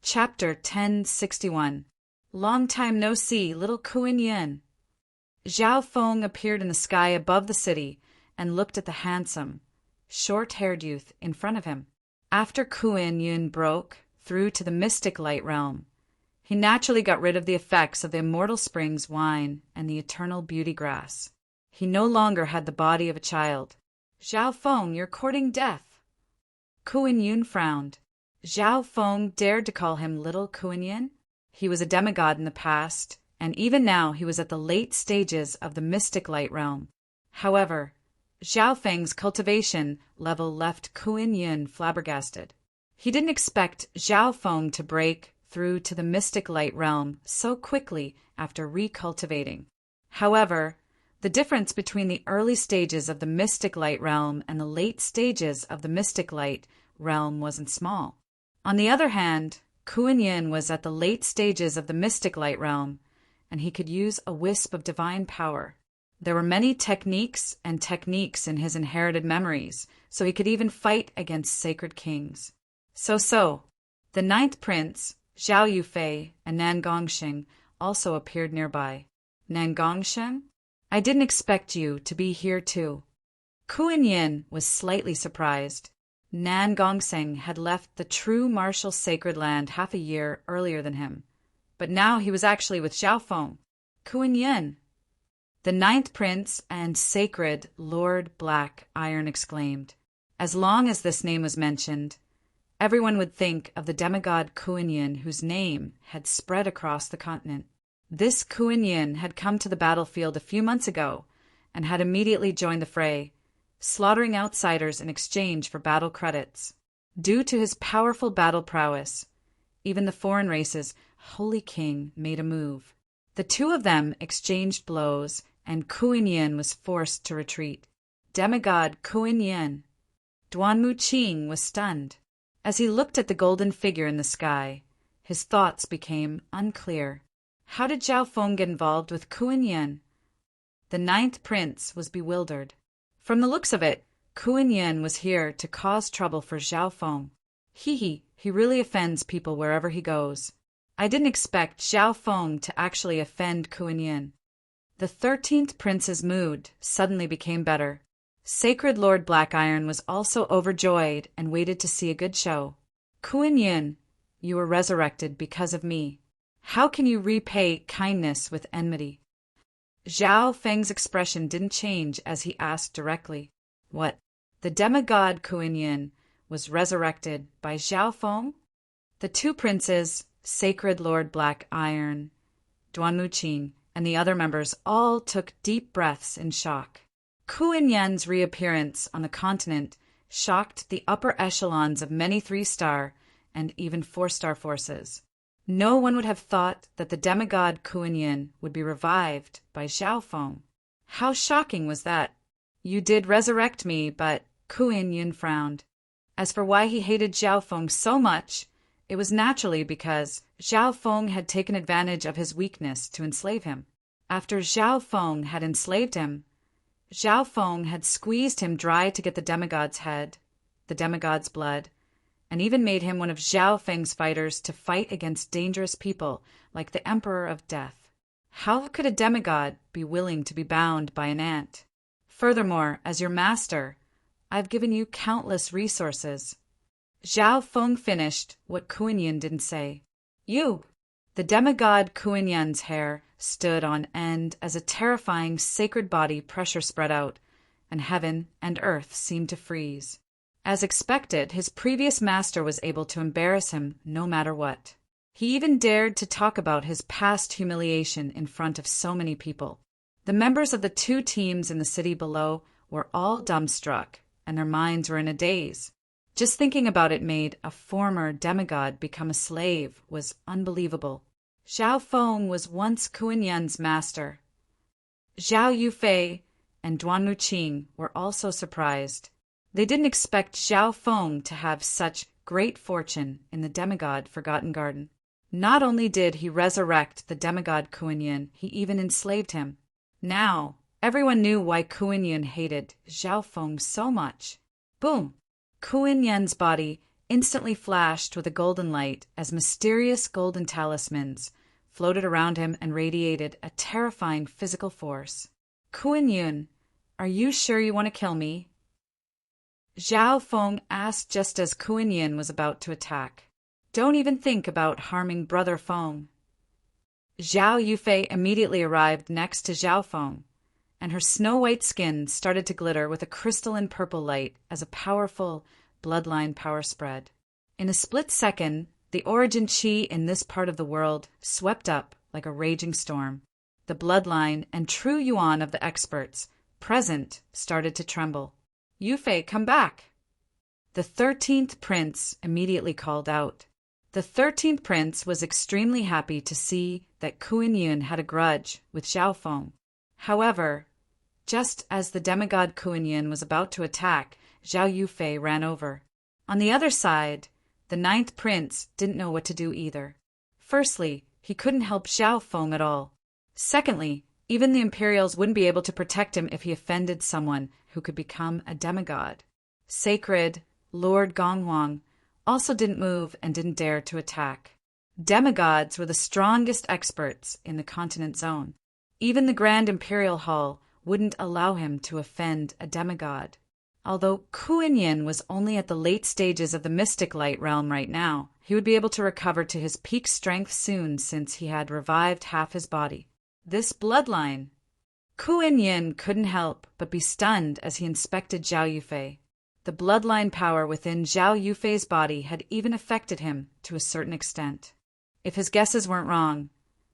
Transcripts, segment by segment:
Chapter 1061. Long time no see, little Kuan Yin. Zhao Feng appeared in the sky above the city and looked at the handsome, short-haired youth in front of him. After Kuan Yin broke through to the mystic light realm, he naturally got rid of the effects of the immortal springs wine and the eternal beauty grass. He no longer had the body of a child. Zhao Feng, you're courting death. Kuan Yin frowned. Zhao Feng dared to call him little Kuan Yin? He was a demigod in the past, and even now he was at the late stages of the mystic light realm. However, Zhao Feng's cultivation level left Kuan Yin flabbergasted. He didn't expect Zhao Feng to break through to the mystic light realm so quickly after recultivating. However, the difference between the early stages of the mystic light realm and the late stages of the mystic light realm wasn't small. On the other hand, Kuan Yin was at the late stages of the mystic light realm, and he could use a wisp of divine power. There were many techniques in his inherited memories, so he could even fight against sacred kings. The ninth prince, Zhao Yufei, and Nan Gongsheng also appeared nearby. Nan Gongsheng? I didn't expect you to be here too. Kuan Yin was slightly surprised. Nan Gongsheng had left the true martial sacred land half a year earlier than him, but now he was actually with Zhao Feng. Kuan Yin! The ninth prince and sacred Lord Black Iron exclaimed. As long as this name was mentioned, everyone would think of the demigod Kuan Yin, whose name had spread across the continent. This Kuan Yin had come to the battlefield a few months ago and had immediately joined the fray, slaughtering outsiders in exchange for battle credits. Due to his powerful battle prowess, even the foreign race's Holy King made a move. The two of them exchanged blows, and Kuan Yin was forced to retreat. Demigod Kuan Yin! Duanmu Qing was stunned. As he looked at the golden figure in the sky, his thoughts became unclear. How did Zhao Feng get involved with Kuan Yin? The ninth prince was bewildered. From the looks of it, Kuan Yin was here to cause trouble for Zhao Feng. He really offends people wherever he goes. I didn't expect Zhao Feng to actually offend Kuan Yin. The 13th prince's mood suddenly became better. Sacred Lord Black Iron was also overjoyed and waited to see a good show. Kuan Yin, you were resurrected because of me. How can you repay kindness with enmity? Zhao Feng's expression didn't change as he asked directly. What? The demigod Kuan Yin was resurrected by Zhao Feng? The two princes, Sacred Lord Black Iron, Duanmu Qing, and the other members all took deep breaths in shock. Kuan Yin's reappearance on the continent shocked the upper echelons of many 3-star and even 4-star forces. No one would have thought that the demigod Kuan Yin would be revived by Zhao Feng. How shocking was that? You did resurrect me, but Kuan Yin frowned. As for why he hated Zhao Feng so much, it was naturally because Zhao Feng had taken advantage of his weakness to enslave him. After Zhao Feng had enslaved him, Zhao Feng had squeezed him dry to get the demigod's head, the demigod's blood, and even made him one of Zhao Feng's fighters to fight against dangerous people like the Emperor of Death. How could a demigod be willing to be bound by an ant? Furthermore, as your master, I've given you countless resources. Zhao Feng finished what Kuan Yin didn't say. You! The demigod Kuan Yin's hair stood on end as a terrifying sacred body pressure spread out, and heaven and earth seemed to freeze. As expected, his previous master was able to embarrass him no matter what. He even dared to talk about his past humiliation in front of so many people. The members of the two teams in the city below were all dumbstruck, and their minds were in a daze. Just thinking about it made a former demigod become a slave was unbelievable. Zhao Feng was once Kuan Yin's master. Zhao Yufei and Duanmu Qing were also surprised. They didn't expect Zhao Feng to have such great fortune in the demigod Forgotten Garden. Not only did he resurrect the demigod Kuan Yin, he even enslaved him. Now, everyone knew why Kuan Yin hated Zhao Feng so much. Boom! Kuan Yin's body instantly flashed with a golden light as mysterious golden talismans floated around him and radiated a terrifying physical force. Kuan Yin, are you sure you want to kill me? Zhao Feng asked just as Kuan Yin was about to attack. Don't even think about harming Brother Feng. Zhao Yufei immediately arrived next to Zhao Feng, and her snow-white skin started to glitter with a crystalline purple light as a powerful bloodline power spread. In a split second, the origin qi in this part of the world swept up like a raging storm. The bloodline and true yuan of the experts present started to tremble. Yufei, come back! The 13th prince immediately called out. The 13th prince was extremely happy to see that Kuan Yin had a grudge with Zhao Feng. However, just as the demigod Kuan Yin was about to attack, Zhao Yufei ran over. On the other side, the 9th prince didn't know what to do either. Firstly, he couldn't help Zhao Feng at all. Secondly, even the Imperials wouldn't be able to protect him if he offended someone who could become a demigod. Sacred Lord Gonghuang also didn't move and didn't dare to attack. Demigods were the strongest experts in the continent zone. Even the Grand Imperial Hall wouldn't allow him to offend a demigod. Although Kuan Yin was only at the late stages of the mystic light realm right now, he would be able to recover to his peak strength soon since he had revived half his body. This bloodline. Kuan Yin couldn't help but be stunned as he inspected Zhao Yufei. The bloodline power within Zhao Yufei's body had even affected him to a certain extent. If his guesses weren't wrong,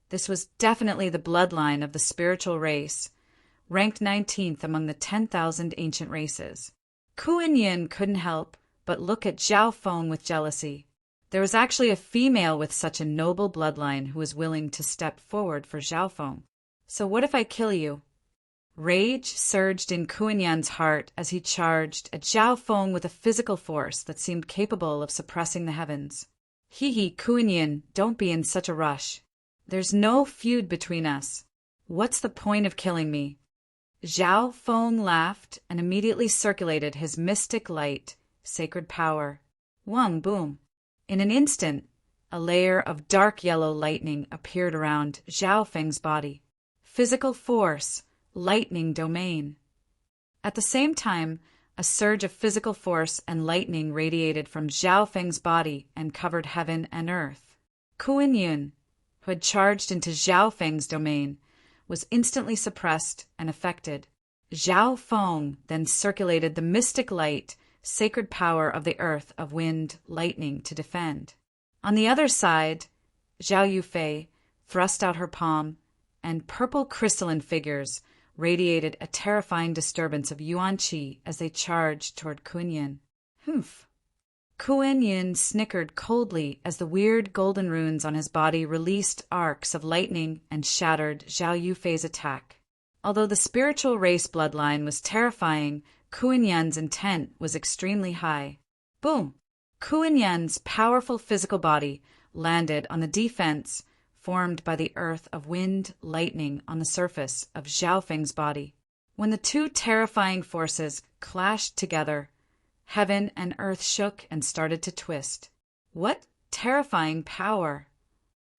this was definitely the bloodline of the spiritual race, ranked 19th among the 10,000 ancient races. Kuan Yin couldn't help but look at Zhao Feng with jealousy. There was actually a female with such a noble bloodline who was willing to step forward for Zhao Feng. So what if I kill you? Rage surged in Kuan Yin's heart as he charged at Zhao Feng with a physical force that seemed capable of suppressing the heavens. Hee, Kuan Yin, don't be in such a rush. There's no feud between us. What's the point of killing me? Zhao Feng laughed and immediately circulated his mystic light, sacred power. Wang boom. In an instant, a layer of dark yellow lightning appeared around Zhao Feng's body. Physical force, lightning domain. At the same time, a surge of physical force and lightning radiated from Zhao Feng's body and covered heaven and earth. Kuan Yin, who had charged into Zhao Feng's domain, was instantly suppressed and affected. Zhao Feng then circulated the mystic light, sacred power of the earth of wind, lightning to defend. On the other side, Zhao Yufei thrust out her palm, and purple crystalline figures radiated a terrifying disturbance of yuan qi as they charged toward Kuan Yin. Humph. Kuan Yin snickered coldly as the weird golden runes on his body released arcs of lightning and shattered Zhao Yufei's attack. Although the spiritual race bloodline was terrifying, Kuan Yin's intent was extremely high. Boom! Kuan Yin's powerful physical body landed on the defense formed by the earth of wind, lightning on the surface of Zhao Feng's body. When the two terrifying forces clashed together, heaven and earth shook and started to twist. What terrifying power!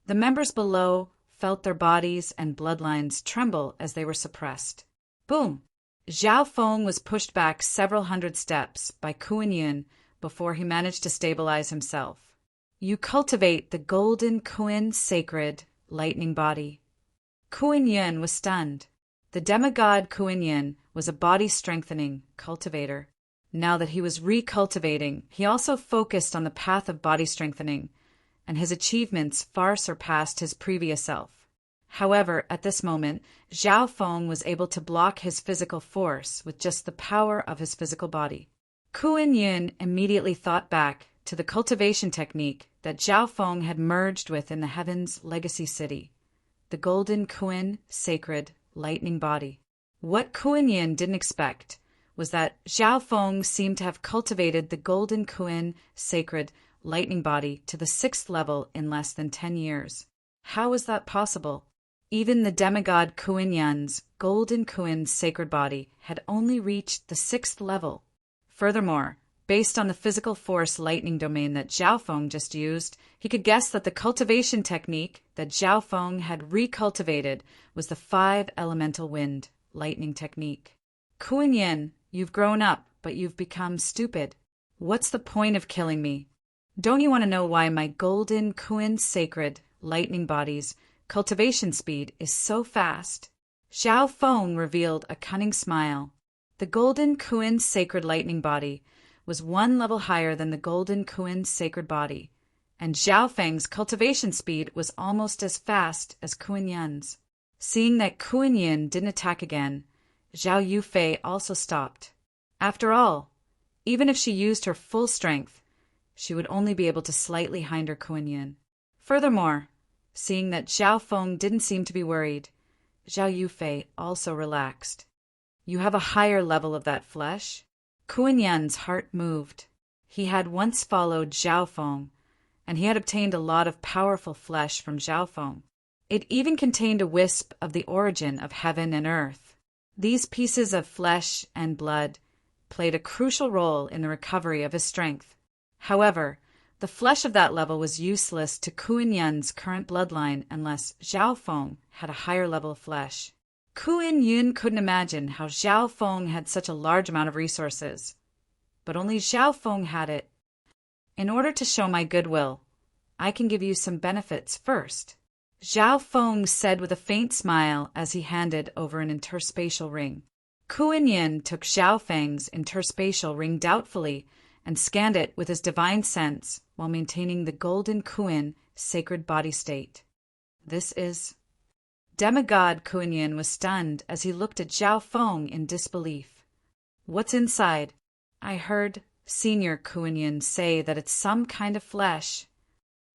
The members below felt their bodies and bloodlines tremble as they were suppressed. Boom! Zhao Feng was pushed back several hundred steps by Kuan Yin before he managed to stabilize himself. You cultivate the golden Kuan sacred lightning body. Kuan Yin was stunned. The demigod Kuan Yin was a body-strengthening cultivator. Now that he was recultivating, he also focused on the path of body strengthening, and his achievements far surpassed his previous self. However, at this moment, Zhao Feng was able to block his physical force with just the power of his physical body. Kuan Yin immediately thought back to the cultivation technique that Zhao Feng had merged with in the Heaven's Legacy City, the Golden Kuan Sacred Lightning Body. What Kuan Yin didn't expect was that Zhao Feng seemed to have cultivated the Golden Kuan Sacred Lightning Body to the 6th level in less than 10 years. How was that possible? Even the demigod Kuan Yin's Golden Kuan Sacred Body had only reached the 6th level. Furthermore, Based on the physical force lightning domain that Zhao Feng just used, he could guess that the cultivation technique that Zhao Feng had recultivated was the 5-elemental wind lightning technique. Kuan Yin, you've grown up, but you've become stupid. What's the point of killing me? Don't you want to know why my golden Kuan sacred lightning body's cultivation speed is so fast? Zhao Feng revealed a cunning smile. The golden Kuan sacred lightning body was 1 level higher than the golden Kuan sacred body, and Zhao Feng's cultivation speed was almost as fast as Kuan Yin's. Seeing that Kuan Yin didn't attack again, Zhao Yufei also stopped. After all, even if she used her full strength, she would only be able to slightly hinder Kuan Yin. Furthermore, seeing that Zhao Feng didn't seem to be worried, Zhao Yufei also relaxed. You have a higher level of that flesh? Kuan Yin's heart moved. He had once followed Zhao Feng, and he had obtained a lot of powerful flesh from Zhao Feng. It even contained a wisp of the origin of heaven and earth. These pieces of flesh and blood played a crucial role in the recovery of his strength. However, the flesh of that level was useless to Kuan Yin's current bloodline unless Zhao Feng had a higher level of flesh. Kuan Yin couldn't imagine how Zhao Feng had such a large amount of resources, but only Zhao Feng had it. In order to show my goodwill, I can give you some benefits first, Zhao Feng said with a faint smile as he handed over an interspatial ring. Kuan Yin took Zhao Feng's interspatial ring doubtfully and scanned it with his divine sense while maintaining the golden Kuan sacred body state. This is... Demigod Kuan Yin was stunned as he looked at Zhao Feng in disbelief. What's inside? I heard Senior Kuan Yin say that it's some kind of flesh.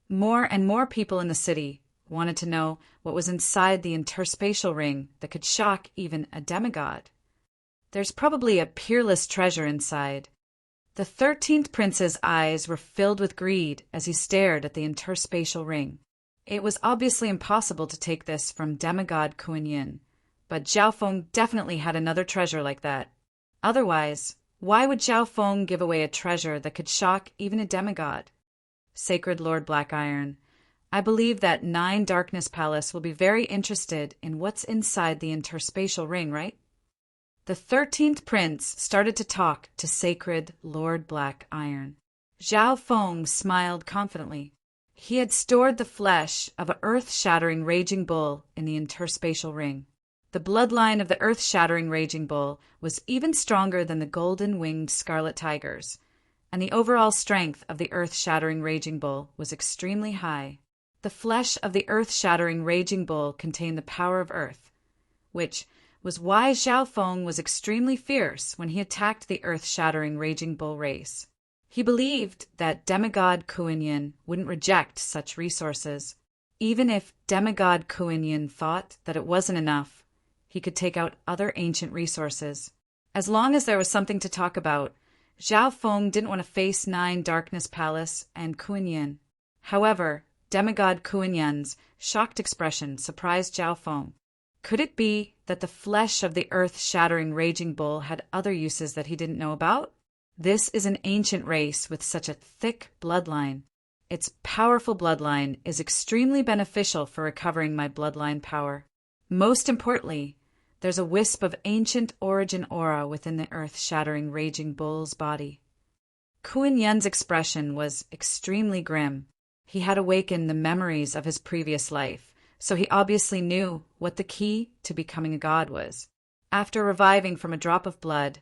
More and more people in the city wanted to know what was inside the interspatial ring that could shock even a demigod. There's probably a peerless treasure inside. The 13th prince's eyes were filled with greed as he stared at the interspatial ring. It was obviously impossible to take this from demigod Kuan Yin, but Zhao Feng definitely had another treasure like that. Otherwise, why would Zhao Feng give away a treasure that could shock even a demigod? Sacred Lord Black Iron, I believe that 9 Darkness Palace will be very interested in what's inside the interspatial ring, right? The 13th prince started to talk to Sacred Lord Black Iron. Zhao Feng smiled confidently. He had stored the flesh of an earth-shattering raging bull in the interspatial ring. The bloodline of the earth-shattering raging bull was even stronger than the golden-winged scarlet tigers, and the overall strength of the earth-shattering raging bull was extremely high. The flesh of the earth-shattering raging bull contained the power of earth, which was why Zhao Feng was extremely fierce when he attacked the earth-shattering raging bull race. He believed that demigod Kuan Yin wouldn't reject such resources. Even if demigod Kuan Yin thought that it wasn't enough, he could take out other ancient resources. As long as there was something to talk about, Zhao Feng didn't want to face 9 Darkness Palace and Kuan Yin. However, demigod Kuan Yin's shocked expression surprised Zhao Feng. Could it be that the flesh of the earth-shattering raging bull had other uses that he didn't know about? This is an ancient race with such a thick bloodline. Its powerful bloodline is extremely beneficial for recovering my bloodline power. Most importantly, there's a wisp of ancient origin aura within the earth-shattering raging bull's body. Kuan Yin's expression was extremely grim. He had awakened the memories of his previous life, so he obviously knew what the key to becoming a god was. After reviving from a drop of blood,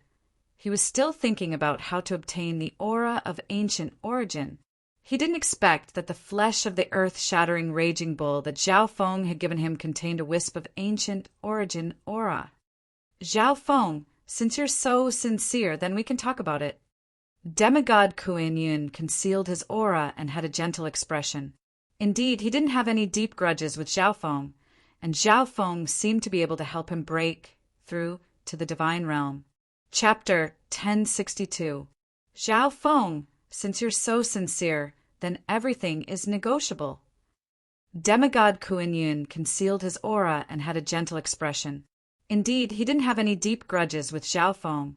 he was still thinking about how to obtain the aura of ancient origin. He didn't expect that the flesh of the earth-shattering raging bull that Zhao Feng had given him contained a wisp of ancient origin aura. Zhao Feng, since you're so sincere, then we can talk about it. Demigod Kuan Yin concealed his aura and had a gentle expression. Indeed, he didn't have any deep grudges with Zhao Feng, and Zhao Feng seemed to be able to help him break through to the divine realm. Chapter 1062. Zhao Feng, since you're so sincere, then everything is negotiable. Demigod Kuan Yin concealed his aura and had a gentle expression. Indeed, he didn't have any deep grudges with Zhao Feng,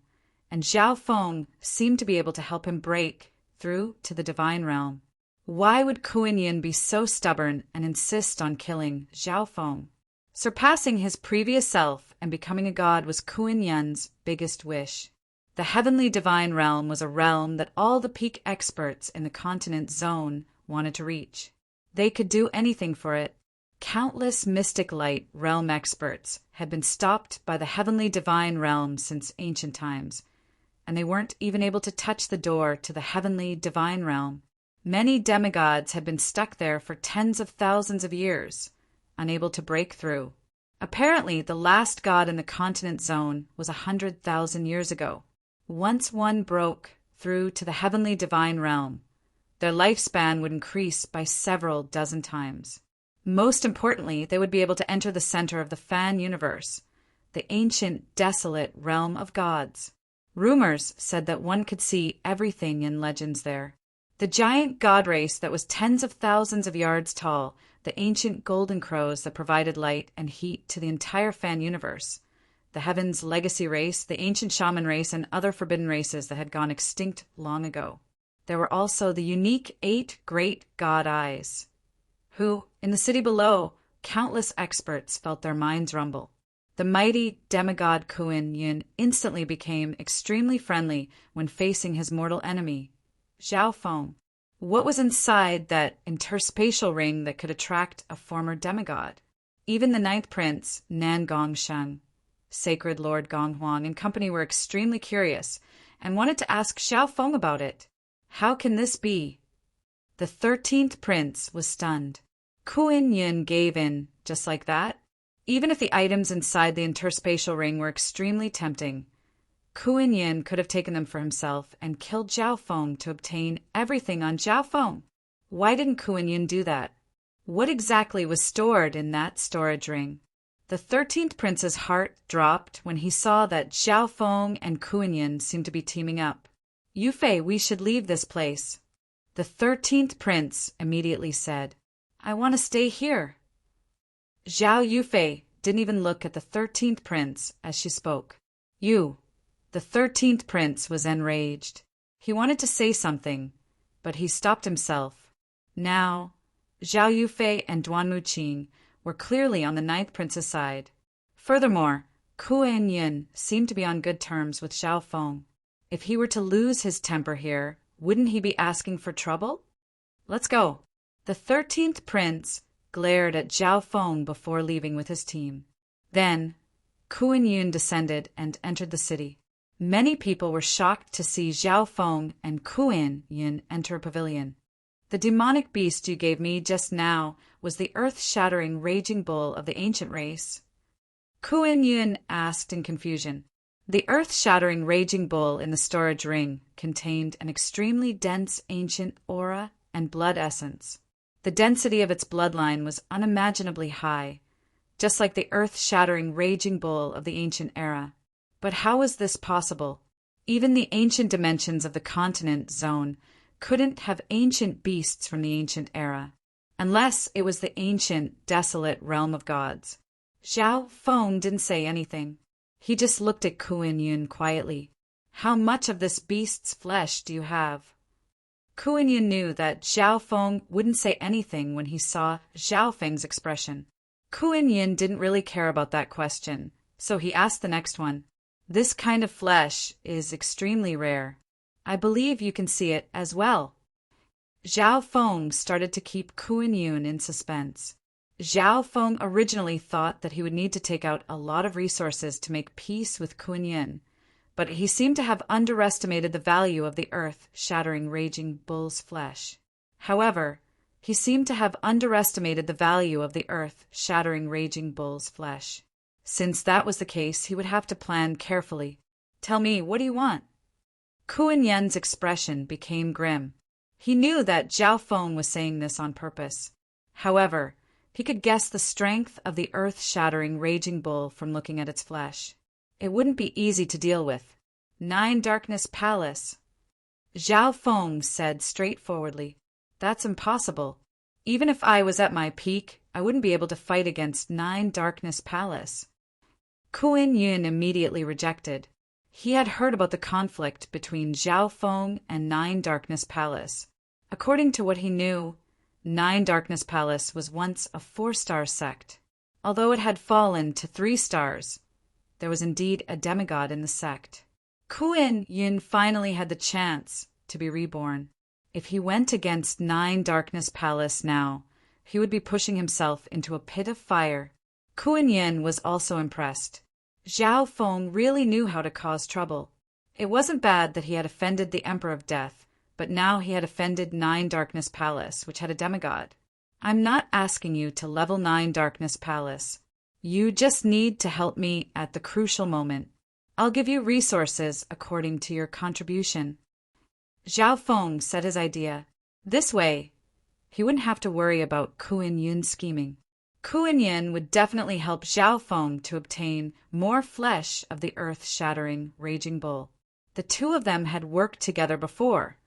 and Zhao Feng seemed to be able to help him break through to the divine realm. Why would Kuan Yin be so stubborn and insist on killing Zhao Feng? Surpassing his previous self and becoming a god was Kuan Yin's biggest wish. The heavenly divine realm was a realm that all the peak experts in the continent zone wanted to reach. They could do anything for it. Countless mystic light realm experts had been stopped by the heavenly divine realm since ancient times, and they weren't even able to touch the door to the heavenly divine realm. Many demigods had been stuck there for tens of thousands of years, unable to break through. Apparently, the last god in the continent zone was 100,000 years ago. Once one broke through to the heavenly divine realm, their lifespan would increase by several dozen times. Most importantly, they would be able to enter the center of the Fan universe, the ancient, desolate realm of gods. Rumors said that one could see everything in legends there. The giant god race that was tens of thousands of yards tall, the ancient golden crows that provided light and heat to the entire Fan universe, the Heaven's legacy race, the ancient shaman race, and other forbidden races that had gone extinct long ago. There were also the unique 8 great god eyes, who, in the city below, countless experts felt their minds rumble. The mighty demigod Kuan Yin instantly became extremely friendly when facing his mortal enemy, Zhao Feng. What was inside that interspatial ring that could attract a former demigod? Even the 9th prince, Nan Gongsheng, Sacred Lord Gonghuang, and company were extremely curious and wanted to ask Zhao Feng about it. How can this be? The 13th prince was stunned. Kuan Yin gave in just like that? Even if the items inside the interspatial ring were extremely tempting, Kuan Yin could have taken them for himself and killed Zhao Feng to obtain everything on Zhao Feng. Why didn't Kuan Yin do that? What exactly was stored in that storage ring? The 13th prince's heart dropped when he saw that Zhao Feng and Kuan Yin seemed to be teaming up. Yufei, we should leave this place. The 13th prince immediately said, I want to stay here. Zhao Yufei didn't even look at the 13th prince as she spoke. The 13th prince was enraged. He wanted to say something, but he stopped himself. Now, Zhao Yufei and Duan Muqing were clearly on the 9th prince's side. Furthermore, Kuan Yin seemed to be on good terms with Zhao Feng. If he were to lose his temper here, wouldn't he be asking for trouble? Let's go. The 13th prince glared at Zhao Feng before leaving with his team. Then, Kuan Yin descended and entered the city. Many people were shocked to see Zhao Feng and Kuan Yin enter a pavilion. The demonic beast you gave me just now was the earth-shattering raging bull of the ancient race? Kuan Yin asked in confusion. The earth-shattering raging bull in the storage ring contained an extremely dense ancient aura and blood essence. The density of its bloodline was unimaginably high, just like the earth-shattering raging bull of the ancient era. But how was this possible? Even the ancient dimensions of the continent zone couldn't have ancient beasts from the ancient era, unless it was the ancient, desolate realm of gods. Zhao Feng didn't say anything. He just looked at Kuan Yin quietly. How much of this beast's flesh do you have? Kuan Yin knew that Zhao Feng wouldn't say anything when he saw Zhao Feng's expression. Kuan Yin didn't really care about that question, so he asked the next one. This kind of flesh is extremely rare. I believe you can see it as well. Zhao Feng started to keep Kuan Yin in suspense. Zhao Feng originally thought that he would need to take out a lot of resources to make peace with Kuan Yin, but he seemed to have underestimated the value of the earth-shattering raging bull's flesh. However, he seemed to have underestimated the value of the earth-shattering raging bull's flesh. Since that was the case, he would have to plan carefully. Tell me, what do you want? Kuan Yin's expression became grim. He knew that Zhao Feng was saying this on purpose. However, he could guess the strength of the earth-shattering raging bull from looking at its flesh. It wouldn't be easy to deal with. 9 Darkness Palace. Zhao Feng said straightforwardly. That's impossible. Even if I was at my peak, I wouldn't be able to fight against 9 Darkness Palace. Kuan Yin immediately rejected. He had heard about the conflict between Zhao Feng and Nine Darkness Palace. According to what he knew, Nine Darkness Palace was once a 4-star sect. Although it had fallen to 3 stars, there was indeed a demigod in the sect. Kuan Yin finally had the chance to be reborn. If he went against Nine Darkness Palace now, he would be pushing himself into a pit of fire. Kuan Yin was also impressed. Zhao Feng really knew how to cause trouble. It wasn't bad that he had offended the Emperor of Death, but now he had offended Nine Darkness Palace, which had a demigod. I'm not asking you to level 9 Darkness Palace. You just need to help me at the crucial moment. I'll give you resources according to your contribution. Zhao Feng said his idea. This way, he wouldn't have to worry about Kuan Yin's scheming. Kuan Yin would definitely help Zhao Feng to obtain more flesh of the earth-shattering Raging Bull. The two of them had worked together before,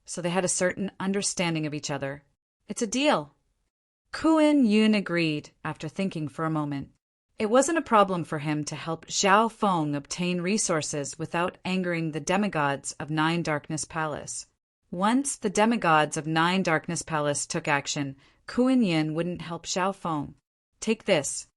so they had a certain understanding of each other. It's a deal. Kuan Yin agreed after thinking for a moment. It wasn't a problem for him to help Zhao Feng obtain resources without angering the demigods of Nine Darkness Palace. Once the demigods of Nine Darkness Palace took action, Kuan Yin wouldn't help Zhao Feng. Take this.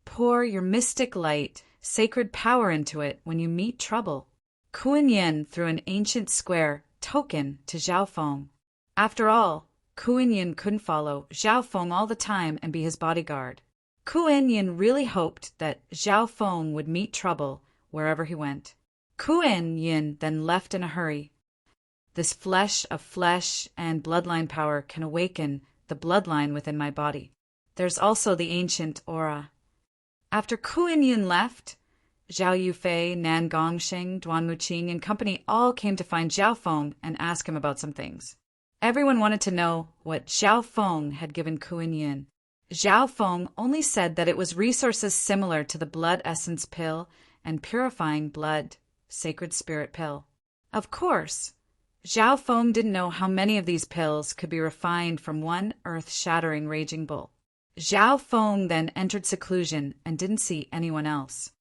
Pour your mystic light, sacred power into it when you meet trouble. Kuan Yin threw an ancient square token to Zhao Feng. After all, Kuan Yin couldn't follow Zhao Feng all the time and be his bodyguard. Kuan Yin really hoped that Zhao Feng would meet trouble wherever he went. Kuan Yin then left in a hurry. This flesh of flesh and bloodline power can awaken the bloodline within my body. There's also the ancient aura. After Kuan Yin left, Zhao Yufei, Nan Gongsheng, Duan Muqing, and company all came to find Zhao Feng and ask him about some things. Everyone wanted to know what Zhao Feng had given Kuan Yin. Zhao Feng only said that it was resources similar to the blood essence pill and purifying blood, sacred spirit pill. Of course, Zhao Feng didn't know how many of these pills could be refined from one earth-shattering Raging Bull. Zhao Feng then entered seclusion and didn't see anyone else.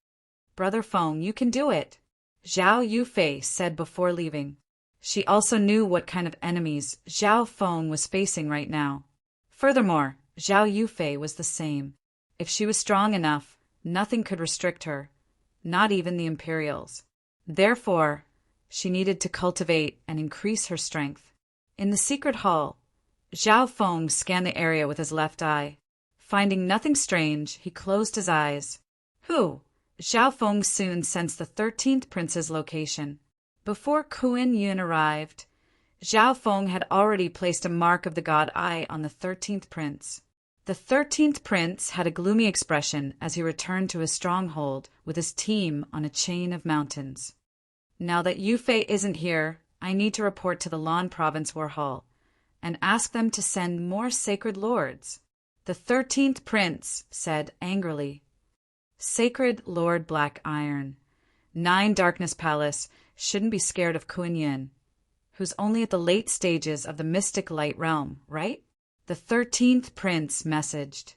Brother Feng, you can do it, Zhao Yufei said before leaving. She also knew what kind of enemies Zhao Feng was facing right now. Furthermore, Zhao Yufei was the same. If she was strong enough, nothing could restrict her, not even the Imperials. Therefore, she needed to cultivate and increase her strength. In the secret hall, Zhao Feng scanned the area with his left eye. Finding nothing strange, he closed his eyes. Zhao Feng soon sensed the 13th prince's location. Before Kuan Yin arrived, Zhao Feng had already placed a mark of the god Eye on the 13th prince. The 13th prince had a gloomy expression as he returned to his stronghold with his team on a chain of mountains. Now that Yufei isn't here, I need to report to the Lan Province War Hall and ask them to send more sacred lords. The 13th prince said angrily, Sacred Lord Black Iron, Nine Darkness Palace shouldn't be scared of Kuan Yin, who's only at the late stages of the mystic light realm, right? The 13th prince messaged,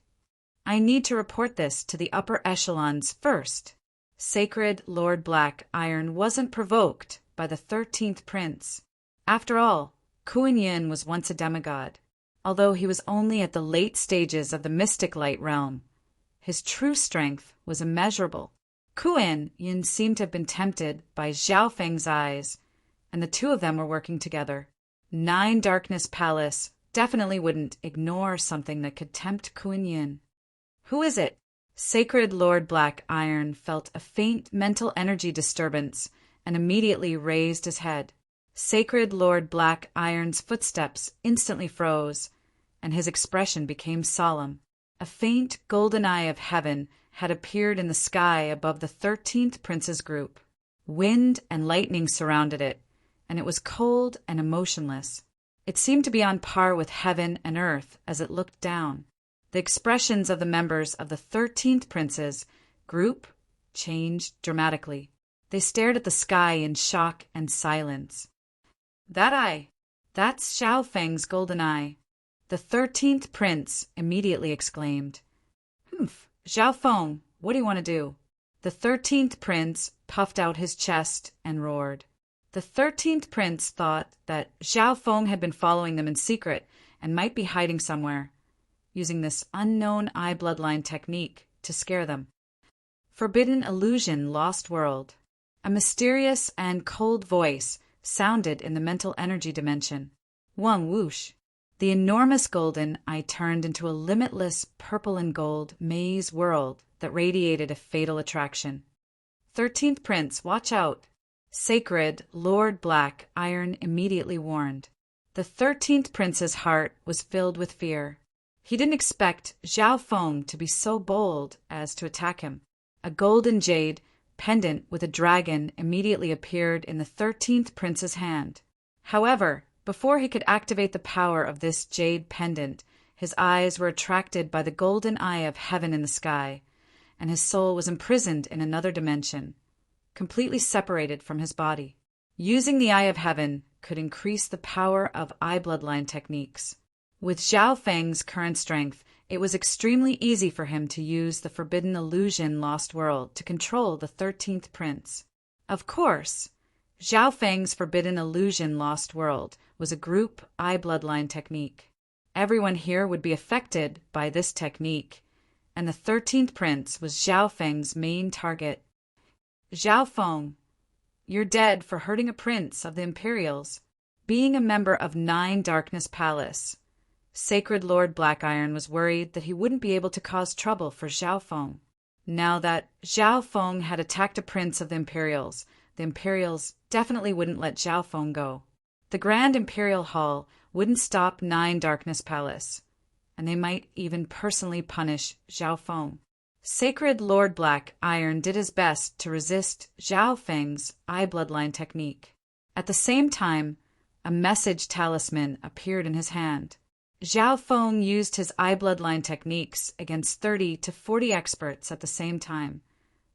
I need to report this to the upper echelons first. Sacred Lord Black Iron wasn't provoked by the 13th prince. After all, Kuan Yin was once a demigod. Although he was only at the late stages of the mystic light realm, his true strength was immeasurable. Kuan Yin seemed to have been tempted by Zhao Feng's eyes, and the two of them were working together. Nine Darkness Palace definitely wouldn't ignore something that could tempt Kuan Yin. Who is it? Sacred Lord Black Iron felt a faint mental energy disturbance and immediately raised his head. Sacred Lord Black Iron's footsteps instantly froze, and his expression became solemn. A faint golden eye of heaven had appeared in the sky above the 13th prince's group. Wind and lightning surrounded it, and it was cold and emotionless. It seemed to be on par with heaven and earth as it looked down. The expressions of the members of the 13th prince's group changed dramatically. They stared at the sky in shock and silence. That eye, that's Zhao Feng's golden eye. The 13th prince immediately exclaimed, Zhao Feng, what do you want to do? The 13th prince puffed out his chest and roared. The 13th prince thought that Zhao Feng had been following them in secret and might be hiding somewhere, using this unknown eye bloodline technique to scare them. Forbidden illusion, lost world. A mysterious and cold voice sounded in the mental energy dimension. One whoosh. The enormous golden eye turned into a limitless purple and gold maze world that radiated a fatal attraction. 13th prince, watch out! Sacred Lord Black Iron immediately warned. The 13th prince's heart was filled with fear. He didn't expect Zhao Feng to be so bold as to attack him. A golden jade pendant with a dragon immediately appeared in the 13th prince's hand. However, before he could activate the power of this jade pendant, his eyes were attracted by the golden eye of heaven in the sky, and his soul was imprisoned in another dimension, completely separated from his body. Using the eye of heaven could increase the power of eye bloodline techniques. With Zhao Feng's current strength, it was extremely easy for him to use the forbidden illusion lost world to control the 13th prince. Of course, Zhao Feng's forbidden illusion lost world was a group eye bloodline technique. Everyone here would be affected by this technique, and the 13th prince was Zhao Feng's main target. Zhao Feng, you're dead for hurting a prince of the Imperials. Being a member of 9 Darkness Palace, Sacred Lord Black Iron was worried that he wouldn't be able to cause trouble for Zhao Feng. Now that Zhao Feng had attacked a prince of the Imperials definitely wouldn't let Zhao Feng go. The Grand Imperial Hall wouldn't stop 9 Darkness Palace, and they might even personally punish Zhao Feng. Sacred Lord Black Iron did his best to resist Zhao Feng's eye bloodline technique. At the same time, a message talisman appeared in his hand. Zhao Feng used his eye bloodline techniques against 30 to 40 experts at the same time,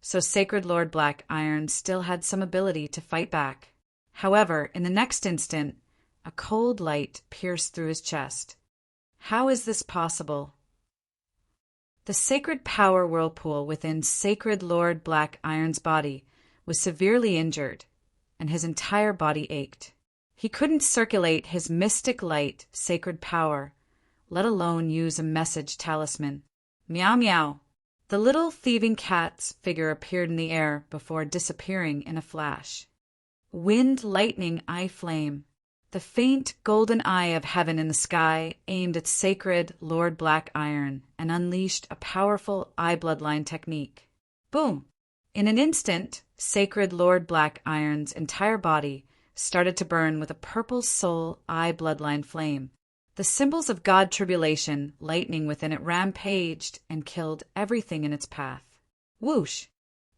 so Sacred Lord Black Iron still had some ability to fight back. However, in the next instant, a cold light pierced through his chest. How is this possible? The sacred power whirlpool within Sacred Lord Black Iron's body was severely injured, and his entire body ached. He couldn't circulate his mystic light sacred power, let alone use a message talisman. Meow meow. The little thieving cat's figure appeared in the air before disappearing in a flash. Wind, lightning, eye flame. The faint golden eye of heaven in the sky aimed at Sacred Lord Black Iron and unleashed a powerful eye bloodline technique. Boom! In an instant, Sacred Lord Black Iron's entire body started to burn with a purple soul eye bloodline flame. The symbols of God tribulation, lightning within it, rampaged and killed everything in its path. Whoosh!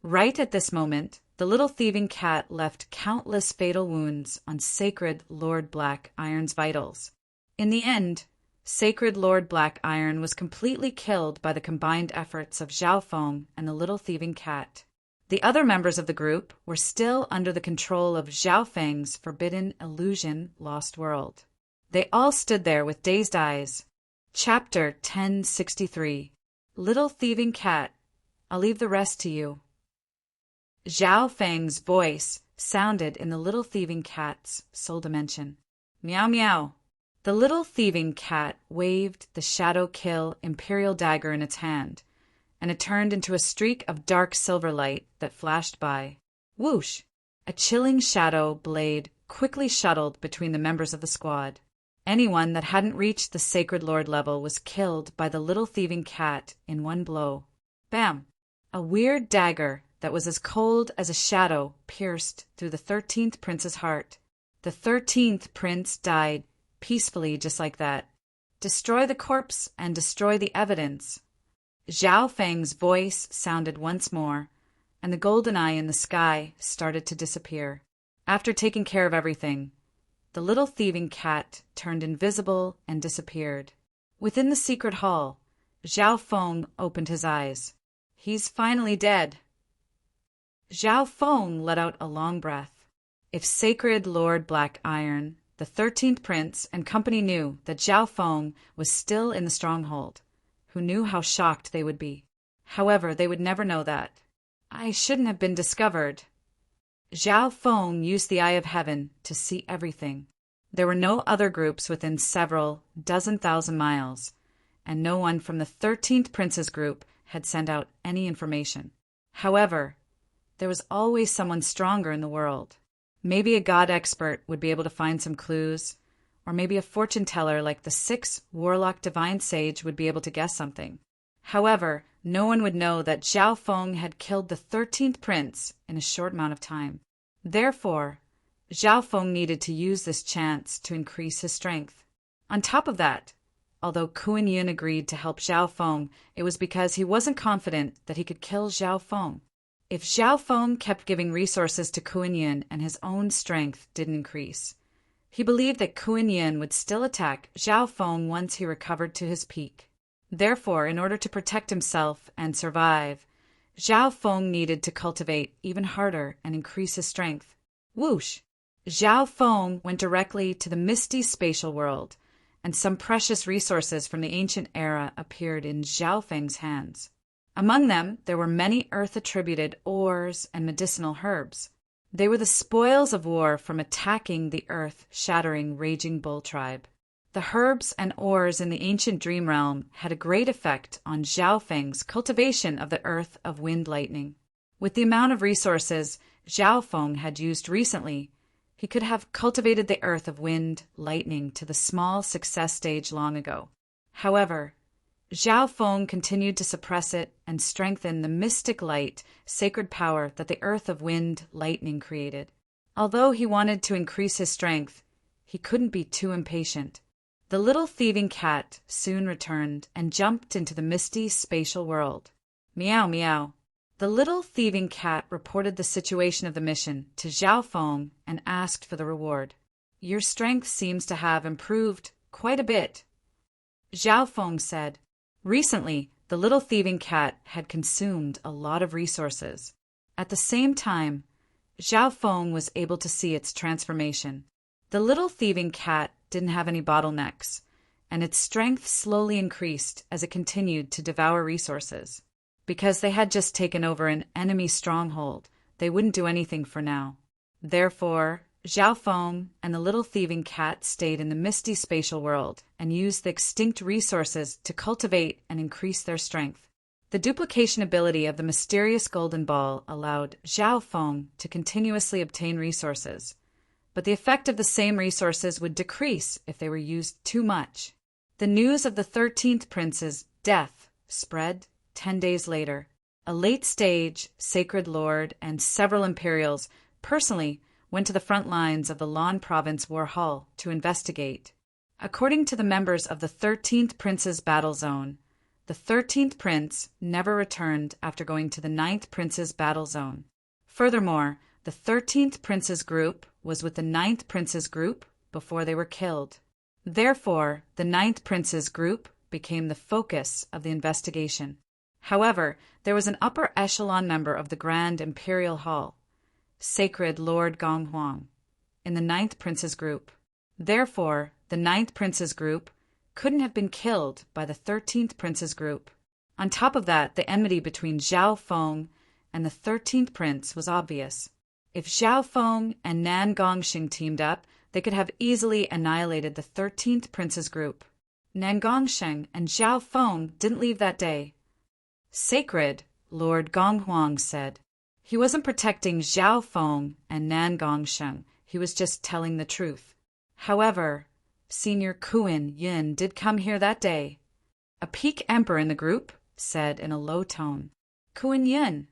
Right at this moment, the little thieving cat left countless fatal wounds on Sacred Lord Black Iron's vitals. In the end, Sacred Lord Black Iron was completely killed by the combined efforts of Zhao Feng and the little thieving cat. The other members of the group were still under the control of Zhao Feng's forbidden illusion lost world. They all stood there with dazed eyes. Chapter 1063. Little thieving cat, I'll leave the rest to you. Zhao Feng's voice sounded in the little thieving cat's soul dimension. Meow meow. The little thieving cat waved the Shadow Kill Imperial dagger in its hand, and it turned into a streak of dark silver light that flashed by. Whoosh! A chilling shadow blade quickly shuttled between the members of the squad. Anyone that hadn't reached the Sacred Lord level was killed by the little thieving cat in one blow. Bam! A weird dagger that was as cold as a shadow pierced through the 13th prince's heart. The 13th prince died peacefully just like that. Destroy the corpse and destroy the evidence. Zhao Feng's voice sounded once more, and the golden eye in the sky started to disappear. After taking care of everything, the little thieving cat turned invisible and disappeared. Within the secret hall, Zhao Feng opened his eyes. He's finally dead. Zhao Feng let out a long breath. If Sacred Lord Black Iron, the 13th prince, and company knew that Zhao Feng was still in the stronghold, who knew how shocked they would be. However, they would never know that. I shouldn't have been discovered. Zhao Feng used the Eye of Heaven to see everything. There were no other groups within several dozen thousand miles, and no one from the 13th Prince's group had sent out any information. However, there was always someone stronger in the world. Maybe a god expert would be able to find some clues, or maybe a fortune teller like the 6th Warlock Divine Sage would be able to guess something. However, no one would know that Zhao Feng had killed the 13th Prince in a short amount of time. Therefore, Zhao Feng needed to use this chance to increase his strength. On top of that, although Kuan Yin agreed to help Zhao Feng, it was because he wasn't confident that he could kill Zhao Feng. If Zhao Feng kept giving resources to Kuan Yin and his own strength didn't increase, he believed that Kuan Yin would still attack Zhao Feng once he recovered to his peak. Therefore, in order to protect himself and survive, Zhao Feng needed to cultivate even harder and increase his strength. Whoosh! Zhao Feng went directly to the misty spatial world, and some precious resources from the ancient era appeared in Zhao Feng's hands. Among them, there were many earth-attributed ores and medicinal herbs. They were the spoils of war from attacking the earth-shattering Raging Bull tribe. The herbs and ores in the ancient dream realm had a great effect on Zhao Feng's cultivation of the earth of wind lightning. With the amount of resources Zhao Feng had used recently, he could have cultivated the earth of wind lightning to the small success stage long ago. However, Zhao Feng continued to suppress it and strengthen the mystic light, sacred power that the earth of wind lightning created. Although he wanted to increase his strength, he couldn't be too impatient. The little thieving cat soon returned and jumped into the misty spatial world. Meow, meow. The little thieving cat reported the situation of the mission to Zhao Feng and asked for the reward. Your strength seems to have improved quite a bit. Zhao Feng said. Recently, the little thieving cat had consumed a lot of resources. At the same time, Zhao Feng was able to see its transformation. The little thieving cat didn't have any bottlenecks, and its strength slowly increased as it continued to devour resources. Because they had just taken over an enemy stronghold, they wouldn't do anything for now. Therefore, Zhao Feng and the little thieving cat stayed in the misty spatial world and used the extinct resources to cultivate and increase their strength. The duplication ability of the mysterious golden ball allowed Zhao Feng to continuously obtain resources, but the effect of the same resources would decrease if they were used too much. The news of the 13th Prince's death spread 10 days later. A late-stage sacred lord and several Imperials personally went to the front lines of the Lan Province War Hall to investigate. According to the members of the 13th Prince's battle zone, the 13th Prince never returned after going to the 9th Prince's battle zone. Furthermore, the 13th Prince's group was with the 9th Prince's group before they were killed. Therefore, the 9th Prince's group became the focus of the investigation. However, there was an upper echelon member of the Grand Imperial Hall, Sacred Lord Gonghuang, in the 9th Prince's group. Therefore, the 9th Prince's group couldn't have been killed by the 13th Prince's group. On top of that, the enmity between Zhao Feng and the 13th Prince was obvious. If Zhao Feng and Nan Gongxing teamed up, they could have easily annihilated the 13th Prince's group. Nan Gongxing and Zhao Feng didn't leave that day. Sacred, Lord Gonghuang said. He wasn't protecting Zhao Feng and Nan Gongxing, he was just telling the truth. However, Senior Kuan Yin did come here that day. A peak emperor in the group said in a low tone, Kuan Yin.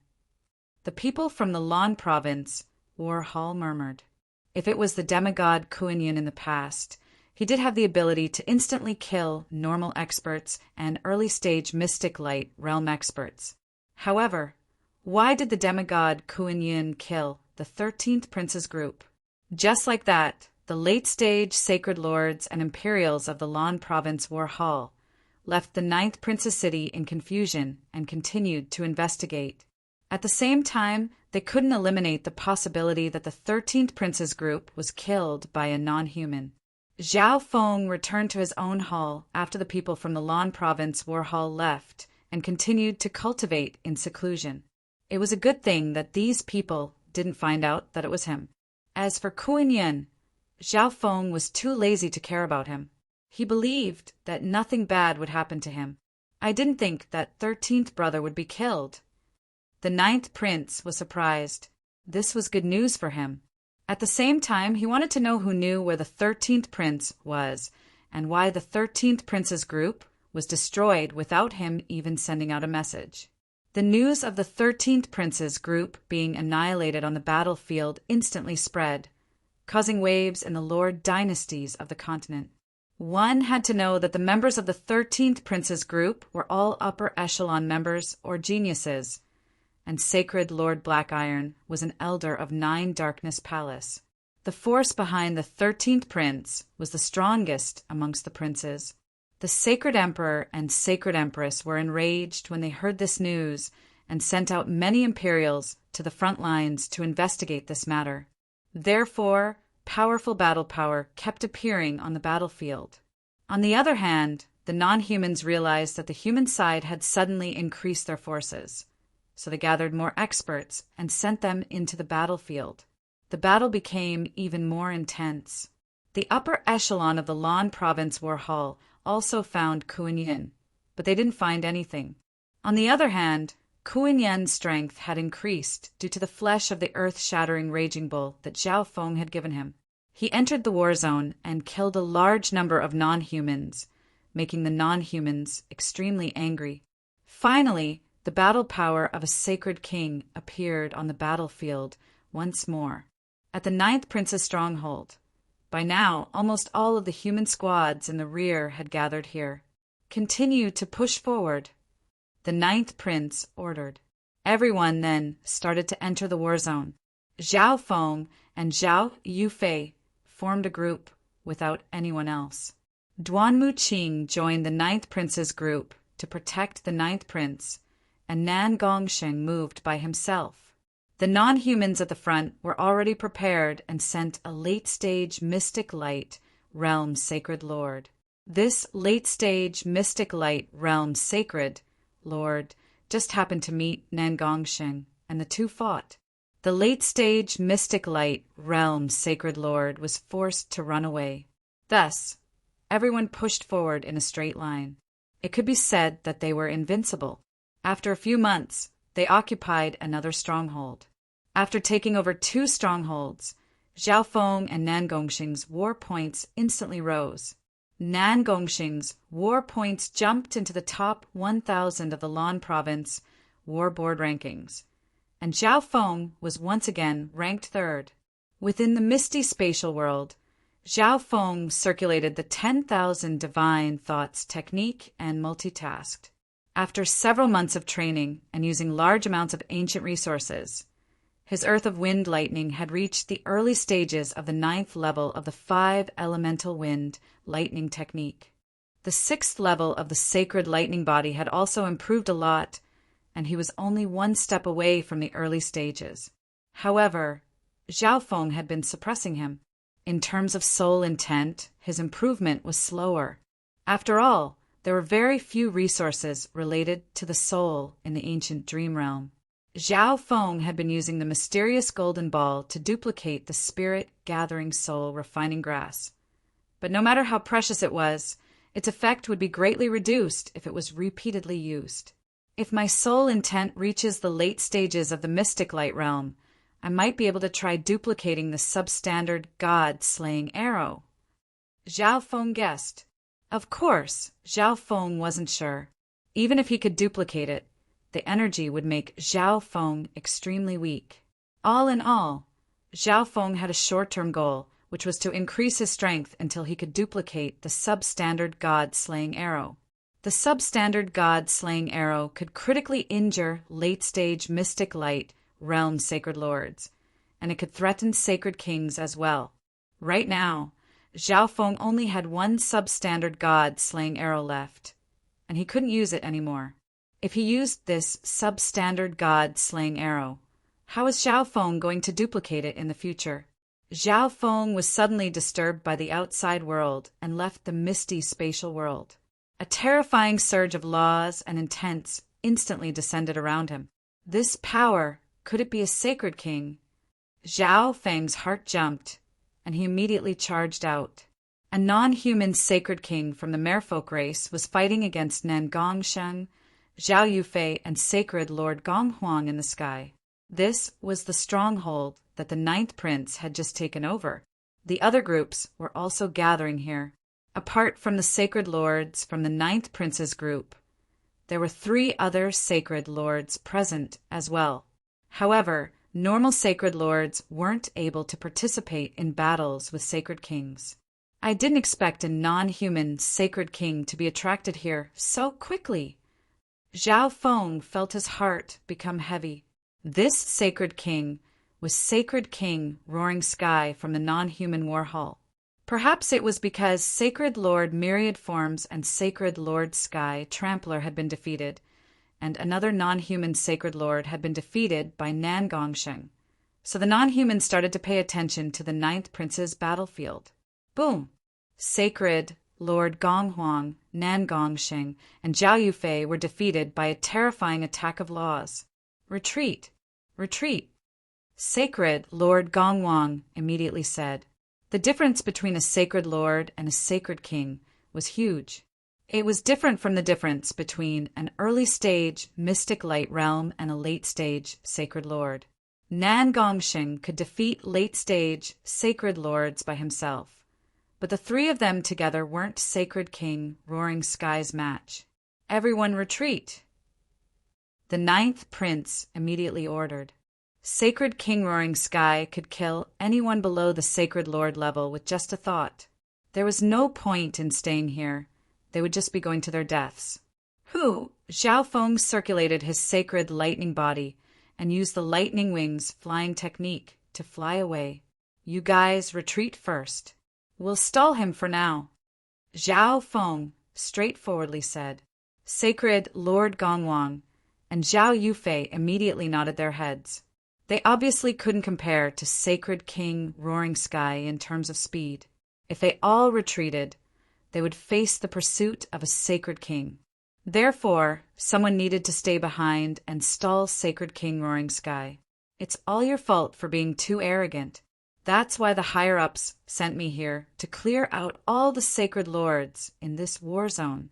The people from the Lan province, War Hall murmured. If it was the demigod Kuan Yin in the past, he did have the ability to instantly kill normal experts and early-stage mystic light realm experts. However, why did the demigod Kuan Yin kill the 13th Prince's group? Just like that, the late-stage sacred lords and imperials of the Lan province War Hall left the 9th Prince's city in confusion and continued to investigate. At the same time, they couldn't eliminate the possibility that the 13th Prince's group was killed by a non-human. Zhao Feng returned to his own hall after the people from the Lan province War Hall left and continued to cultivate in seclusion. It was a good thing that these people didn't find out that it was him. As for Kuan Yin, Zhao Feng was too lazy to care about him. He believed that nothing bad would happen to him. I didn't think that 13th brother would be killed. The 9th prince was surprised. This was good news for him. At the same time, he wanted to know who knew where the 13th prince was and why the 13th prince's group was destroyed without him even sending out a message. The news of the 13th prince's group being annihilated on the battlefield instantly spread, causing waves in the Lord dynasties of the continent. One had to know that the members of the 13th prince's group were all upper echelon members or geniuses, and Sacred Lord Blackiron was an elder of 9 Darkness Palace. The force behind the 13th prince was the strongest amongst the princes. The Sacred Emperor and Sacred Empress were enraged when they heard this news and sent out many Imperials to the front lines to investigate this matter. Therefore, powerful battle power kept appearing on the battlefield. On the other hand, the non-humans realized that the human side had suddenly increased their forces, so they gathered more experts and sent them into the battlefield. The battle became even more intense. The upper echelon of the Lan Province War Hall also found Kuan Yin, but they didn't find anything. On the other hand, Kuan Yin's strength had increased due to the flesh of the earth-shattering raging bull that Zhao Feng had given him. He entered the war zone and killed a large number of non-humans, making the non-humans extremely angry. Finally, the battle power of a sacred king appeared on the battlefield once more, at the 9th Prince's stronghold. By now, almost all of the human squads in the rear had gathered here. Continue to push forward, the 9th Prince ordered. Everyone then started to enter the war zone. Zhao Feng and Zhao Yufei formed a group without anyone else. Duan Muqing joined the 9th Prince's group to protect the 9th Prince, and Nan Gongsheng moved by himself. The non-humans at the front were already prepared and sent a late-stage mystic light realm sacred lord. This late-stage mystic light realm sacred lord just happened to meet Nan Gongsheng, and the two fought. The late-stage mystic light realm sacred lord was forced to run away. Thus, everyone pushed forward in a straight line. It could be said that they were invincible. After a few months, they occupied another stronghold. After taking over 2 strongholds, Zhao Feng and Nan Gongsheng's war points instantly rose. Nan Gongsheng's war points jumped into the top 1,000 of the Lan Province War Board rankings, and Zhao Feng was once again ranked 3rd. Within the misty spatial world, Zhao Feng circulated the 10,000 divine thoughts technique and multitasked. After several months of training and using large amounts of ancient resources, his Earth of Wind Lightning had reached the early stages of the 9th level of the 5 Elemental Wind Lightning technique. The 6th level of the Sacred Lightning Body had also improved a lot, and he was only 1 step away from the early stages. However, Zhao Feng had been suppressing him. In terms of soul intent, his improvement was slower. After all, there were very few resources related to the soul in the ancient dream realm. Zhao Feng had been using the mysterious golden ball to duplicate the spirit-gathering soul refining grass. But no matter how precious it was, its effect would be greatly reduced if it was repeatedly used. If my soul intent reaches the late stages of the mystic light realm, I might be able to try duplicating the substandard god-slaying arrow. Zhao Feng guessed. Of course, Zhao Feng wasn't sure. Even if he could duplicate it, the energy would make Zhao Feng extremely weak. All in all, Zhao Feng had a short-term goal, which was to increase his strength until he could duplicate the substandard god-slaying arrow. The substandard god-slaying arrow could critically injure late-stage mystic light realm sacred lords, and it could threaten sacred kings as well. Right now, Zhao Feng only had 1 substandard god-slaying arrow left, and he couldn't use it anymore. If he used this substandard god-slaying arrow, how is Zhao Feng going to duplicate it in the future? Zhao Feng was suddenly disturbed by the outside world and left the misty spatial world. A terrifying surge of laws and intents instantly descended around him. This power, could it be a sacred king? Zhao Feng's heart jumped, and he immediately charged out. A non-human sacred king from the merfolk race was fighting against Nan Gongsheng, Zhao Yufei, and sacred Lord Gonghuang in the sky. This was the stronghold that the Ninth Prince had just taken over. The other groups were also gathering here. Apart from the sacred lords from the Ninth Prince's group, there were 3 other sacred lords present as well. However, normal sacred lords weren't able to participate in battles with sacred kings. I didn't expect a non-human sacred king to be attracted here so quickly. Zhao Feng felt his heart become heavy. This sacred king was Sacred King Roaring Sky from the non-human war hall. Perhaps it was because Sacred Lord Myriad Forms and Sacred Lord Sky Trampler had been defeated, and another non-human Sacred Lord had been defeated by Nan Gongsheng. So the non-humans started to pay attention to the Ninth Prince's battlefield. Boom! Sacred Lord Gonghuang, Nan Gongsheng, and Zhao Yufei were defeated by a terrifying attack of laws. Retreat! Retreat! Sacred Lord Gonghuang immediately said. The difference between a sacred lord and a sacred king was huge. It was different from the difference between an early-stage mystic light realm and a late-stage sacred lord. Nan Gongsheng could defeat late-stage sacred lords by himself, but the 3 of them together weren't Sacred King Roaring Sky's match. Everyone retreat! The Ninth Prince immediately ordered. Sacred King Roaring Sky could kill anyone below the Sacred Lord level with just a thought. There was no point in staying here. They would just be going to their deaths. Zhao Feng circulated his sacred lightning body and used the lightning wings flying technique to fly away. You guys retreat first. We'll stall him for now. Zhao Feng straightforwardly said. Sacred Lord Gonghuang and Zhao Yufei immediately nodded their heads. They obviously couldn't compare to Sacred King Roaring Sky in terms of speed. If they all retreated, they would face the pursuit of a sacred king. Therefore, someone needed to stay behind and stall Sacred King Roaring Sky. It's all your fault for being too arrogant. That's why the higher-ups sent me here to clear out all the sacred lords in this war zone.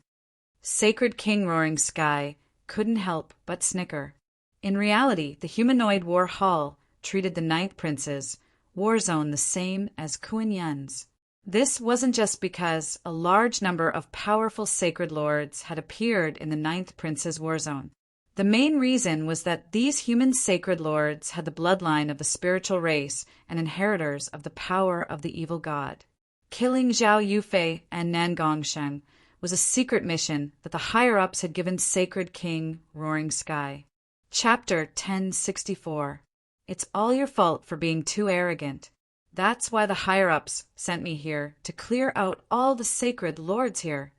Sacred King Roaring Sky couldn't help but snicker. In reality, the humanoid war hall treated the Ninth Prince's war zone the same as Kuan-Yun's. This wasn't just because a large number of powerful sacred lords had appeared in the Ninth Prince's war zone. The main reason was that these human sacred lords had the bloodline of the spiritual race and inheritors of the power of the evil god. Killing Zhao Yufei and Nan Gongsheng was a secret mission that the higher-ups had given Sacred King Roaring Sky. Chapter 1064. It's all your fault for being too arrogant. That's why the higher-ups sent me here to clear out all the sacred lords here.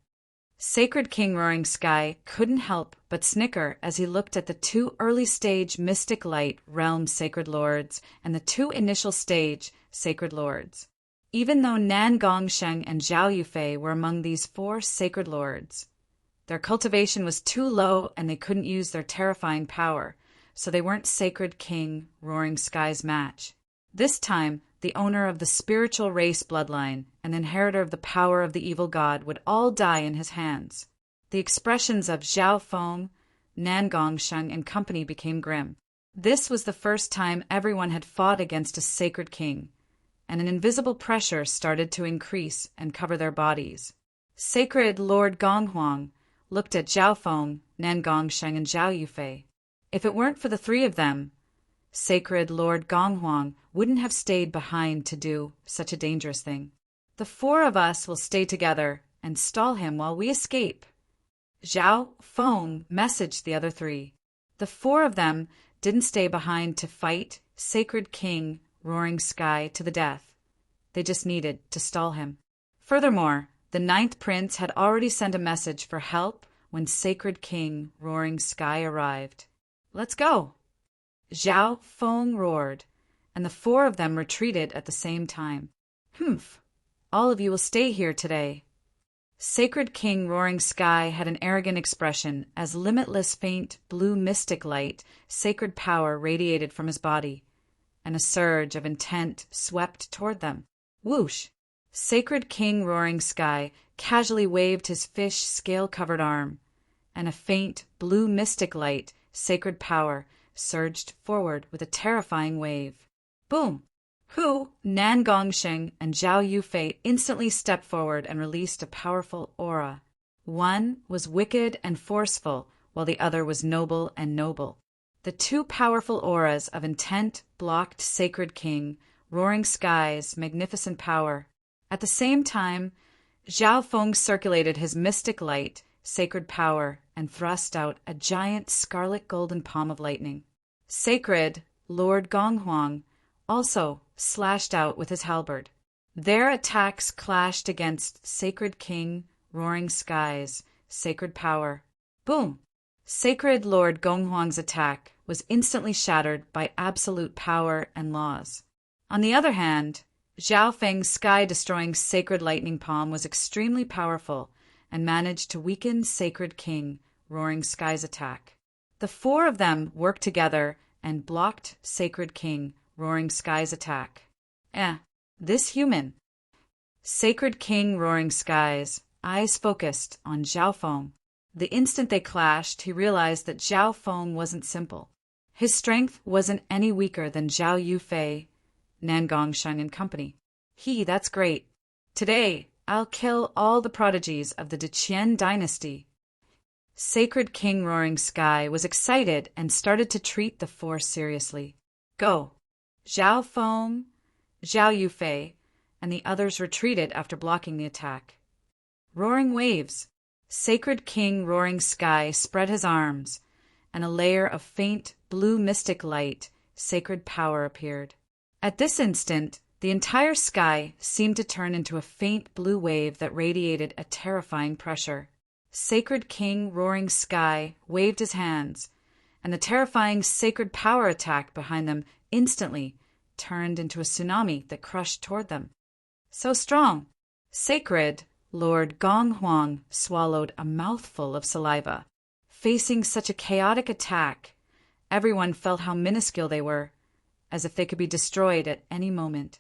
Sacred King Roaring Sky couldn't help but snicker as he looked at the 2 early-stage Mystic Light Realm Sacred Lords and the 2 initial-stage Sacred Lords. Even though Nan Gongsheng and Zhao Yufei were among these 4 Sacred Lords, their cultivation was too low and they couldn't use their terrifying power, so they weren't Sacred King Roaring Sky's match. This time, the owner of the spiritual race bloodline and inheritor of the power of the evil god would all die in his hands. The expressions of Zhao Feng, Nan Gongsheng, and company became grim. This was the first time everyone had fought against a sacred king, and an invisible pressure started to increase and cover their bodies. Sacred Lord Gonghuang looked at Zhao Feng, Nan Gongsheng, and Zhao Yufei. If it weren't for the 3 of them, Sacred Lord Gonghuang wouldn't have stayed behind to do such a dangerous thing. The 4 of us will stay together and stall him while we escape. Zhao Feng messaged the other 3. The 4 of them didn't stay behind to fight Sacred King Roaring Sky to the death. They just needed to stall him. Furthermore, the Ninth Prince had already sent a message for help when Sacred King Roaring Sky arrived. Let's go! Zhao Feng roared, and the 4 of them retreated at the same time. All of you will stay here today. Sacred King Roaring Sky had an arrogant expression as limitless faint blue mystic light, sacred power radiated from his body, and a surge of intent swept toward them. Whoosh! Sacred King Roaring Sky casually waved his fish scale-covered arm, and a faint blue mystic light, sacred power, surged forward with a terrifying wave. Boom! Hu, Nan Gongsheng, and Zhao Yufei instantly stepped forward and released a powerful aura. One was wicked and forceful, while the other was noble and noble. The two powerful auras of intent blocked Sacred King, Roaring Sky's magnificent power. At the same time, Zhao Feng circulated his mystic light, sacred power, and thrust out a giant scarlet golden palm of lightning. Sacred Lord Gonghuang also slashed out with his halberd. Their attacks clashed against Sacred King, Roaring Sky's sacred power. Boom! Sacred Lord Gonghuang's attack was instantly shattered by absolute power and laws. On the other hand, Zhao Feng's sky-destroying sacred lightning palm was extremely powerful and managed to weaken Sacred King, Roaring Sky's attack. The four of them worked together and blocked Sacred King, Roaring Sky's attack. This human. Sacred King Roaring Sky's eyes focused on Zhao Feng. The instant they clashed, he realized that Zhao Feng wasn't simple. His strength wasn't any weaker than Zhao Yufei, Nan Gongsheng and company. That's great. Today, I'll kill all the prodigies of the Deqian dynasty. Sacred King Roaring Sky was excited and started to treat the four seriously. Go! Zhao Feng, Zhao Yufei, and the others retreated after blocking the attack. Roaring waves. Sacred King Roaring Sky spread his arms, and a layer of faint blue mystic light, sacred power appeared. At this instant, the entire sky seemed to turn into a faint blue wave that radiated a terrifying pressure. Sacred King Roaring Sky waved his hands, and the terrifying sacred power attack behind them instantly turned into a tsunami that crushed toward them. So strong! Sacred Lord Gonghuang swallowed a mouthful of saliva. Facing such a chaotic attack, everyone felt how minuscule they were, as if they could be destroyed at any moment.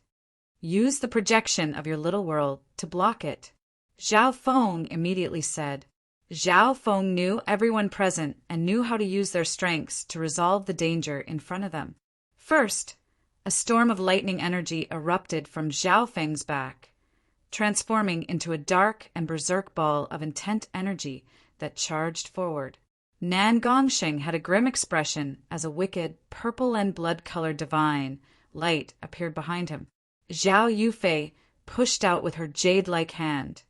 Use the projection of your little world to block it, Zhao Feng immediately said. Zhao Feng knew everyone present and knew how to use their strengths to resolve the danger in front of them. First, a storm of lightning energy erupted from Zhao Feng's back, transforming into a dark and berserk ball of intent energy that charged forward. Nan Gongsheng had a grim expression as a wicked, purple and blood-colored divine light appeared behind him. Zhao Yufei pushed out with her jade-like hand,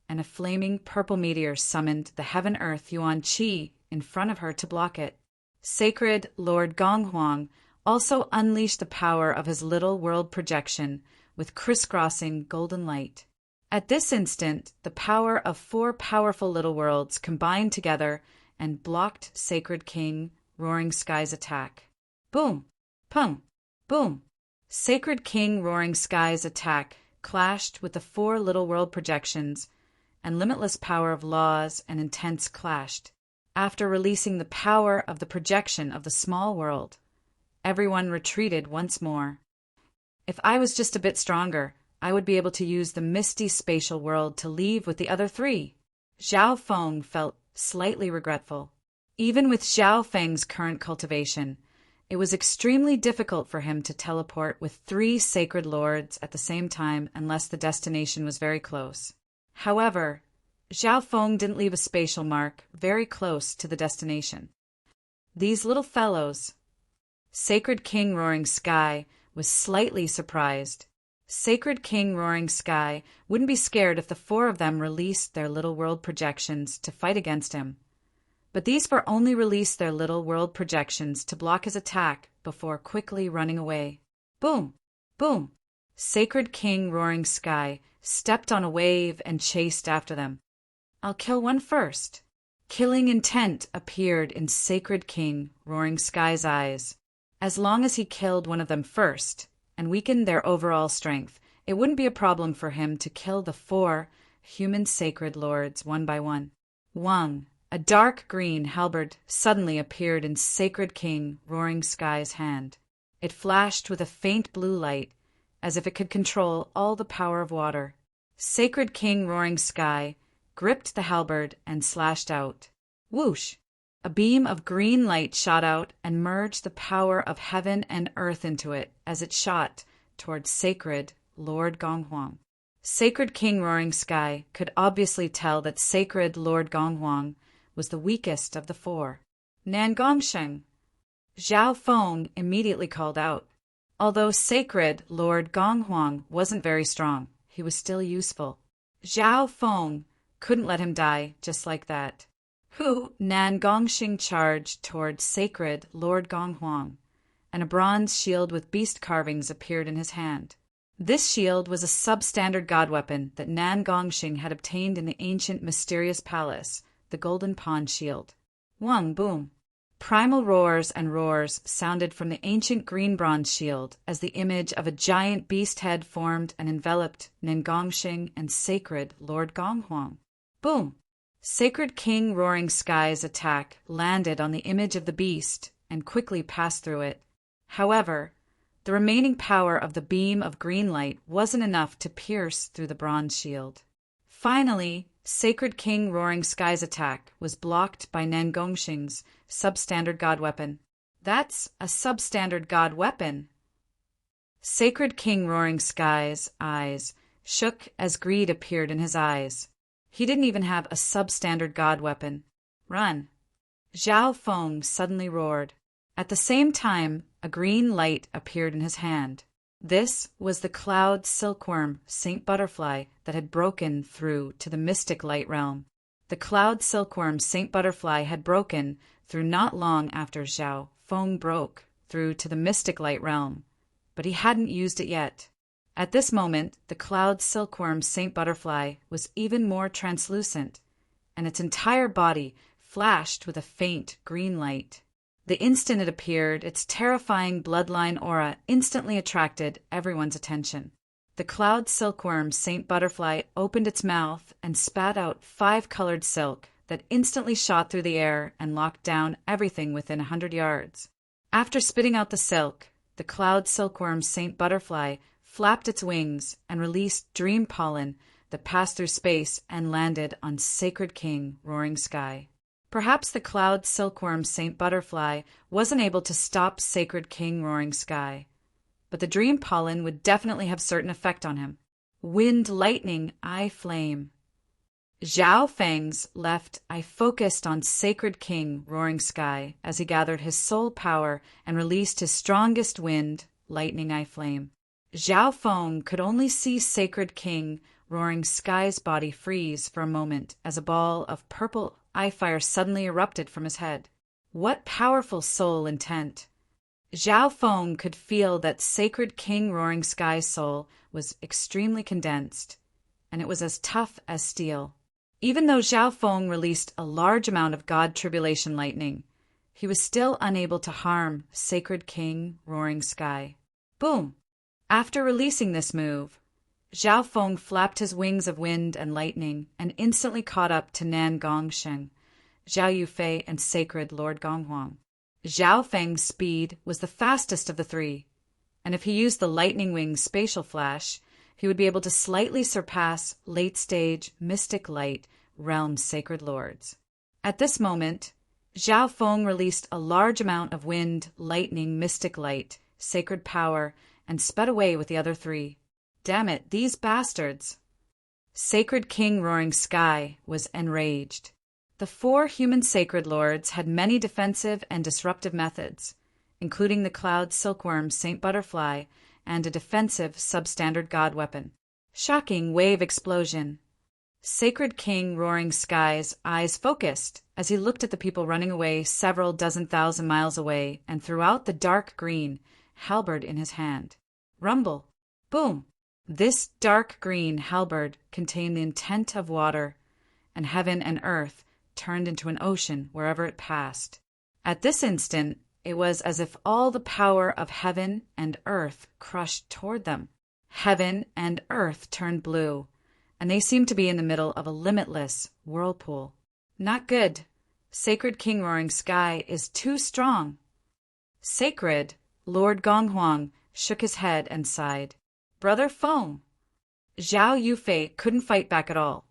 and a flaming purple meteor summoned the heaven-earth Yuan Qi in front of her to block it. Sacred Lord Gonghuang also unleashed the power of his little world projection with crisscrossing golden light. At this instant, the power of four powerful little worlds combined together and blocked Sacred King Roaring Sky's attack. Boom! Pum! Boom! Sacred King Roaring Sky's attack clashed with the four little world projections, and limitless power of laws and intents clashed. After releasing the power of the projection of the small world, everyone retreated once more. If I was just a bit stronger, I would be able to use the misty spatial world to leave with the other three. Zhao Feng felt slightly regretful. Even with Zhao Feng's current cultivation, it was extremely difficult for him to teleport with three sacred lords at the same time unless the destination was very close. However, Zhao Feng didn't leave a spatial mark very close to the destination. These little fellows. Sacred King Roaring Sky was slightly surprised. Sacred King Roaring Sky wouldn't be scared if the four of them released their little world projections to fight against him. But these four only released their little world projections to block his attack before quickly running away. Boom! Boom! Sacred King Roaring Sky stepped on a wave and chased after them. I'll kill one first. Killing intent appeared in Sacred King Roaring Sky's eyes. As long as he killed one of them first and weakened their overall strength, it wouldn't be a problem for him to kill the four human sacred lords one by one. Wang, a dark green halberd, suddenly appeared in Sacred King Roaring Sky's hand. It flashed with a faint blue light, as if it could control all the power of water. Sacred King Roaring Sky gripped the halberd and slashed out. Whoosh! A beam of green light shot out and merged the power of heaven and earth into it as it shot towards Sacred Lord Gonghuang. Sacred King Roaring Sky could obviously tell that Sacred Lord Gonghuang was the weakest of the four. Nan Gongsheng! Zhao Feng immediately called out. Although Sacred Lord Gonghuang wasn't very strong, he was still useful. Zhao Feng couldn't let him die just like that. Nan Gongxing charged toward Sacred Lord Gonghuang, and a bronze shield with beast carvings appeared in his hand. This shield was a substandard god weapon that Nan Gongxing had obtained in the ancient mysterious palace, the Golden Pond Shield. Wang boom! Primal roars and roars sounded from the ancient green bronze shield as the image of a giant beast head formed and enveloped Nan Gongxing and Sacred Lord Gonghuang. Boom! Sacred King Roaring Sky's attack landed on the image of the beast and quickly passed through it. However, the remaining power of the beam of green light wasn't enough to pierce through the bronze shield. Finally, Sacred King Roaring Sky's attack was blocked by Nan Gongxing's substandard god weapon. That's a substandard god weapon. Sacred King Roaring Sky's eyes shook as greed appeared in his eyes. He didn't even have a substandard god weapon. Run! Zhao Feng suddenly roared. At the same time, a green light appeared in his hand. This was the cloud silkworm Saint Butterfly that had broken through to the mystic light realm. The cloud silkworm Saint Butterfly had broken through not long after Zhao Feng broke through to the mystic light realm, but he hadn't used it yet. At this moment, the cloud silkworm Saint Butterfly was even more translucent, and its entire body flashed with a faint green light. The instant it appeared, its terrifying bloodline aura instantly attracted everyone's attention. The cloud silkworm Saint Butterfly opened its mouth and spat out 5-colored silk that instantly shot through the air and locked down everything within 100 yards. After spitting out the silk, the cloud silkworm Saint Butterfly flapped its wings and released dream pollen that passed through space and landed on Sacred King Roaring Sky. Perhaps the cloud silkworm Saint Butterfly wasn't able to stop Sacred King Roaring Sky, but the dream pollen would definitely have certain effect on him. Wind, lightning, eye flame. Zhao Feng's left eye focused on Sacred King Roaring Sky as he gathered his soul power and released his strongest wind, lightning, eye flame. Zhao Feng could only see Sacred King Roaring Sky's body freeze for a moment as a ball of purple eye fire suddenly erupted from his head. What powerful soul intent! Zhao Feng could feel that Sacred King Roaring Sky's soul was extremely condensed, and it was as tough as steel. Even though Zhao Feng released a large amount of God Tribulation lightning, he was still unable to harm Sacred King Roaring Sky. Boom! After releasing this move, Zhao Feng flapped his wings of wind and lightning and instantly caught up to Nan Gongsheng, Zhao Yufei, and Sacred Lord Gonghuang. Zhao Feng's speed was the fastest of the three, and if he used the lightning wings spatial flash, he would be able to slightly surpass late-stage mystic light realm sacred lords. At this moment, Zhao Feng released a large amount of wind, lightning, mystic light, sacred power, and sped away with the other three. Damn it, these bastards! Sacred King Roaring Sky was enraged. The 4 human sacred lords had many defensive and disruptive methods, including the cloud silkworm Saint Butterfly and a defensive substandard god weapon. Shocking wave explosion. Sacred King Roaring Sky's eyes focused as he looked at the people running away several dozen thousand miles away and throughout the dark green, halberd in his hand. Rumble. Boom. This dark green halberd contained the intent of water, and heaven and earth turned into an ocean wherever it passed. At this instant, it was as if all the power of heaven and earth crushed toward them. Heaven and earth turned blue, and they seemed to be in the middle of a limitless whirlpool. Not good. Sacred King Roaring Sky is too strong. Sacred Lord Gonghuang shook his head and sighed. Brother Feng. Zhao Yufei couldn't fight back at all,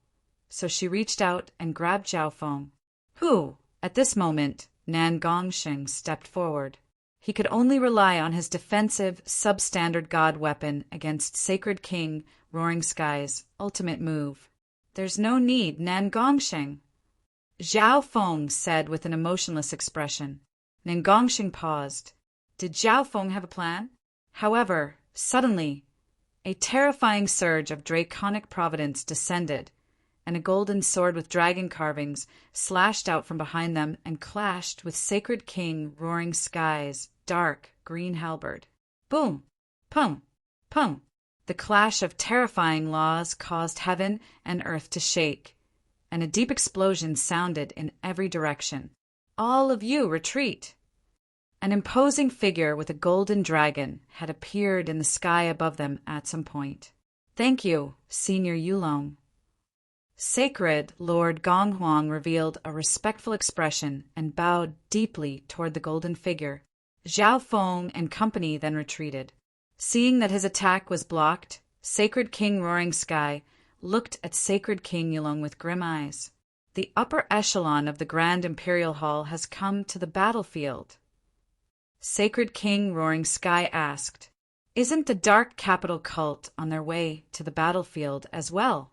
so she reached out and grabbed Zhao Feng, who, at this moment, Nan Gongsheng stepped forward. He could only rely on his defensive, substandard god weapon against Sacred King Roaring Sky's ultimate move. There's no need, Nan Gongsheng, Zhao Feng said with an emotionless expression. Nan Gongsheng paused. Did Zhao Feng have a plan? However, suddenly, a terrifying surge of draconic providence descended, and a golden sword with dragon carvings slashed out from behind them and clashed with Sacred King Roaring Sky's dark green halberd. Boom! Pum! Pum! The clash of terrifying laws caused heaven and earth to shake, and a deep explosion sounded in every direction. All of you retreat! An imposing figure with a golden dragon had appeared in the sky above them at some point. Thank you, Senior Yulong. Sacred Lord Gonghuang revealed a respectful expression and bowed deeply toward the golden figure. Zhao Feng and company then retreated. Seeing that his attack was blocked, Sacred King Roaring Sky looked at Sacred King Yulong with grim eyes. The upper echelon of the Grand Imperial Hall has come to the battlefield. Sacred King Roaring Sky asked, Isn't the Dark Capital cult on their way to the battlefield as well?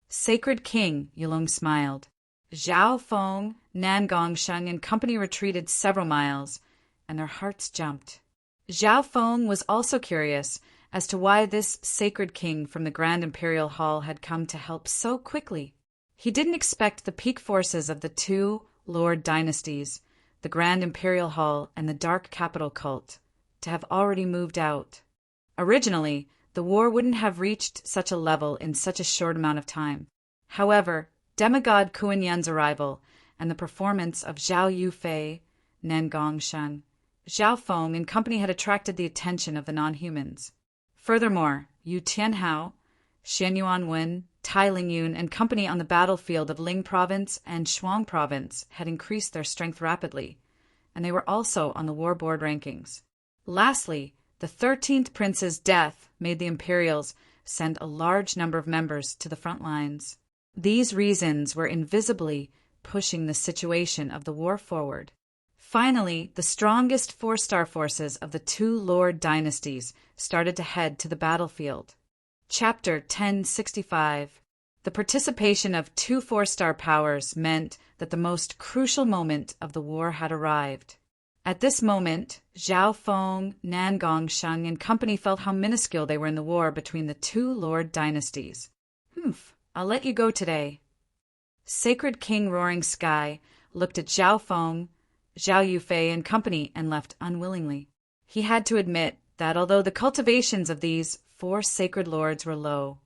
Sacred King Yulong smiled. Zhao Feng, Nan Gongsheng, and company retreated several miles, and their hearts jumped. Zhao Feng was also curious as to why this Sacred King from the Grand Imperial Hall had come to help so quickly. He didn't expect the peak forces of the two Lord dynasties, the Grand Imperial Hall and the Dark Capital cult, to have already moved out. Originally, the war wouldn't have reached such a level in such a short amount of time. However, demigod Kuan Yin's arrival and the performance of Zhao Yufei, Nan Gongsheng, Zhao Feng, and company had attracted the attention of the non-humans. Furthermore, Yu Tianhao, Xian Yuanwen, Tai Lingyun, and company on the battlefield of Ling Province and Shuang Province had increased their strength rapidly, and they were also on the war board rankings. Lastly, the 13th prince's death made the Imperials send a large number of members to the front lines. These reasons were invisibly pushing the situation of the war forward. Finally, the strongest four-star forces of the two Lord dynasties started to head to the battlefield. Chapter 1065. The participation of two four-star powers meant that the most crucial moment of the war had arrived. At this moment, Zhao Feng, Nan Gongsheng, and company felt how minuscule they were in the war between the two Lord dynasties. I'll let you go today. Sacred King Roaring Sky looked at Zhao Feng, Zhao Yufei, and company and left unwillingly. He had to admit that although the cultivations of these four sacred lords were low,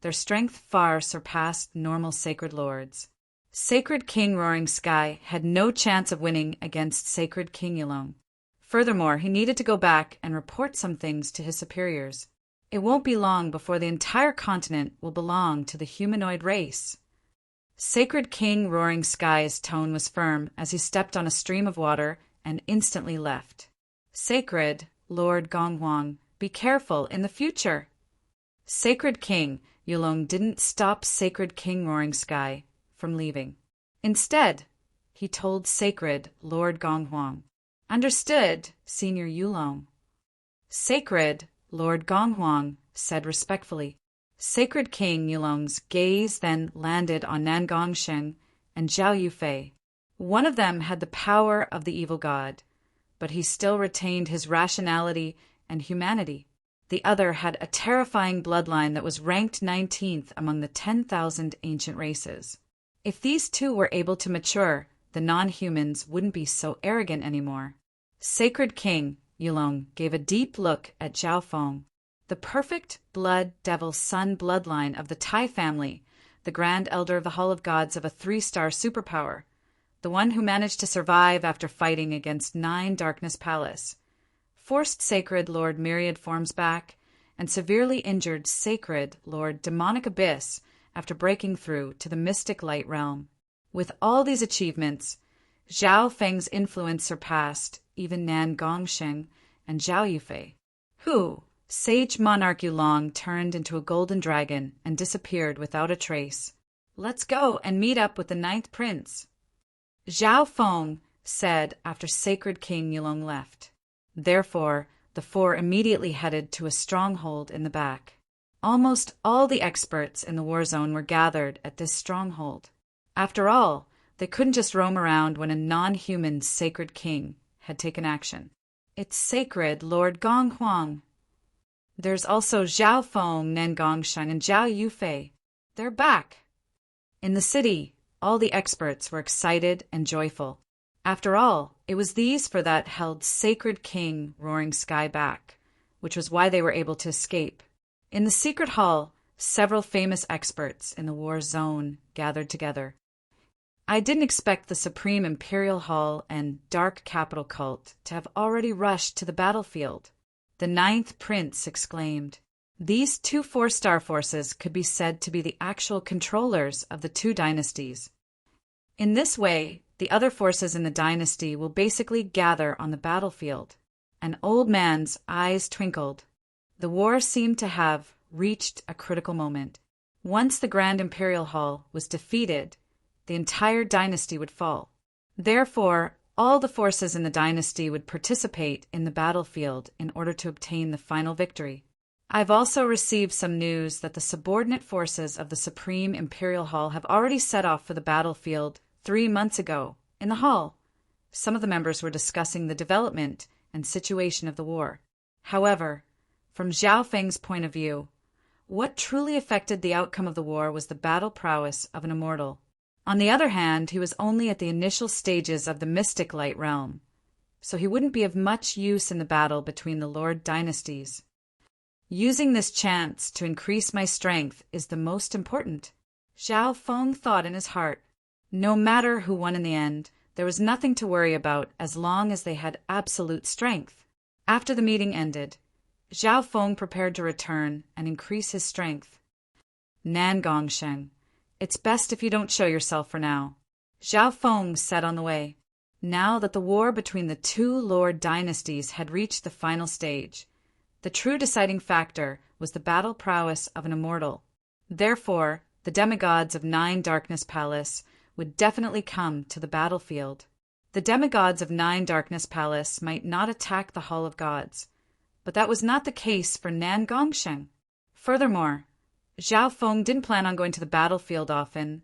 their strength far surpassed normal sacred lords. Sacred King Roaring Sky had no chance of winning against Sacred King Yulong. Furthermore, he needed to go back and report some things to his superiors. It won't be long before the entire continent will belong to the humanoid race. Sacred King Roaring Sky's tone was firm as he stepped on a stream of water and instantly left. Sacred Lord Gonghuang, be careful in the future. Sacred King Yulong didn't stop Sacred King Roaring Sky from leaving. Instead, he told Sacred Lord Gonghuang, Understood, Senior Yulong. Sacred Lord Gonghuang said respectfully. Sacred King Yulong's gaze then landed on Nan Gongsheng and Zhao Yufei. One of them had the power of the evil god, but he still retained his rationality and humanity. The other had a terrifying bloodline that was ranked 19th among the 10,000 ancient races. If these two were able to mature, the non-humans wouldn't be so arrogant anymore. Sacred King Yulong gave a deep look at Zhao Feng. The perfect blood devil son bloodline of the Tai family, the Grand Elder of the Hall of Gods of a 3-star superpower, the one who managed to survive after fighting against 9 Darkness Palace, forced Sacred Lord Myriad Forms back, and severely injured sacred Lord Demonic Abyss after breaking through to the mystic light realm. With all these achievements, Zhao Feng's influence surpassed even Nan Gongsheng and Zhao Yufei, who, sage monarch Yulong, turned into a golden dragon and disappeared without a trace. "Let's go and meet up with the 9th prince," Zhao Feng said after Sacred King Yulong left. Therefore, the four immediately headed to a stronghold in the back. Almost all the experts in the war zone were gathered at this stronghold. After all, they couldn't just roam around when a non-human sacred king had taken action. It's sacred Lord Gong Huang. There's also Zhao Feng, Nan Gongsheng, and Zhao Yufei. They're back. In the city, all the experts were excited and joyful. After all, it was these four that held Sacred King Roaring Sky back, which was why they were able to escape. In the secret hall, several famous experts in the war zone gathered together. I didn't expect the Supreme Imperial Hall and Dark Capital Cult to have already rushed to the battlefield. The 9th Prince exclaimed. These two 4-star forces could be said to be the actual controllers of the two dynasties. In this way, the other forces in the dynasty will basically gather on the battlefield. An old man's eyes twinkled. The war seemed to have reached a critical moment. Once the Grand Imperial Hall was defeated, the entire dynasty would fall. Therefore, all the forces in the dynasty would participate in the battlefield in order to obtain the final victory. I've also received some news that the subordinate forces of the Supreme Imperial Hall have already set off for the battlefield 3 months ago. In the hall, some of the members were discussing the development and situation of the war. However, from Zhao Feng's point of view, what truly affected the outcome of the war was the battle prowess of an immortal. On the other hand, he was only at the initial stages of the mystic light realm, so he wouldn't be of much use in the battle between the Lord dynasties. Using this chance to increase my strength is the most important, Zhao Feng thought in his heart. No matter who won in the end, there was nothing to worry about as long as they had absolute strength. After the meeting ended, Zhao Feng prepared to return and increase his strength. Nan Gongsheng, it's best if you don't show yourself for now, Zhao Feng said on the way. Now that the war between the two Lord dynasties had reached the final stage, the true deciding factor was the battle prowess of an immortal. Therefore, the demigods of 9 Darkness Palace would definitely come to the battlefield. The demigods of 9 Darkness Palace might not attack the Hall of Gods, but that was not the case for Nan Gongsheng. Furthermore, Zhao Feng didn't plan on going to the battlefield often,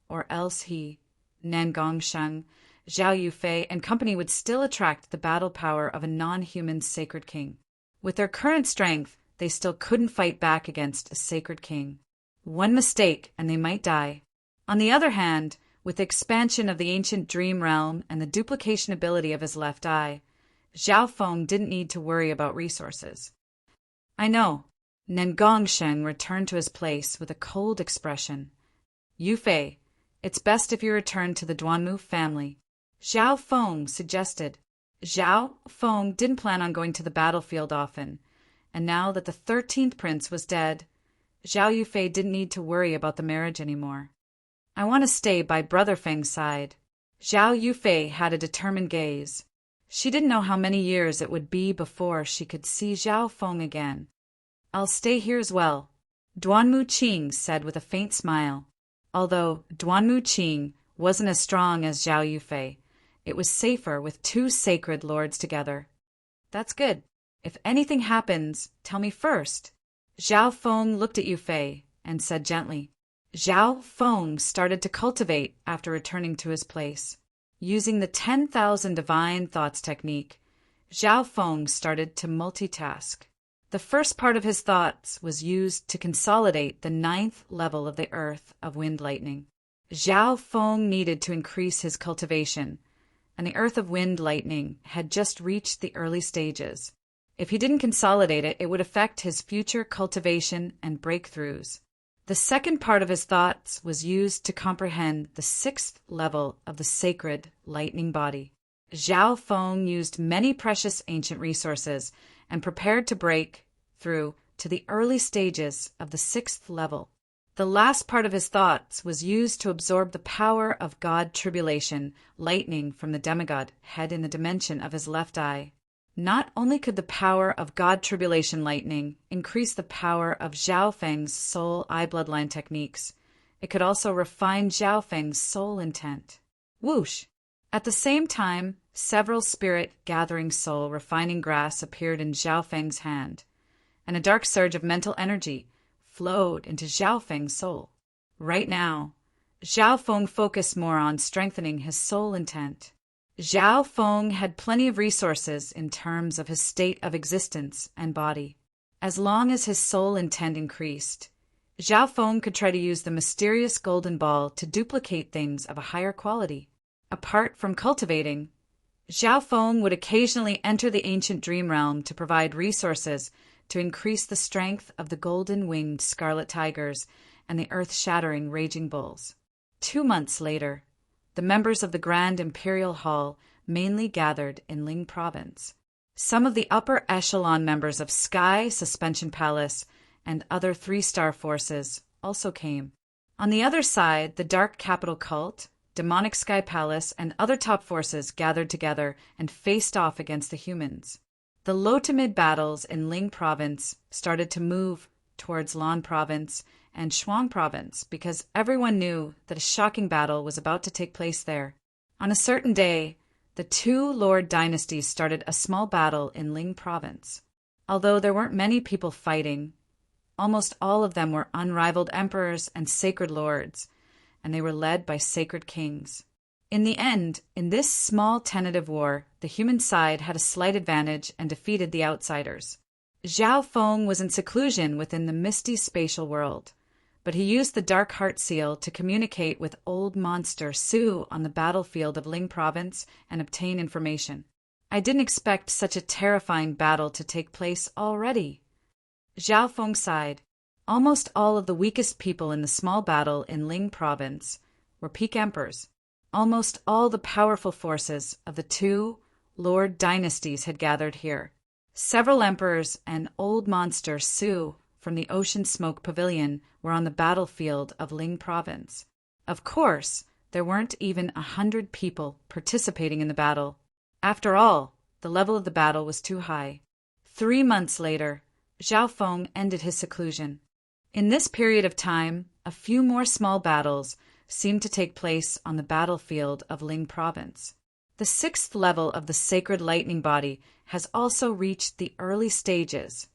or else he, Nan Gongsheng, Zhao Yufei, and company would still attract the battle power of a non-human sacred king. With their current strength, they still couldn't fight back against a sacred king. One mistake and they might die. On the other hand, with the expansion of the ancient dream realm and the duplication ability of his left eye, Zhao Feng didn't need to worry about resources. I know. Nan Gongsheng returned to his place with a cold expression. Yufei, it's best if you return to the Duanmu family, Zhao Feng suggested. Zhao Feng didn't plan on going to the battlefield often, and now that the 13th prince was dead, Zhao Yufei didn't need to worry about the marriage anymore. I want to stay by Brother Feng's side. Zhao Yufei had a determined gaze. She didn't know how many years it would be before she could see Zhao Feng again. I'll stay here as well, Duanmu Qing said with a faint smile. Although Duanmu Qing wasn't as strong as Zhao Yufei, it was safer with 2 sacred lords together. That's good. If anything happens, tell me first. Zhao Feng looked at Yufei and said gently. Zhao Feng started to cultivate after returning to his place. Using the 10,000 divine thoughts technique, Zhao Feng started to multitask. The first part of his thoughts was used to consolidate the 9th level of the Earth of Wind Lightning. Zhao Feng needed to increase his cultivation, and the Earth of Wind Lightning had just reached the early stages. If he didn't consolidate it, it would affect his future cultivation and breakthroughs. The second part of his thoughts was used to comprehend the 6th level of the sacred lightning body. Zhao Feng used many precious ancient resources and prepared to break through to the early stages of the 6th level. The last part of his thoughts was used to absorb the power of God Tribulation, lightning from the demigod head in the dimension of his left eye. Not only could the power of God Tribulation lightning increase the power of Zhao Feng's soul eye bloodline techniques, it could also refine Zhao Feng's soul intent. Whoosh! At the same time, several spirit gathering soul refining grass appeared in Zhao Feng's hand, and a dark surge of mental energy flowed into Zhao Feng's soul. Right now, Zhao Feng focused more on strengthening his soul intent. Zhao Feng had plenty of resources in terms of his state of existence and body. As long as his soul intent increased, Zhao Feng could try to use the mysterious golden ball to duplicate things of a higher quality. Apart from cultivating, Zhao Feng would occasionally enter the ancient dream realm to provide resources to increase the strength of the golden-winged scarlet tigers and the earth-shattering raging bulls. 2 months later, the members of the Grand Imperial Hall mainly gathered in Ling Province. Some of the upper echelon members of Sky Suspension Palace and other 3-star forces also came. On the other side, the Dark Capital Cult, Demonic Sky Palace, and other top forces gathered together and faced off against the humans. The low-to-mid battles in Ling Province started to move towards Lan Province and Shuang Province because everyone knew that a shocking battle was about to take place there. On a certain day, the 2 Lord dynasties started a small battle in Ling Province. Although there weren't many people fighting, almost all of them were unrivaled emperors and sacred lords, and they were led by sacred kings. In the end, in this small tentative war, the human side had a slight advantage and defeated the outsiders. Zhao Feng was in seclusion within the misty spatial world, but he used the Dark Heart Seal to communicate with old monster Su on the battlefield of Ling Province and obtain information. I didn't expect such a terrifying battle to take place already. Zhao Feng sighed. Almost all of the weakest people in the small battle in Ling Province were peak emperors. Almost all the powerful forces of the 2 Lord dynasties had gathered here. Several emperors and old monster Su from the Ocean Smoke Pavilion were on the battlefield of Ling Province. Of course, there weren't even 100 people participating in the battle. After all, the level of the battle was too high. 3 months later, Zhao Feng ended his seclusion. In this period of time, a few more small battles seemed to take place on the battlefield of Ling Province. The 6th level of the sacred lightning body has also reached the early stages.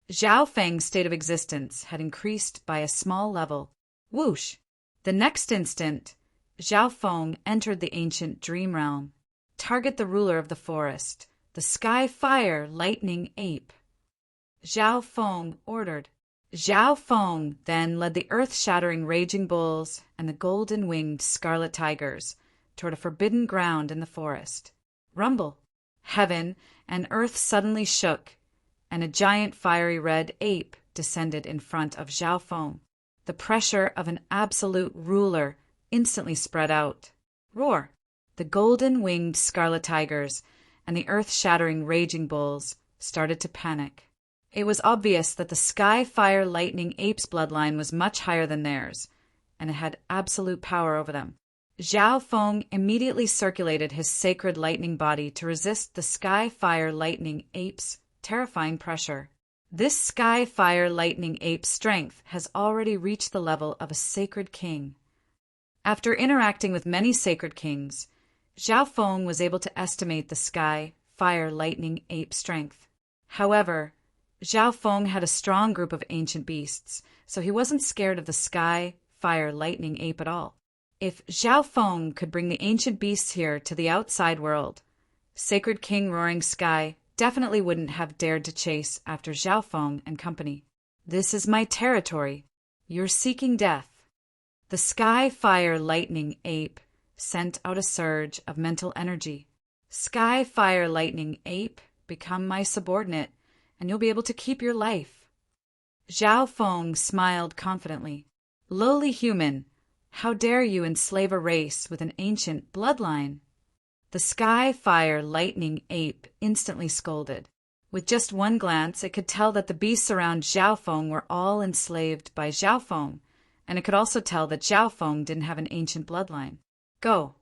Zhao Feng's state of existence had increased by a small level. Whoosh! The next instant, Zhao Feng entered the ancient dream realm. Target the ruler of the forest, the Sky Fire Lightning Ape. Zhao Feng ordered. Zhao Feng then led the earth-shattering raging bulls and the golden-winged scarlet tigers toward a forbidden ground in the forest. Rumble! Heaven and earth suddenly shook, and a giant fiery red ape descended in front of Zhao Feng. The pressure of an absolute ruler instantly spread out. Roar! The golden-winged scarlet tigers and the earth-shattering raging bulls started to panic. It was obvious that the Sky Fire Lightning Ape's bloodline was much higher than theirs, and it had absolute power over them. Zhao Feng immediately circulated his sacred lightning body to resist the Sky Fire Lightning Ape's terrifying pressure. This Sky Fire Lightning Ape's strength has already reached the level of a sacred king. After interacting with many sacred kings, Zhao Feng was able to estimate the Sky Fire Lightning Ape's strength. However, Zhao Feng had a strong group of ancient beasts, so he wasn't scared of the Sky Fire Lightning Ape at all. If Zhao Feng could bring the ancient beasts here to the outside world, Sacred King Roaring Sky definitely wouldn't have dared to chase after Zhao Feng and company. This is my territory. You're seeking death. The Sky Fire Lightning Ape sent out a surge of mental energy. Sky Fire Lightning Ape, become my subordinate, and you'll be able to keep your life. Zhao Feng smiled confidently. Lowly human, how dare you enslave a race with an ancient bloodline? The Sky Fire Lightning Ape instantly scolded. With just one glance, it could tell that the beasts around Xiaofeng were all enslaved by Xiaofeng, and it could also tell that Xiaofeng didn't have an ancient bloodline. Go,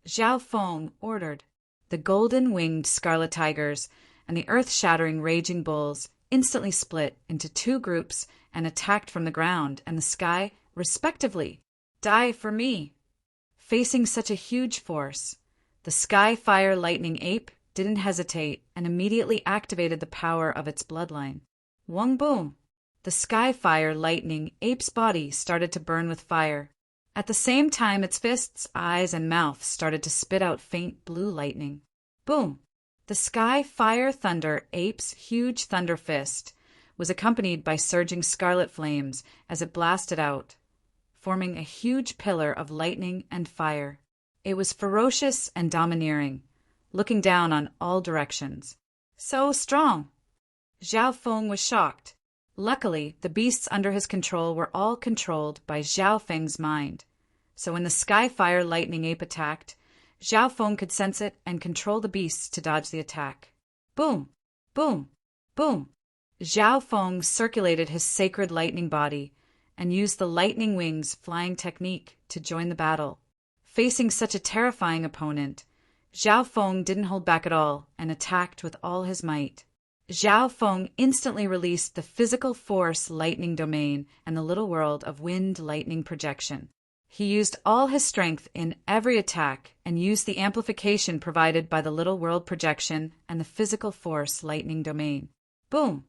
Xiaofeng ordered. The golden-winged scarlet tigers and the earth-shattering raging bulls instantly split into two groups and attacked from the ground and the sky, respectively. Die for me! Facing such a huge force, the sky fire lightning ape didn't hesitate and immediately activated the power of its bloodline. Wong boom! The sky fire lightning ape's body started to burn with fire. At the same time, its fists, eyes, and mouth started to spit out faint blue lightning. Boom! The sky fire thunder ape's huge thunder fist was accompanied by surging scarlet flames as it blasted out, forming a huge pillar of lightning and fire. It was ferocious and domineering, looking down on all directions. So strong! Xiaofeng was shocked. Luckily, the beasts under his control were all controlled by Xiaofeng's mind. So when the Skyfire Lightning Ape attacked, Xiaofeng could sense it and control the beasts to dodge the attack. Boom! Boom! Boom! Xiaofeng circulated his sacred lightning body and used the lightning wings flying technique to join the battle. Facing such a terrifying opponent, Xiaofeng didn't hold back at all and attacked with all his might. Xiaofeng instantly released the physical force lightning domain and the little world of wind lightning projection. He used all his strength in every attack and used the amplification provided by the little world projection and the physical force lightning domain. Boom!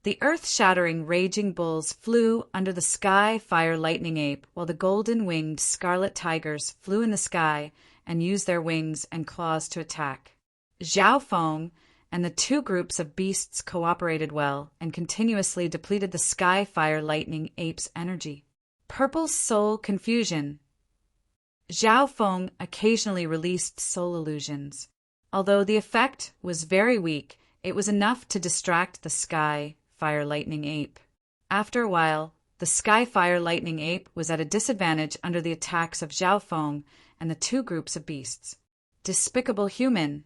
The earth-shattering raging bulls flew under the sky fire lightning ape while the golden-winged scarlet tigers flew in the sky and used their wings and claws to attack. Xiaofeng and the two groups of beasts cooperated well and continuously depleted the sky fire lightning ape's energy. Purple soul confusion. Xiaofeng occasionally released soul illusions. Although the effect was very weak, it was enough to distract the sky fire lightning ape. After a while, the sky fire lightning ape was at a disadvantage under the attacks of Xiaofeng and the two groups of beasts. Despicable human.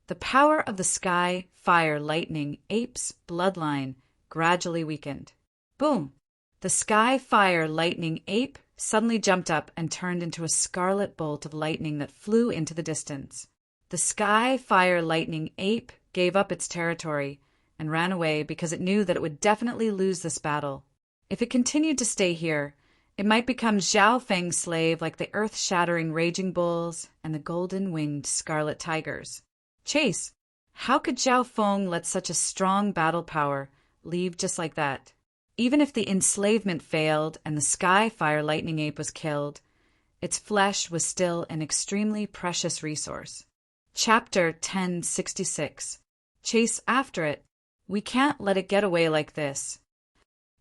The power of the sky fire lightning ape's bloodline gradually weakened. Boom! The sky fire lightning ape suddenly jumped up and turned into a scarlet bolt of lightning that flew into the distance. The sky fire lightning ape gave up its territory and ran away because it knew that it would definitely lose this battle. If it continued to stay here, it might become Xiaofeng's slave like the earth-shattering raging bulls and the golden-winged scarlet tigers. Chase! How could Xiaofeng let such a strong battle power leave just like that? Even if the enslavement failed and the sky fire lightning ape was killed, its flesh was still an extremely precious resource. Chapter 1066. Chase after it. We can't let it get away like this.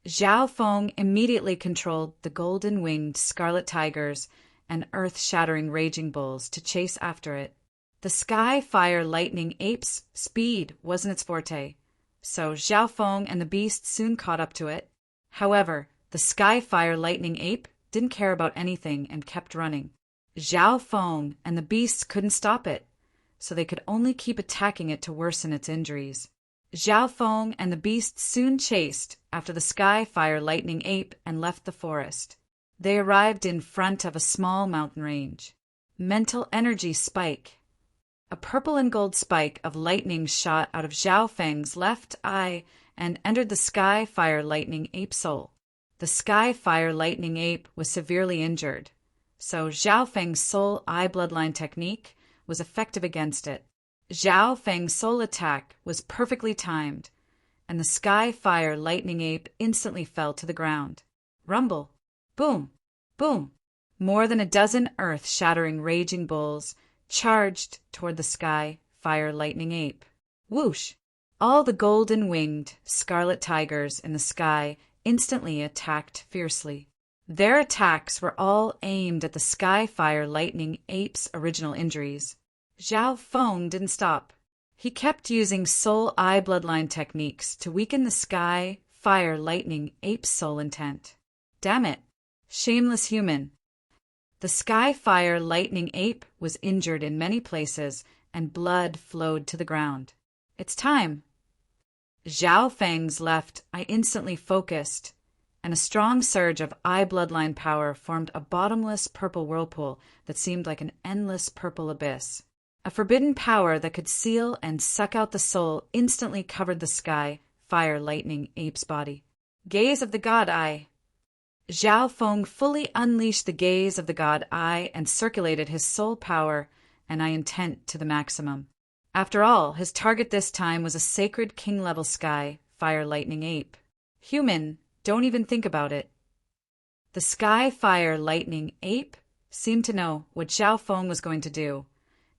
Xiaofeng immediately controlled the golden-winged scarlet tigers and earth-shattering raging bulls to chase after it. The sky fire lightning ape's speed wasn't its forte, so Xiaofeng and the beast soon caught up to it. However, the sky fire lightning ape didn't care about anything and kept running. Xiaofeng and the beasts couldn't stop it, so they could only keep attacking it to worsen its injuries. Xiaofeng and the beasts soon chased after the sky fire lightning ape and left the forest. They arrived in front of a small mountain range. Mental energy spike. A purple and gold spike of lightning shot out of Xiaofeng's left eye and entered the sky fire lightning ape soul. The sky fire lightning ape was severely injured, so Xiaofeng's soul eye bloodline technique was effective against it. Xiaofeng's soul attack was perfectly timed, and the sky fire lightning ape instantly fell to the ground. Rumble! Boom! Boom! More than a dozen earth-shattering raging bulls charged toward the sky fire lightning ape. Whoosh! All the golden-winged scarlet tigers in the sky instantly attacked fiercely. Their attacks were all aimed at the sky fire lightning ape's original injuries. Xiaofeng didn't stop. He kept using soul eye bloodline techniques to weaken the sky fire lightning ape's soul intent. Damn it! Shameless human. The sky fire lightning ape was injured in many places and blood flowed to the ground. It's time. Zhao Feng's left eye instantly focused, and a strong surge of eye bloodline power formed a bottomless purple whirlpool that seemed like an endless purple abyss. A forbidden power that could seal and suck out the soul instantly covered the sky, fire, lightning, ape's body. Gaze of the God Eye. Zhao Feng fully unleashed the gaze of the God Eye and circulated his soul power and eye intent to the maximum. After all, his target this time was a sacred king-level sky, fire, lightning, ape. Human, don't even think about it. The sky, fire, lightning, ape seemed to know what Zhao Feng was going to do,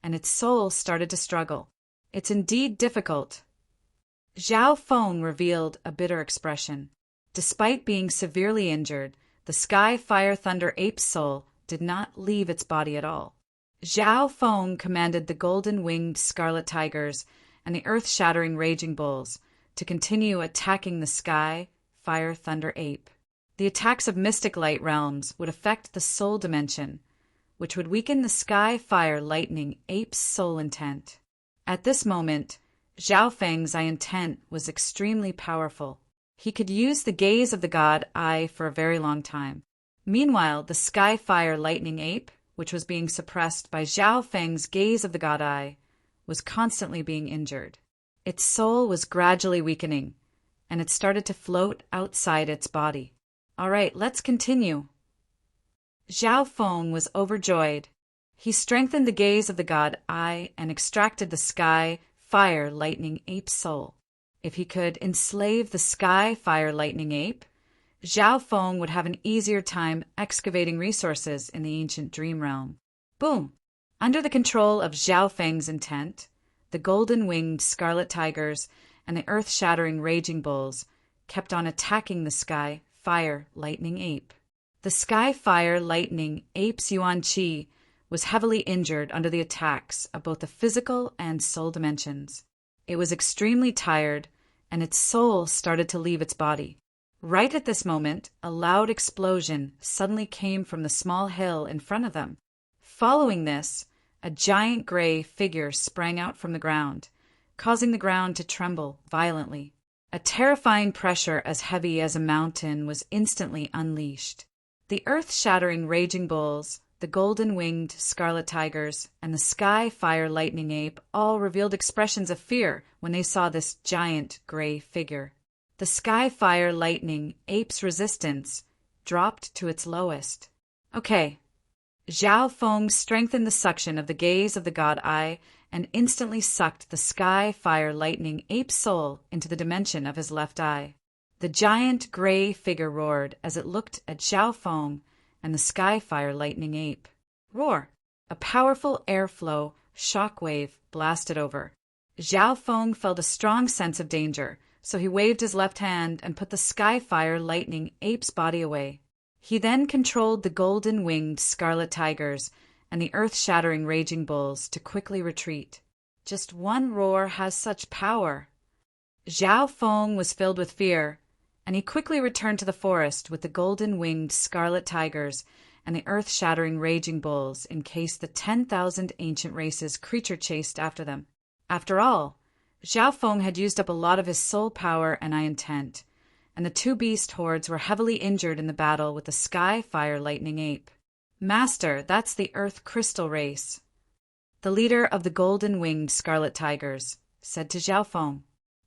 and its soul started to struggle. It's indeed difficult. Zhao Feng revealed a bitter expression. Despite being severely injured, the sky, fire, thunder, ape's soul did not leave its body at all. Zhao Feng commanded the golden-winged scarlet tigers and the earth-shattering raging bulls to continue attacking the sky, fire, thunder, ape. The attacks of mystic light realms would affect the soul dimension, which would weaken the sky, fire, lightning, ape's soul intent. At this moment, Zhao Feng's eye intent was extremely powerful. He could use the gaze of the God Eye for a very long time. Meanwhile, the sky, fire, lightning, ape, which was being suppressed by Zhao Feng's gaze of the God Eye, was constantly being injured. Its soul was gradually weakening, and it started to float outside its body. All right, let's continue. Zhao Feng was overjoyed. He strengthened the gaze of the God Eye and extracted the sky, fire, lightning, ape soul. If he could enslave the sky, fire, lightning, ape, Zhao Feng would have an easier time excavating resources in the ancient dream realm. Boom! Under the control of Zhao Feng's intent, the golden-winged scarlet tigers and the earth-shattering raging bulls kept on attacking the sky, fire, lightning, ape. The sky, fire, lightning, ape's Yuan Qi was heavily injured under the attacks of both the physical and soul dimensions. It was extremely tired, and its soul started to leave its body. Right at this moment, a loud explosion suddenly came from the small hill in front of them. Following this, a giant gray figure sprang out from the ground, causing the ground to tremble violently. A terrifying pressure as heavy as a mountain was instantly unleashed. The earth-shattering raging bulls, the golden-winged scarlet tigers, and the sky, fire, lightning, ape all revealed expressions of fear when they saw this giant gray figure. The sky, fire, lightning, ape's resistance dropped to its lowest. Okay. Zhao Feng strengthened the suction of the gaze of the God Eye and instantly sucked the sky, fire, lightning, ape soul into the dimension of his left eye. The giant gray figure roared as it looked at Zhao Feng and the sky, fire, lightning, ape. Roar! A powerful airflow shockwave blasted over. Zhao Feng felt a strong sense of danger, so he waved his left hand and put the sky, fire, lightning, ape's body away. He then controlled the golden-winged scarlet tigers and the earth-shattering raging bulls to quickly retreat. Just one roar has such power. Zhao Feng was filled with fear, and he quickly returned to the forest with the golden-winged scarlet tigers and the earth-shattering raging bulls in case the 10,000 ancient races creature chased after them. After all, Zhao Feng had used up a lot of his soul power and eye intent, and the two beast hordes were heavily injured in the battle with the sky, fire, lightning, ape. Master, that's the Earth Crystal race. The leader of the golden-winged scarlet tigers said to Zhao Feng.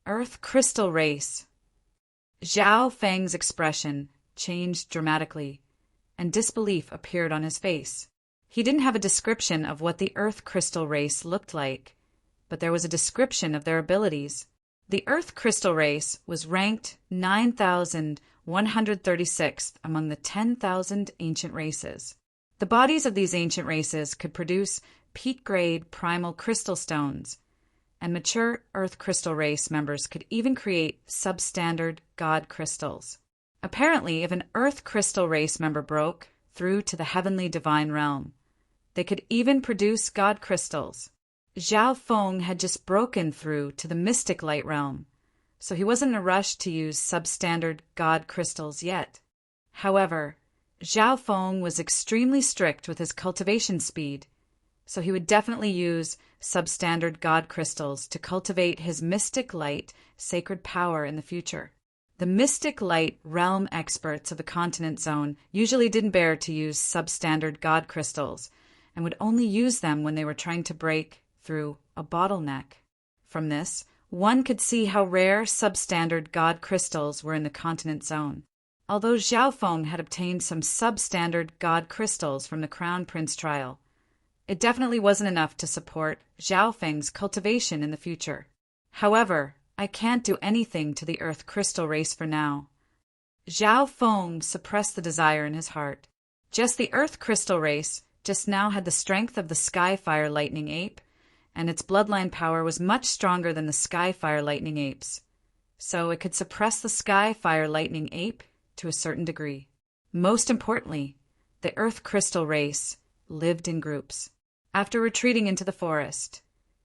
Earth Crystal race. Zhao Feng's expression changed dramatically, and disbelief appeared on his face. He didn't have a description of what the Earth Crystal race looked like, but there was a description of their abilities. The Earth Crystal race was ranked 9,136th among the 10,000 ancient races. The bodies of these ancient races could produce peat-grade primal crystal stones, and mature Earth Crystal race members could even create substandard God crystals. Apparently, if an Earth Crystal race member broke through to the heavenly divine realm, they could even produce God crystals. Zhao Feng had just broken through to the mystic light realm, so he wasn't in a rush to use substandard God crystals yet. However, Zhao Feng was extremely strict with his cultivation speed, so he would definitely use substandard god crystals to cultivate his mystic light, sacred power in the future. The mystic light realm experts of the continent zone usually didn't bear to use substandard god crystals and would only use them when they were trying to break through a bottleneck. From this, one could see how rare substandard god crystals were in the continent zone. Although Zhao Feng had obtained some substandard god crystals from the Crown Prince trial, it definitely wasn't enough to support Zhao Feng's cultivation in the future. However, I can't do anything to the Earth Crystal race for now. Zhao Feng suppressed the desire in his heart. Just the Earth Crystal race just now had the strength of the Skyfire Lightning Ape, and its bloodline power was much stronger than the Skyfire Lightning Apes, so it could suppress the Skyfire Lightning Ape to a certain degree. Most importantly, the Earth Crystal race lived in groups. After retreating into the forest,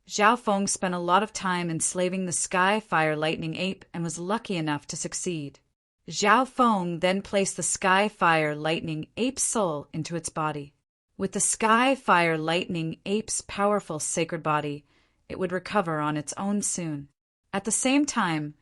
Zhao Feng spent a lot of time enslaving the Skyfire Lightning Ape and was lucky enough to succeed. Zhao Feng then placed the Skyfire Lightning Ape's soul into its body. With the Skyfire Lightning Ape's powerful sacred body, it would recover on its own soon. At the same time,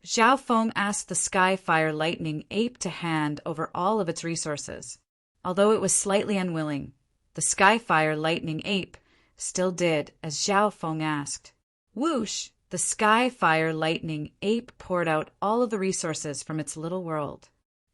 Zhao Feng asked the Skyfire Lightning Ape to hand over all of its resources. Although it was slightly unwilling, the Skyfire Lightning Ape still did as Zhao Feng asked. Whoosh! The Skyfire Lightning Ape poured out all of the resources from its little world.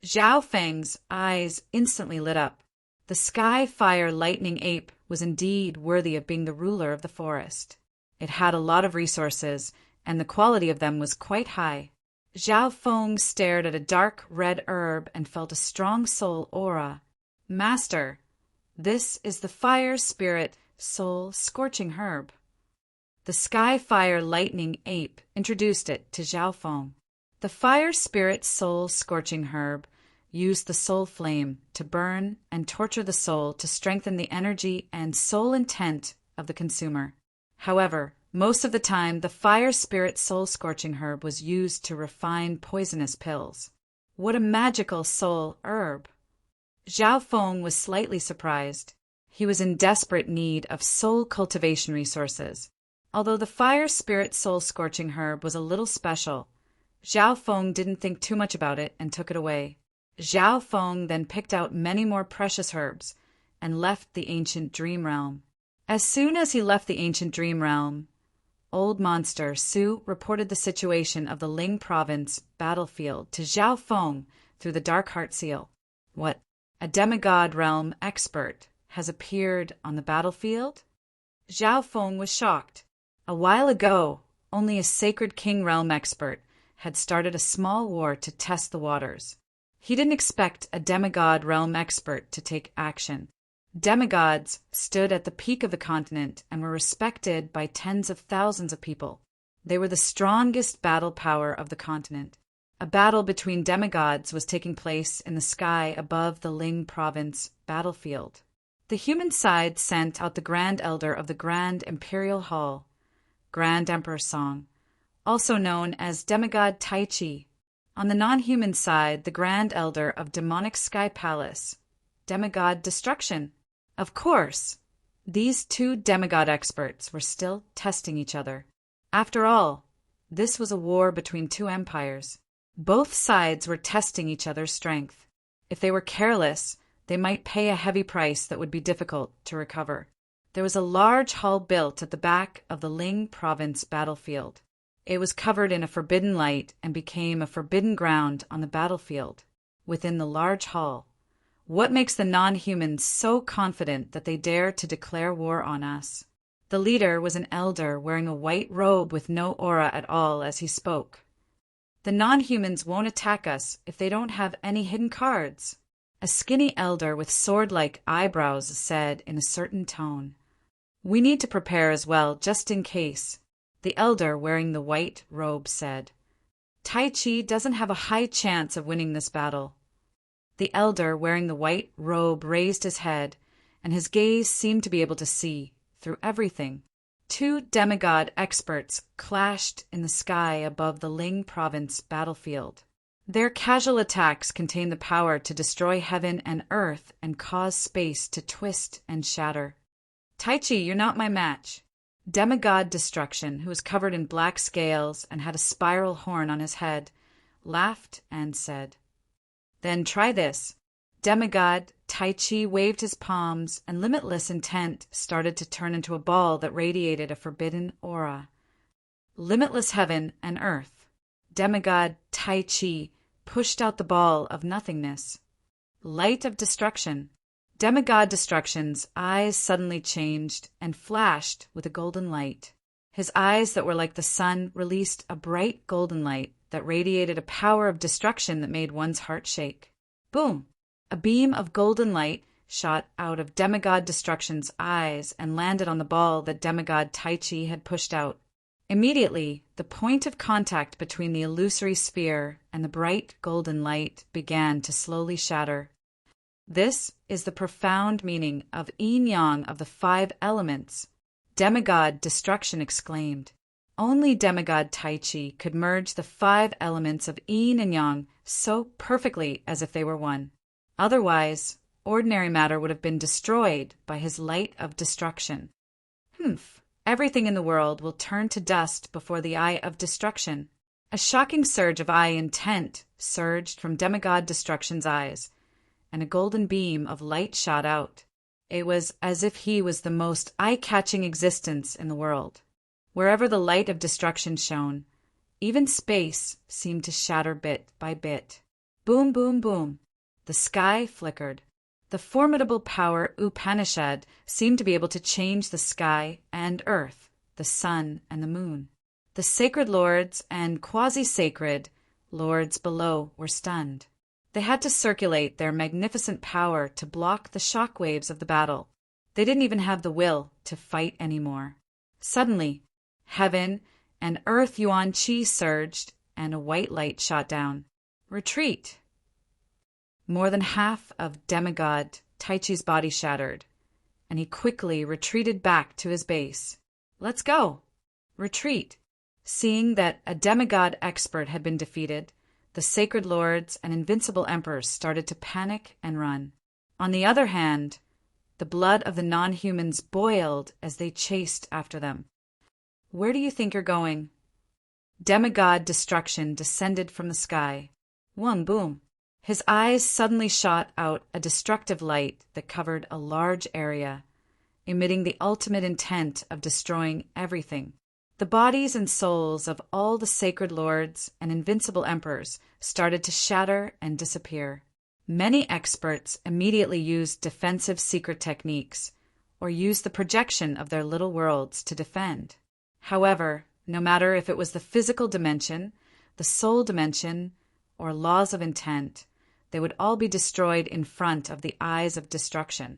Zhao Feng's eyes instantly lit up. The Skyfire Lightning Ape was indeed worthy of being the ruler of the forest. It had a lot of resources, and the quality of them was quite high. Zhao Feng stared at a dark red herb and felt a strong soul aura. Master, this is the Fire Spirit Soul Scorching Herb. The Skyfire Lightning Ape introduced it to Zhao Feng. The Fire Spirit Soul Scorching Herb used the soul flame to burn and torture the soul to strengthen the energy and soul intent of the consumer. However, most of the time, the Fire Spirit Soul Scorching Herb was used to refine poisonous pills. What a magical soul herb! Zhao Feng was slightly surprised. He was in desperate need of soul cultivation resources. Although the Fire Spirit Soul Scorching Herb was a little special, Zhao Feng didn't think too much about it and took it away. Zhao Feng then picked out many more precious herbs and left the ancient dream realm. As soon as he left the ancient dream realm, Old Monster Su reported the situation of the Ling Province battlefield to Zhao Feng through the Dark Heart Seal. What? A demigod realm expert has appeared on the battlefield? Zhao Feng was shocked. A while ago, only a Sacred King realm expert had started a small war to test the waters. He didn't expect a demigod realm expert to take action. Demigods stood at the peak of the continent and were respected by tens of thousands of people. They were the strongest battle power of the continent. A battle between demigods was taking place in the sky above the Ling Province battlefield. The human side sent out the Grand Elder of the Grand Imperial Hall, Grand Emperor Song, also known as Demigod Tai Chi. On the non-human side, the Grand Elder of Demonic Sky Palace, Demigod Destruction. Of course, these two demigod experts were still testing each other. After all, this was a war between two empires. Both sides were testing each other's strength. If they were careless, they might pay a heavy price that would be difficult to recover. There was a large hall built at the back of the Ling Province battlefield. It was covered in a forbidden light and became a forbidden ground on the battlefield. Within the large hall, what makes the non-humans so confident that they dare to declare war on us? The leader was an elder wearing a white robe with no aura at all as he spoke. The non-humans won't attack us if they don't have any hidden cards. A skinny elder with sword-like eyebrows said in a certain tone. We need to prepare as well, just in case. The elder wearing the white robe said. Tai Chi doesn't have a high chance of winning this battle. The elder wearing the white robe raised his head, and his gaze seemed to be able to see through everything. Two demigod experts clashed in the sky above the Ling Province battlefield. Their casual attacks contained the power to destroy heaven and earth and cause space to twist and shatter. Tai Chi, you're not my match. Demigod Destruction, who was covered in black scales and had a spiral horn on his head, laughed and said, Then try this. Demigod Tai Chi waved his palms, and limitless intent started to turn into a ball that radiated a forbidden aura. Limitless heaven and earth. Demigod Tai Chi pushed out the ball of nothingness. Light of destruction. Demigod Destruction's eyes suddenly changed and flashed with a golden light. His eyes that were like the sun released a bright golden light that radiated a power of destruction that made one's heart shake. Boom! A beam of golden light shot out of Demigod Destruction's eyes and landed on the ball that Demigod Tai Chi had pushed out. Immediately, the point of contact between the illusory sphere and the bright golden light began to slowly shatter. This is the profound meaning of yin-yang of the 5 elements. Demigod Destruction exclaimed. Only Demigod Tai Chi could merge the 5 elements of yin and yang so perfectly as if they were one. Otherwise, ordinary matter would have been destroyed by his light of destruction. Everything in the world will turn to dust before the eye of destruction. A shocking surge of eye intent surged from Demigod Destruction's eyes, and a golden beam of light shot out. It was as if he was the most eye-catching existence in the world. Wherever the light of destruction shone, even space seemed to shatter bit by bit. Boom, boom, boom. The sky flickered. The formidable power Upanishad seemed to be able to change the sky and earth, the sun and the moon. The sacred lords and quasi-sacred lords below were stunned. They had to circulate their magnificent power to block the shock waves of the battle. They didn't even have the will to fight anymore. Suddenly, heaven and earth yuan qi surged, and a white light shot down. Retreat! More than half of Demigod Tai Chi's body shattered, and he quickly retreated back to his base. Let's go! Retreat! Seeing that a demigod expert had been defeated, the sacred lords and invincible emperors started to panic and run. On the other hand, the blood of the non-humans boiled as they chased after them. Where do you think you're going? Demigod Destruction descended from the sky. One boom. His eyes suddenly shot out a destructive light that covered a large area, emitting the ultimate intent of destroying everything. The bodies and souls of all the sacred lords and invincible emperors started to shatter and disappear. Many experts immediately used defensive secret techniques, or used the projection of their little worlds to defend. However, no matter if it was the physical dimension, the soul dimension, or laws of intent, they would all be destroyed in front of the eyes of destruction.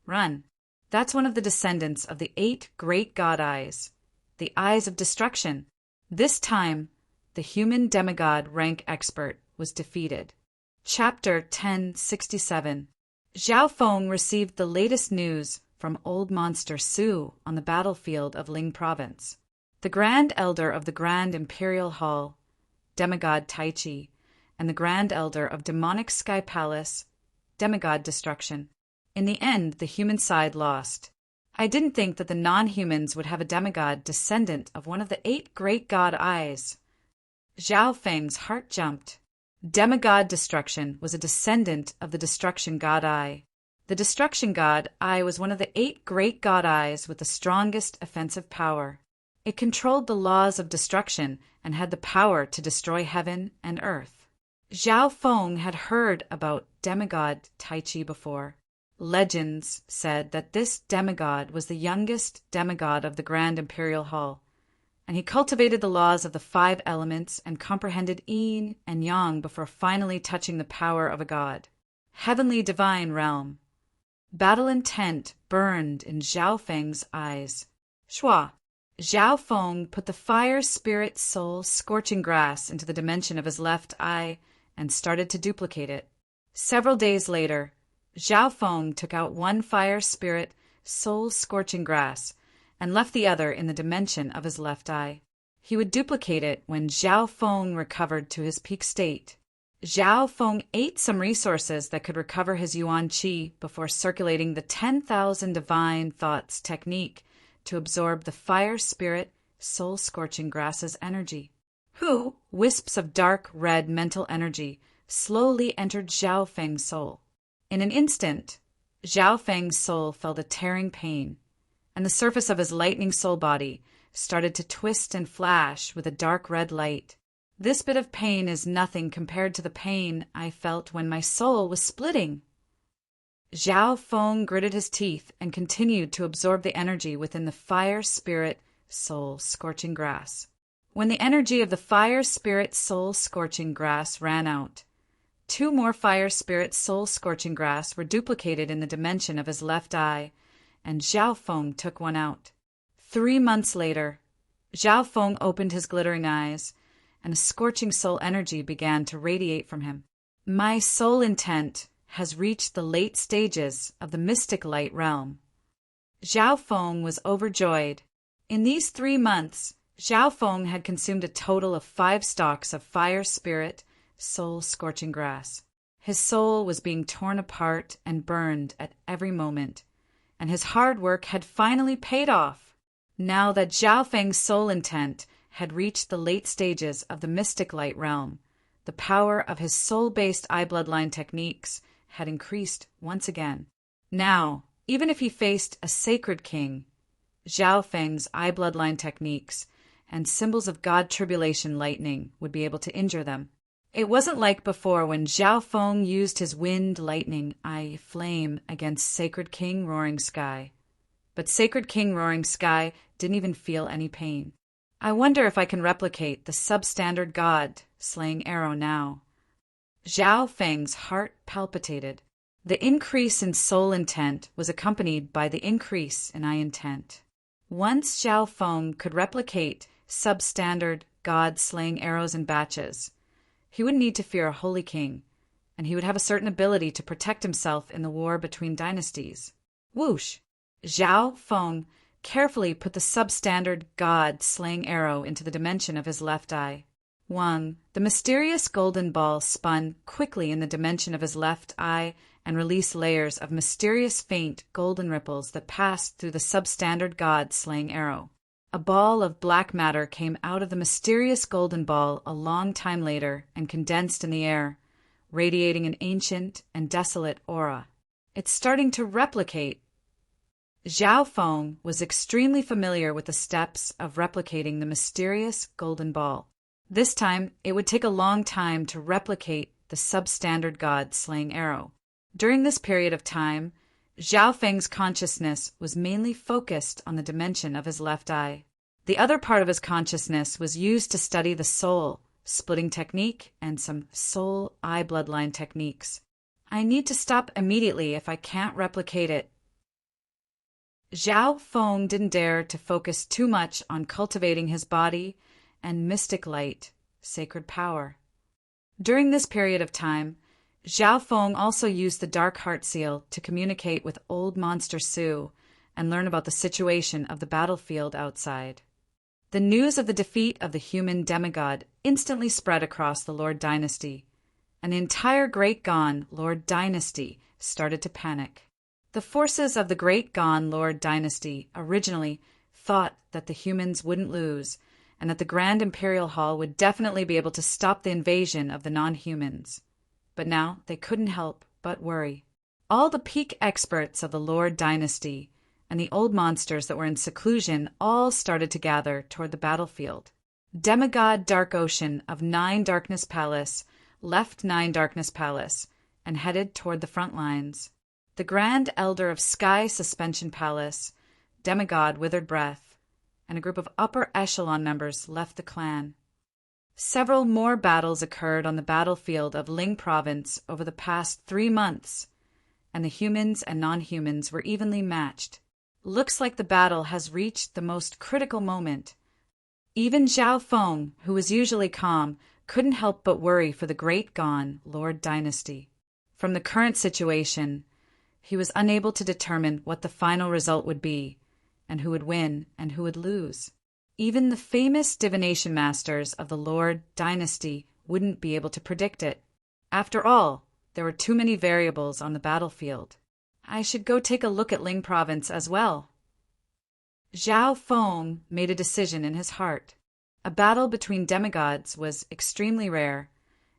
Run. That's one of the descendants of the 8 great god eyes, the eyes of destruction. This time, the human demigod rank expert was defeated. Chapter 1067. Zhao Feng received the latest news from Old Monster Su on the battlefield of Ling Province. The Grand Elder of the Grand Imperial Hall, Demigod Tai Chi, and the Grand Elder of Demonic Sky Palace, Demigod Destruction. In the end, the human side lost. I didn't think that the non-humans would have a demigod descendant of one of the 8 great god eyes. Zhao Feng's heart jumped. Demigod Destruction was a descendant of the Destruction God Eye. The Destruction God Eye was one of the 8 great god eyes with the strongest offensive power. It controlled the laws of destruction and had the power to destroy heaven and earth. Zhao Feng had heard about demigod Tai Chi before. Legends said that this demigod was the youngest demigod of the Grand Imperial Hall, and he cultivated the laws of the 5 elements and comprehended yin and yang before finally touching the power of a god. Heavenly divine realm. Battle intent burned in Zhao Feng's eyes. Shua. Zhao Feng put the fire spirit soul scorching grass into the dimension of his left eye and started to duplicate it. Several days later, Zhao Feng took out one fire spirit soul scorching grass and left the other in the dimension of his left eye. He would duplicate it when Zhao Feng recovered to his peak state. Zhao Feng ate some resources that could recover his yuan qi before circulating the 10,000 divine thoughts technique to absorb the fire spirit soul-scorching grass's energy. Wisps of dark red mental energy slowly entered Zhao Feng's soul. In an instant, Zhao Feng's soul felt a tearing pain, and the surface of his lightning soul body started to twist and flash with a dark red light. This bit of pain is nothing compared to the pain I felt when my soul was splitting. Zhao Feng gritted his teeth and continued to absorb the energy within the fire spirit soul scorching grass. When the energy of the fire spirit soul scorching grass ran out, 2 more fire spirit soul scorching grass were duplicated in the dimension of his left eye, and Zhao Feng took one out. 3 months later, Zhao Feng opened his glittering eyes, and a scorching soul energy began to radiate from him. My soul intent has reached the late stages of the mystic light realm. Zhao Feng was overjoyed. In these 3 months, Zhao Feng had consumed a total of 5 stalks of fire spirit soul scorching grass. His soul was being torn apart and burned at every moment, and his hard work had finally paid off. Now that Zhao Feng's soul intent had reached the late stages of the mystic light realm, the power of his soul-based eye bloodline techniques had increased once again. Now, even if he faced a sacred king, Zhao Feng's eye bloodline techniques and symbols of God tribulation lightning would be able to injure them. It wasn't like before when Zhao Feng used his wind lightning eye flame against Sacred King Roaring Sky. But Sacred King Roaring Sky didn't even feel any pain. I wonder if I can replicate the substandard God slaying arrow now. Zhao Feng's heart palpitated. The increase in soul intent was accompanied by the increase in eye intent. Once Zhao Feng could replicate substandard God slaying arrows in batches, he wouldn't need to fear a holy king, and he would have a certain ability to protect himself in the war between dynasties. Whoosh! Zhao Feng carefully put the substandard God-slaying arrow into the dimension of his left eye. Wang, the mysterious golden ball, spun quickly in the dimension of his left eye and released layers of mysterious faint golden ripples that passed through the substandard God-slaying arrow. A ball of black matter came out of the mysterious golden ball a long time later and condensed in the air, radiating an ancient and desolate aura. It's starting to replicate. Zhao Feng was extremely familiar with the steps of replicating the mysterious golden ball. This time, it would take a long time to replicate the substandard God-slaying arrow. During this period of time, Zhao Feng's consciousness was mainly focused on the dimension of his left eye. The other part of his consciousness was used to study the soul, splitting technique, and some soul eye bloodline techniques. I need to stop immediately if I can't replicate it. Zhao Feng didn't dare to focus too much on cultivating his body and mystic light, sacred power. During this period of time, Zhao Feng also used the Dark Heart Seal to communicate with Old Monster Su and learn about the situation of the battlefield outside. The news of the defeat of the human demigod instantly spread across the Lord Dynasty, and the entire Great Gone Lord Dynasty started to panic. The forces of the Great Gone Lord Dynasty originally thought that the humans wouldn't lose, and that the Grand Imperial Hall would definitely be able to stop the invasion of the non-humans. But now they couldn't help but worry. All the peak experts of the Lord Dynasty and the old monsters that were in seclusion all started to gather toward the battlefield. Demigod Dark Ocean of Nine Darkness Palace left Nine Darkness Palace and headed toward the front lines. The Grand Elder of Sky Suspension Palace, Demigod Withered Breath, and a group of upper echelon members left the clan. Several more battles occurred on the battlefield of Ling Province over the past 3 months, and the humans and non-humans were evenly matched. Looks like the battle has reached the most critical moment. Even Zhao Feng, who was usually calm, couldn't help but worry for the Great Gone Lord Dynasty. From the current situation, he was unable to determine what the final result would be, and who would win and who would lose. Even the famous divination masters of the Lord Dynasty wouldn't be able to predict it. After all, there were too many variables on the battlefield. I should go take a look at Ling Province as well. Zhao Feng made a decision in his heart. A battle between demigods was extremely rare,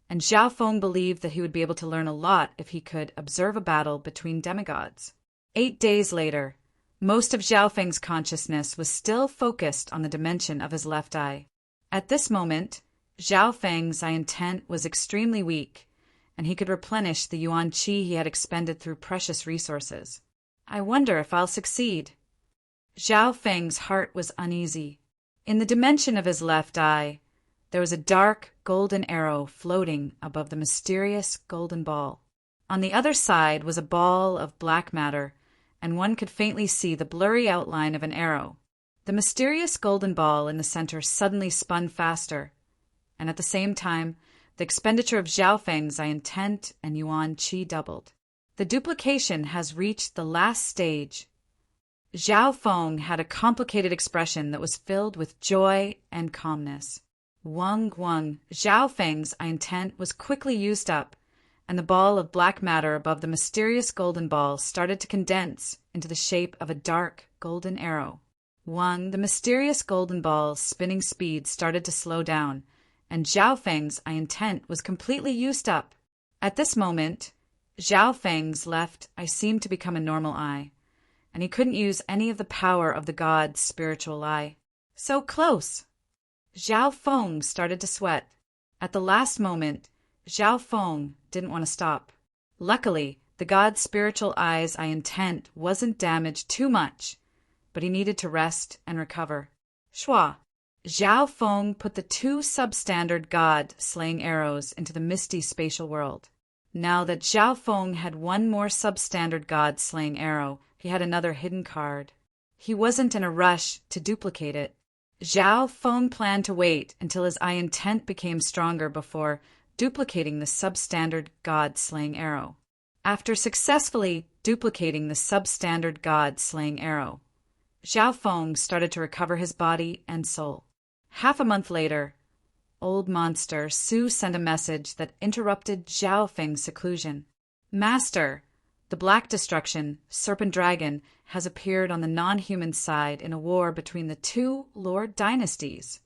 and Zhao Feng believed that he would be able to learn a lot if he could observe a battle between demigods. 8 days later, most of Zhao Feng's consciousness was still focused on the dimension of his left eye. At this moment, Zhao Feng's eye intent was extremely weak, and he could replenish the yuan qi he had expended through precious resources. I wonder if I'll succeed. Zhao Feng's heart was uneasy. In the dimension of his left eye, there was a dark golden arrow floating above the mysterious golden ball. On the other side was a ball of black matter, and one could faintly see the blurry outline of an arrow. The mysterious golden ball in the center suddenly spun faster, and at the same time, the expenditure of Zhao Feng's eye intent and yuan qi doubled. The duplication has reached the last stage. Zhao Feng had a complicated expression that was filled with joy and calmness. Wang, Zhao Feng's eye intent was quickly used up, and the ball of black matter above the mysterious golden ball started to condense into the shape of a dark golden arrow. The mysterious golden ball's spinning speed started to slow down, and Zhao Feng's eye intent was completely used up. At this moment, Zhao Feng's left eye seemed to become a normal eye, and he couldn't use any of the power of the god's spiritual eye. So close! Zhao Feng started to sweat. At the last moment, Zhao Feng didn't want to stop. Luckily, the god's spiritual eye's eye intent wasn't damaged too much, but he needed to rest and recover. Shua! Zhao Feng put the 2 substandard god-slaying arrows into the misty spatial world. Now that Zhao Feng had 1 more substandard god-slaying arrow, he had another hidden card. He wasn't in a rush to duplicate it. Zhao Feng planned to wait until his eye intent became stronger before duplicating the substandard god-slaying arrow. After successfully duplicating the substandard god-slaying arrow, Zhao Feng started to recover his body and soul. Half a month later, Old Monster Su sent a message that interrupted Zhao Feng's seclusion. Master, the Black Destruction, Serpent Dragon, has appeared on the non-human side in a war between the 2 Lord dynasties.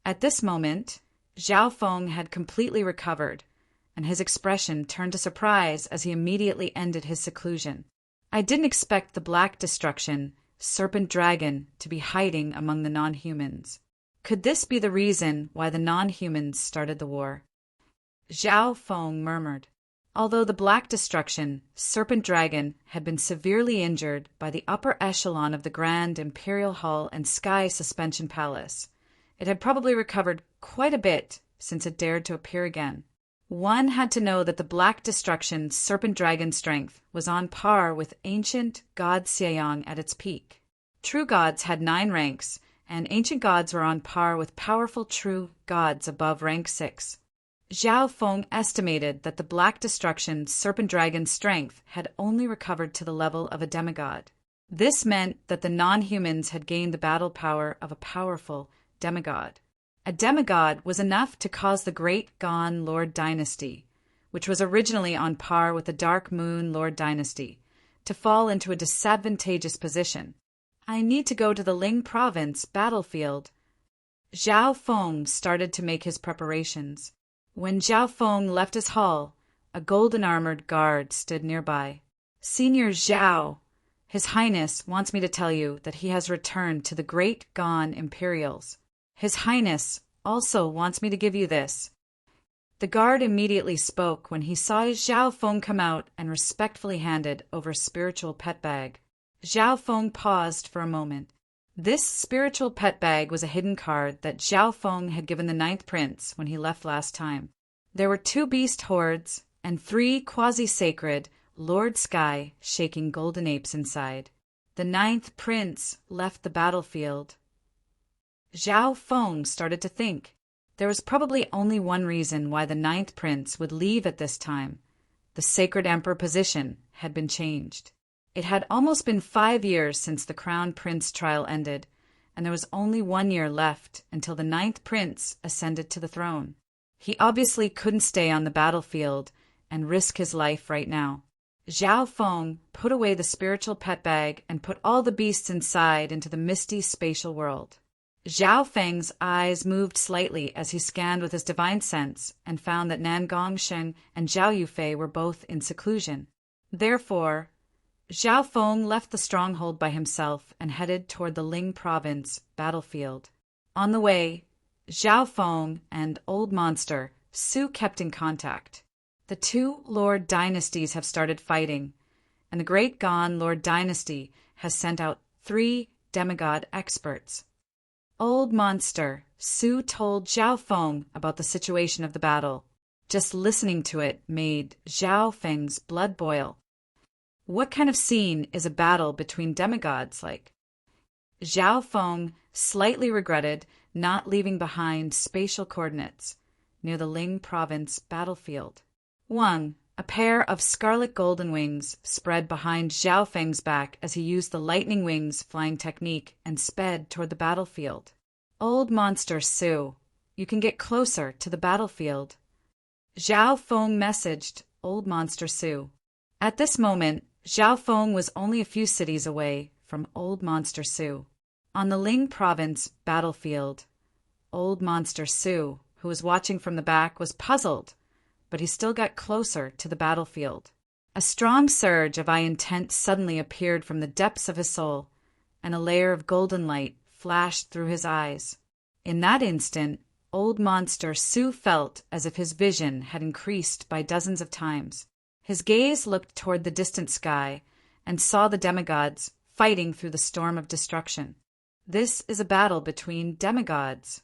At this moment, Zhao Feng had completely recovered, and his expression turned to surprise as he immediately ended his seclusion. I didn't expect the Black Destruction, Serpent Dragon, to be hiding among the non-humans. Could this be the reason why the non-humans started the war? Zhao Feng murmured. Although the Black Destruction, Serpent Dragon, had been severely injured by the upper echelon of the Grand Imperial Hall and Sky Suspension Palace, it had probably recovered quite a bit since it dared to appear again. One had to know that the Black Destruction, Serpent Dragon strength was on par with ancient God Seiyang at its peak. True gods had 9 ranks, and ancient gods were on par with powerful true gods above rank 6. Zhao Feng estimated that the Black Destruction Serpent Dragon's strength had only recovered to the level of a demigod. This meant that the non-humans had gained the battle power of a powerful demigod. A demigod was enough to cause the Great Gan Lord Dynasty, which was originally on par with the Dark Moon Lord Dynasty, to fall into a disadvantageous position. I need to go to the Ling Province battlefield. Zhao Feng started to make his preparations. When Zhao Feng left his hall, a golden-armored guard stood nearby. Senior Zhao, His Highness wants me to tell you that he has returned to the Great Gan Imperials. His Highness also wants me to give you this. The guard immediately spoke when he saw Zhao Feng come out and respectfully handed over a spiritual pet bag. Zhao Feng paused for a moment. This spiritual pet bag was a hidden card that Zhao Feng had given the 9th Prince when he left last time. There were 2 beast hordes and 3 quasi-sacred Lord Sky shaking golden apes inside. The 9th Prince left the battlefield. Zhao Feng started to think. There was probably only one reason why the 9th Prince would leave at this time. The Sacred Emperor position had been changed. It had almost been 5 years since the Crown Prince trial ended, and there was only 1 year left until the 9th Prince ascended to the throne. He obviously couldn't stay on the battlefield and risk his life right now. Zhao Feng put away the spiritual pet bag and put all the beasts inside into the misty spatial world. Zhao Feng's eyes moved slightly as he scanned with his divine sense and found that Nan Gongsheng and Zhao Yufei were both in seclusion. Therefore, Zhao Feng left the stronghold by himself and headed toward the Ling province battlefield. On the way, Zhao Feng and Old Monster Su kept in contact. The two Lord dynasties have started fighting, and the Great Gan Lord dynasty has sent out 3 demigod experts. Old Monster Su told Zhao Feng about the situation of the battle. Just listening to it made Zhao Feng's blood boil. What kind of scene is a battle between demigods like? Zhao Feng slightly regretted not leaving behind spatial coordinates near the Ling province battlefield. 1. A pair of scarlet golden wings spread behind Zhao Feng's back as he used the lightning wings flying technique and sped toward the battlefield. Old Monster Su, you can get closer to the battlefield. Zhao Feng messaged Old Monster Su. At this moment, Zhao Feng was only a few cities away from Old Monster Su. On the Ling province battlefield, Old Monster Su, who was watching from the back, was puzzled, but he still got closer to the battlefield. A strong surge of intent suddenly appeared from the depths of his soul, and a layer of golden light flashed through his eyes. In that instant, Old Monster Su felt as if his vision had increased by dozens of times. His gaze looked toward the distant sky and saw the demigods fighting through the storm of destruction. This is a battle between demigods.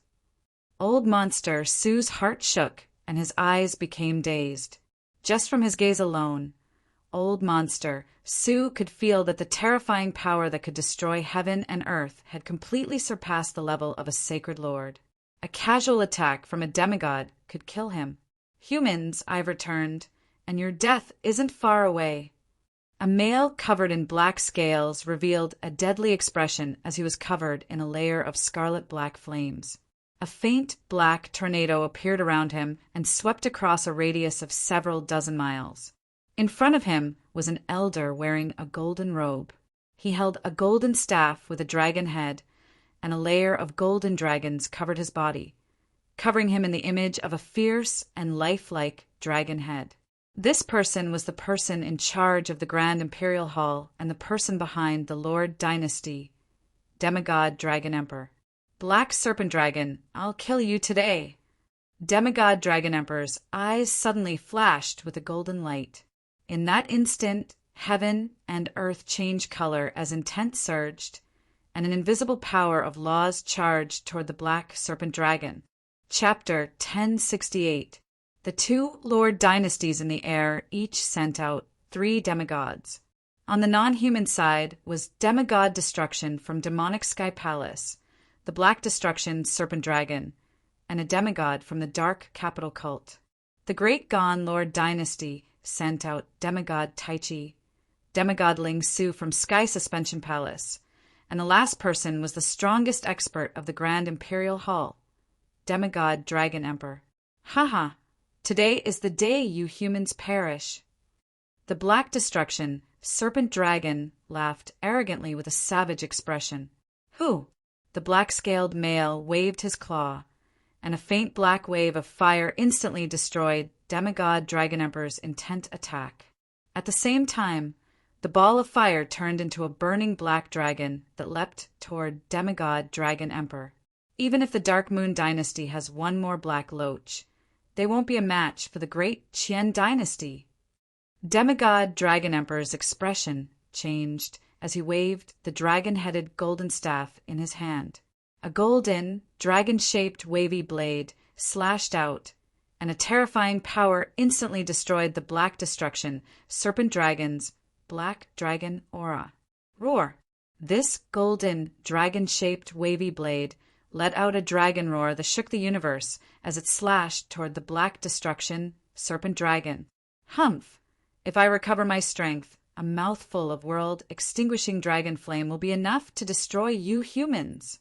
Old Monster Su's heart shook and his eyes became dazed. Just from his gaze alone, Old Monster Su could feel that the terrifying power that could destroy heaven and earth had completely surpassed the level of a sacred lord. A casual attack from a demigod could kill him. Humans, I've returned, and your death isn't far away. A male covered in black scales revealed a deadly expression as he was covered in a layer of scarlet-black flames. A faint black tornado appeared around him and swept across a radius of several dozen miles. In front of him was an elder wearing a golden robe. He held a golden staff with a dragon head, and a layer of golden dragons covered his body, covering him in the image of a fierce and lifelike dragon head. This person was the person in charge of the Grand Imperial Hall and the person behind the Lord Dynasty, Demigod Dragon Emperor. Black Serpent Dragon, I'll kill you today. Demigod Dragon Emperor's eyes suddenly flashed with a golden light. In that instant, heaven and earth changed color as intent surged, and an invisible power of laws charged toward the Black Serpent Dragon. Chapter 1068. The two Lord Dynasties in the air each sent out 3 demigods. On the non-human side was Demigod Destruction from Demonic Sky Palace, the Black Destruction Serpent Dragon, and a demigod from the Dark Capital Cult. The Great Gan Lord Dynasty sent out Demigod Taichi, Demigod Ling Su from Sky Suspension Palace, and the last person was the strongest expert of the Grand Imperial Hall, Demigod Dragon Emperor. Haha, today is the day you humans perish. The Black Destruction Serpent Dragon laughed arrogantly with a savage expression. Who? The black-scaled male waved his claw, and a faint black wave of fire instantly destroyed Demigod Dragon Emperor's intent attack. At the same time, the ball of fire turned into a burning black dragon that leapt toward Demigod Dragon Emperor. Even if the Dark Moon Dynasty has one more black loach, they won't be a match for the great Qian Dynasty. Demigod Dragon Emperor's expression changed as he waved the dragon-headed golden staff in his hand. A golden, dragon-shaped wavy blade slashed out, and a terrifying power instantly destroyed the Black Destruction Serpent Dragon's Black Dragon Aura. Roar! This golden, dragon-shaped wavy blade let out a dragon roar that shook the universe as it slashed toward the Black Destruction Serpent Dragon. Humph! If I recover my strength, a mouthful of world-extinguishing dragon flame will be enough to destroy you humans.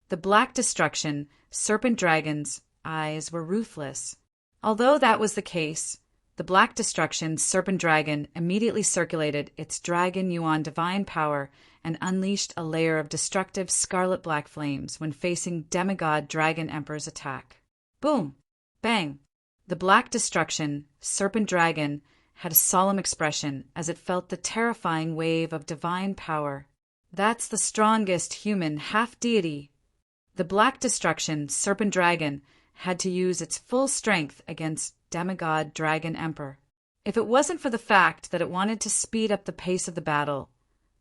The Black Destruction Serpent Dragon's eyes were ruthless. Although that was the case, the Black Destruction Serpent Dragon immediately circulated its Dragon Yuan divine power and unleashed a layer of destructive scarlet-black flames when facing Demigod Dragon Emperor's attack. Boom! Bang! The Black Destruction Serpent Dragon had a solemn expression as it felt the terrifying wave of divine power. That's the strongest human half-deity. The Black Destruction Serpent Dragon had to use its full strength against Demigod Dragon Emperor. If it wasn't for the fact that it wanted to speed up the pace of the battle,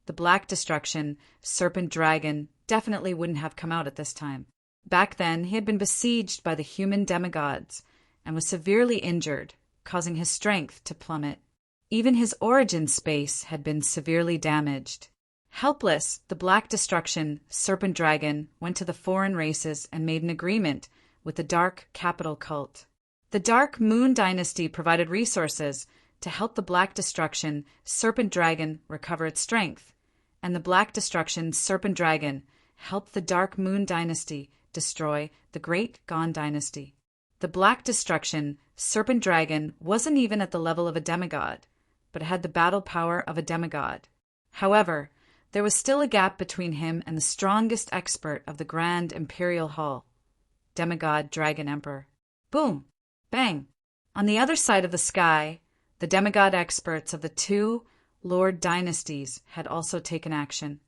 the Black Destruction Serpent Dragon definitely wouldn't have come out at this time. Back then, he had been besieged by the human demigods and was severely injured, causing his strength to plummet. Even his origin space had been severely damaged. Helpless, the Black Destruction Serpent Dragon went to the foreign races and made an agreement with the Dark Capital Cult. The Dark Moon Dynasty provided resources to help the Black Destruction Serpent Dragon recover its strength, and the Black Destruction Serpent Dragon helped the Dark Moon Dynasty destroy the Great Gone Dynasty. The Black Destruction Serpent Dragon wasn't even at the level of a demigod, but had the battle power of a demigod. However, there was still a gap between him and the strongest expert of the Grand Imperial Hall, Demigod Dragon Emperor. Boom! Bang! On the other side of the sky, the demigod experts of the two Lord dynasties had also taken action.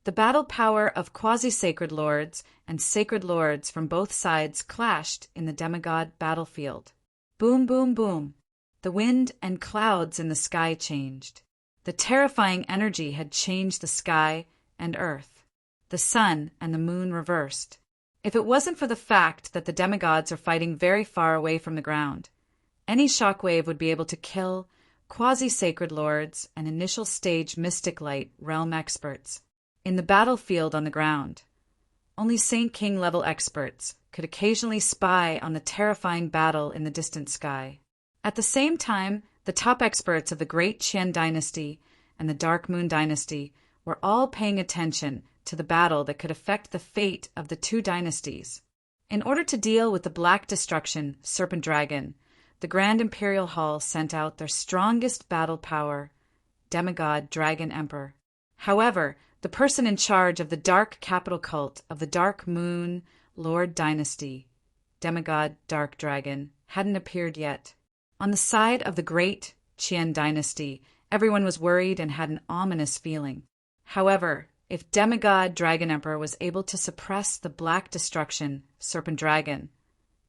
The battle power of quasi-sacred lords and sacred lords from both sides clashed in the demigod battlefield. Boom, boom, boom. The wind and clouds in the sky changed. The terrifying energy had changed the sky and earth. The sun and the moon reversed. If it wasn't for the fact that the demigods are fighting very far away from the ground, any shockwave would be able to kill quasi-sacred lords and initial stage mystic light realm experts. In the battlefield on the ground, only Saint King level experts could occasionally spy on the terrifying battle in the distant sky. At the same time, the top experts of the Great Qian Dynasty and the Dark Moon Dynasty were all paying attention to the battle that could affect the fate of the two dynasties. In order to deal with the Black Destruction Serpent Dragon, the Grand Imperial Hall sent out their strongest battle power, Demigod Dragon Emperor. However, the person in charge of the Dark Capital Cult of the Dark Moon Lord Dynasty, Demigod Dark Dragon, hadn't appeared yet. On the side of the Great Qian Dynasty, everyone was worried and had an ominous feeling. However, if Demigod Dragon Emperor was able to suppress the Black Destruction Serpent Dragon,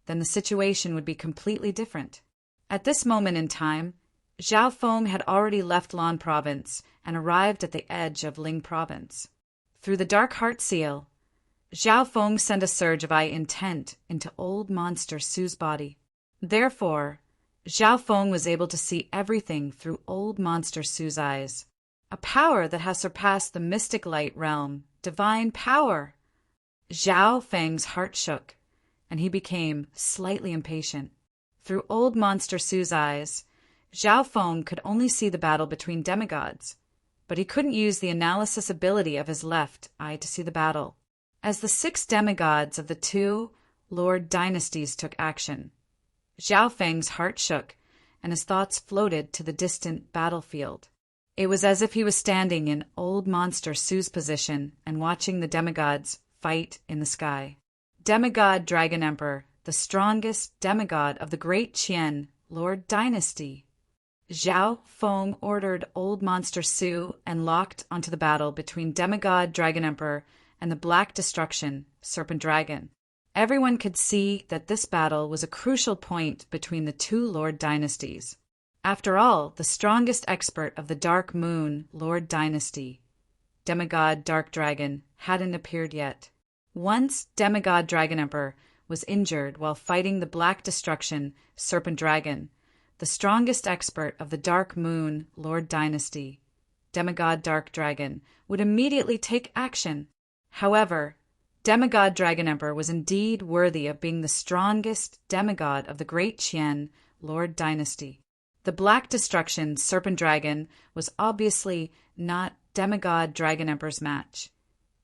then the situation would be completely different. At this moment in time, Zhao Feng had already left Lan Province and arrived at the edge of Ling Province. Through the Dark Heart Seal, Zhao Feng sent a surge of intent into Old Monster Su's body. Therefore, Zhao Feng was able to see everything through Old Monster Su's eyes. A power that has surpassed the mystic light realm, divine power. Zhao Feng's heart shook, and he became slightly impatient. Through Old Monster Su's eyes, Zhao Feng could only see the battle between demigods, but he couldn't use the analysis ability of his left eye to see the battle. As the 6 demigods of the two Lord dynasties took action, Zhao Feng's heart shook, and his thoughts floated to the distant battlefield. It was as if he was standing in Old Monster Su's position and watching the demigods fight in the sky. Demigod Dragon Emperor, the strongest demigod of the Great Qian Lord Dynasty. Zhao Feng ordered Old Monster Su and locked onto the battle between Demigod Dragon Emperor and the Black Destruction Serpent Dragon. Everyone could see that this battle was a crucial point between the two Lord dynasties. After all, the strongest expert of the Dark Moon Lord Dynasty, Demigod Dark Dragon, hadn't appeared yet. Once Demigod Dragon Emperor was injured while fighting the Black Destruction Serpent Dragon, the strongest expert of the Dark Moon Lord Dynasty, Demigod Dark Dragon, would immediately take action. However, Demigod Dragon Emperor was indeed worthy of being the strongest demigod of the Great Qian Lord Dynasty. The Black Destruction Serpent Dragon was obviously not Demigod Dragon Emperor's match,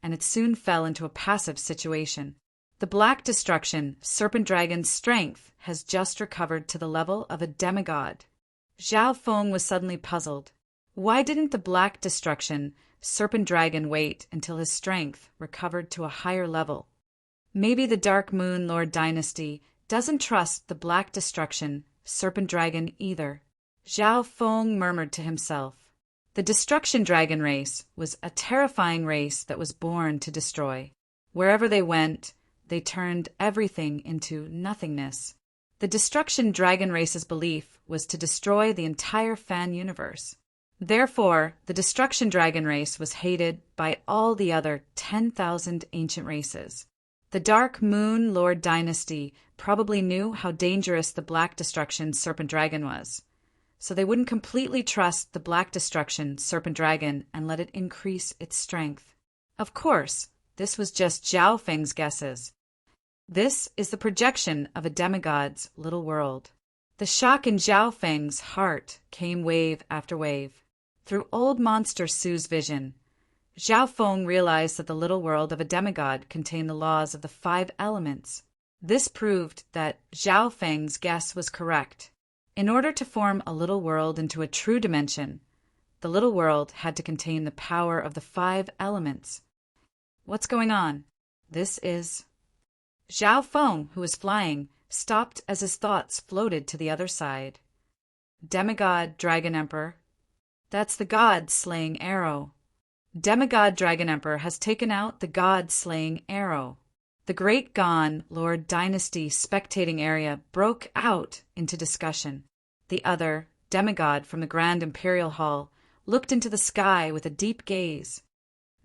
and it soon fell into a passive situation. The Black Destruction, Serpent Dragon's strength, has just recovered to the level of a demigod. Zhao Feng was suddenly puzzled. Why didn't the Black Destruction, Serpent Dragon wait until his strength recovered to a higher level? Maybe the Dark Moon Lord dynasty doesn't trust the Black Destruction, Serpent Dragon either. Zhao Feng murmured to himself. The Destruction Dragon race was a terrifying race that was born to destroy. Wherever they went, they turned everything into nothingness. The Destruction Dragon race's belief was to destroy the entire fan universe. Therefore, the Destruction Dragon race was hated by all the other 10,000 ancient races. The Dark Moon Lord dynasty probably knew how dangerous the Black Destruction Serpent Dragon was, so they wouldn't completely trust the Black Destruction Serpent Dragon and let it increase its strength. Of course, this was just Zhao Feng's guesses. This is the projection of a demigod's little world. The shock in Zhao Feng's heart came wave after wave. Through old monster Su's vision, Zhao Feng realized that the little world of a demigod contained the laws of the 5 elements. This proved that Zhao Feng's guess was correct. In order to form a little world into a true dimension, the little world had to contain the power of the 5 elements. What's going on? This is... Zhao Feng, who was flying, stopped as his thoughts floated to the other side. Demigod Dragon Emperor. That's the god-slaying arrow. Demigod Dragon Emperor has taken out the god-slaying arrow. The Great Gan Lord Dynasty spectating area broke out into discussion. The other, demigod from the Grand Imperial Hall, looked into the sky with a deep gaze.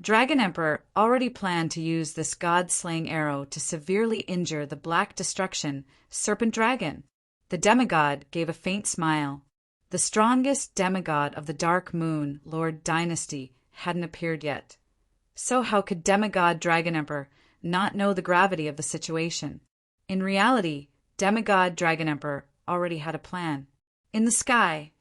Dragon Emperor already planned to use this god-slaying arrow to severely injure the Black Destruction Serpent Dragon. The demigod gave a faint smile. The strongest demigod of the Dark Moon Lord Dynasty hadn't appeared yet. So how could demigod Dragon Emperor not know the gravity of the situation? In reality, demigod Dragon Emperor already had a plan. In the sky,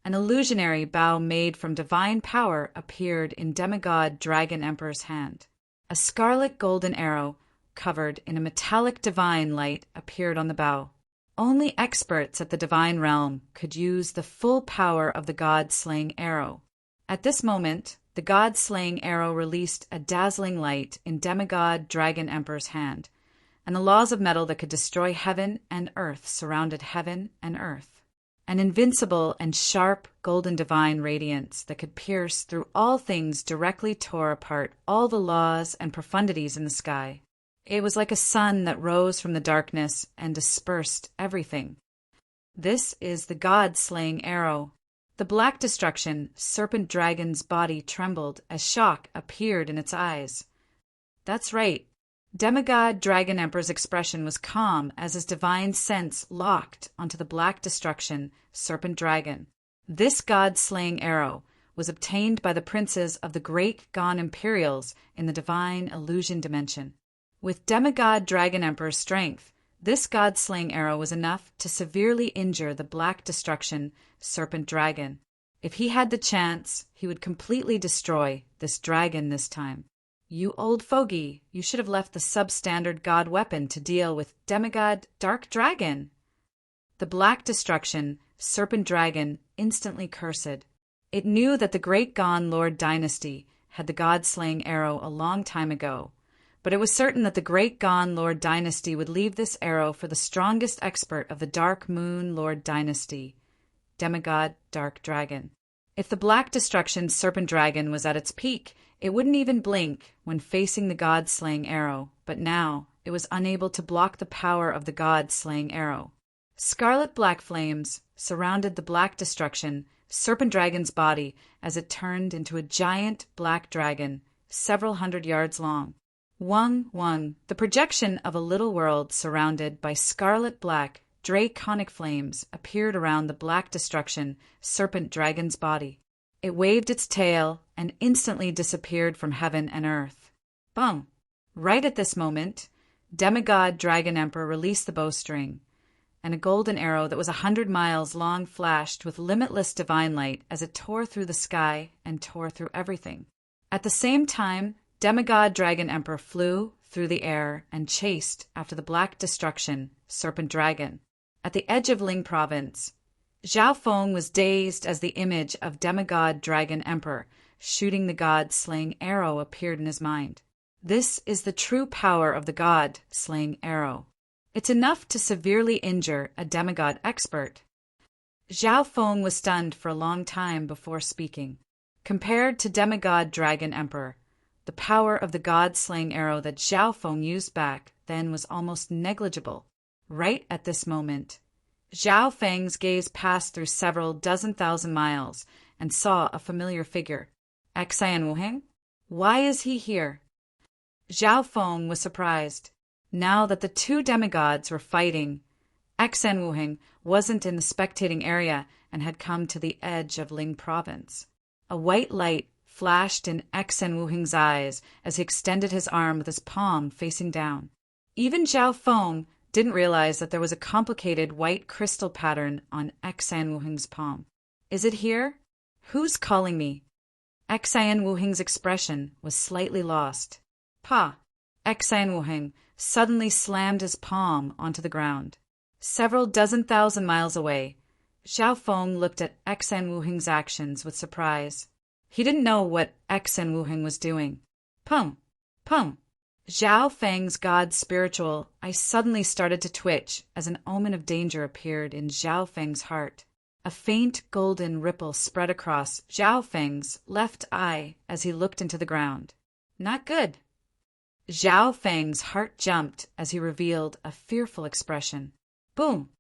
an illusionary bow made from divine power appeared in demigod Dragon Emperor's hand. A scarlet golden arrow covered in a metallic divine light appeared on the bow. Only experts at the divine realm could use the full power of the god-slaying arrow. At this moment, the god-slaying arrow released a dazzling light in demigod Dragon Emperor's hand, and the laws of metal that could destroy heaven and earth surrounded heaven and earth. An invincible and sharp golden divine radiance that could pierce through all things directly tore apart all the laws and profundities in the sky. It was like a sun that rose from the darkness and dispersed everything. This is the god-slaying arrow. The Black Destruction Serpent Dragon's body trembled as shock appeared in its eyes. That's right. Demigod Dragon Emperor's expression was calm as his divine sense locked onto the Black Destruction Serpent Dragon. This god-slaying arrow was obtained by the princes of the Great Gan Imperials in the divine illusion dimension. With demigod Dragon Emperor's strength, this god-slaying arrow was enough to severely injure the Black Destruction Serpent Dragon. If he had the chance, he would completely destroy this dragon this time. You old fogey, you should have left the substandard god weapon to deal with demigod Dark Dragon. The Black Destruction Serpent Dragon instantly cursed. It knew that the Great Gan Lord Dynasty had the god-slaying arrow a long time ago, but it was certain that the Great Gan Lord Dynasty would leave this arrow for the strongest expert of the Dark Moon Lord Dynasty, demigod Dark Dragon. If the Black Destruction Serpent Dragon was at its peak, it wouldn't even blink when facing the god-slaying arrow, but now it was unable to block the power of the god-slaying arrow. Scarlet black flames surrounded the Black Destruction Serpent Dragon's body as it turned into a giant black dragon, several hundred yards long. Wung, the projection of a little world surrounded by scarlet black, draconic flames appeared around the Black Destruction Serpent Dragon's body. It waved its tail and instantly disappeared from heaven and earth. Boom! Right at this moment, demigod Dragon Emperor released the bowstring, and a golden arrow that was 100 miles long flashed with limitless divine light as it tore through the sky and tore through everything. At the same time, Demigod Dragon Emperor flew through the air and chased after the black destruction, Serpent Dragon. At the edge of Ling Province, Zhao Feng was dazed as the image of Demigod Dragon Emperor shooting the god-slaying arrow appeared in his mind. This is the true power of the god-slaying arrow. It's enough to severely injure a demigod expert. Zhao Feng was stunned for a long time before speaking. Compared to Demigod Dragon Emperor, the power of the god-slaying arrow that Zhao Feng used back then was almost negligible. Right at this moment, Zhao Feng's gaze passed through several dozen thousand miles and saw a familiar figure. Xian Wuheng? Why is he here? Zhao Feng was surprised. Now that the two demigods were fighting, Xian Wuheng wasn't in the spectating area and had come to the edge of Ling Province. A white light flashed in Xian Wuheng's eyes as he extended his arm with his palm facing down. Even Zhao Feng didn't realize that there was a complicated white crystal pattern on Xian Wuheng's palm. Is it here? Who's calling me? Xian Wuheng's expression was slightly lost. Pa! Xian Wuheng suddenly slammed his palm onto the ground. Several dozen thousand miles away, Zhao Feng looked at Xian Wuheng's actions with surprise. He didn't know what Xian Wuheng was doing. Pum! Pum! Zhao Feng's god's spiritual eye suddenly started to twitch as an omen of danger appeared in Zhao Feng's heart. A faint golden ripple spread across Zhao Feng's left eye as he looked into the ground. Not good. Zhao Feng's heart jumped as he revealed a fearful expression. Boom!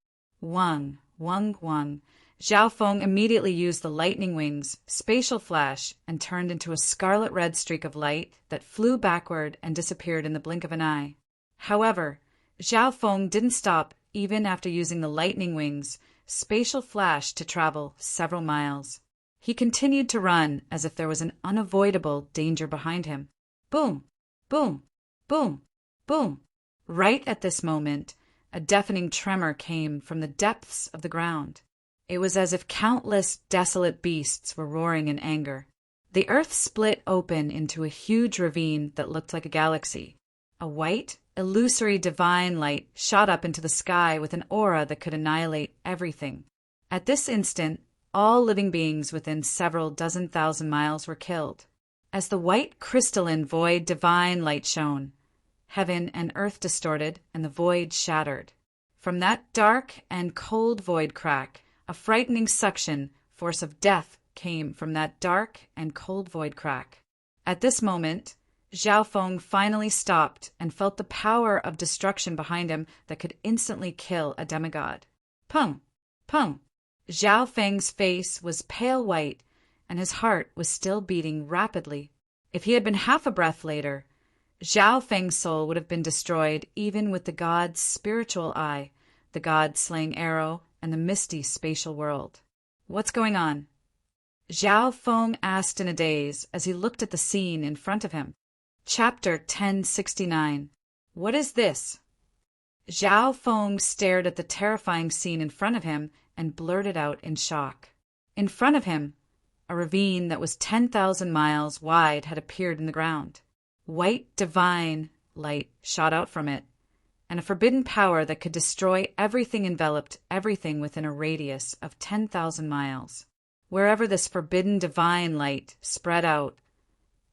Wang, wang, wang. Zhao Feng immediately used the lightning wings, spatial flash, and turned into a scarlet-red streak of light that flew backward and disappeared in the blink of an eye. However, Zhao Feng didn't stop even after using the lightning wings, spatial flash to travel several miles. He continued to run as if there was an unavoidable danger behind him. Boom! Boom! Boom! Boom! Right at this moment, a deafening tremor came from the depths of the ground. It was as if countless desolate beasts were roaring in anger. The earth split open into a huge ravine that looked like a galaxy. A white, illusory divine light shot up into the sky with an aura that could annihilate everything. At this instant, all living beings within several dozen thousand miles were killed. As the white crystalline void divine light shone, heaven and earth distorted and the void shattered. From that dark and cold void crack, a frightening suction force of death came from that dark and cold void crack. At this moment, Zhao Feng finally stopped and felt the power of destruction behind him that could instantly kill a demigod. Pung! Pung! Zhao Feng's face was pale white, and his heart was still beating rapidly. If he had been half a breath later, Zhao Feng's soul would have been destroyed even with the god's spiritual eye, the god-slaying arrow, and the misty spatial world. What's going on? Zhao Feng asked in a daze as he looked at the scene in front of him. Chapter 1069. What is this? Zhao Feng stared at the terrifying scene in front of him and blurted out in shock. In front of him, a ravine that was 10,000 miles wide had appeared in the ground. White divine light shot out from it, and a forbidden power that could destroy everything enveloped everything within a radius of 10,000 miles. Wherever this forbidden divine light spread out,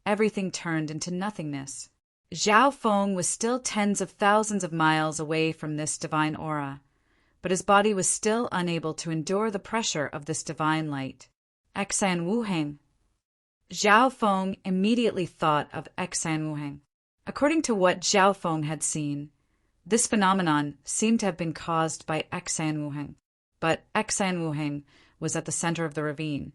everything turned into nothingness. Zhao Feng was still tens of thousands of miles away from this divine aura, but his body was still unable to endure the pressure of this divine light. Xian Wuheng. Zhao Feng immediately thought of Xian Wuheng. According to what Zhao Feng had seen, this phenomenon seemed to have been caused by Xian Wuheng, but Xian Wuheng was at the center of the ravine.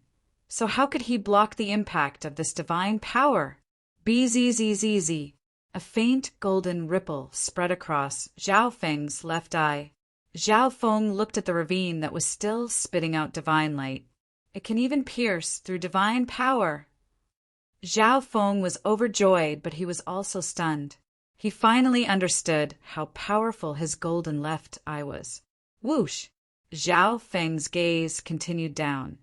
So how could he block the impact of this divine power? Bzzz. A faint golden ripple spread across Zhao Feng's left eye. Zhao Feng looked at the ravine that was still spitting out divine light. It can even pierce through divine power. Zhao Feng was overjoyed, but he was also stunned. He finally understood how powerful his golden left eye was. Whoosh! Zhao Feng's gaze continued down.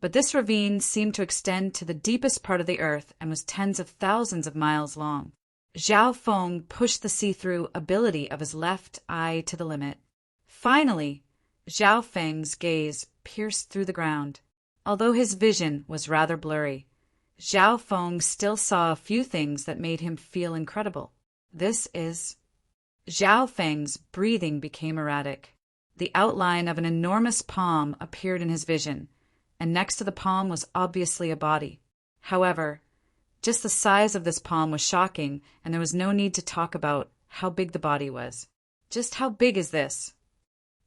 But this ravine seemed to extend to the deepest part of the earth and was tens of thousands of miles long. Zhao Feng pushed the see-through ability of his left eye to the limit. Finally, Zhao Feng's gaze pierced through the ground. Although his vision was rather blurry, Zhao Feng still saw a few things that made him feel incredible. Zhao Feng's breathing became erratic. The outline of an enormous palm appeared in his vision, and next to the palm was obviously a body. However, just the size of this palm was shocking, and there was no need to talk about how big the body was. Just how big is this?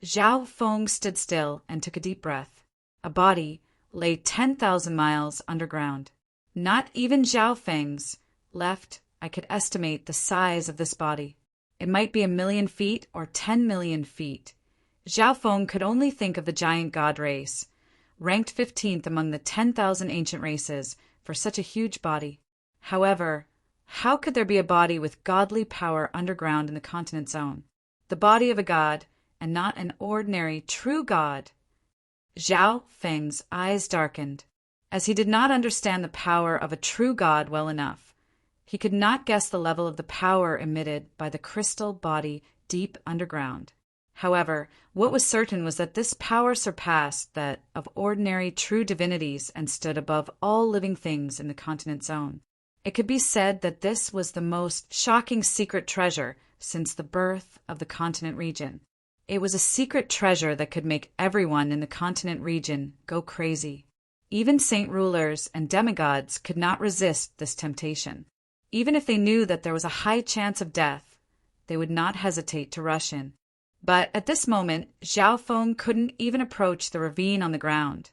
Zhao Feng stood still and took a deep breath. A body lay 10,000 miles underground. Not even Zhao Feng's left I could estimate the size of this body. It might be 1,000,000 feet or 10 million feet. Zhao Feng could only think of the giant god race, ranked 15th among the 10,000 ancient races for such a huge body. However, how could there be a body with godly power underground in the continent zone? The body of a god, and not an ordinary true god. Zhao Feng's eyes darkened, as he did not understand the power of a true god well enough. He could not guess the level of the power emitted by the crystal body deep underground. However, what was certain was that this power surpassed that of ordinary true divinities and stood above all living things in the continent zone. It could be said that this was the most shocking secret treasure since the birth of the continent region. It was a secret treasure that could make everyone in the continent region go crazy. Even saint rulers and demigods could not resist this temptation. Even if they knew that there was a high chance of death, they would not hesitate to rush in. But at this moment, Zhao Feng couldn't even approach the ravine on the ground,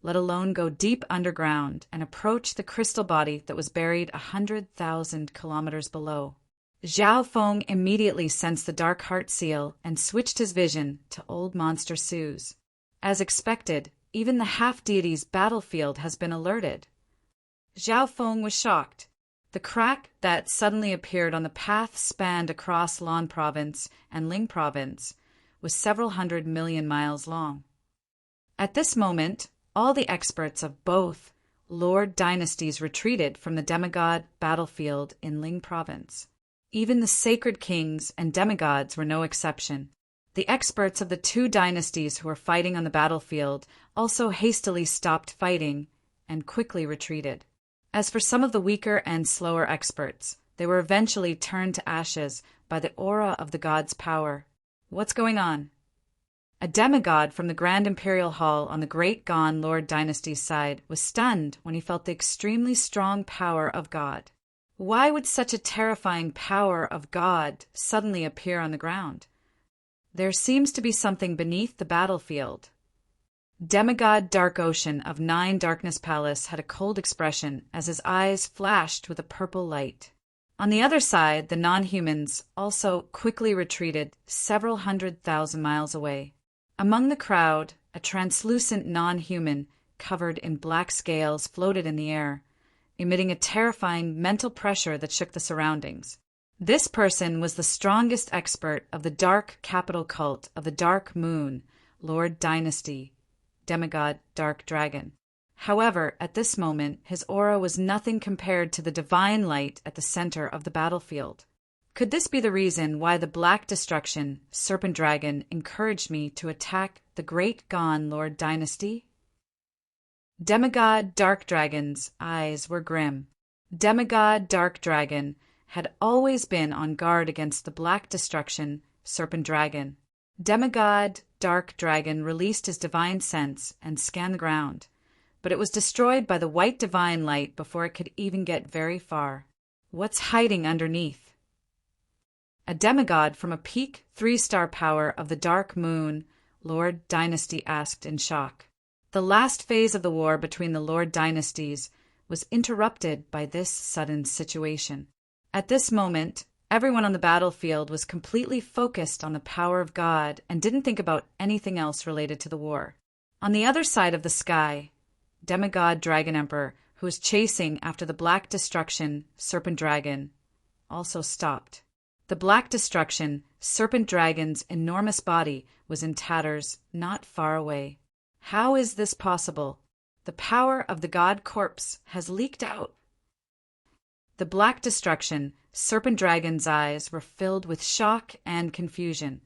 let alone go deep underground and approach the crystal body that was buried 100,000 kilometers below. Zhao Feng immediately sensed the dark heart seal and switched his vision to Old Monster Sue's. As expected, even the half-deity's battlefield has been alerted. Zhao Feng was shocked. The crack that suddenly appeared on the path spanned across Lan Province and Ling Province was several 100 million miles long. At this moment, all the experts of both Lord dynasties retreated from the demigod battlefield in Ling Province. Even the sacred kings and demigods were no exception. The experts of the two dynasties who were fighting on the battlefield also hastily stopped fighting and quickly retreated. As for some of the weaker and slower experts, they were eventually turned to ashes by the aura of the god's power. What's going on? A demigod from the Grand Imperial Hall on the Great Gon Lord dynasty's side was stunned when he felt the extremely strong power of God. Why would such a terrifying power of God suddenly appear on the ground? There seems to be something beneath the battlefield. Demigod Dark Ocean of 9 Darkness Palace had a cold expression as his eyes flashed with a purple light. On the other side, the non-humans also quickly retreated several 100,000 miles away. Among the crowd, a translucent non-human covered in black scales floated in the air, emitting a terrifying mental pressure that shook the surroundings. This person was the strongest expert of the dark capital cult of the Dark Moon, Lord Dynasty, demigod Dark Dragon. However, at this moment, his aura was nothing compared to the divine light at the center of the battlefield. Could this be the reason why the Black Destruction, Serpent Dragon, encouraged me to attack the Great Gon Lord Dynasty? Demigod Dark Dragon's eyes were grim. Demigod Dark Dragon had always been on guard against the Black Destruction, Serpent Dragon. Demigod Dark Dragon released his divine sense and scanned the ground, but it was destroyed by the white divine light before it could even get very far. What's hiding underneath? A demigod from a peak 3-star power of the Dark Moon, Lord Dynasty asked in shock. The last phase of the war between the Lord dynasties was interrupted by this sudden situation. At this moment, everyone on the battlefield was completely focused on the power of God and didn't think about anything else related to the war. On the other side of the sky, demigod Dragon Emperor, who was chasing after the Black Destruction, Serpent Dragon, also stopped. The Black Destruction, Serpent Dragon's enormous body was in tatters not far away. How is this possible? The power of the god corpse has leaked out. The Black Destruction, Serpent Dragon's eyes were filled with shock and confusion.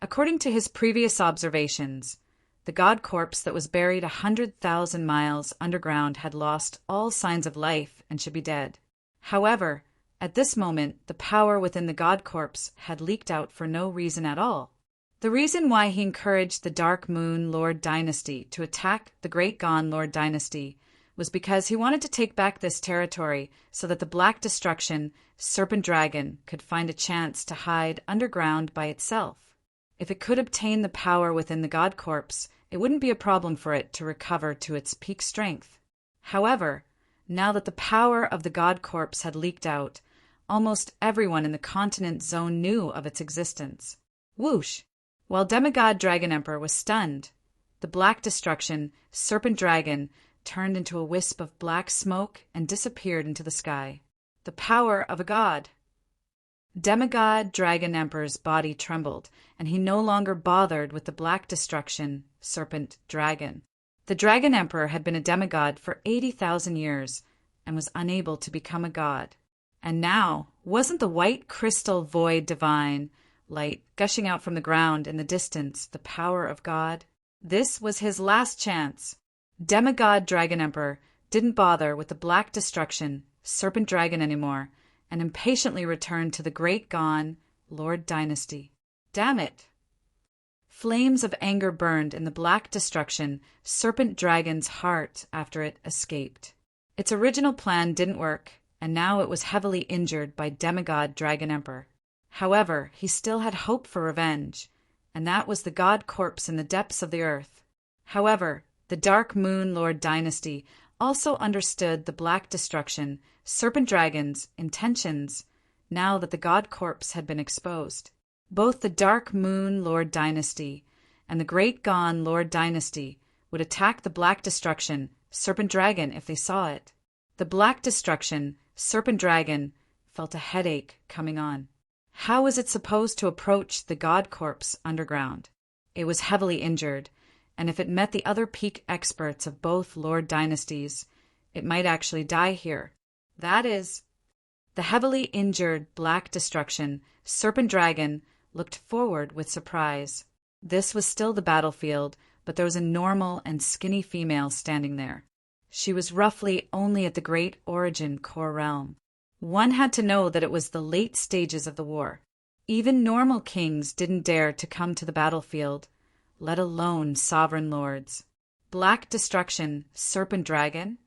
According to his previous observations, the god corpse that was buried 100,000 miles underground had lost all signs of life and should be dead. However, at this moment, the power within the god corpse had leaked out for no reason at all. The reason why he encouraged the Dark Moon Lord dynasty to attack the Great Gone Lord dynasty was because he wanted to take back this territory so that the Black Destruction, Serpent Dragon, could find a chance to hide underground by itself. If it could obtain the power within the god corpse, it wouldn't be a problem for it to recover to its peak strength. However, now that the power of the god corpse had leaked out, almost everyone in the continent zone knew of its existence. Whoosh! While Demigod Dragon Emperor was stunned, the Black Destruction, Serpent Dragon, turned into a wisp of black smoke and disappeared into the sky. The power of a god! Demigod Dragon Emperor's body trembled, and he no longer bothered with the Black Destruction, Serpent Dragon. The Dragon Emperor had been a demigod for 80,000 years and was unable to become a god. And now, wasn't the white crystal void divine light gushing out from the ground in the distance the power of God? This was his last chance. Demigod Dragon Emperor didn't bother with the Black Destruction, Serpent Dragon anymore, and impatiently returned to the Great Gone Lord dynasty. Damn it! Flames of anger burned in the Black Destruction, Serpent Dragon's heart after it escaped. Its original plan didn't work, and now it was heavily injured by Demigod Dragon Emperor. However, he still had hope for revenge, and that was the god corpse in the depths of the earth. However, the Dark Moon Lord dynasty also understood the Black Destruction, Serpent Dragon's intentions now that the god corpse had been exposed. Both the Dark Moon Lord dynasty and the Great Gone Lord dynasty would attack the Black Destruction, Serpent Dragon if they saw it. The Black Destruction, Serpent Dragon, felt a headache coming on. How was it supposed to approach the god corpse underground? It was heavily injured, and if it met the other peak experts of both Lord dynasties, it might actually die here. That is, the heavily injured Black Destruction, Serpent Dragon, looked forward with surprise. This was still the battlefield, but there was a normal and skinny female standing there. She was roughly only at the Great Origin Core Realm. One had to know that it was the late stages of the war. Even normal kings didn't dare to come to the battlefield, let alone sovereign lords. Black Destruction, Serpent Dragon?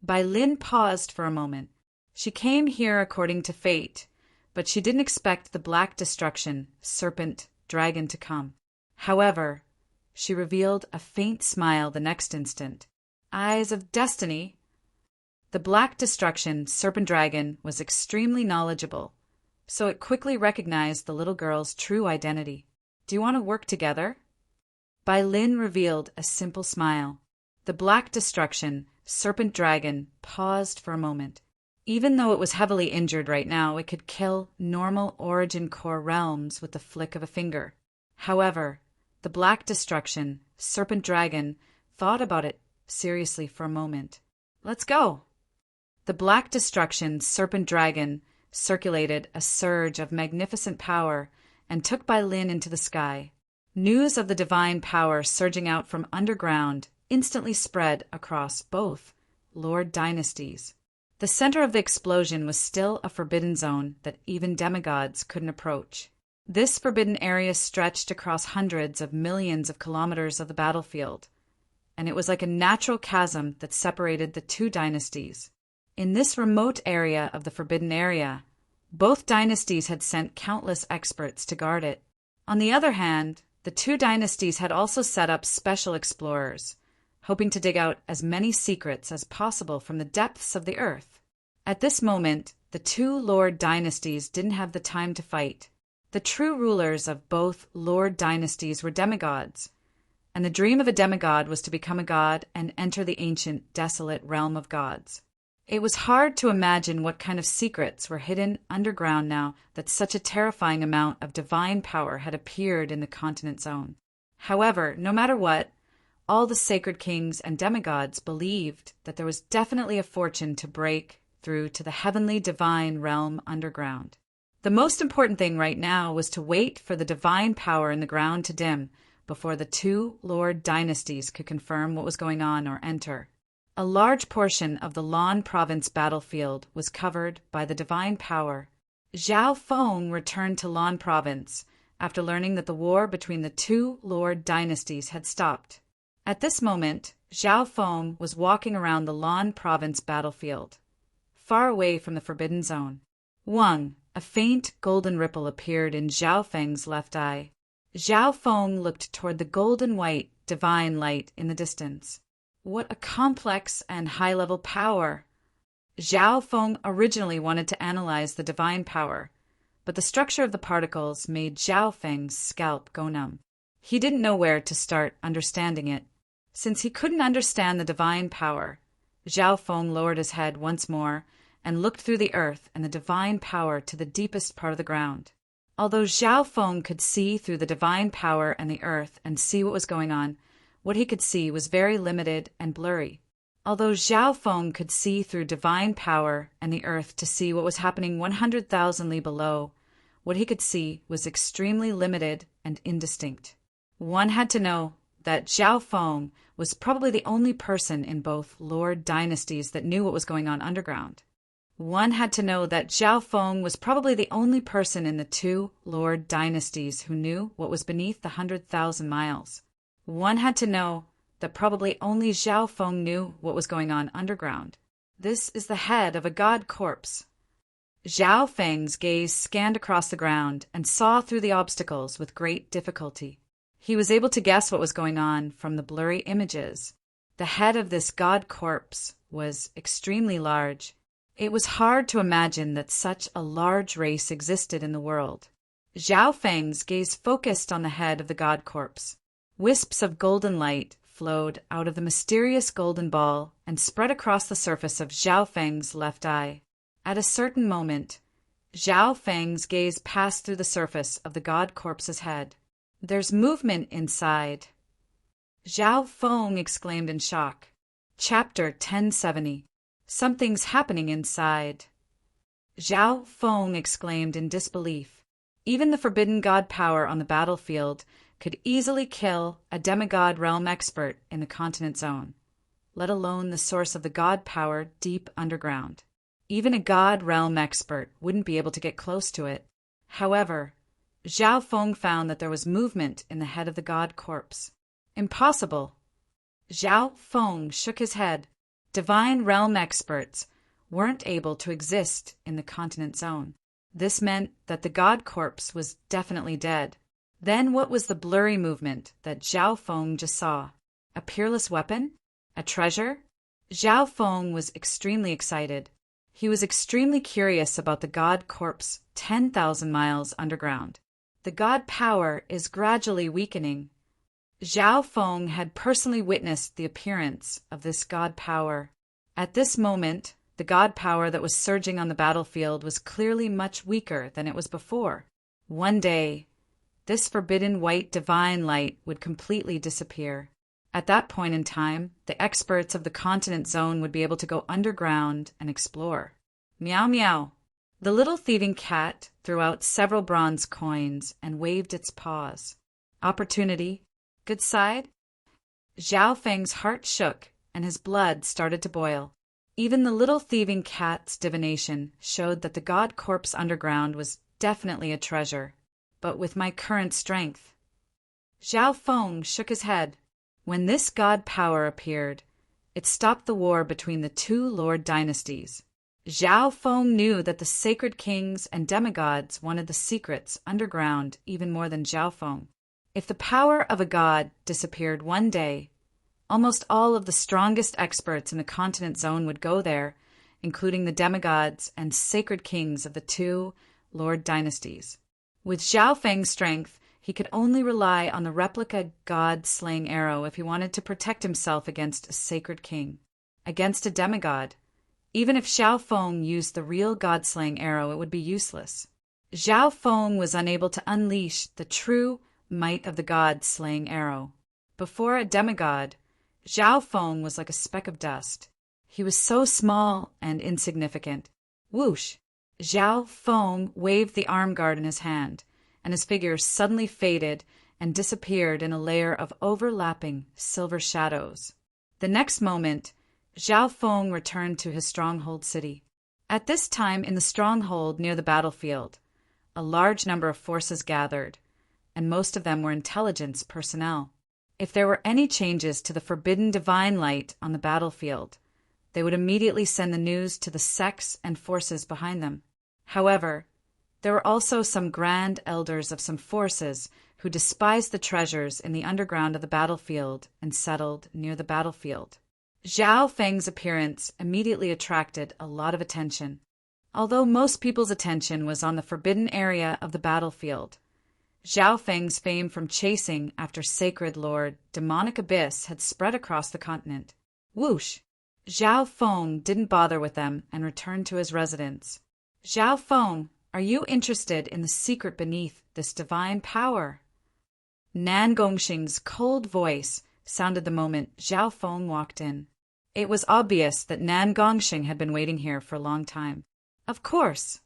Bai Lin paused for a moment. She came here according to fate, but she didn't expect the Black Destruction, Serpent Dragon to come. However, she revealed a faint smile the next instant. Eyes of destiny. The Black Destruction, Serpent Dragon, was extremely knowledgeable, so it quickly recognized the little girl's true identity. Do you want to work together? Bai Lin revealed a simple smile. The Black Destruction, Serpent Dragon, paused for a moment. Even though it was heavily injured right now, it could kill normal Origin Core realms with the flick of a finger. However, the Black Destruction, Serpent Dragon, thought about it seriously for a moment. Let's go! The Black Destruction, Serpent Dragon, circulated a surge of magnificent power and took Bai Lin into the sky. News of the divine power surging out from underground instantly spread across both Lord dynasties. The center of the explosion was still a forbidden zone that even demigods couldn't approach. This forbidden area stretched across hundreds of millions of kilometers of the battlefield, and it was like a natural chasm that separated the two dynasties. In this remote area of the forbidden area, both dynasties had sent countless experts to guard it. On the other hand, the two dynasties had also set up special explorers, hoping to dig out as many secrets as possible from the depths of the earth. At this moment, the two Lord dynasties didn't have the time to fight. The true rulers of both Lord dynasties were demigods, and the dream of a demigod was to become a god and enter the ancient, desolate realm of gods. It was hard to imagine what kind of secrets were hidden underground now that such a terrifying amount of divine power had appeared in the continent zone. However, no matter what, all the sacred kings and demigods believed that there was definitely a fortune to break through to the heavenly divine realm underground. The most important thing right now was to wait for the divine power in the ground to dim before the two Lord dynasties could confirm what was going on or enter. A large portion of the Lan province battlefield was covered by the divine power. Zhao Feng returned to Lan province after learning that the war between the two Lord dynasties had stopped. At this moment, Zhao Feng was walking around the Lan province battlefield, far away from the Forbidden Zone. Wang, a faint golden ripple appeared in Zhao Feng's left eye. Zhao Feng looked toward the golden-white, divine light in the distance. What a complex and high-level power! Zhao Feng originally wanted to analyze the divine power, but the structure of the particles made Zhao Feng's scalp go numb. He didn't know where to start understanding it. Since he couldn't understand the divine power, Zhao Feng lowered his head once more and looked through the earth and the divine power to the deepest part of the ground. Although Zhao Feng could see through the divine power and the earth and see what was going on, what he could see was very limited and blurry. Although Zhao Feng could see through divine power and the earth to see what was happening 100,000 li below, what he could see was extremely limited and indistinct. One had to know that Zhao Feng was probably the only person in both Lord dynasties that knew what was going on underground. One had to know that Zhao Feng was probably the only person in the two Lord dynasties who knew what was beneath the 100,000 miles. One had to know that probably only Zhao Feng knew what was going on underground. This is the head of a god corpse. Zhao Feng's gaze scanned across the ground and saw through the obstacles with great difficulty. He was able to guess what was going on from the blurry images. The head of this god corpse was extremely large. It was hard to imagine that such a large race existed in the world. Zhao Feng's gaze focused on the head of the god corpse. Wisps of golden light flowed out of the mysterious golden ball and spread across the surface of Zhao Feng's left eye. At a certain moment, Zhao Feng's gaze passed through the surface of the god corpse's head. "There's movement inside." Zhao Feng exclaimed in shock. Chapter 1070. Something's happening inside. Zhao Feng exclaimed in disbelief. Even the forbidden god power on the battlefield could easily kill a demigod realm expert in the continent zone, let alone the source of the god power deep underground. Even a god realm expert wouldn't be able to get close to it. However, Zhao Feng found that there was movement in the head of the god corpse. Impossible. Zhao Feng shook his head. Divine realm experts weren't able to exist in the continent zone. This meant that the god corpse was definitely dead. Then what was the blurry movement that Zhao Feng just saw? A peerless weapon? A treasure? Zhao Feng was extremely excited. He was extremely curious about the god corpse 10,000 miles underground. The god power is gradually weakening. Zhao Feng had personally witnessed the appearance of this god power. At this moment, the god power that was surging on the battlefield was clearly much weaker than it was before. One day, this forbidden white divine light would completely disappear. At that point in time, the experts of the continent zone would be able to go underground and explore. Meow meow. The little thieving cat threw out several bronze coins and waved its paws. Opportunity. Good side? Zhao Feng's heart shook and his blood started to boil. Even the little thieving cat's divination showed that the god corpse underground was definitely a treasure. But with my current strength. Zhao Feng shook his head. When this god power appeared, it stopped the war between the two Lord dynasties. Zhao Feng knew that the sacred kings and demigods wanted the secrets underground even more than Zhao Feng. If the power of a god disappeared one day, almost all of the strongest experts in the continent zone would go there, including the demigods and sacred kings of the two Lord dynasties. With Zhao Feng's strength, he could only rely on the replica god-slaying arrow if he wanted to protect himself against a sacred king, against a demigod. Even if Zhao Feng used the real god-slaying arrow, it would be useless. Zhao Feng was unable to unleash the true might of the god-slaying arrow. Before a demigod, Zhao Feng was like a speck of dust. He was so small and insignificant. Whoosh! Zhao Feng waved the arm guard in his hand, and his figure suddenly faded and disappeared in a layer of overlapping silver shadows. The next moment, Zhao Feng returned to his stronghold city. At this time in the stronghold near the battlefield, a large number of forces gathered, and most of them were intelligence personnel. If there were any changes to the forbidden divine light on the battlefield, they would immediately send the news to the sects and forces behind them. However, there were also some grand elders of some forces who despised the treasures in the underground of the battlefield and settled near the battlefield. Zhao Feng's appearance immediately attracted a lot of attention. Although most people's attention was on the forbidden area of the battlefield, Zhao Feng's fame from chasing after Sacred Lord Demonic Abyss had spread across the continent. Whoosh! Zhao Feng didn't bother with them and returned to his residence. Zhao Feng, are you interested in the secret beneath this divine power? Nan Gongxing's cold voice sounded the moment Zhao Feng walked in. It was obvious that Nan Gongxing had been waiting here for a long time. Of course.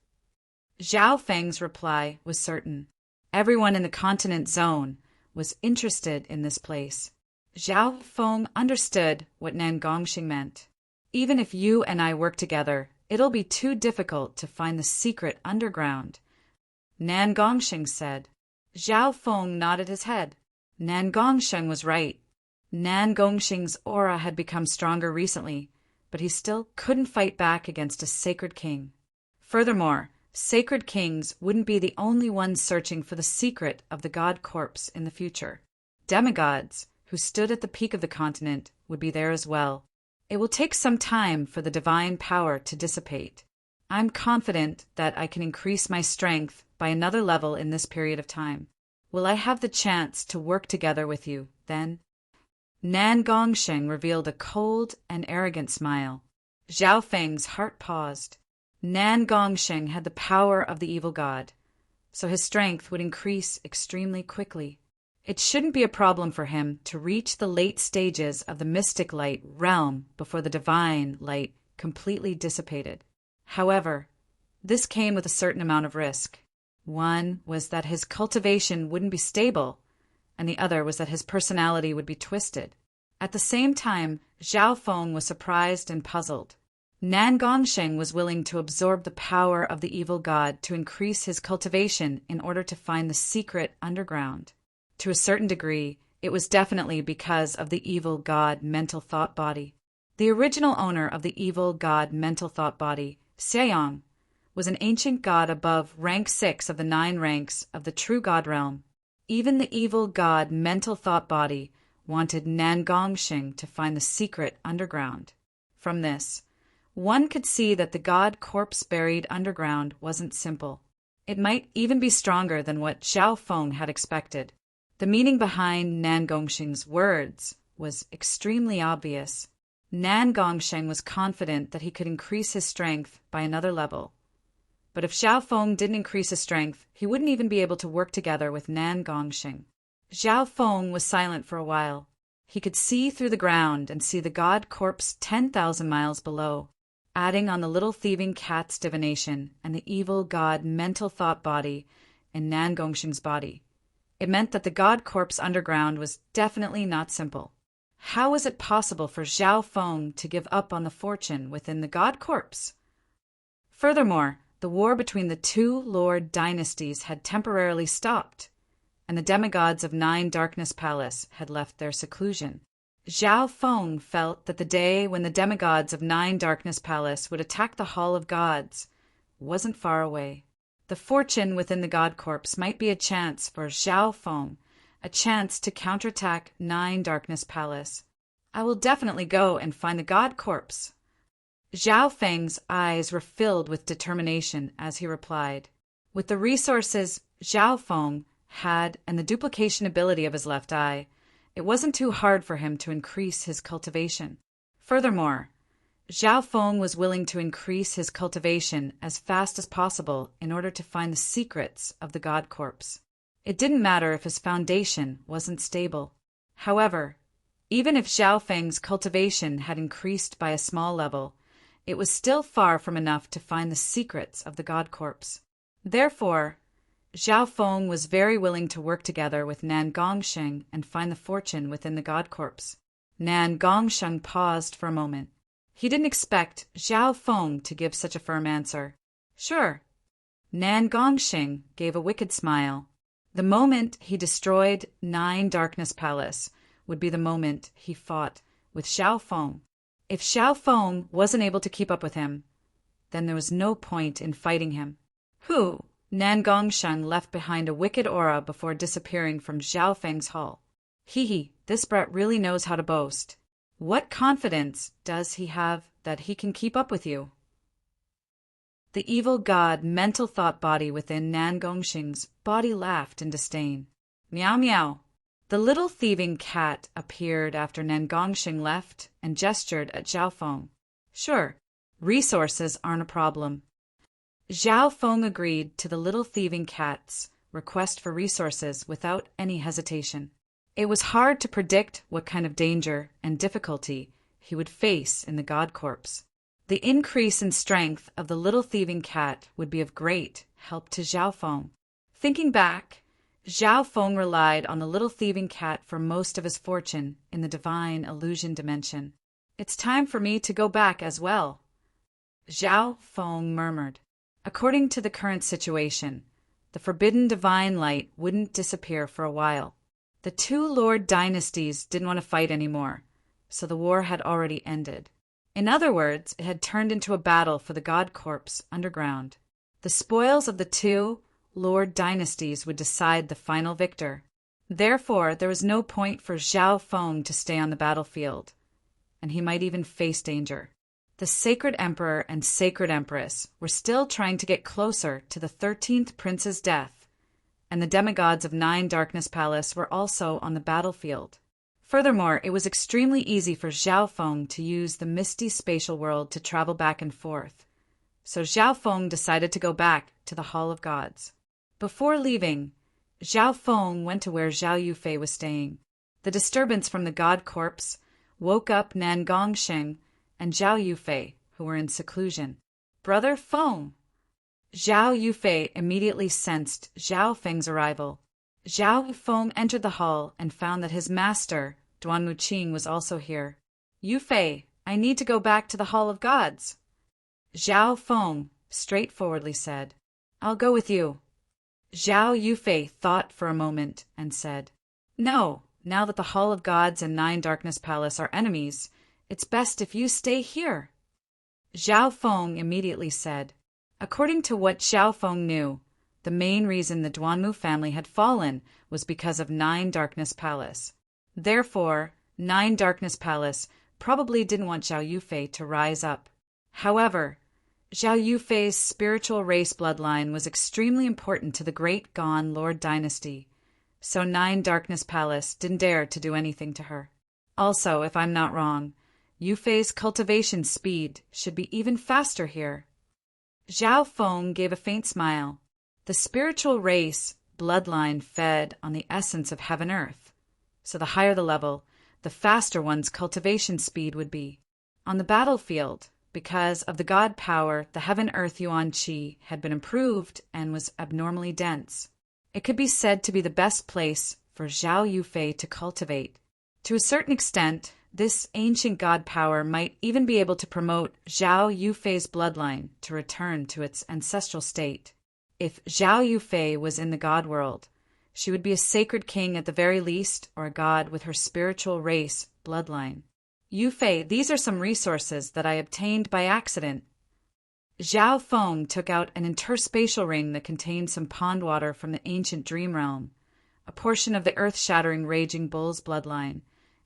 Zhao Feng's reply was certain. Everyone in the continent zone was interested in this place. Zhao Feng understood what Nan Gongxing meant. Even if you and I work together, it'll be too difficult to find the secret underground, Nan Gongxing said. Zhao Feng nodded his head. Nan Gongxing was right. Nan Gongxing's aura had become stronger recently, but he still couldn't fight back against a sacred king. Furthermore, sacred kings wouldn't be the only ones searching for the secret of the god corpse in the future. Demigods, who stood at the peak of the continent, would be there as well. It will take some time for the divine power to dissipate. I'm confident that I can increase my strength by another level in this period of time. Will I have the chance to work together with you, then? Nan Gongxing revealed a cold and arrogant smile. Zhao Feng's heart paused. Nan Gongxing had the power of the evil god, so his strength would increase extremely quickly. It shouldn't be a problem for him to reach the late stages of the mystic light realm before the divine light completely dissipated. However, this came with a certain amount of risk. One was that his cultivation wouldn't be stable, and the other was that his personality would be twisted. At the same time, Zhao Feng was surprised and puzzled. Nan Gongxing was willing to absorb the power of the evil god to increase his cultivation in order to find the secret underground. To a certain degree, it was definitely because of the evil god mental thought body. The original owner of the evil god mental thought body, Xiaoyang, was an ancient god above rank 6 of the 9 ranks of the true god realm. Even the evil god mental thought body wanted Nan Gongxing to find the secret underground. From this, one could see that the god corpse buried underground wasn't simple. It might even be stronger than what Zhao Feng had expected. The meaning behind Nan Gongxing's words was extremely obvious. Nan Gongxing was confident that he could increase his strength by another level. But if Zhao Feng didn't increase his strength, he wouldn't even be able to work together with Nan Gongxing. Zhao Feng was silent for a while. He could see through the ground and see the god corpse 10,000 miles below. Adding on the little thieving cat's divination and the evil god mental thought body in Nan Gongxing's body, it meant that the god corpse underground was definitely not simple. How was it possible for Zhao Feng to give up on the fortune within the god corpse? Furthermore, the war between the two lord dynasties had temporarily stopped, and the demigods of 9 Darkness Palace had left their seclusion. Zhao Feng felt that the day when the demigods of 9 Darkness Palace would attack the Hall of Gods wasn't far away. The fortune within the god corpse might be a chance for Zhao Feng, a chance to counterattack 9 Darkness Palace. I will definitely go and find the god corpse. Zhao Feng's eyes were filled with determination as he replied. With the resources Zhao Feng had and the duplication ability of his left eye, it wasn't too hard for him to increase his cultivation. Furthermore, Zhao Feng was willing to increase his cultivation as fast as possible in order to find the secrets of the god corpse. It didn't matter if his foundation wasn't stable. However, even if Zhao Feng's cultivation had increased by a small level, it was still far from enough to find the secrets of the God Corpse. Therefore, Zhao Feng was very willing to work together with Nan Gongsheng and find the fortune within the God Corpse. Nan Gongsheng paused for a moment. He didn't expect Zhao Feng to give such a firm answer. Sure. Nan Gongsheng gave a wicked smile. The moment he destroyed 9 Darkness Palace would be the moment he fought with Zhao Feng. If Zhao Feng wasn't able to keep up with him, then there was no point in fighting him. Who? Nan Gongsheng left behind a wicked aura before disappearing from Zhao Feng's hall. Hee, this brat really knows how to boast. What confidence does he have that he can keep up with you? The evil god mental thought body within Nan Gongsheng's body laughed in disdain. Meow meow. The little thieving cat appeared after Nan Gongsheng left and gestured at Zhao Feng. Sure, resources aren't a problem. Zhao Feng agreed to the little thieving cat's request for resources without any hesitation. It was hard to predict what kind of danger and difficulty he would face in the God Corpse. The increase in strength of the little thieving cat would be of great help to Zhao Feng. Thinking back, Zhao Feng relied on the little thieving cat for most of his fortune in the divine illusion dimension. It's time for me to go back as well, Zhao Feng murmured. According to the current situation, the forbidden divine light wouldn't disappear for a while. The 2 Lord dynasties didn't want to fight anymore, so the war had already ended. In other words, it had turned into a battle for the God Corpse underground. The spoils of the 2 Lord dynasties would decide the final victor. Therefore, there was no point for Zhao Feng to stay on the battlefield, and he might even face danger. The Sacred Emperor and Sacred Empress were still trying to get closer to the 13th prince's death, and the demigods of 9 Darkness Palace were also on the battlefield. Furthermore, it was extremely easy for Zhao Feng to use the misty spatial world to travel back and forth, so Zhao Feng decided to go back to the Hall of Gods. Before leaving, Zhao Feng went to where Zhao Yufei was staying. The disturbance from the God Corpse woke up Nan Gongsheng and Zhao Yufei, who were in seclusion. Brother Feng! Zhao Yufei immediately sensed Zhao Feng's arrival. Zhao Feng entered the hall and found that his master, Duan Muqing, was also here. Yufei, I need to go back to the Hall of Gods. Zhao Feng straightforwardly said. I'll go with you. Zhao Yufei thought for a moment and said, No, now that the Hall of Gods and 9 Darkness Palace are enemies, it's best if you stay here. Zhao Feng immediately said. According to what Zhao Feng knew, the main reason the Duanmu family had fallen was because of 9 Darkness Palace. Therefore, 9 Darkness Palace probably didn't want Zhao Yufei to rise up. However, Zhao Yufei's spiritual race bloodline was extremely important to the Great Gan Lord dynasty, so 9 Darkness Palace didn't dare to do anything to her. Also, if I'm not wrong, Yufei's cultivation speed should be even faster here. Zhao Feng gave a faint smile. The spiritual race bloodline fed on the essence of heaven-earth, so the higher the level, the faster one's cultivation speed would be. On the battlefield, because of the god power, the heaven-earth yuan qi had been improved and was abnormally dense. It could be said to be the best place for Zhao Yufei to cultivate. To a certain extent, this ancient god power might even be able to promote Zhao Yufei's bloodline to return to its ancestral state. If Zhao Yufei was in the god world, she would be a sacred king at the very least, or a god with her spiritual race bloodline. Yufei, these are some resources that I obtained by accident. Zhao Feng took out an interspatial ring that contained some pond water from the ancient dream realm, a portion of the earth-shattering Raging Bull's bloodline,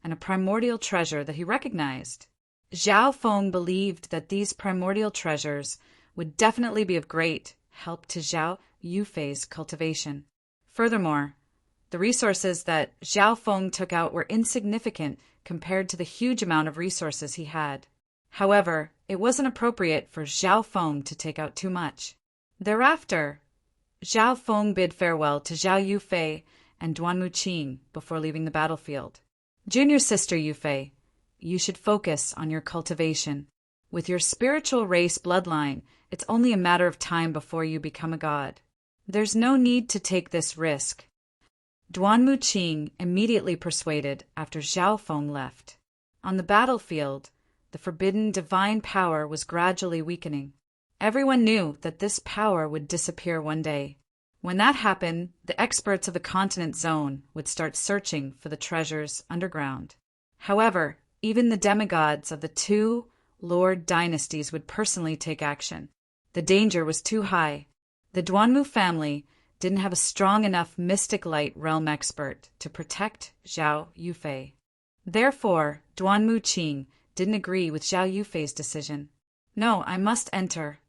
and a primordial treasure that he recognized. Zhao Feng believed that these primordial treasures would definitely be of great help to Zhao Yufei's cultivation. Furthermore, the resources that Zhao Feng took out were insignificant compared to the huge amount of resources he had. However, it wasn't appropriate for Zhao Feng to take out too much. Thereafter, Zhao Feng bid farewell to Zhao Yufei and Duan Muqing before leaving the battlefield. Junior sister Yufei, you should focus on your cultivation. With your spiritual race bloodline, it's only a matter of time before you become a god. There's no need to take this risk. Duanmu Qing immediately persuaded after Zhao Feng left. On the battlefield, the forbidden divine power was gradually weakening. Everyone knew that this power would disappear one day. When that happened, the experts of the continent zone would start searching for the treasures underground. However, even the demigods of the two Lord dynasties would personally take action. The danger was too high. The Duanmu family didn't have a strong enough mystic light realm expert to protect Zhao Yufei. Therefore, Duanmu Qing didn't agree with Zhao Yufei's decision. No, I must enter.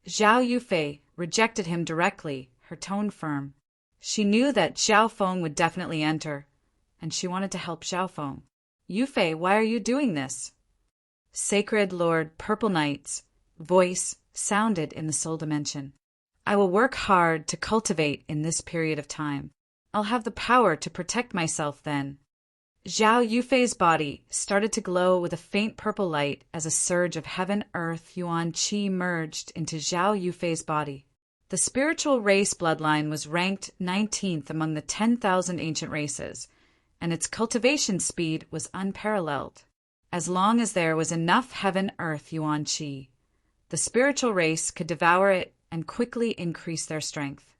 Zhao Yufei rejected him directly, her tone firm. She knew that Zhao Feng would definitely enter, and she wanted to help Zhao Feng. Yufei, why are you doing this? Sacred Lord Purple Knight's voice sounded in the soul dimension. I will work hard to cultivate in this period of time. I'll have the power to protect myself then. Zhao Yufei's body started to glow with a faint purple light as a surge of heaven, earth, yuan, qi merged into Zhao Yufei's body. The spiritual race bloodline was ranked 19th among the 10,000 ancient races, and its cultivation speed was unparalleled. As long as there was enough heaven, earth, yuan, qi, the spiritual race could devour it and quickly increase their strength.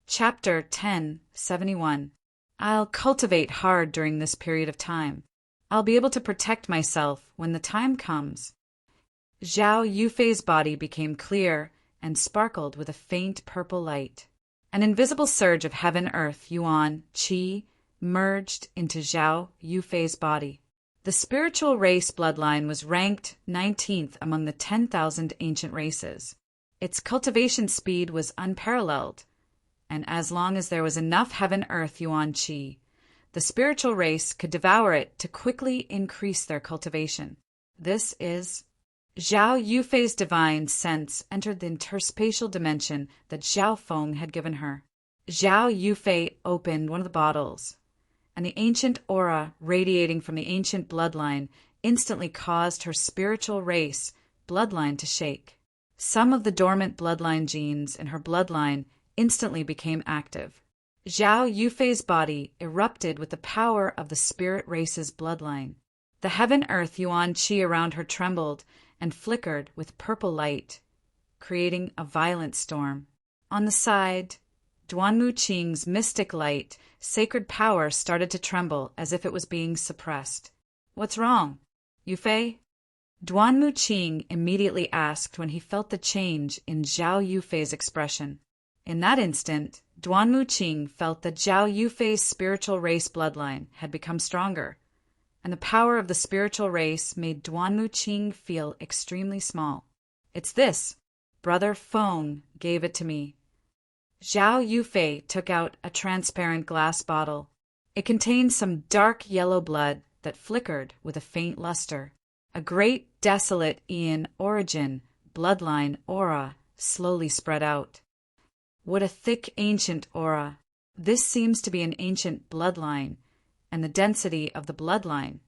Chapter 1071. I'll cultivate hard during this period of time. I'll be able to protect myself when the time comes. Zhao Yufei's body became clear and sparkled with a faint purple light. An invisible surge of heaven, earth, yuan, qi merged into Zhao Yufei's body. The spiritual race bloodline was ranked 19th among the 10,000 ancient races. Its cultivation speed was unparalleled, and as long as there was enough heaven, earth, yuan, qi, the spiritual race could devour it to quickly increase their cultivation. This is... Zhao Yufei's divine sense entered the interspatial dimension that Zhao Feng had given her. Zhao Yufei opened one of the bottles, and the ancient aura radiating from the ancient bloodline instantly caused her spiritual race bloodline to shake. Some of the dormant bloodline genes in her bloodline instantly became active. Zhao Yufei's body erupted with the power of the spirit race's bloodline. The heaven, earth, yuan, qi around her trembled and flickered with purple light, creating a violent storm. On the side, Duanmu Qing's mystic light, sacred power started to tremble as if it was being suppressed. What's wrong, Yufei? Duanmu Qing immediately asked when he felt the change in Zhao Yufei's expression. In that instant, Duanmu Qing felt that Zhao Yufei's spiritual race bloodline had become stronger, and the power of the spiritual race made Duanmu Qing feel extremely small. It's this. Brother Feng gave it to me. Zhao Yufei took out a transparent glass bottle. It contained some dark yellow blood that flickered with a faint luster. A great desolate Aeon origin, bloodline aura, slowly spread out. What a thick ancient aura. This seems to be an ancient bloodline, and the density of the bloodline.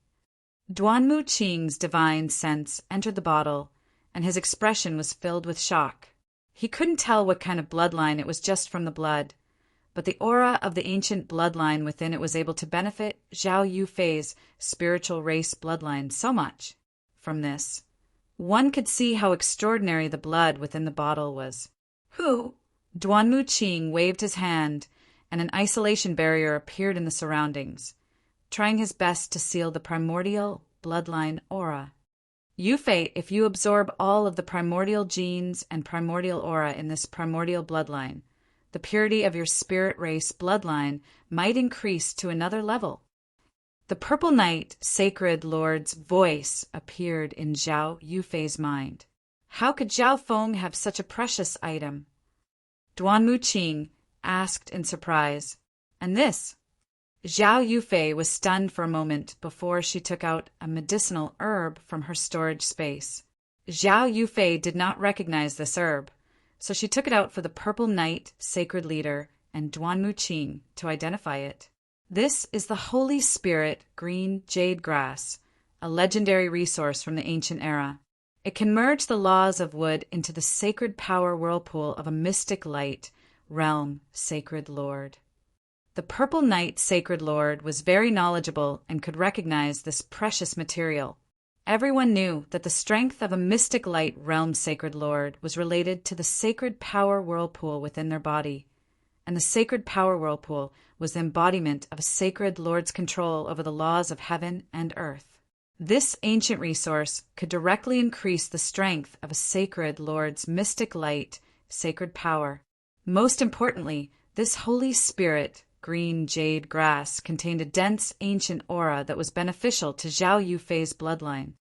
Duanmu Qing's divine sense entered the bottle, and his expression was filled with shock. He couldn't tell what kind of bloodline it was just from the blood, but the aura of the ancient bloodline within it was able to benefit Zhao Yufei's spiritual race bloodline so much. From this, one could see how extraordinary the blood within the bottle was. Who? Duanmu Qing waved his hand, and an isolation barrier appeared in the surroundings, trying his best to seal the primordial bloodline aura. Yufei, if you absorb all of the primordial genes and primordial aura in this primordial bloodline, the purity of your spirit race bloodline might increase to another level. The Purple Knight, Sacred Lord's voice appeared in Zhao Yufei's mind. How could Zhao Feng have such a precious item? Duanmu Qing asked in surprise. And this? Zhao Yufei was stunned for a moment before she took out a medicinal herb from her storage space. Zhao Yufei did not recognize this herb, so she took it out for the Purple Knight, Sacred Leader, and Duanmu Qing to identify it. This is the Holy Spirit green jade grass, a legendary resource from the ancient era. It can merge the laws of wood into the sacred power whirlpool of a mystic light realm, Sacred Lord. The Purple Knight Sacred Lord was very knowledgeable and could recognize this precious material. Everyone knew that the strength of a mystic light realm Sacred Lord was related to the sacred power whirlpool within their body, and the sacred power whirlpool was the embodiment of a Sacred Lord's control over the laws of heaven and earth. This ancient resource could directly increase the strength of a Sacred Lord's mystic light, sacred power. Most importantly, this Holy Spirit green jade grass contained a dense ancient aura that was beneficial to Zhao Yufei's bloodline.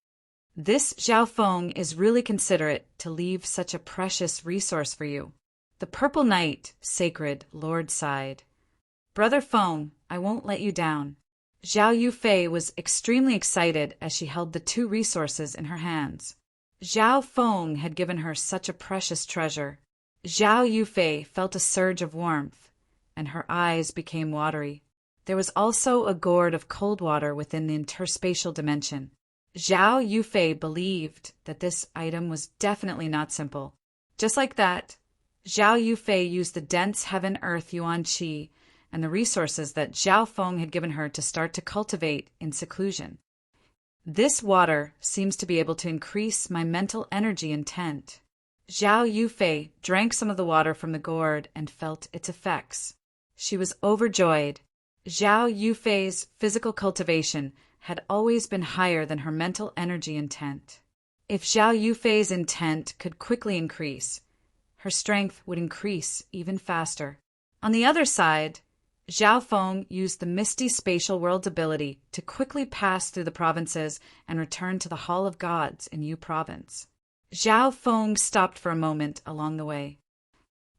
This Zhao Feng is really considerate to leave such a precious resource for you. The Purple Knight, Sacred Lord, sighed. Brother Feng, I won't let you down. Zhao Yufei was extremely excited as she held the two resources in her hands. Zhao Feng had given her such a precious treasure. Zhao Yufei felt a surge of warmth, and her eyes became watery. There was also a gourd of cold water within the interspatial dimension. Zhao Yufei believed that this item was definitely not simple. Just like that, Zhao Yufei used the dense heaven-earth yuan qi and the resources that Zhao Feng had given her to start to cultivate in seclusion. This water seems to be able to increase my mental energy intent. Zhao Yufei drank some of the water from the gourd and felt its effects. She was overjoyed. Zhao Yufei's physical cultivation had always been higher than her mental energy intent. If Zhao Yufei's intent could quickly increase, her strength would increase even faster. On the other side, Zhao Feng used the Misty Spatial World's ability to quickly pass through the provinces and return to the Hall of Gods in Yu Province. Zhao Feng stopped for a moment along the way.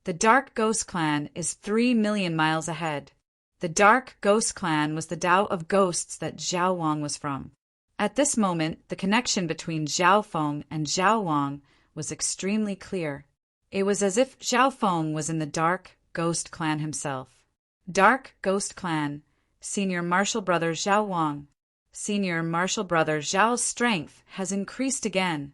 The Dark Ghost Clan is 3 million miles ahead. The Dark Ghost Clan was the Tao of ghosts that Zhao Wang was from. At this moment, the connection between Zhao Feng and Zhao Wang was extremely clear. It was as if Zhao Feng was in the Dark Ghost Clan himself. Dark Ghost Clan, Senior Martial Brother Zhao Wang. Senior Martial Brother Zhao's strength has increased again.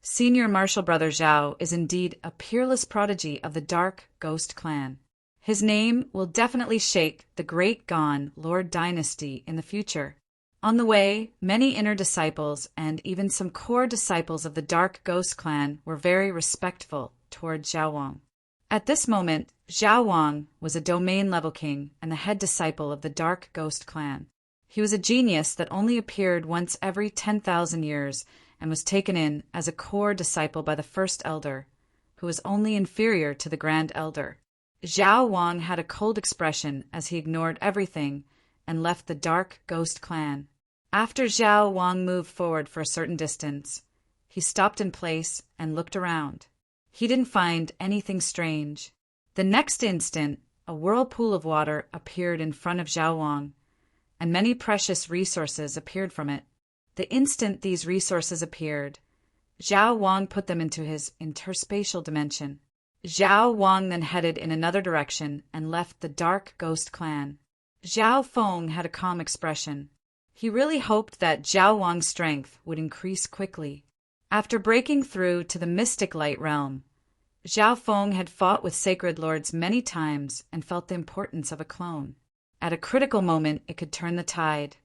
Senior Martial Brother Zhao is indeed a peerless prodigy of the Dark Ghost Clan. His name will definitely shake the Great Gone Lord dynasty in the future. On the way, many inner disciples and even some core disciples of the Dark Ghost Clan were very respectful toward Zhao Wang. At this moment, Zhao Wang was a domain-level king and the head disciple of the Dark Ghost Clan. He was a genius that only appeared once every 10,000 years and was taken in as a core disciple by the First Elder, who was only inferior to the Grand Elder. Zhao Wang had a cold expression as he ignored everything and left the Dark Ghost Clan. After Zhao Wang moved forward for a certain distance, he stopped in place and looked around. He didn't find anything strange. The next instant, a whirlpool of water appeared in front of Zhao Wang, and many precious resources appeared from it. The instant these resources appeared, Zhao Wang put them into his interspatial dimension. Zhao Wang then headed in another direction and left the Dark Ghost Clan. Zhao Feng had a calm expression. He really hoped that Zhao Wang's strength would increase quickly. After breaking through to the Mystic Light realm, Zhao Feng had fought with Sacred Lords many times and felt the importance of a clone. At a critical moment, it could turn the tide.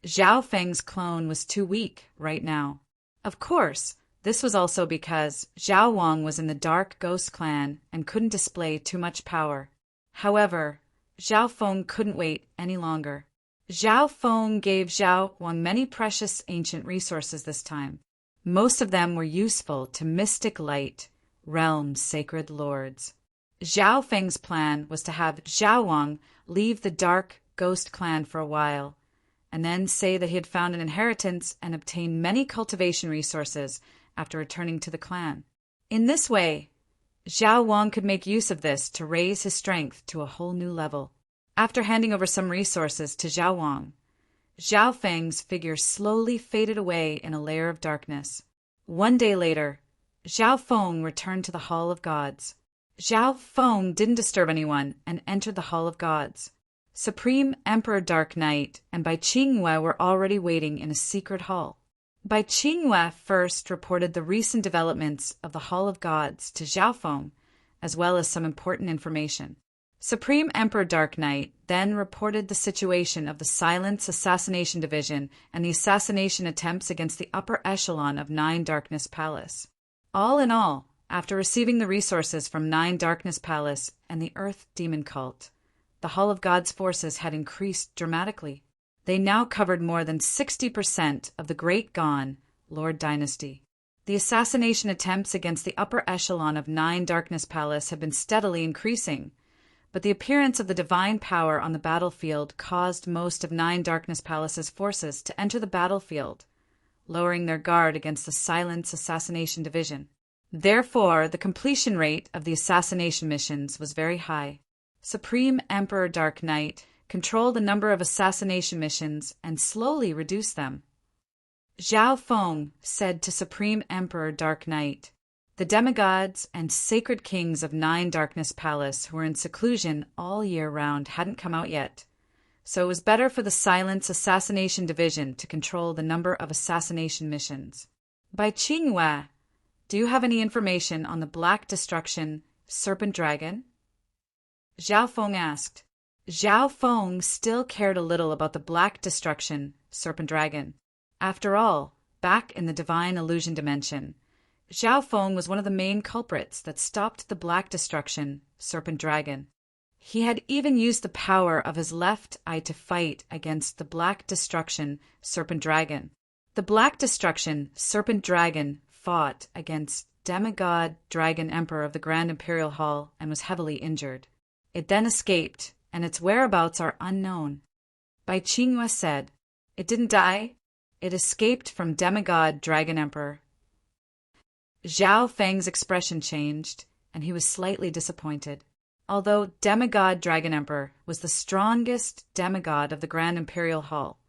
Zhao Feng's clone was too weak right now. Of course, this was also because Zhao Wang was in the Dark Ghost Clan and couldn't display too much power. However, Zhao Feng couldn't wait any longer. Zhao Feng gave Zhao Wang many precious ancient resources this time. Most of them were useful to Mystic Light realm's Sacred Lords. Zhao Feng's plan was to have Zhao Wang leave the Dark Ghost Clan for a while, and then say that he had found an inheritance and obtained many cultivation resources after returning to the clan. In this way, Zhao Wang could make use of this to raise his strength to a whole new level. After handing over some resources to Zhao Wang, Zhao Feng's figure slowly faded away in a layer of darkness. One day later, Zhao Feng returned to the Hall of Gods. Zhao Feng didn't disturb anyone and entered the Hall of Gods. Supreme Emperor Dark Knight and Bai Qingyue were already waiting in a secret hall. Bai Qingyue first reported the recent developments of the Hall of Gods to Zhao Feng, as well as some important information. Supreme Emperor Dark Knight then reported the situation of the Silence Assassination Division and the assassination attempts against the upper echelon of Nine Darkness Palace. All in all, after receiving the resources from Nine Darkness Palace and the Earth Demon Cult, the Hall of Gods forces had increased dramatically. They now covered more than 60% of the Great Gone Lord Dynasty. The assassination attempts against the upper echelon of Nine Darkness Palace have been steadily increasing, but the appearance of the divine power on the battlefield caused most of Nine Darkness Palace's forces to enter the battlefield, lowering their guard against the Silence Assassination Division. Therefore, the completion rate of the assassination missions was very high. Supreme Emperor Dark Knight controlled a number of assassination missions and slowly reduced them. Zhao Feng said to Supreme Emperor Dark Knight, "The demigods and sacred kings of Nine Darkness Palace who were in seclusion all year round hadn't come out yet, so it was better for the Silence Assassination Division to control the number of assassination missions." Bai Qingyue, do you have any information on the Black Destruction Serpent Dragon? Zhao Feng asked. Zhao Feng still cared a little about the Black Destruction Serpent Dragon. After all, back in the Divine Illusion Dimension, Zhao Feng was one of the main culprits that stopped the Black Destruction Serpent Dragon. He had even used the power of his left eye to fight against the Black Destruction Serpent Dragon. The Black Destruction Serpent Dragon fought against Demigod Dragon Emperor of the Grand Imperial Hall and was heavily injured. It then escaped, and its whereabouts are unknown. Bai Qingyue said, "It didn't die. It escaped from Demigod Dragon Emperor." Zhao Feng's expression changed, and he was slightly disappointed. Although Demigod Dragon Emperor was the strongest demigod of the Grand Imperial Hall,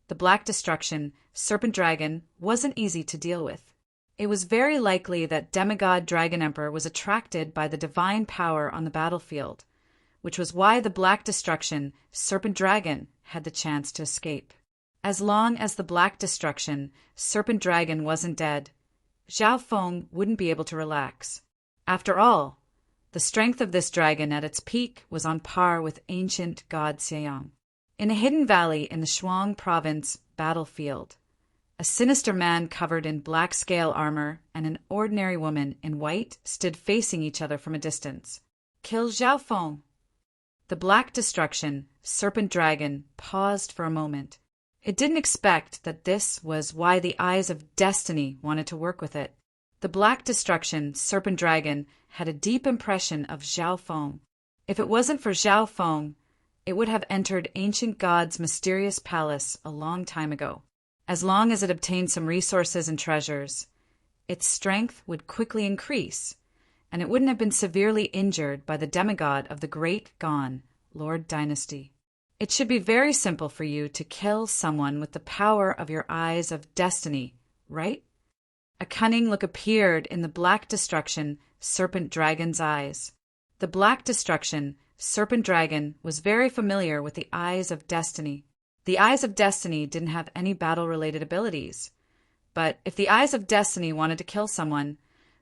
the Black Destruction Serpent Dragon wasn't easy to deal with. It was very likely that Demigod Dragon Emperor was attracted by the divine power on the battlefield, which was why the Black Destruction Serpent Dragon had the chance to escape. As long as the Black Destruction Serpent Dragon wasn't dead, Zhao Feng wouldn't be able to relax. After all, the strength of this dragon at its peak was on par with ancient god Seiyang. In a hidden valley in the Shuang province battlefield, a sinister man covered in black scale armor and an ordinary woman in white stood facing each other from a distance. "Kill Zhao Feng." The Black Destruction Serpent Dragon paused for a moment. It didn't expect that this was why the Eyes of Destiny wanted to work with it. The Black Destruction Serpent Dragon had a deep impression of Zhao Feng. If it wasn't for Zhao Feng, it would have entered Ancient God's mysterious palace a long time ago. As long as it obtained some resources and treasures, its strength would quickly increase, and it wouldn't have been severely injured by the demigod of the Great Gone Lord Dynasty. It should be very simple for you to kill someone with the power of your Eyes of Destiny, right? A cunning look appeared in the Black Destruction Serpent Dragon's eyes. The Black Destruction Serpent Dragon was very familiar with the Eyes of Destiny. The Eyes of Destiny didn't have any battle-related abilities, but if the Eyes of Destiny wanted to kill someone,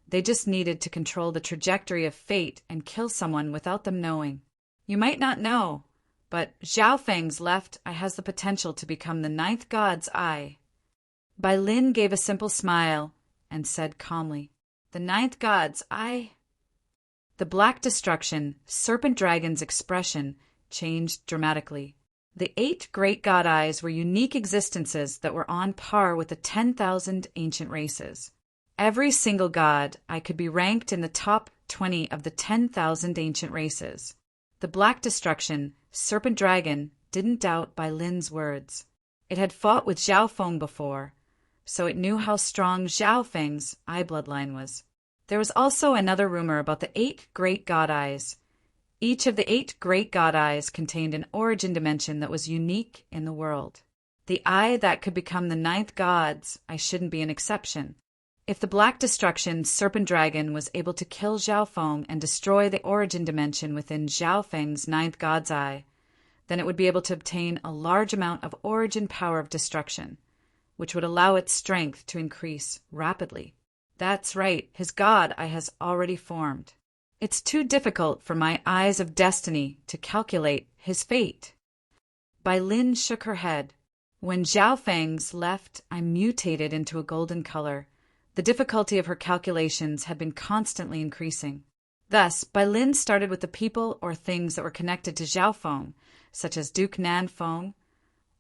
they just needed to control the trajectory of fate and kill someone without them knowing. You might not know, but Zhao Feng's left eye has the potential to become the ninth god's eye. Bai Lin gave a simple smile and said calmly, "The ninth god's eye?" The Black Destruction Serpent Dragon's expression changed dramatically. The 8 great god eyes were unique existences that were on par with the 10,000 ancient races. Every single god eye could be ranked in the top 20 of the 10,000 ancient races. The Black Destruction Serpent Dragon didn't doubt Bai Lin's words. It had fought with Zhao Feng before, so it knew how strong Zhao Feng's eye bloodline was. There was also another rumor about the 8 great god eyes. Each of the 8 great god eyes contained an origin dimension that was unique in the world. The eye that could become the 9th god's eye shouldn't be an exception. If the Black Destruction Serpent Dragon was able to kill Zhao Feng and destroy the origin dimension within Zhao Feng's 9th god's eye, then it would be able to obtain a large amount of origin power of destruction, which would allow its strength to increase rapidly. That's right, his god eye has already formed. It's too difficult for my eyes of destiny to calculate his fate. Bai Lin shook her head. When Zhao Feng's left eye mutated into a golden color, the difficulty of her calculations had been constantly increasing. Thus, Bai Lin started with the people or things that were connected to Zhao Feng, such as Duke Nan Feng,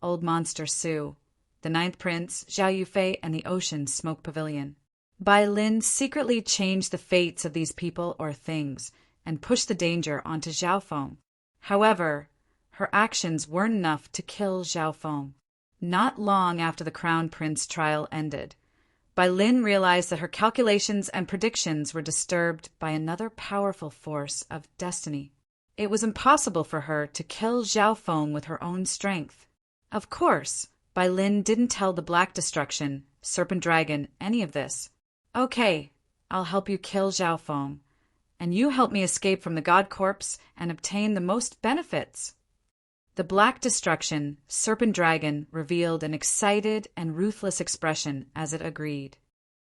Old Monster Su, the Ninth Prince, Zhao Yufei, and the Ocean Smoke Pavilion. Bai Lin secretly changed the fates of these people or things and pushed the danger onto Zhao Feng. However, her actions weren't enough to kill Zhao Feng. Not long after the Crown Prince trial ended, Bai Lin realized that her calculations and predictions were disturbed by another powerful force of destiny. It was impossible for her to kill Zhao Feng with her own strength. Of course, Bai Lin didn't tell the Black Destruction, Serpent Dragon, any of this. Okay, I'll help you kill Zhao Feng, and you help me escape from the God Corpse and obtain the most benefits. The Black Destruction, Serpent Dragon, revealed an excited and ruthless expression as it agreed.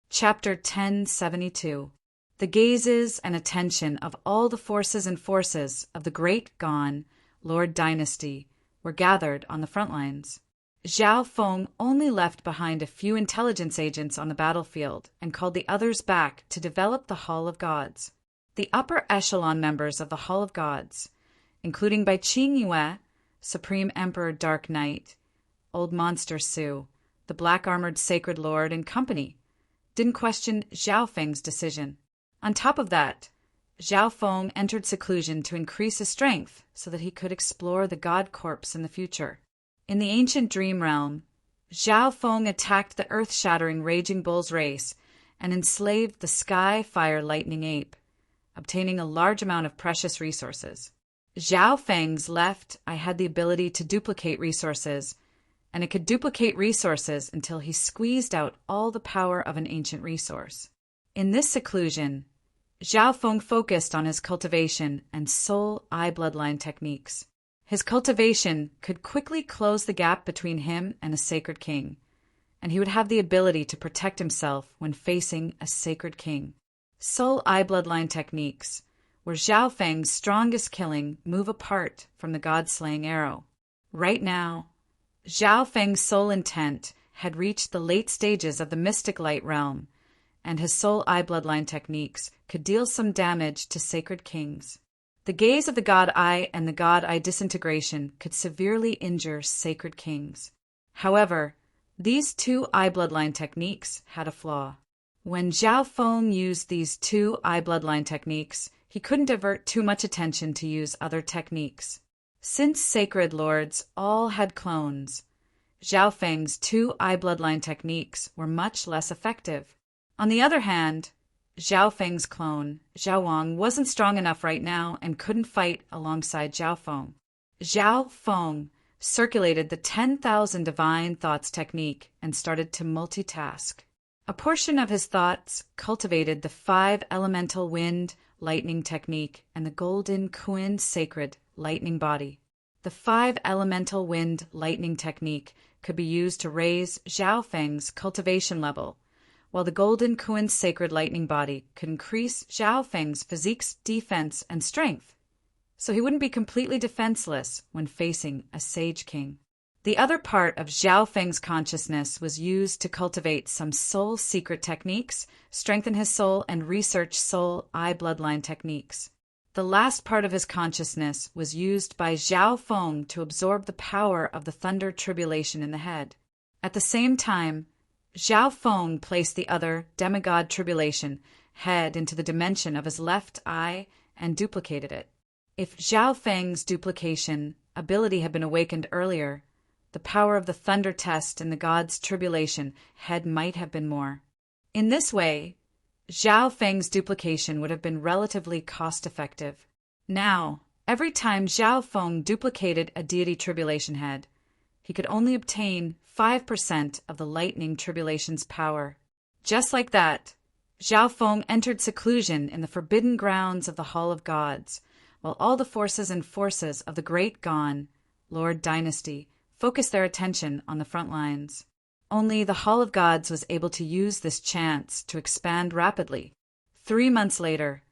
Chapter 1072. The gazes and attention of all the forces of the Great Gone Lord Dynasty were gathered on the front lines. Zhao Feng only left behind a few intelligence agents on the battlefield and called the others back to develop the Hall of Gods. The upper echelon members of the Hall of Gods, including Bai Qing Yue, Supreme Emperor Dark Knight, Old Monster Su, the Black-Armored Sacred Lord and company, didn't question Zhao Feng's decision. On top of that, Zhao Feng entered seclusion to increase his strength so that he could explore the God Corpse in the future. In the ancient dream realm, Zhao Feng attacked the earth-shattering Raging Bull's race and enslaved the Sky Fire Lightning Ape, obtaining a large amount of precious resources. Zhao Feng's left eye had the ability to duplicate resources, and it could duplicate resources until he squeezed out all the power of an ancient resource. In this seclusion, Zhao Feng focused on his cultivation and soul eye bloodline techniques. His cultivation could quickly close the gap between him and a sacred king, and he would have the ability to protect himself when facing a sacred king. Soul eye bloodline techniques were Zhao Feng's strongest killing move apart from the god-slaying arrow. Right now, Zhao Feng's soul intent had reached the late stages of the mystic light realm, and his soul eye bloodline techniques could deal some damage to sacred kings. The gaze of the God Eye and the God Eye disintegration could severely injure sacred kings. However, these two eye bloodline techniques had a flaw. When Zhao Feng used these two eye bloodline techniques, he couldn't divert too much attention to use other techniques. Since sacred lords all had clones, Zhao Feng's two eye bloodline techniques were much less effective. On the other hand, Zhao Feng's clone, Zhao Wang, wasn't strong enough right now and couldn't fight alongside Zhao Feng. Zhao Feng circulated the 10,000 divine thoughts technique and started to multitask. A portion of his thoughts cultivated the 5 elemental wind lightning technique and the golden Kuan sacred lightning body. The 5 elemental wind lightning technique could be used to raise Zhao Feng's cultivation level, while the golden Kuan sacred lightning body could increase Zhao Feng's physique's defense and strength, so he wouldn't be completely defenseless when facing a sage king. The other part of Zhao Feng's consciousness was used to cultivate some soul secret techniques, strengthen his soul, and research soul eye bloodline techniques. The last part of his consciousness was used by Zhao Feng to absorb the power of the thunder tribulation in the head. At the same time, Zhao Feng placed the other demigod tribulation head into the dimension of his left eye and duplicated it. If Zhao Feng's duplication ability had been awakened earlier, the power of the thunder test in the god's tribulation head might have been more. In this way, Zhao Feng's duplication would have been relatively cost-effective. Now, every time Zhao Feng duplicated a deity tribulation head, he could only obtain 5% of the lightning tribulation's power. Just like that, Zhao Feng entered seclusion in the forbidden grounds of the Hall of Gods, while all the forces of the Great Gone, Lord dynasty focused their attention on the front lines. Only the Hall of Gods was able to use this chance to expand rapidly. 3 months later,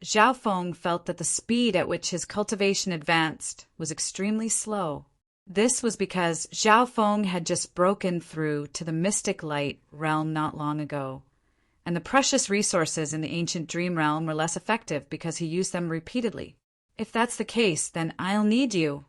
Zhao Feng felt that the speed at which his cultivation advanced was extremely slow. This was because Zhao Feng had just broken through to the mystic light realm not long ago, and the precious resources in the ancient dream realm were less effective because he used them repeatedly. If that's the case, then I'll need you.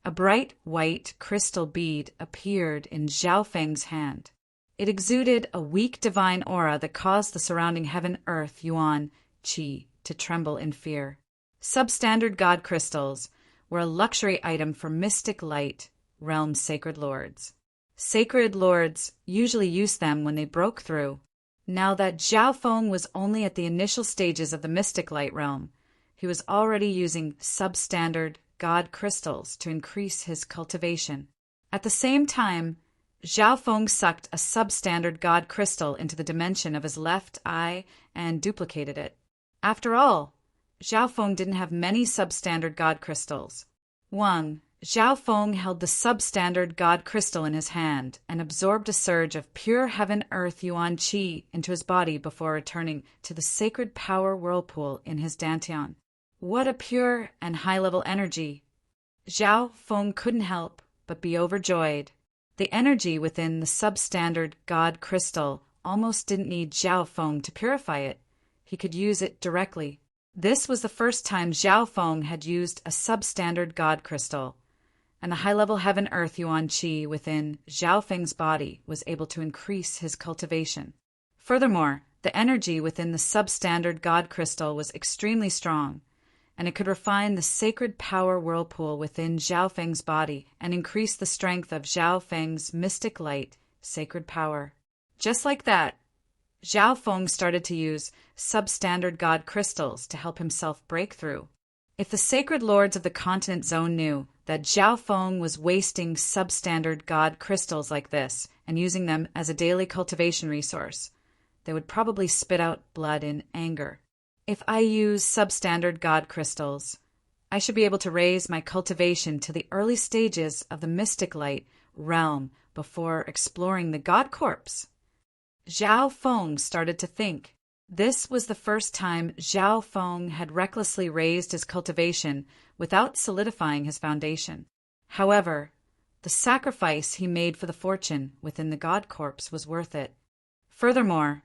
A bright white crystal bead appeared in Zhao Feng's hand. It exuded a weak divine aura that caused the surrounding heaven-earth yuan qi to tremble in fear. Substandard god crystals were a luxury item for mystic light realm sacred lords. Sacred lords usually used them when they broke through. Now that Zhao Feng was only at the initial stages of the mystic light realm, he was already using substandard god crystals to increase his cultivation. At the same time, Zhao Feng sucked a substandard god crystal into the dimension of his left eye and duplicated it. After all, Zhao Feng didn't have many substandard god crystals. Zhao Feng held the substandard god crystal in his hand and absorbed a surge of pure heaven-earth yuan qi into his body before returning to the sacred power whirlpool in his dantian. What a pure and high-level energy! Zhao Feng couldn't help but be overjoyed. The energy within the substandard god crystal almost didn't need Zhao Feng to purify it. He could use it directly. This was the first time Zhao Feng had used a substandard god crystal, and the high-level heaven-earth yuan qi within Zhao Feng's body was able to increase his cultivation. Furthermore, the energy within the substandard god crystal was extremely strong, and it could refine the sacred power whirlpool within Zhao Feng's body and increase the strength of Zhao Feng's mystic light, sacred power. Just like that, Zhao Feng started to use substandard god crystals to help himself break through. If the sacred lords of the continent zone knew that Zhao Feng was wasting substandard god crystals like this and using them as a daily cultivation resource, they would probably spit out blood in anger. If I use substandard god crystals, I should be able to raise my cultivation to the early stages of the mystic light realm before exploring the god corpse. Zhao Feng started to think. This was the first time Zhao Feng had recklessly raised his cultivation without solidifying his foundation. However, the sacrifice he made for the fortune within the god corpse was worth it. Furthermore,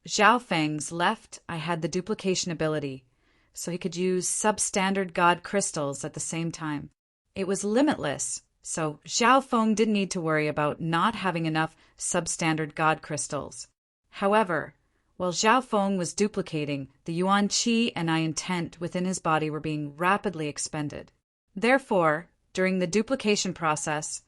Zhao Feng's left eye had the duplication ability, so he could use substandard god crystals at the same time. It was limitless, so Zhao Feng didn't need to worry about not having enough substandard god crystals. However, while Zhao Feng was duplicating, the yuan qi and I intent within his body were being rapidly expended. Therefore, during the duplication process,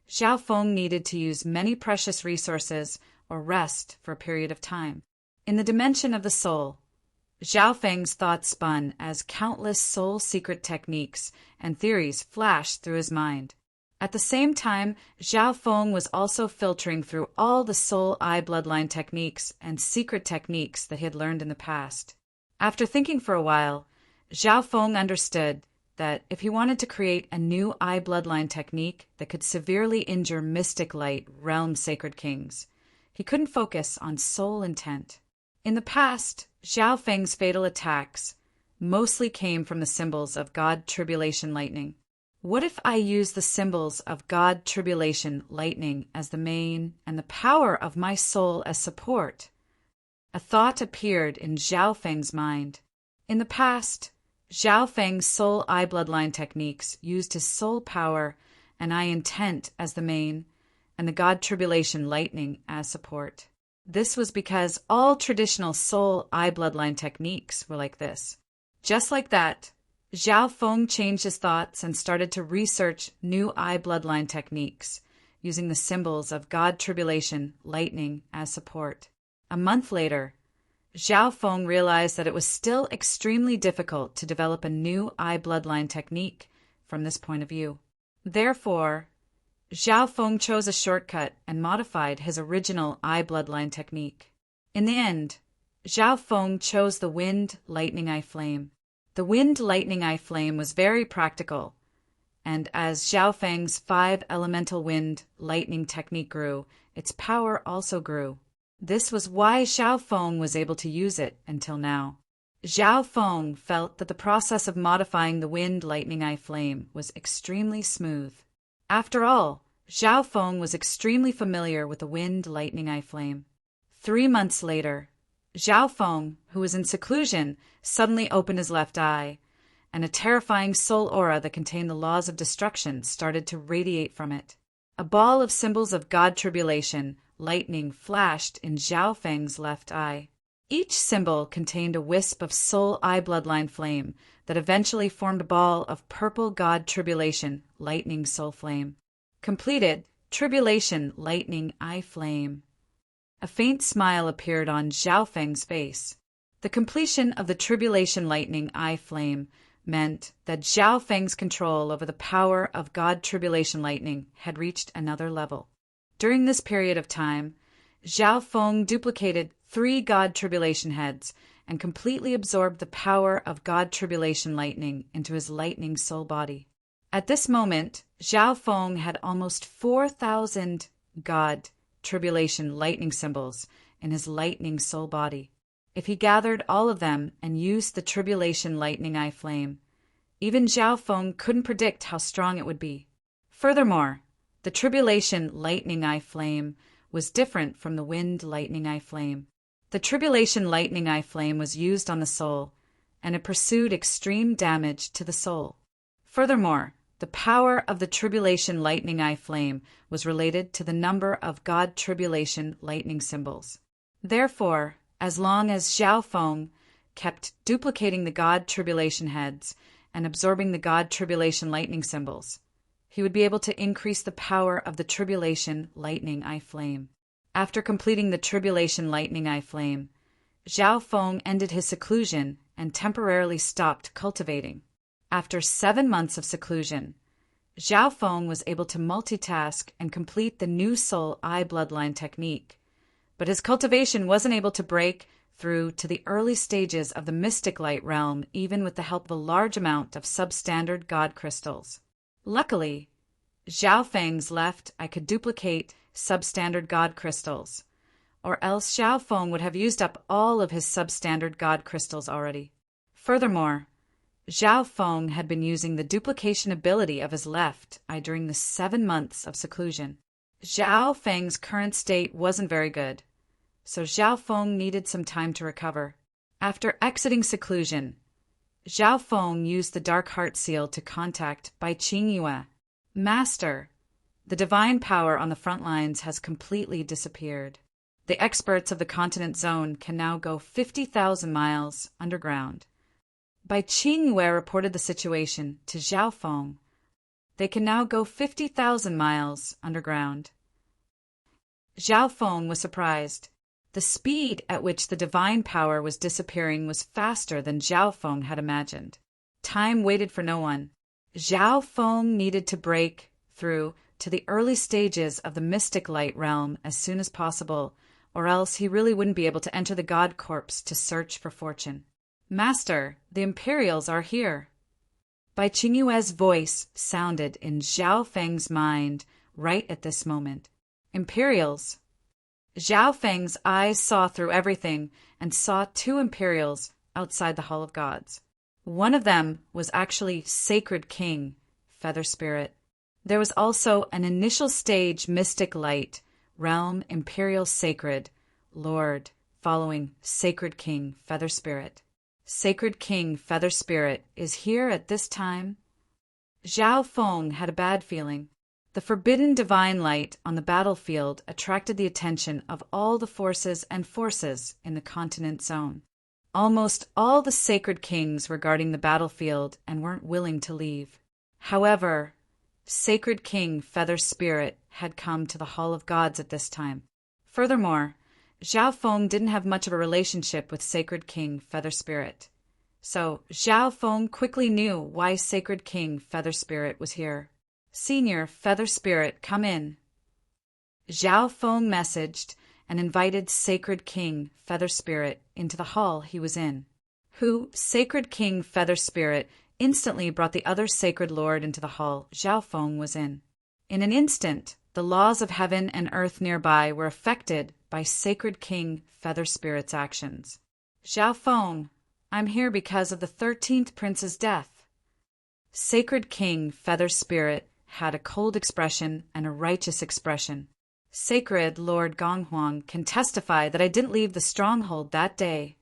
Zhao Feng needed to use many precious resources or rest for a period of time. In the dimension of the soul, Zhao Feng's thoughts spun as countless soul secret techniques and theories flashed through his mind. At the same time, Zhao Feng was also filtering through all the soul eye bloodline techniques and secret techniques that he had learned in the past. After thinking for a while, Zhao Feng understood that if he wanted to create a new eye bloodline technique that could severely injure mystic light realm sacred kings, he couldn't focus on soul intent. In the past, Zhao Feng's fatal attacks mostly came from the symbols of God Tribulation Lightning. What if I use the symbols of God Tribulation Lightning as the main and the power of my soul as support? A thought appeared in Zhao Feng's mind. In the past, Zhao Feng's soul eye bloodline techniques used his soul power and eye intent as the main and the God Tribulation Lightning as support. This was because all traditional soul eye bloodline techniques were like this. Just like that, Zhao Feng changed his thoughts and started to research new eye bloodline techniques, using the symbols of God Tribulation Lightning as support. A month later, Zhao Feng realized that it was still extremely difficult to develop a new eye bloodline technique from this point of view. Therefore, Zhao Feng chose a shortcut and modified his original eye bloodline technique. In the end, Zhao Feng chose the Wind Lightning Eye Flame. The Wind Lightning Eye Flame was very practical and as Zhao Feng's 5 elemental wind lightning technique grew, its power also grew. This was why Zhao Feng was able to use it until now. Zhao Feng felt that the process of modifying the wind lightning eye flame was extremely smooth. After all, Zhao Feng was extremely familiar with the wind lightning eye flame. 3 months later, Zhao Feng, who was in seclusion, suddenly opened his left eye, and a terrifying soul aura that contained the laws of destruction started to radiate from it. A ball of symbols of God tribulation, lightning, flashed in Zhao Feng's left eye. Each symbol contained a wisp of soul eye bloodline flame that eventually formed a ball of purple God tribulation, lightning soul flame. Completed, tribulation, lightning eye flame. A faint smile appeared on Zhao Feng's face. The completion of the tribulation lightning eye flame meant that Zhao Feng's control over the power of God tribulation lightning had reached another level. During this period of time, Zhao Feng duplicated 3 God tribulation heads and completely absorbed the power of God tribulation lightning into his lightning soul body. At this moment, Zhao Feng had almost 4,000 God tribulation lightning symbols in his lightning soul body. If he gathered all of them and used the tribulation lightning eye flame, even Zhao Feng couldn't predict how strong it would be. Furthermore, the tribulation lightning eye flame was different from the wind lightning eye flame. The tribulation lightning eye flame was used on the soul, and it pursued extreme damage to the soul. Furthermore, the power of the tribulation lightning eye flame was related to the number of God tribulation lightning symbols. Therefore, as long as Zhao Feng kept duplicating the God tribulation heads and absorbing the God tribulation lightning symbols, he would be able to increase the power of the tribulation lightning eye flame. After completing the tribulation lightning eye flame, Zhao Feng ended his seclusion and temporarily stopped cultivating. After 7 months of seclusion, Zhao Feng was able to multitask and complete the new soul eye bloodline technique, but his cultivation wasn't able to break through to the early stages of the mystic light realm even with the help of a large amount of substandard God crystals. Luckily, Zhao Feng's left eye could duplicate substandard God crystals, or else Zhao Feng would have used up all of his substandard God crystals already. Furthermore, Zhao Feng had been using the duplication ability of his left eye during the 7 months of seclusion. Zhao Feng's current state wasn't very good, so Zhao Feng needed some time to recover. After exiting seclusion, Zhao Feng used the Dark Heart Seal to contact Bai Qingyue. Master, the divine power on the front lines has completely disappeared. The experts of the continent zone can now go 50,000 miles underground. Bai Qingyue reported the situation to Zhao Feng. They can now go 50,000 miles underground. Zhao Feng was surprised. The speed at which the divine power was disappearing was faster than Zhao Feng had imagined. Time waited for no one. Zhao Feng needed to break through to the early stages of the mystic light realm as soon as possible, or else he really wouldn't be able to enter the God Corpse to search for fortune. Master, the Imperials are here. Bai Qingyue's voice sounded in Zhao Feng's mind right at this moment. Imperials. Zhao Feng's eyes saw through everything and saw 2 Imperials outside the Hall of Gods. One of them was actually Sacred King, Feather Spirit. There was also an initial stage Mystic Light, Realm Imperial Sacred, Lord, following Sacred King, Feather Spirit. Sacred King, Feather Spirit is here at this time. Zhao Feng had a bad feeling. The forbidden divine light on the battlefield attracted the attention of all the forces in the continent zone. Almost all the sacred kings were guarding the battlefield and weren't willing to leave. However, Sacred King Feather Spirit had come to the Hall of Gods at this time. Furthermore, Zhao Feng didn't have much of a relationship with Sacred King Feather Spirit. So Zhao Feng quickly knew why Sacred King Feather Spirit was here. Senior Feather Spirit, come in. Zhao Feng messaged and invited Sacred King Feather Spirit into the hall he was in. Who, Sacred King Feather Spirit, instantly brought the other sacred lord into the hall Zhao Feng was in. In an instant, the laws of heaven and earth nearby were affected by Sacred King Feather Spirit's actions. Zhao Feng, I'm here because of the 13th prince's death. Sacred King Feather Spirit had a cold expression and a righteous expression. Sacred Lord Gonghuang can testify that I didn't leave the stronghold that day.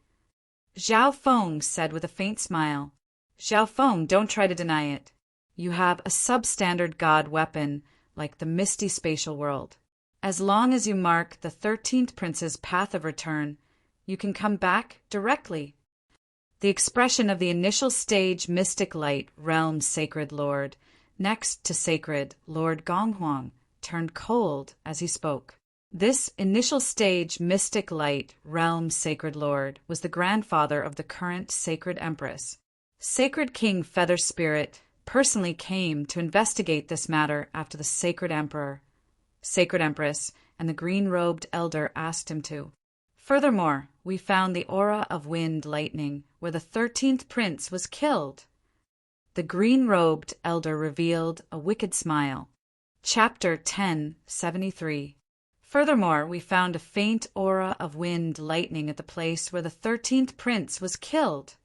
Zhao Feng said with a faint smile. Zhao Feng, don't try to deny it. You have a substandard god weapon like the misty spatial world. As long as you mark the 13th prince's path of return, you can come back directly. The expression of the initial stage mystic light realm Sacred Lord, next to Sacred Lord Gonghuang, turned cold as he spoke. This initial stage mystic light realm Sacred Lord was the grandfather of the current Sacred Empress. Sacred King Feather Spirit personally came to investigate this matter after the Sacred Emperor, Sacred Empress, and the green-robed elder asked him to. Furthermore, we found the aura of wind lightning where the 13th prince was killed. The green-robed elder revealed a wicked smile. Chapter 1073. Furthermore, we found a faint aura of wind lightning at the place where the 13th prince was killed.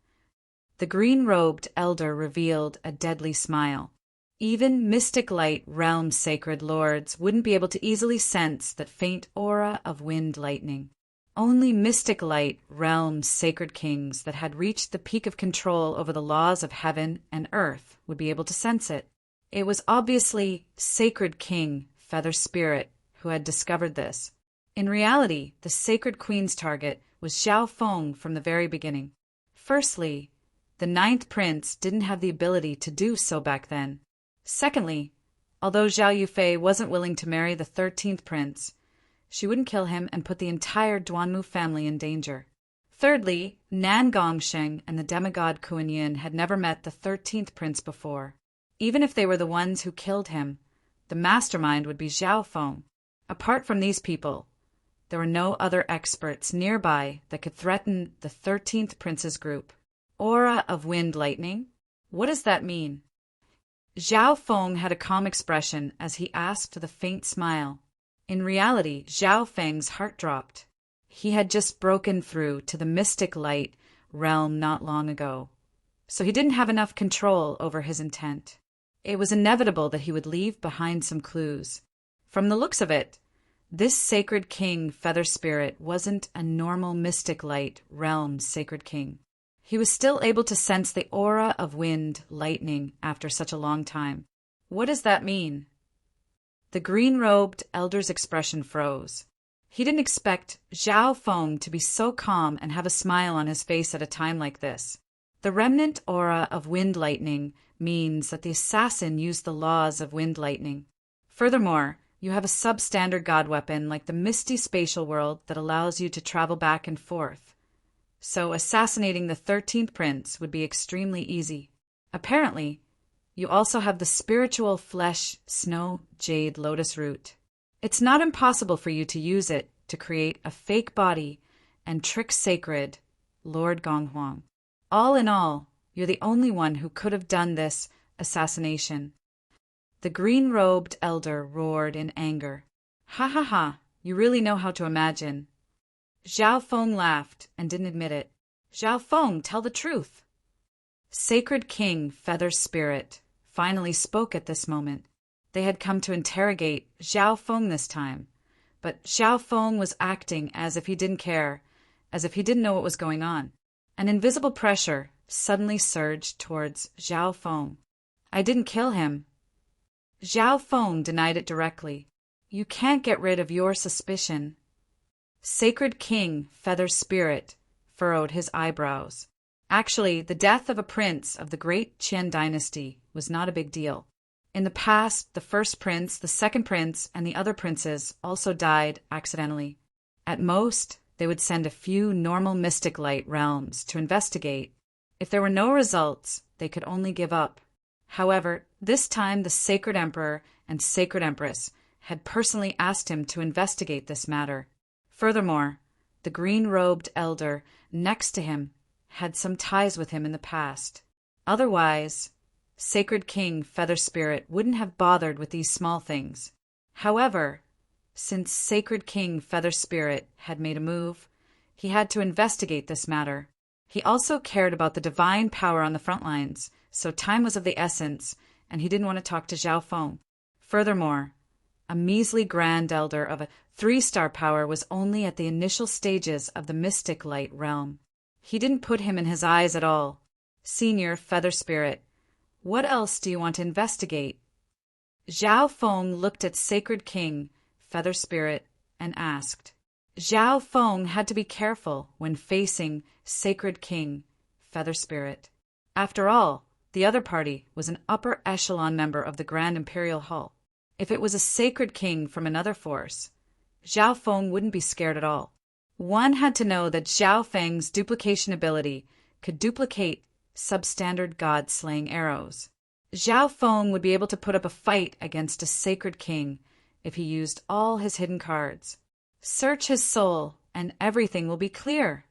The green-robed elder revealed a deadly smile. Even mystic light realm sacred lords wouldn't be able to easily sense that faint aura of wind lightning. Only mystic light realm sacred kings that had reached the peak of control over the laws of heaven and earth would be able to sense it. It was obviously Sacred King Feather Spirit who had discovered this. In reality, the Sacred Queen's target was Zhao Feng from the very beginning. Firstly, the 9th prince didn't have the ability to do so back then. Secondly, although Zhao Yufei wasn't willing to marry the 13th prince, she wouldn't kill him and put the entire Duanmu family in danger. Thirdly, Nan Gongsheng and the demigod Kuan Yin had never met the 13th prince before. Even if they were the ones who killed him, the mastermind would be Zhao Feng. Apart from these people, there were no other experts nearby that could threaten the 13th prince's group. Aura of wind lightning? What does that mean? Zhao Feng had a calm expression as he asked with a faint smile. In reality, Zhao Feng's heart dropped. He had just broken through to the mystic light realm not long ago, so he didn't have enough control over his intent. It was inevitable that he would leave behind some clues. From the looks of it, this Sacred King Feather Spirit wasn't a normal mystic light realm Sacred King. He was still able to sense the aura of wind lightning after such a long time. What does that mean? The green-robed elder's expression froze. He didn't expect Zhao Feng to be so calm and have a smile on his face at a time like this. The remnant aura of wind lightning means that the assassin used the laws of wind lightning. Furthermore, you have a substandard god weapon like the misty spatial world that allows you to travel back and forth. So assassinating the 13th prince would be extremely easy. Apparently, you also have the spiritual flesh snow jade lotus root. It's not impossible for you to use it to create a fake body and trick Sacred Lord Gonghuang. All in all, you're the only one who could have done this assassination. The green-robed elder roared in anger. Ha ha ha, you really know how to imagine. Zhao Feng laughed and didn't admit it. Zhao Feng, tell the truth. Sacred King Feather Spirit finally spoke at this moment. They had come to interrogate Zhao Feng this time, but Zhao Feng was acting as if he didn't care, as if he didn't know what was going on. An invisible pressure suddenly surged towards Zhao Feng. I didn't kill him. Zhao Feng denied it directly. You can't get rid of your suspicion. Sacred King Feather Spirit furrowed his eyebrows. Actually, the death of a prince of the great Qian dynasty was not a big deal. In the past, the first prince, the second prince, and the other princes also died accidentally. At most, they would send a few normal mystic light realms to investigate. If there were no results, they could only give up. However, this time the Sacred Emperor and Sacred Empress had personally asked him to investigate this matter. Furthermore, the green-robed elder next to him had some ties with him in the past. Otherwise, Sacred King Feather Spirit wouldn't have bothered with these small things. However, since Sacred King Feather Spirit had made a move, he had to investigate this matter. He also cared about the divine power on the front lines, so time was of the essence, and he didn't want to talk to Zhao Feng. Furthermore, a measly Grand Elder of a 3-star power was only at the initial stages of the mystic light realm. He didn't put him in his eyes at all. Senior Feather Spirit, what else do you want to investigate? Zhao Feng looked at Sacred King Feather Spirit and asked. Zhao Feng had to be careful when facing Sacred King Feather Spirit. After all, the other party was an upper echelon member of the Grand Imperial Hall. If it was a Sacred King from another force, Zhao Feng wouldn't be scared at all. One had to know that Zhao Feng's duplication ability could duplicate substandard god-slaying arrows. Zhao Feng would be able to put up a fight against a Sacred King if he used all his hidden cards. Search his soul, and everything will be clear.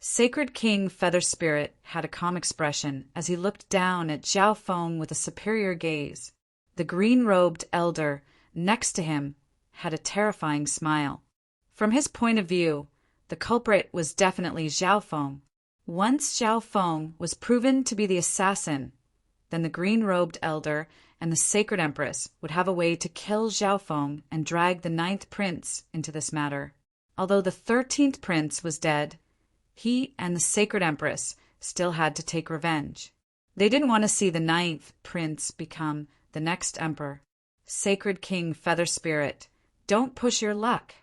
Sacred King Feather Spirit had a calm expression as he looked down at Zhao Feng with a superior gaze. The green-robed elder next to him had a terrifying smile. From his point of view, the culprit was definitely Zhao Feng. Once Zhao Feng was proven to be the assassin, then the green-robed elder and the Sacred Empress would have a way to kill Zhao Feng and drag the 9th prince into this matter. Although the 13th prince was dead, he and the Sacred Empress still had to take revenge. They didn't want to see the 9th prince become the next emperor. Sacred King Feather Spirit, don't push your luck.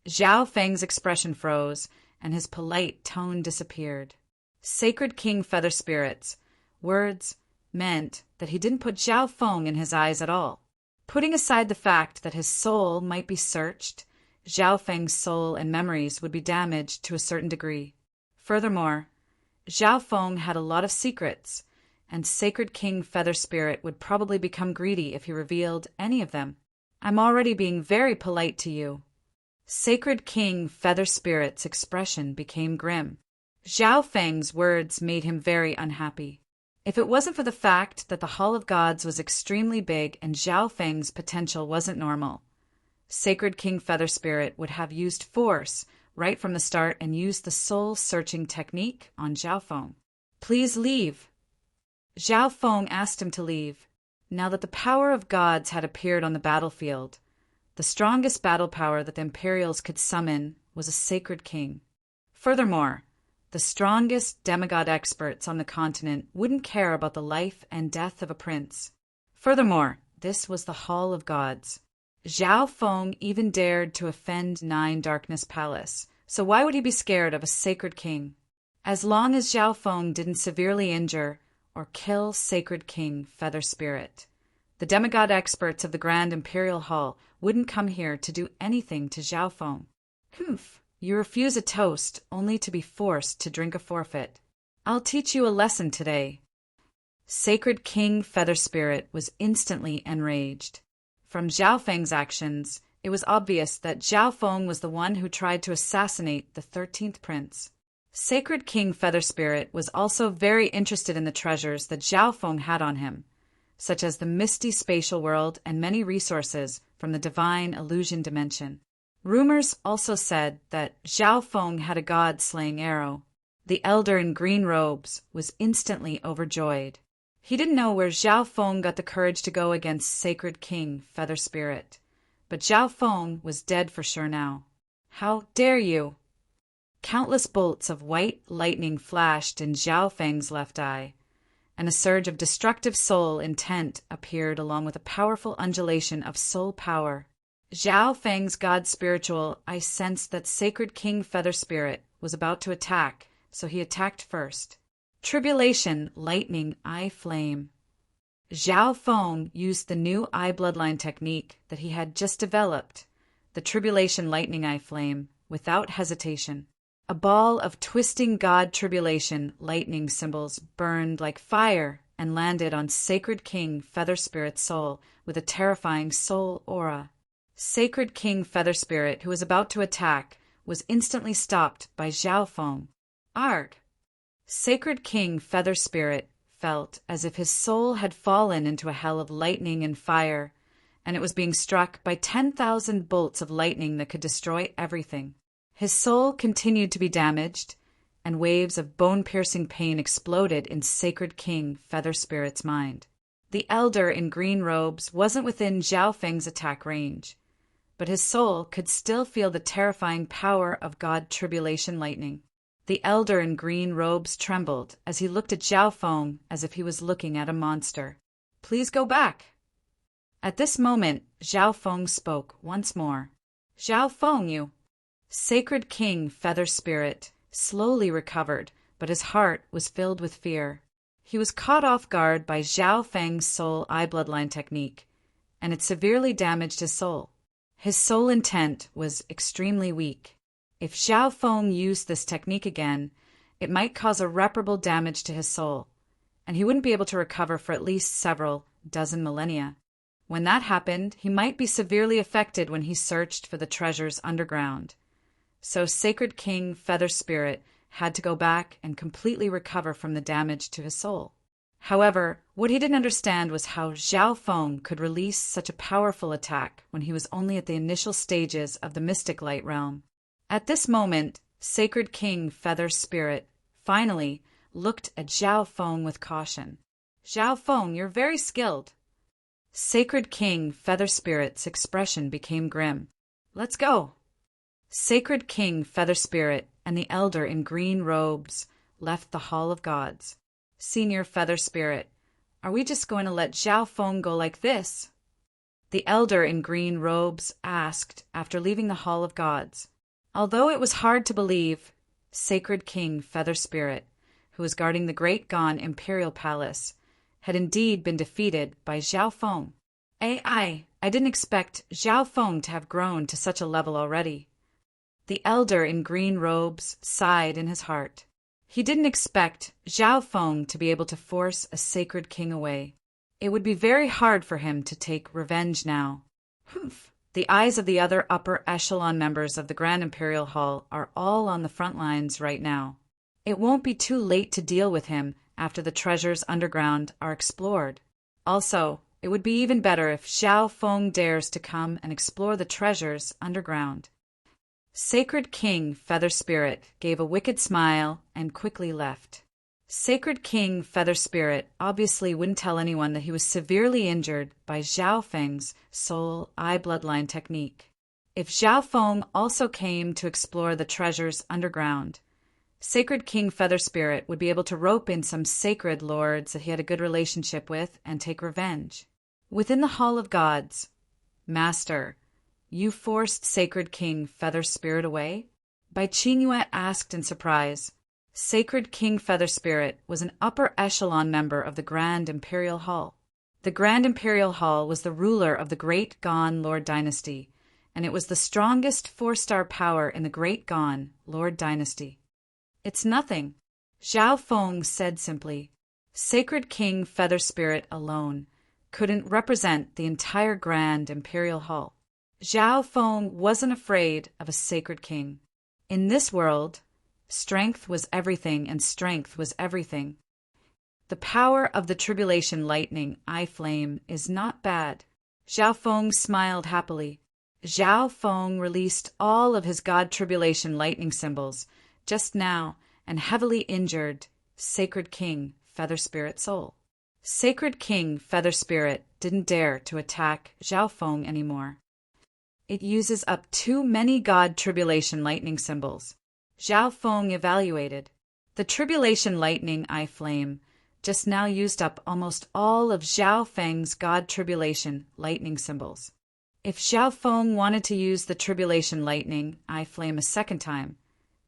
Zhao Feng's expression froze, and his polite tone disappeared. Sacred King Feather Spirit's words meant that he didn't put Zhao Feng in his eyes at all. Putting aside the fact that his soul might be searched, Zhao Feng's soul and memories would be damaged to a certain degree. Furthermore, Zhao Feng had a lot of secrets, and Sacred King Feather Spirit would probably become greedy if he revealed any of them. I'm already being very polite to you. Sacred King Feather Spirit's expression became grim. Zhao Feng's words made him very unhappy. If it wasn't for the fact that the Hall of Gods was extremely big and Zhao Feng's potential wasn't normal, Sacred King Feather Spirit would have used force right from the start and used the soul-searching technique on Zhao Feng. Please leave. Zhao Feng asked him to leave. Now that the power of gods had appeared on the battlefield, the strongest battle power that the Imperials could summon was a Sacred King. Furthermore, the strongest demigod experts on the continent wouldn't care about the life and death of a prince. Furthermore, this was the Hall of Gods. Zhao Feng even dared to offend 9 Darkness Palace, so why would he be scared of a Sacred King? As long as Zhao Feng didn't severely injure or kill Sacred King Feather Spirit, the demigod experts of the Grand Imperial Hall wouldn't come here to do anything to Zhao Feng. Humph, you refuse a toast only to be forced to drink a forfeit. I'll teach you a lesson today. Sacred King Feather Spirit was instantly enraged. From Zhao Feng's actions, it was obvious that Zhao Feng was the one who tried to assassinate the 13th prince. Sacred King Feather Spirit was also very interested in the treasures that Zhao Feng had on him, such as the misty spatial world and many resources from the divine illusion dimension. Rumors also said that Zhao Feng had a god-slaying arrow. The elder in green robes was instantly overjoyed. He didn't know where Zhao Feng got the courage to go against Sacred King Feather Spirit, but Zhao Feng was dead for sure now. How dare you! Countless bolts of white lightning flashed in Zhao Feng's left eye, and a surge of destructive soul intent appeared along with a powerful undulation of soul power. Zhao Feng's god spiritual eye sensed that Sacred King Feather Spirit was about to attack, so he attacked first. Tribulation Lightning Eye Flame. Zhao Feng used the new eye bloodline technique that he had just developed, the Tribulation Lightning Eye Flame, without hesitation. A ball of twisting god tribulation lightning symbols burned like fire and landed on Sacred King Feather Spirit's soul with a terrifying soul aura. Sacred King Feather Spirit, who was about to attack, was instantly stopped by Zhao Feng. Arg! Sacred King Feather Spirit felt as if his soul had fallen into a hell of lightning and fire, and it was being struck by 10,000 bolts of lightning that could destroy everything. His soul continued to be damaged, and waves of bone-piercing pain exploded in Sacred King Feather Spirit's mind. The elder in green robes wasn't within Zhao Feng's attack range, but his soul could still feel the terrifying power of God Tribulation Lightning. The elder in green robes trembled as he looked at Zhao Feng as if he was looking at a monster. "Please go back." At this moment, Zhao Feng spoke once more. "Zhao Feng, you—" Sacred King Feather Spirit slowly recovered, but his heart was filled with fear. He was caught off guard by Zhao Feng's soul eye bloodline technique, and it severely damaged his soul. His soul intent was extremely weak. If Zhao Feng used this technique again, it might cause irreparable damage to his soul, and he wouldn't be able to recover for at least several dozen millennia. When that happened, he might be severely affected when he searched for the treasures underground. So Sacred King Feather Spirit had to go back and completely recover from the damage to his soul. However, what he didn't understand was how Zhao Feng could release such a powerful attack when he was only at the initial stages of the Mystic Light Realm. At this moment, Sacred King Feather Spirit finally looked at Zhao Feng with caution. "Zhao Feng, you're very skilled." Sacred King Feather Spirit's expression became grim. "Let's go." Sacred King Feather Spirit and the elder in green robes left the Hall of Gods. "Senior Feather Spirit, are we just going to let Zhao Feng go like this?" the elder in green robes asked after leaving the Hall of Gods. Although it was hard to believe, Sacred King Feather Spirit, who was guarding the Great Gone Imperial Palace, had indeed been defeated by Zhao Feng. I didn't expect Zhao Feng to have grown to such a level already. The elder in green robes sighed in his heart. He didn't expect Zhao Feng to be able to force a sacred king away. It would be very hard for him to take revenge now. Humph! The eyes of the other upper echelon members of the Grand Imperial Hall are all on the front lines right now. It won't be too late to deal with him after the treasures underground are explored. Also, it would be even better if Zhao Feng dares to come and explore the treasures underground. Sacred King Feather Spirit gave a wicked smile and quickly left. Sacred King Feather Spirit obviously wouldn't tell anyone that he was severely injured by Zhao Feng's soul eye bloodline technique. If Zhao Feng also came to explore the treasures underground, Sacred King Feather Spirit would be able to rope in some sacred lords that he had a good relationship with and take revenge. Within the Hall of Gods, "Master, you forced Sacred King Feather Spirit away?" Bai Qingyue asked in surprise. Sacred King Feather Spirit was an upper echelon member of the Grand Imperial Hall. The Grand Imperial Hall was the ruler of the Great Gone Lord Dynasty, and it was the strongest 4-star power in the Great Gone Lord Dynasty. "It's nothing," Zhao Feng said simply. Sacred King Feather Spirit alone couldn't represent the entire Grand Imperial Hall. Zhao Feng wasn't afraid of a sacred king. In this world, strength was everything and strength was everything. The power of the Tribulation Lightning Eye Flame is not bad. Zhao Feng smiled happily. Zhao Feng released all of his God Tribulation Lightning symbols just now and heavily injured Sacred King Feather Spirit Soul. Sacred King Feather Spirit didn't dare to attack Zhao Feng anymore. It uses up too many God Tribulation Lightning symbols. Zhao Feng evaluated. The Tribulation Lightning Eye Flame just now used up almost all of Zhao Feng's God Tribulation Lightning symbols. If Zhao Feng wanted to use the Tribulation Lightning Eye Flame a second time,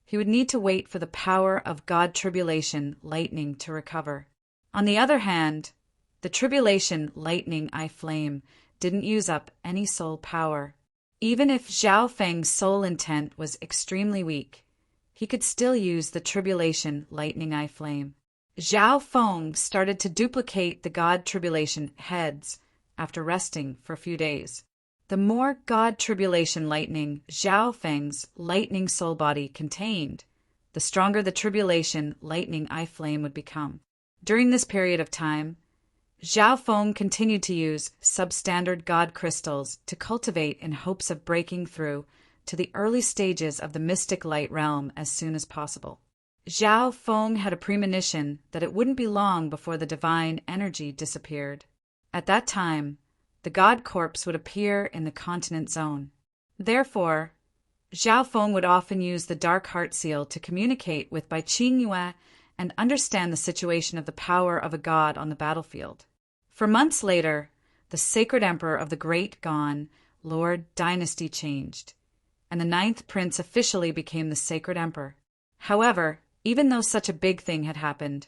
he would need to wait for the power of God Tribulation Lightning to recover. On the other hand, the Tribulation Lightning Eye Flame didn't use up any soul power. Even if Zhao Feng's soul intent was extremely weak, he could still use the Tribulation Lightning Eye Flame. Zhao Feng started to duplicate the God Tribulation heads after resting for a few days. The more God Tribulation Lightning Zhao Feng's lightning soul body contained, the stronger the Tribulation Lightning Eye Flame would become. During this period of time, Zhao Feng continued to use substandard god crystals to cultivate in hopes of breaking through to the early stages of the mystic light realm as soon as possible. Zhao Feng had a premonition that it wouldn't be long before the divine energy disappeared. At that time, the god corpse would appear in the continent zone. Therefore, Zhao Feng would often use the dark heart seal to communicate with Bai Qingyue and understand the situation of the power of a god on the battlefield. For months later, the sacred emperor of the Great Gan, Lord Dynasty changed, and the 9th prince officially became the sacred emperor. However, even though such a big thing had happened,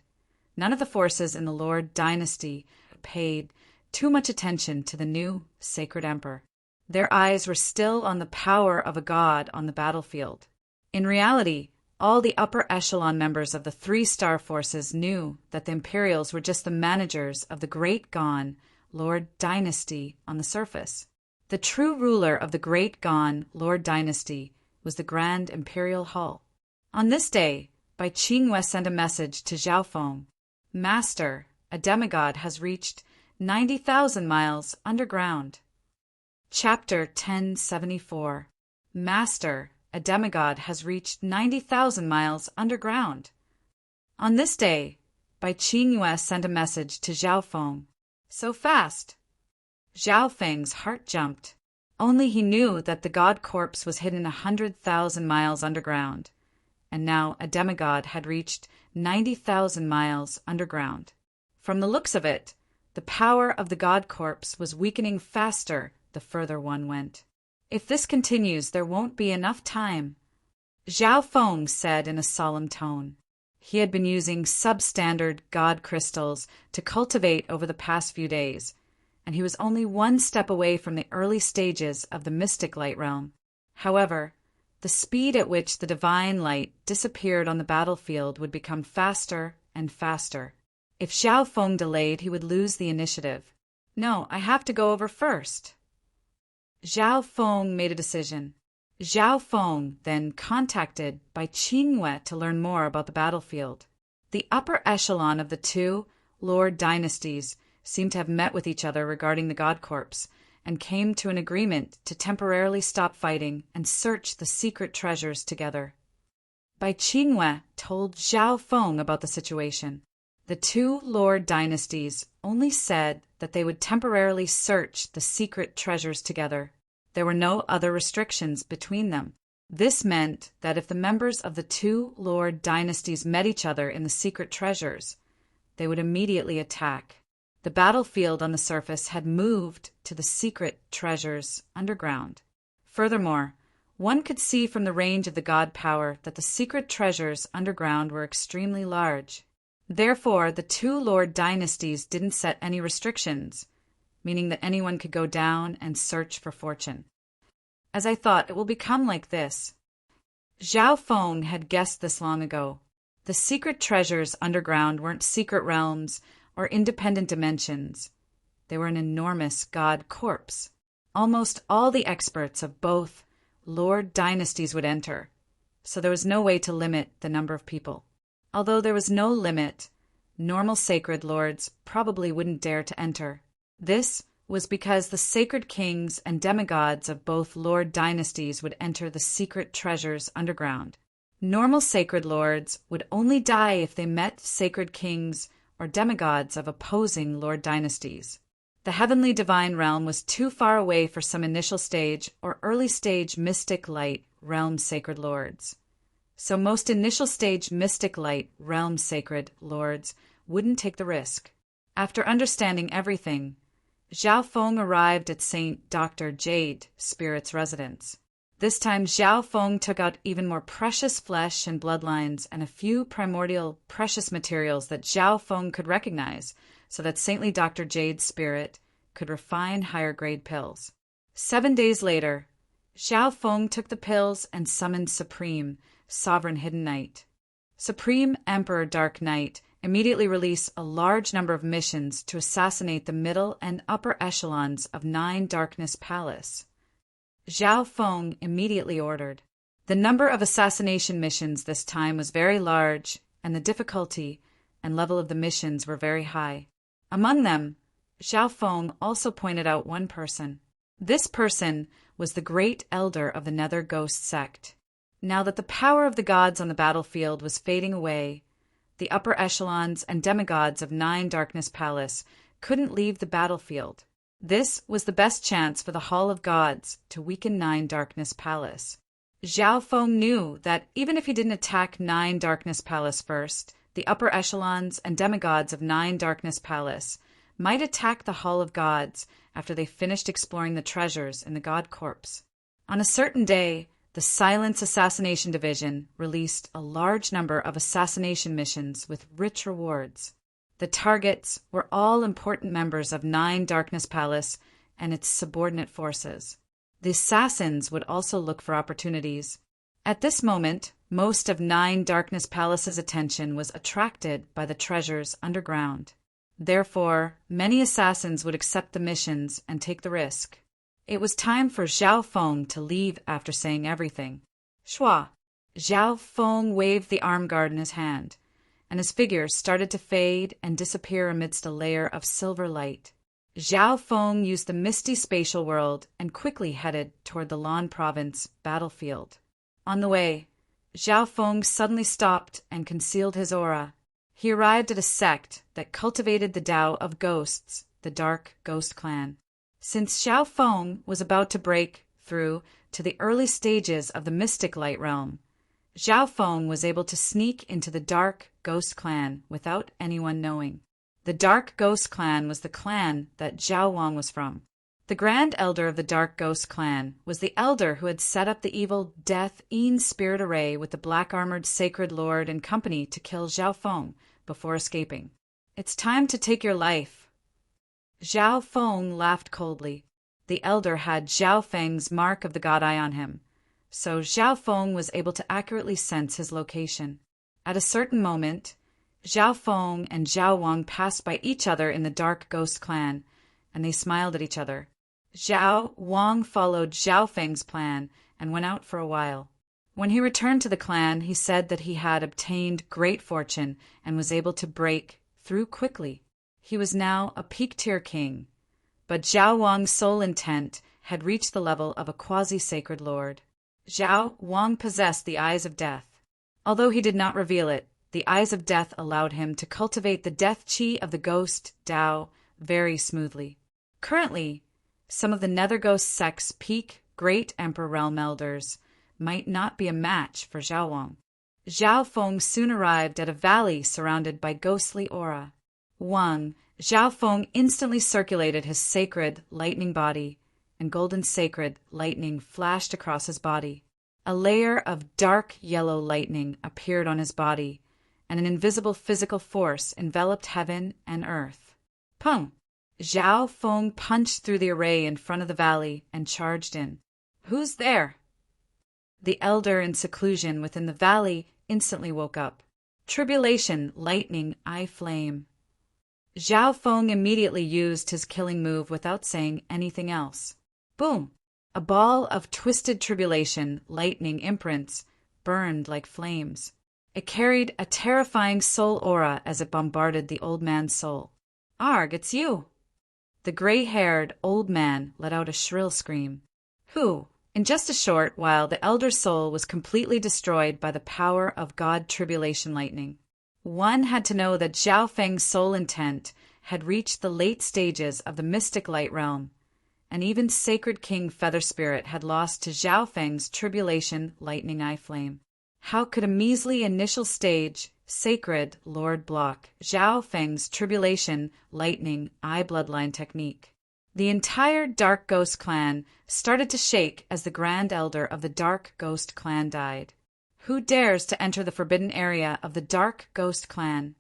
none of the forces in the Lord Dynasty paid too much attention to the new sacred emperor. Their eyes were still on the power of a god on the battlefield. In reality, all the upper echelon members of the 3-star forces knew that the Imperials were just the managers of the Great Gan, Lord Dynasty, on the surface. The true ruler of the Great Gan, Lord Dynasty, was the Grand Imperial Hall. On this day, Bai Qingyue sent a message to Zhao Feng. Master, a demigod has reached 90,000 miles underground. Chapter 1074. Master, a demigod has reached 90,000 miles underground. On this day, Bai Qingyue sent a message to Zhao Feng. So fast! Zhao Feng's heart jumped. Only he knew that the god corpse was hidden 100,000 miles underground, and now a demigod had reached 90,000 miles underground. From the looks of it, the power of the god corpse was weakening faster the further one went. If this continues, there won't be enough time, Zhao Feng said in a solemn tone. He had been using substandard god crystals to cultivate over the past few days, and he was only one step away from the early stages of the mystic light realm. However, the speed at which the divine light disappeared on the battlefield would become faster and faster. If Zhao Feng delayed, he would lose the initiative. No, I have to go over first. Zhao Feng made a decision. Zhao Feng then contacted Bai Qingyue to learn more about the battlefield. The upper echelon of the 2 Lord Dynasties seemed to have met with each other regarding the god corpse and came to an agreement to temporarily stop fighting and search the secret treasures together. Bai Qingyue told Zhao Feng about the situation. The 2 Lord Dynasties only said that they would temporarily search the secret treasures together. There were no other restrictions between them. This meant that if the members of the 2 Lord Dynasties met each other in the secret treasures, they would immediately attack. The battlefield on the surface had moved to the secret treasures underground. Furthermore, one could see from the range of the god power that the secret treasures underground were extremely large. Therefore, the 2 Lord Dynasties didn't set any restrictions, meaning that anyone could go down and search for fortune. As I thought, it will become like this. Zhao Feng had guessed this long ago. The secret treasures underground weren't secret realms or independent dimensions. They were an enormous god corpse. Almost all the experts of both Lord Dynasties would enter, so there was no way to limit the number of people. Although there was no limit, normal sacred lords probably wouldn't dare to enter. This was because the sacred kings and demigods of both Lord Dynasties would enter the secret treasures underground. Normal sacred lords would only die if they met sacred kings or demigods of opposing Lord Dynasties. The heavenly divine realm was too far away for some initial stage or early stage mystic light realm sacred lords. So most initial stage mystic light realm sacred lords wouldn't take the risk. After understanding everything, Zhao Feng arrived at St. Dr. Jade Spirit's residence. This time Zhao Feng took out even more precious flesh and bloodlines and a few primordial precious materials that Zhao Feng could recognize, so that saintly Dr. Jade's spirit could refine higher-grade pills. 7 days later, Zhao Feng took the pills and summoned Supreme, Sovereign Hidden Knight. Supreme Emperor Dark Knight immediately released a large number of missions to assassinate the middle and upper echelons of 9 Darkness Palace. Zhao Feng immediately ordered. The number of assassination missions this time was very large, and the difficulty and level of the missions were very high. Among them, Zhao Feng also pointed out one person. This person was the great elder of the Nether Ghost sect. Now that the power of the gods on the battlefield was fading away, the upper echelons and demigods of Nine Darkness Palace couldn't leave the battlefield. This was the best chance for the Hall of Gods to weaken Nine Darkness Palace. Zhao Feng knew that even if he didn't attack Nine Darkness Palace first, the upper echelons and demigods of Nine Darkness Palace might attack the Hall of Gods after they finished exploring the treasures in the God Corpse. On a certain day, the Silence Assassination Division released a large number of assassination missions with rich rewards. The targets were all important members of Nine Darkness Palace and its subordinate forces. The assassins would also look for opportunities. At this moment, most of Nine Darkness Palace's attention was attracted by the treasures underground. Therefore, many assassins would accept the missions and take the risk. It was time for Zhao Feng to leave after saying everything. Shua! Zhao Feng waved the arm guard in his hand, and his figure started to fade and disappear amidst a layer of silver light. Zhao Feng used the misty spatial world and quickly headed toward the Lan Province battlefield. On the way, Zhao Feng suddenly stopped and concealed his aura. He arrived at a sect that cultivated the Tao of ghosts, the Dark Ghost Clan. Since Zhao Feng was about to break through to the early stages of the Mystic Light Realm, Zhao Feng was able to sneak into the Dark Ghost Clan without anyone knowing. The Dark Ghost Clan was the clan that Zhao Wang was from. The Grand Elder of the Dark Ghost Clan was the elder who had set up the evil Death Ean Spirit Array with the black-armored Sacred Lord and company to kill Zhao Feng before escaping. "It's time to take your life." Zhao Feng laughed coldly. The elder had Zhao Feng's mark of the God Eye on him, so Zhao Feng was able to accurately sense his location. At a certain moment, Zhao Feng and Zhao Wang passed by each other in the Dark Ghost Clan, and they smiled at each other. Zhao Wang followed Zhao Feng's plan and went out for a while. When he returned to the clan, he said that he had obtained great fortune and was able to break through quickly. He was now a peak-tier king, but Zhao Wang's sole intent had reached the level of a quasi-sacred lord. Zhao Wang possessed the Eyes of Death. Although he did not reveal it, the Eyes of Death allowed him to cultivate the death chi of the ghost Tao very smoothly. Currently, some of the Nether Ghost sect's peak Great Emperor Realm elders might not be a match for Zhao Wang. Zhao Feng soon arrived at a valley surrounded by ghostly aura. Zhao Feng instantly circulated his sacred lightning body, and golden sacred lightning flashed across his body. A layer of dark yellow lightning appeared on his body, and an invisible physical force enveloped heaven and earth. Pung! Zhao Feng punched through the array in front of the valley and charged in. "Who's there?" The elder in seclusion within the valley instantly woke up. "Tribulation, lightning, eye flame." Zhao Feng immediately used his killing move without saying anything else. Boom! A ball of twisted tribulation, lightning imprints, burned like flames. It carried a terrifying soul aura as it bombarded the old man's soul. "Arg, it's you!" The gray-haired old man let out a shrill scream. In just a short while, the elder's soul was completely destroyed by the power of God Tribulation Lightning. One had to know that Zhao Feng's soul intent had reached the late stages of the Mystic Light Realm, and even Sacred King Feather Spirit had lost to Zhao Feng's Tribulation Lightning Eye Flame. How could a measly initial stage Sacred Lord block Zhao Feng's Tribulation Lightning Eye Bloodline technique? The entire Dark Ghost Clan started to shake as the Grand Elder of the Dark Ghost Clan died. Who dares to enter the forbidden area of the Dark Ghost Clan?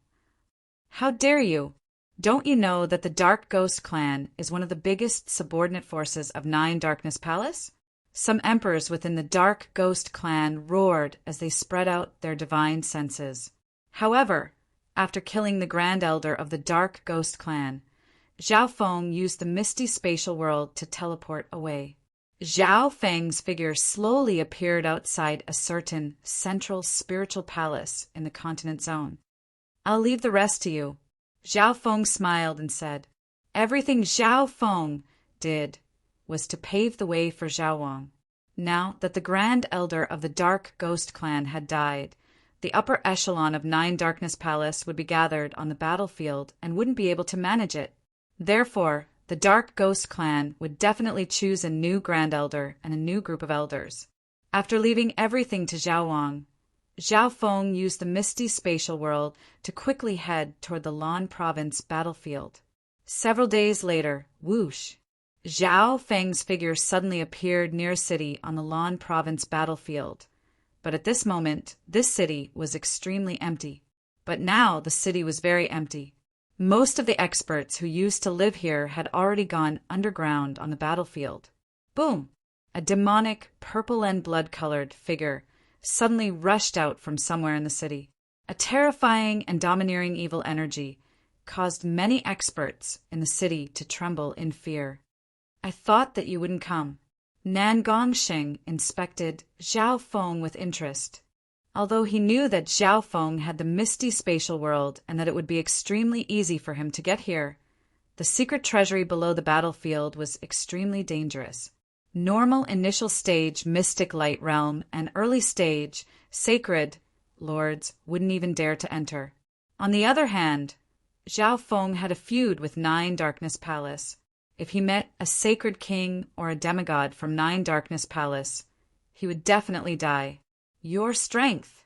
How dare you? Don't you know that the Dark Ghost Clan is one of the biggest subordinate forces of Nine Darkness Palace? Some emperors within the Dark Ghost Clan roared as they spread out their divine senses. However, after killing the Grand Elder of the Dark Ghost Clan, Zhao Feng used the misty spatial world to teleport away. Zhao Feng's figure slowly appeared outside a certain central spiritual palace in the continent zone. I'll leave the rest to you." Zhao Feng smiled and said, "Everything Zhao Feng did was to pave the way for Zhao Wang. Now that the Grand Elder of the Dark Ghost Clan had died, the upper echelon of Nine Darkness Palace would be gathered on the battlefield and wouldn't be able to manage it. Therefore, the Dark Ghost Clan would definitely choose a new Grand Elder and a new group of elders. After leaving everything to Zhao Wang, Zhao Feng used the misty spatial world to quickly head toward the Lan Province battlefield. Several days later, whoosh, Zhao Feng's figure suddenly appeared near a city on the Lan Province battlefield. But at this moment, this city was extremely empty. But now the city was very empty. Most of the experts who used to live here had already gone underground on the battlefield. Boom! A demonic, purple and blood-colored figure suddenly rushed out from somewhere in the city. A terrifying and domineering evil energy caused many experts in the city to tremble in fear. "I thought that you wouldn't come." Nan Gongsheng inspected Zhao Feng with interest. Although he knew that Zhao Feng had the misty spatial world and that it would be extremely easy for him to get here, the secret treasury below the battlefield was extremely dangerous. Normal initial stage mystic light realm and early stage sacred lords wouldn't even dare to enter. On the other hand, Zhao Feng had a feud with Nine Darkness Palace. If he met a sacred king or a demigod from Nine Darkness Palace, he would definitely die. "Your strength."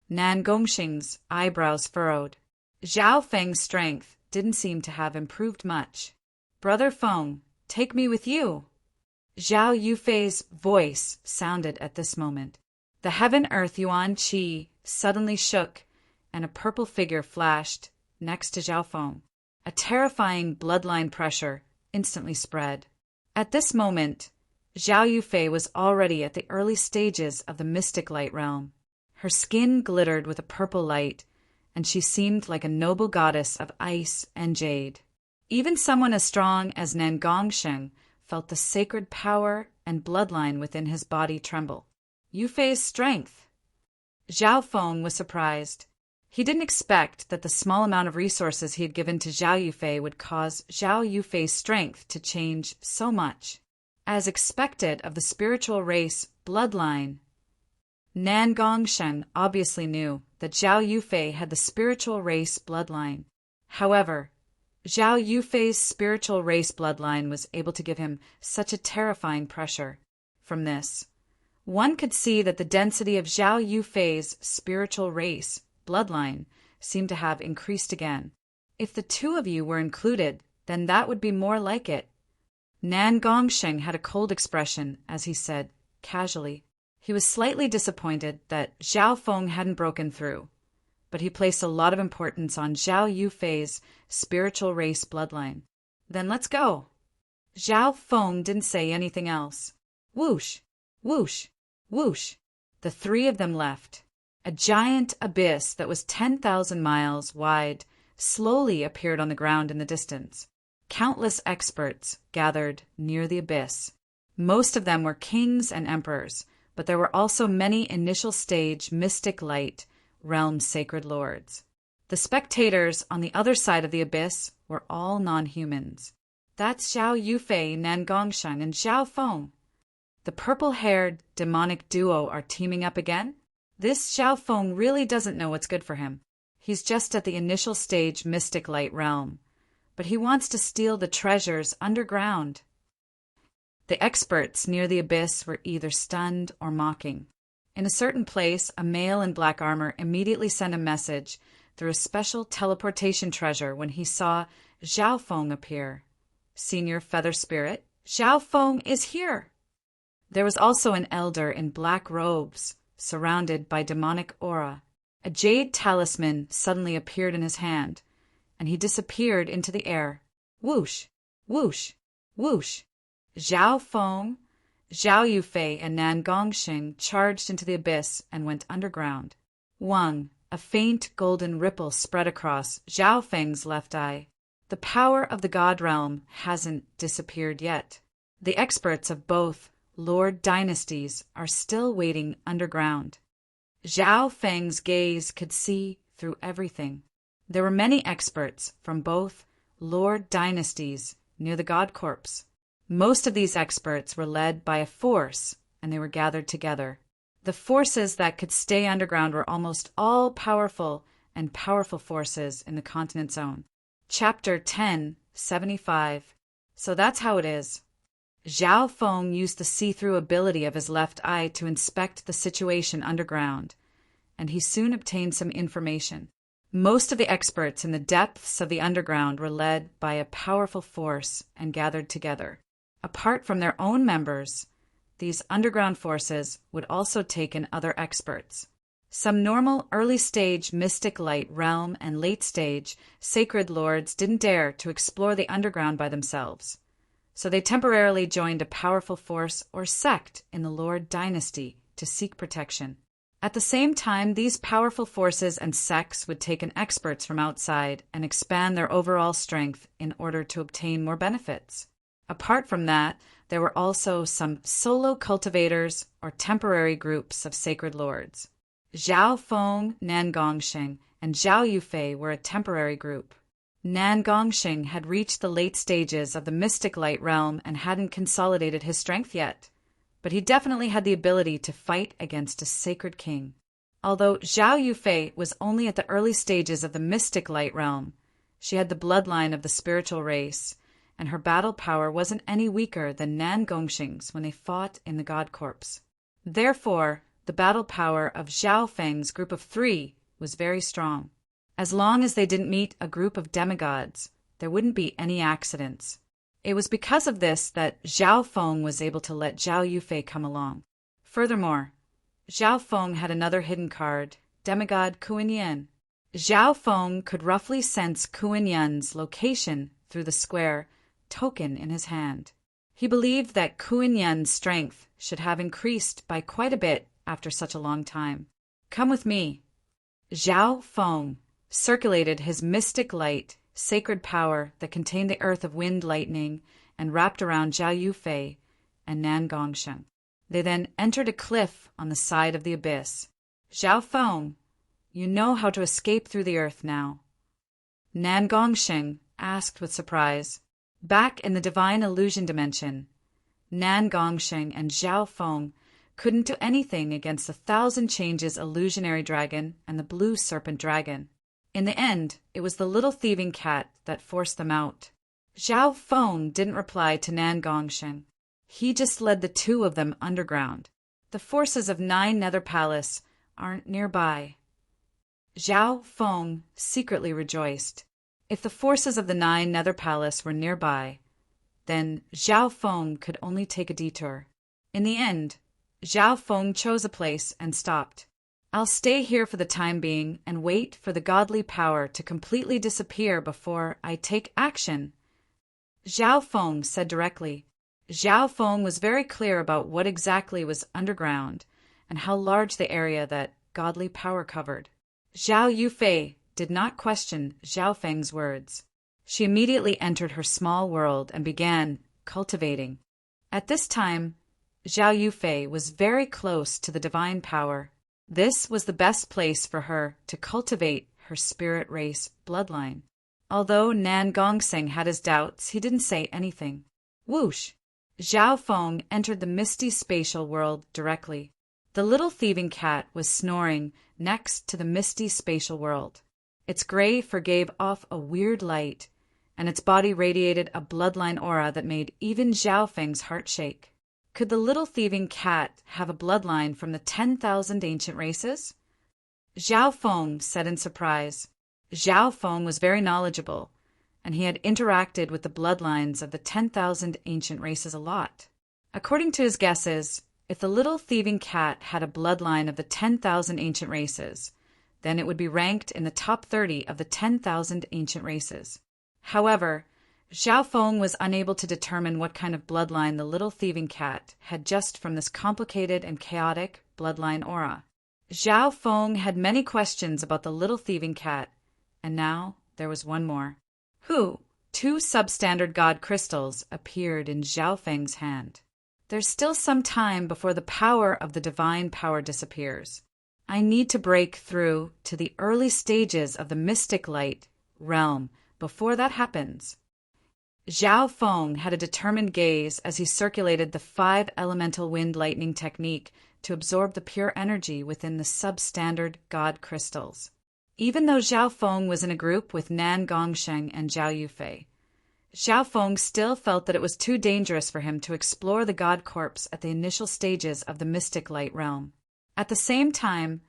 Nan Gongsheng's eyebrows furrowed. Zhao Feng's strength didn't seem to have improved much. "Brother Feng, take me with you." Zhao Yufei's voice sounded at this moment. The heaven-earth yuan qi suddenly shook, and a purple figure flashed next to Zhao Feng. A terrifying bloodline pressure instantly spread. At this moment, Zhao Yufei was already at the early stages of the mystic light realm. Her skin glittered with a purple light, and she seemed like a noble goddess of ice and jade. Even someone as strong as Nan Gongsheng felt the sacred power and bloodline within his body tremble. Yufei's strength. Zhao Feng was surprised. He didn't expect that the small amount of resources he had given to Zhao Yufei would cause Zhao Yufei's strength to change so much. As expected of the spiritual race bloodline, Nan Gongsheng obviously knew that Zhao Yufei had the spiritual race bloodline. However, Zhao Yufei's spiritual race bloodline was able to give him such a terrifying pressure. From this, one could see that the density of Zhao Yufei's spiritual race bloodline seemed to have increased again. If the two of you were included, then that would be more like it. Nan Gongsheng had a cold expression as he said, casually. He was slightly disappointed that Zhao Feng hadn't broken through, but he placed a lot of importance on Zhao Yufei's spiritual race bloodline. "Then let's go." Zhao Feng didn't say anything else. Whoosh, whoosh, whoosh. The three of them left. A giant abyss that was 10,000 miles wide slowly appeared on the ground in the distance. Countless experts gathered near the abyss. Most of them were kings and emperors, but there were also many initial stage mystic light realm sacred lords. The spectators on the other side of the abyss were all non-humans. "That's Zhao Yufei, Nan Gongsheng, and Zhao Feng. The purple-haired demonic duo are teaming up again? This Zhao Feng really doesn't know what's good for him. He's just at the initial stage mystic light realm, but he wants to steal the treasures underground." The experts near the abyss were either stunned or mocking. In a certain place, a male in black armor immediately sent a message through a special teleportation treasure when he saw Zhao Feng appear. "Senior Feather Spirit, Zhao Feng is here." There was also an elder in black robes, surrounded by demonic aura. A jade talisman suddenly appeared in his hand, and he disappeared into the air. Whoosh, whoosh, whoosh. Zhao Feng, Zhao Yufei, and Nan Gongsheng charged into the abyss and went underground. Wang, a faint golden ripple spread across Zhao Feng's left eye. The power of the god realm hasn't disappeared yet. The experts of both Lord dynasties are still waiting underground. Zhao Feng's gaze could see through everything. There were many experts from both Lord dynasties near the God Corpse. Most of these experts were led by a force, and they were gathered together. The forces that could stay underground were almost all powerful and powerful forces in the continent zone. Chapter 10:75. So that's how it is. Zhao Feng used the see-through ability of his left eye to inspect the situation underground, and he soon obtained some information. Most of the experts in the depths of the underground were led by a powerful force and gathered together. Apart from their own members, these underground forces would also take in other experts. Some normal early-stage mystic light realm and late-stage sacred lords didn't dare to explore the underground by themselves, so they temporarily joined a powerful force or sect in the Lord dynasty to seek protection. At the same time, these powerful forces and sects would take in experts from outside and expand their overall strength in order to obtain more benefits. Apart from that, there were also some solo cultivators or temporary groups of sacred lords. Zhao Feng, Nan Gongsheng, and Zhao Yufei were a temporary group. Nan Gongsheng had reached the late stages of the mystic light realm and hadn't consolidated his strength yet, but he definitely had the ability to fight against a sacred king. Although Zhao Yufei was only at the early stages of the mystic light realm, she had the bloodline of the spiritual race, and her battle power wasn't any weaker than Nan Gongsheng's when they fought in the God Corpse. Therefore, the battle power of Zhao Feng's group of 3 was very strong. As long as they didn't meet a group of demigods, there wouldn't be any accidents. It was because of this that Zhao Feng was able to let Zhao Yufei come along. Furthermore, Zhao Feng had another hidden card, demigod Kuan Yin. Zhao Feng could roughly sense Kuan Yin's location through the square token in his hand. He believed that Kuan Yin's strength should have increased by quite a bit after such a long time. Come with me. Zhao Feng circulated his mystic light, sacred power that contained the earth of wind lightning and wrapped around Zhao Yufei and Nan Gongsheng. They then entered a cliff on the side of the abyss. Zhao Feng, you know how to escape through the earth now. Nan Gongsheng asked with surprise. Back in the divine illusion dimension, Nan Gongsheng and Zhao Feng couldn't do anything against the 1,000 Changes illusionary dragon and the blue serpent dragon. In the end, it was the little thieving cat that forced them out. Zhao Feng didn't reply to Nan Gongsheng. He just led the 2 of them underground. The forces of 9 Nether Palace aren't nearby. Zhao Feng secretly rejoiced. If the forces of the 9 Nether Palace were nearby, then Zhao Feng could only take a detour. In the end, Zhao Feng chose a place and stopped. I'll stay here for the time being and wait for the godly power to completely disappear before I take action. Zhao Feng said directly. Zhao Feng was very clear about what exactly was underground and how large the area that godly power covered. Zhao Yufei did not question Zhao Feng's words. She immediately entered her small world and began cultivating. At this time, Zhao Yufei was very close to the divine power. This was the best place for her to cultivate her spirit race bloodline. Although Nan Gongsheng had his doubts, he didn't say anything. Whoosh! Zhao Feng entered the misty spatial world directly. The little thieving cat was snoring next to the misty spatial world. Its gray fur gave off a weird light, and its body radiated a bloodline aura that made even Zhao Feng's heart shake. Could the little thieving cat have a bloodline from the 10,000 ancient races? Zhao Feng said in surprise. Zhao Feng was very knowledgeable, and he had interacted with the bloodlines of the 10,000 ancient races a lot. According to his guesses, if the little thieving cat had a bloodline of the 10,000 ancient races, then it would be ranked in the top 30 of the 10,000 ancient races. However, Zhao Feng was unable to determine what kind of bloodline the little thieving cat had just from this complicated and chaotic bloodline aura. Zhao Feng had many questions about the little thieving cat, and now there was one more. 2 substandard god crystals appeared in Zhao Feng's hand. There's still some time before the power of the divine power disappears. I need to break through to the early stages of the mystic light realm before that happens. Zhao Feng had a determined gaze as he circulated the 5 elemental wind lightning technique to absorb the pure energy within the substandard god crystals. Even though Zhao Feng was in a group with Nan Gongsheng and Zhao Yufei, Zhao Feng still felt that it was too dangerous for him to explore the god corpse at the initial stages of the mystic light realm. At the same time,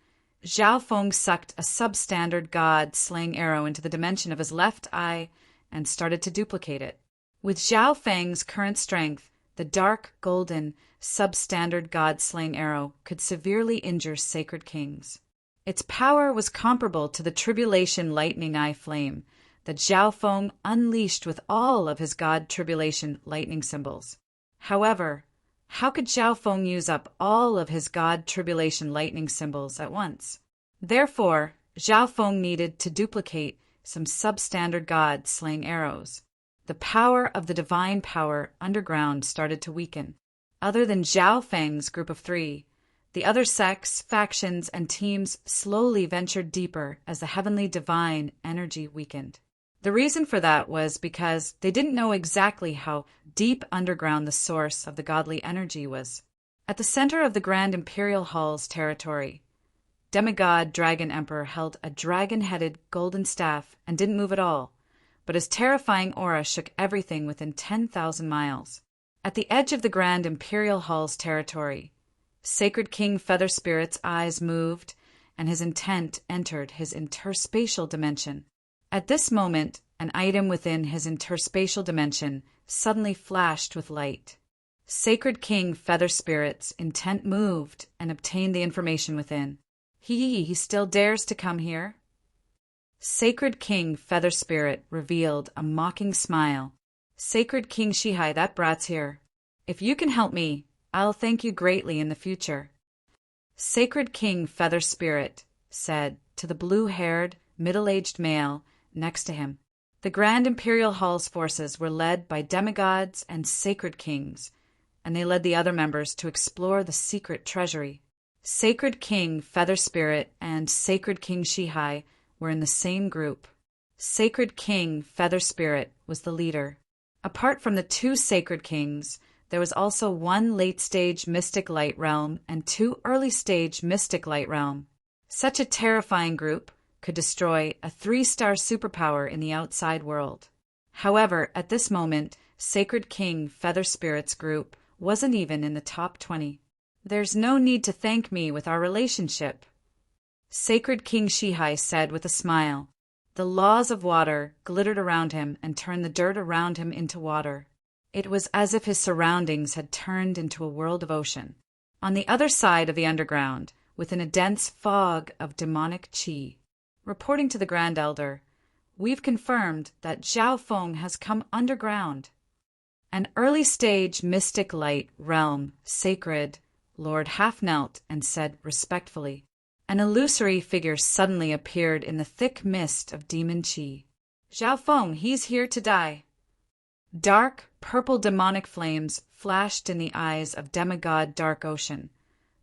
Zhao Feng sucked a substandard god slaying arrow into the dimension of his left eye and started to duplicate it. With Zhao Feng's current strength, the dark, golden, substandard god-slaying arrow could severely injure sacred kings. Its power was comparable to the tribulation lightning eye flame that Zhao Feng unleashed with all of his god tribulation lightning symbols. However, how could Zhao Feng use up all of his god tribulation lightning symbols at once? Therefore, Zhao Feng needed to duplicate some substandard god-slaying arrows. The power of the divine power underground started to weaken. Other than Zhao Feng's group of 3, the other sects, factions, and teams slowly ventured deeper as the heavenly divine energy weakened. The reason for that was because they didn't know exactly how deep underground the source of the godly energy was. At the center of the Grand Imperial Hall's territory, Demigod Dragon Emperor held a dragon-headed golden staff and didn't move at all, but his terrifying aura shook everything within 10,000 miles. At the edge of the Grand Imperial Hall's territory, Sacred King Feather Spirit's eyes moved, and his intent entered his interspatial dimension. At this moment, an item within his interspatial dimension suddenly flashed with light. Sacred King Feather Spirit's intent moved and obtained the information within. He still dares to come here? Sacred King Feather Spirit revealed a mocking smile. Sacred King Shihai, that brat's here. If you can help me, I'll thank you greatly in the future. Sacred King Feather Spirit said to the blue-haired, middle-aged male next to him. The Grand Imperial Hall's forces were led by demigods and sacred kings, and they led the other members to explore the secret treasury. Sacred King Feather Spirit and Sacred King Shihai were in the same group. Sacred King Feather Spirit was the leader. Apart from the 2 sacred kings, there was also 1 late-stage mystic light realm and 2 early-stage mystic light realm. Such a terrifying group could destroy a 3-star superpower in the outside world. However, at this moment, Sacred King Feather Spirit's group wasn't even in the top 20. There's no need to thank me with our relationship, Sacred King Shihai said with a smile. The laws of water glittered around him and turned the dirt around him into water. It was as if his surroundings had turned into a world of ocean. On the other side of the underground, within a dense fog of demonic qi, reporting to the Grand Elder, we've confirmed that Zhao Feng has come underground. An early-stage mystic light realm, sacred, Lord half knelt and said respectfully. An illusory figure suddenly appeared in the thick mist of demon qi. Zhao Feng, he's here to die. Dark, purple demonic flames flashed in the eyes of demigod Dark Ocean,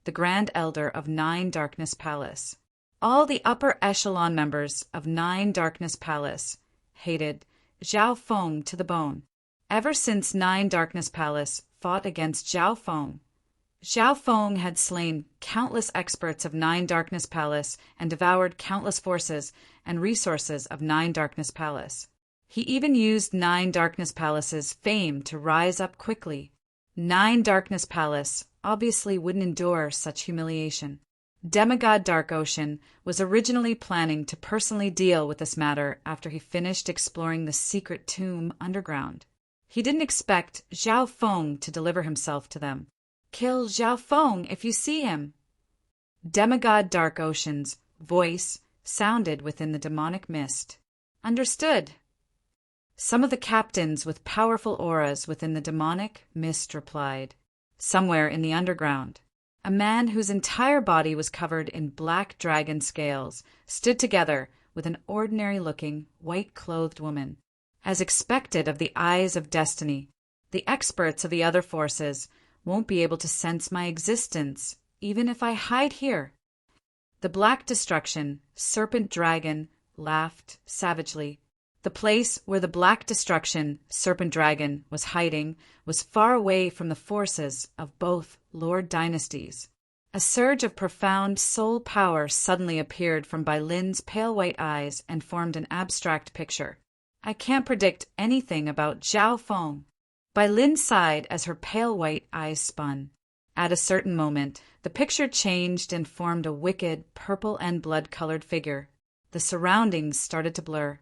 the Grand Elder of 9 Darkness Palace. All the upper echelon members of 9 Darkness Palace hated Zhao Feng to the bone. Ever since 9 Darkness Palace fought against Zhao Feng had slain countless experts of 9 Darkness Palace and devoured countless forces and resources of 9 Darkness Palace. He even used 9 Darkness Palace's fame to rise up quickly. 9 Darkness Palace obviously wouldn't endure such humiliation. Demigod Dark Ocean was originally planning to personally deal with this matter after he finished exploring the secret tomb underground. He didn't expect Zhao Feng to deliver himself to them. Kill Zhao Feng if you see him. Demigod Dark Ocean's voice sounded within the demonic mist. Understood. Some of the captains with powerful auras within the demonic mist replied. Somewhere in the underground, a man whose entire body was covered in black dragon scales stood together with an ordinary-looking, white-clothed woman. As expected of the eyes of destiny, the experts of the other forces won't be able to sense my existence, even if I hide here. The Black Destruction, Serpent Dragon, laughed savagely. The place where the Black Destruction, Serpent Dragon, was hiding was far away from the forces of both Lord dynasties. A surge of profound soul power suddenly appeared from Bai Lin's pale white eyes and formed an abstract picture. I can't predict anything about Zhao Feng. Bai Lin sighed as her pale white eyes spun. At a certain moment, the picture changed and formed a wicked, purple and blood-colored figure. The surroundings started to blur.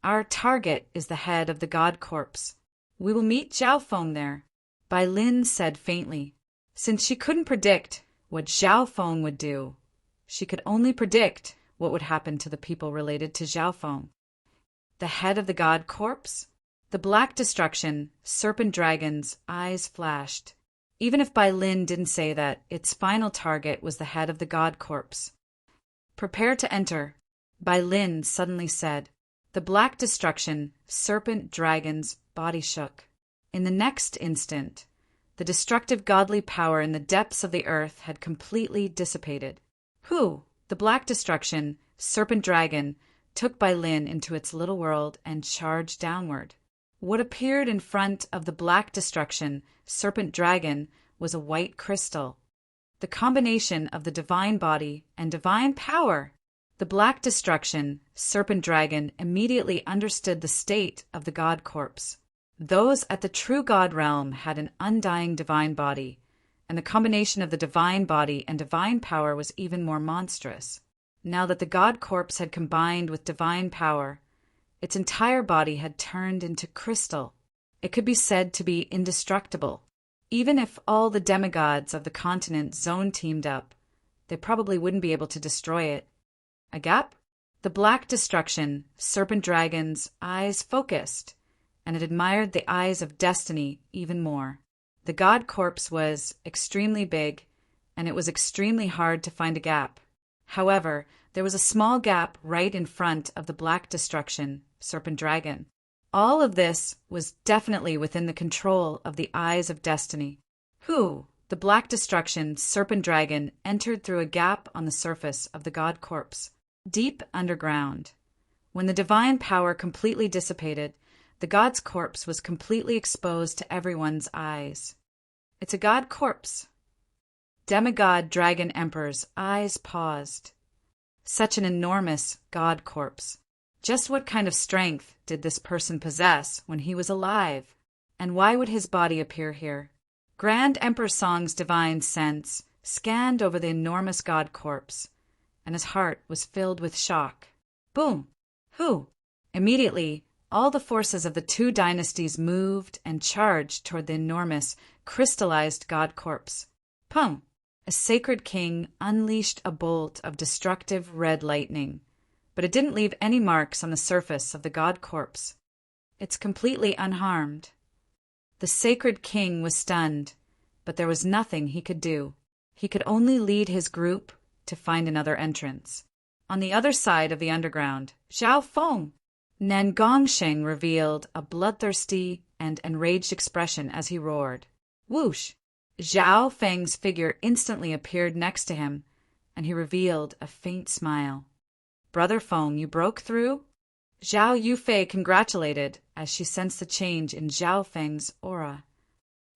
Our target is the head of the god corpse. We will meet Zhao Feng there, Bai Lin said faintly. Since she couldn't predict what Zhao Feng would do, she could only predict what would happen to the people related to Zhao Feng. The head of the god corpse? The Black Destruction, Serpent Dragon's eyes flashed. Even if Bai Lin didn't say that, its final target was the head of the god corpse. Prepare to enter, Bai Lin suddenly said. The Black Destruction, Serpent Dragon's body shook. In the next instant, the destructive godly power in the depths of the earth had completely dissipated. Who, the Black Destruction, Serpent Dragon, took Bai Lin into its little world and charged downward. What appeared in front of the Black Destruction, Serpent Dragon, was a white crystal. The combination of the divine body and divine power. The Black Destruction, Serpent Dragon, immediately understood the state of the god corpse. Those at the true god realm had an undying divine body, and the combination of the divine body and divine power was even more monstrous. Now that the god corpse had combined with divine power, its entire body had turned into crystal. It could be said to be indestructible. Even if all the demigods of the continent zone teamed up, they probably wouldn't be able to destroy it. A gap? The Black Destruction, Serpent Dragon's eyes focused, and it admired the eyes of destiny even more. The god corpse was extremely big, and it was extremely hard to find a gap. However, there was a small gap right in front of the Black Destruction, Serpent Dragon. All of this was definitely within the control of the eyes of destiny. Who, the Black Destruction, Serpent Dragon, entered through a gap on the surface of the god corpse, deep underground. When the divine power completely dissipated, the god's corpse was completely exposed to everyone's eyes. It's a god corpse. Demigod Dragon Emperor's eyes paused. Such an enormous god corpse. Just what kind of strength did this person possess when he was alive? And why would his body appear here? Grand Emperor Song's divine sense scanned over the enormous god corpse, and his heart was filled with shock. Boom! Who? Immediately, all the forces of the two dynasties moved and charged toward the enormous, crystallized god corpse. Pum! A sacred king unleashed a bolt of destructive red lightning, but it didn't leave any marks on the surface of the god corpse. It's completely unharmed. The sacred king was stunned, but there was nothing he could do. He could only lead his group to find another entrance. On the other side of the underground, Zhao Feng! Nan Gongsheng revealed a bloodthirsty and enraged expression as he roared. Whoosh! Zhao Feng's figure instantly appeared next to him, and he revealed a faint smile. Brother Feng, you broke through? Zhao Yufei congratulated as she sensed the change in Zhao Feng's aura.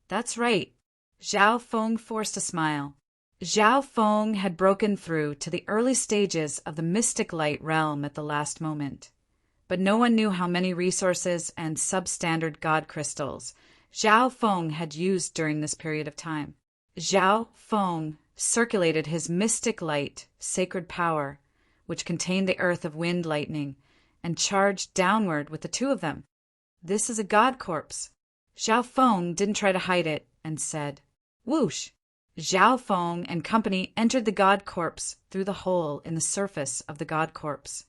That's right. Zhao Feng forced a smile. Zhao Feng had broken through to the early stages of the mystic light realm at the last moment. But no one knew how many resources and substandard god crystals Zhao Feng had used during this period of time. Zhao Feng circulated his mystic light, sacred power, which contained the earth of wind lightning, and charged downward with the two of them. This is a god corpse. Zhao Feng didn't try to hide it and said, Whoosh! Zhao Feng and company entered the god corpse through the hole in the surface of the god corpse.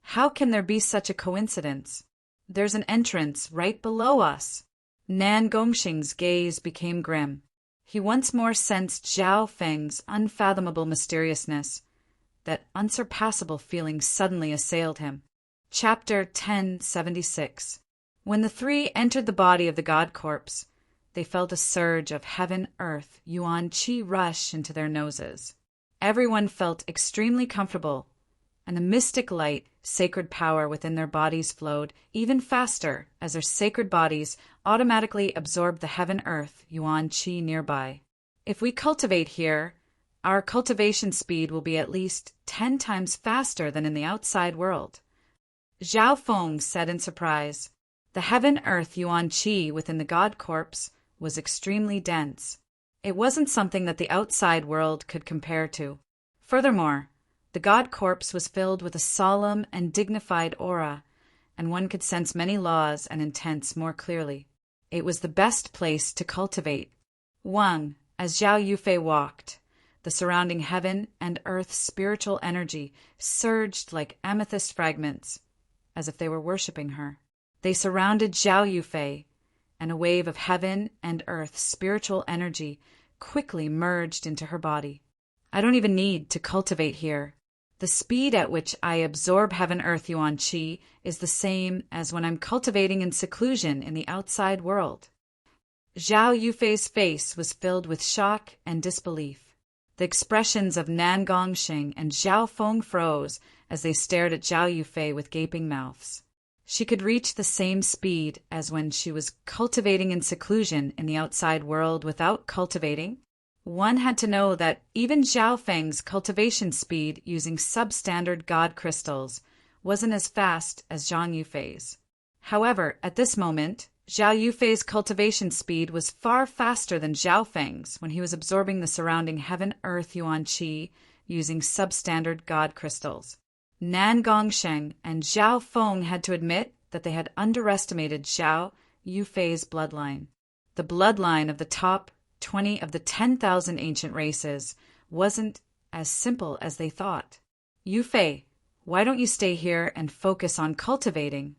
How can there be such a coincidence? There's an entrance right below us. Nan Gongxing's gaze became grim. He once more sensed Zhao Feng's unfathomable mysteriousness. That unsurpassable feeling suddenly assailed him. Chapter 1076. When the three entered the body of the god corpse, they felt a surge of heaven-earth yuan qi rush into their noses. Everyone felt extremely comfortable, and the mystic light, sacred power within their bodies flowed even faster as their sacred bodies automatically absorbed the heaven-earth yuan qi nearby. If we cultivate here, our cultivation speed will be at least 10 times faster than in the outside world. Zhao Feng said in surprise. The heaven-earth yuan qi within the god corpse was extremely dense. It wasn't something that the outside world could compare to. Furthermore, the god corpse was filled with a solemn and dignified aura, and one could sense many laws and intents more clearly. It was the best place to cultivate. Wang, as Zhao Yufei walked, the surrounding heaven and earth spiritual energy surged like amethyst fragments, as if they were worshipping her. They surrounded Zhao Yufei, and a wave of heaven and earth spiritual energy quickly merged into her body. I don't even need to cultivate here. The speed at which I absorb heaven-earth yuan qi is the same as when I'm cultivating in seclusion in the outside world. Zhao Yufei's face was filled with shock and disbelief. The expressions of Nan Gongxing and Zhao Feng froze as they stared at Zhao Yufei with gaping mouths. She could reach the same speed as when she was cultivating in seclusion in the outside world without cultivating. One had to know that even Zhao Feng's cultivation speed using substandard god crystals wasn't as fast as Zhang Yufei's. However, at this moment, Zhao Yufei's cultivation speed was far faster than Zhao Feng's when he was absorbing the surrounding heaven-earth yuan qi using substandard god crystals. Nan Gongsheng and Zhao Feng had to admit that they had underestimated Zhao Yufei's bloodline. The bloodline of the top 20 of the 10,000 ancient races wasn't as simple as they thought. Yufei, why don't you stay here and focus on cultivating?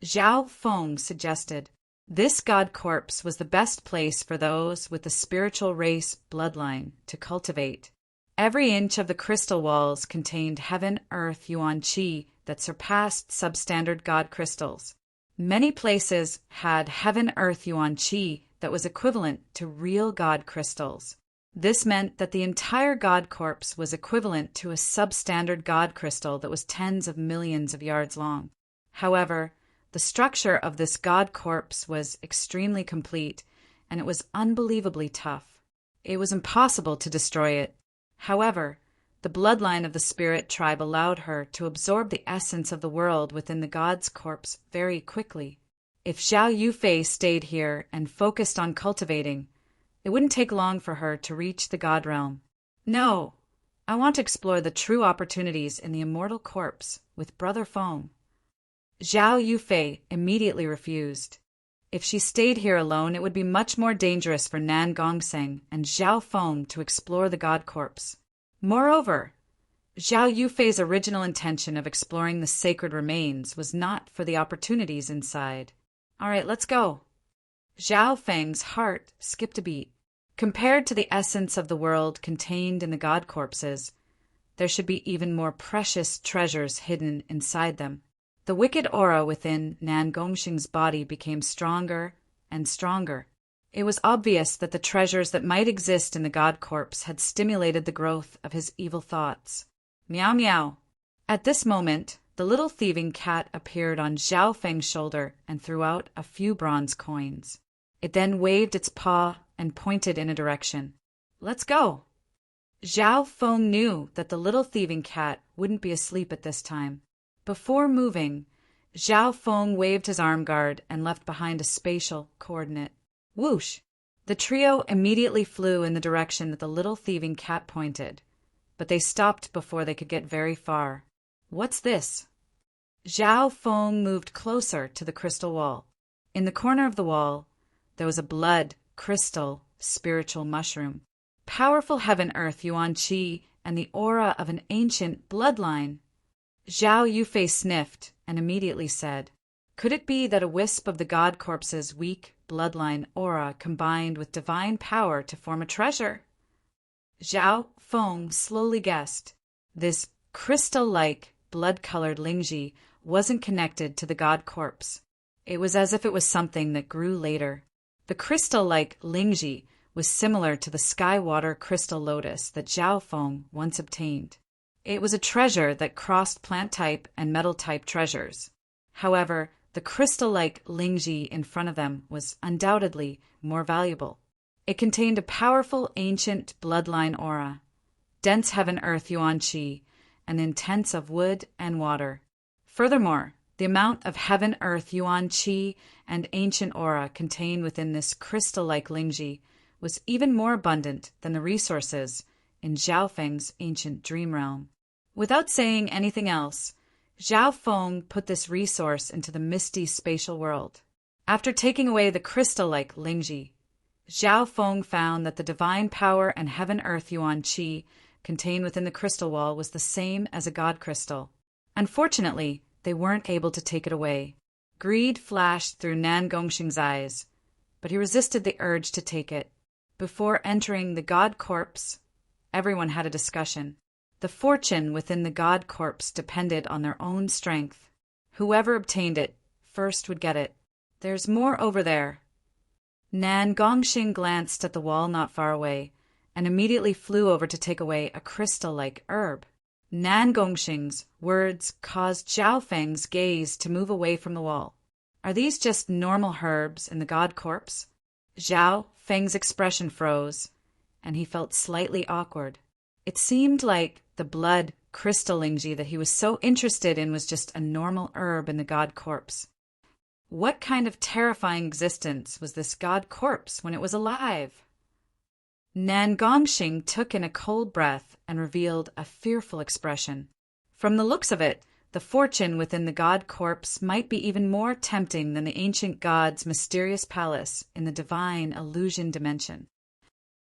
Zhao Feng suggested. This god corpse was the best place for those with the spiritual race bloodline to cultivate. Every inch of the crystal walls contained heaven-earth yuan qi that surpassed substandard god crystals. Many places had heaven-earth yuan qi that was equivalent to real god crystals. This meant that the entire god corpse was equivalent to a substandard god crystal that was tens of millions of yards long. However, the structure of this god corpse was extremely complete, and it was unbelievably tough. It was impossible to destroy it. However, the bloodline of the spirit tribe allowed her to absorb the essence of the world within the god's corpse very quickly. If Zhao Yufei stayed here and focused on cultivating, it wouldn't take long for her to reach the god realm. No, I want to explore the true opportunities in the immortal corpse with Brother Feng. Zhao Yufei immediately refused. If she stayed here alone, it would be much more dangerous for Nan Gongsheng and Zhao Feng to explore the god corpse. Moreover, Zhao Yufei's original intention of exploring the sacred remains was not for the opportunities inside. All right, let's go. Zhao Feng's heart skipped a beat. Compared to the essence of the world contained in the god corpses, there should be even more precious treasures hidden inside them. The wicked aura within Nan Gongxing's body became stronger and stronger. It was obvious that the treasures that might exist in the god corpse had stimulated the growth of his evil thoughts. Meow meow. At this moment, the little thieving cat appeared on Zhao Feng's shoulder and threw out a few bronze coins. It then waved its paw and pointed in a direction. Let's go. Zhao Feng knew that the little thieving cat wouldn't be asleep at this time. Before moving, Zhao Feng waved his arm guard and left behind a spatial coordinate. Whoosh! The trio immediately flew in the direction that the little thieving cat pointed, but they stopped before they could get very far. What's this? Zhao Feng moved closer to the crystal wall. In the corner of the wall, there was a blood, crystal, spiritual mushroom. Powerful heaven-earth yuan qi and the aura of an ancient bloodline. Zhao Yufei sniffed and immediately said, could it be that a wisp of the god corpse's weak bloodline aura combined with divine power to form a treasure? Zhao Feng slowly guessed. This crystal-like, blood-colored Lingji wasn't connected to the god corpse. It was as if it was something that grew later. The crystal-like Lingji was similar to the sky water crystal lotus that Zhao Feng once obtained. It was a treasure that crossed plant type and metal type treasures. However, the crystal-like Lingji in front of them was undoubtedly more valuable. It contained a powerful ancient bloodline aura, dense heaven-earth yuan qi, and intense of wood and water. Furthermore, the amount of heaven-earth yuan qi and ancient aura contained within this crystal-like Lingji was even more abundant than the resources in Zhao Feng's ancient dream realm. Without saying anything else, Zhao Feng put this resource into the misty spatial world. After taking away the crystal-like Lingji, Zhao Feng found that the divine power and heaven-earth yuan qi contained within the crystal wall was the same as a god crystal. Unfortunately, they weren't able to take it away. Greed flashed through Nan Gongxing's eyes, but he resisted the urge to take it. Before entering the god corpse, everyone had a discussion. The fortune within the god corpse depended on their own strength. Whoever obtained it first would get it. There's more over there. Nan Gongxing glanced at the wall not far away and immediately flew over to take away a crystal-like herb. Nan Gongxing's words caused Zhao Feng's gaze to move away from the wall. Are these just normal herbs in the god corpse? Zhao Feng's expression froze, and he felt slightly awkward. It seemed like the blood crystal Lingji that he was so interested in was just a normal herb in the god corpse. What kind of terrifying existence was this god corpse when it was alive? Nan Gongxing took in a cold breath and revealed a fearful expression. From the looks of it, the fortune within the god corpse might be even more tempting than the ancient god's mysterious palace in the divine illusion dimension.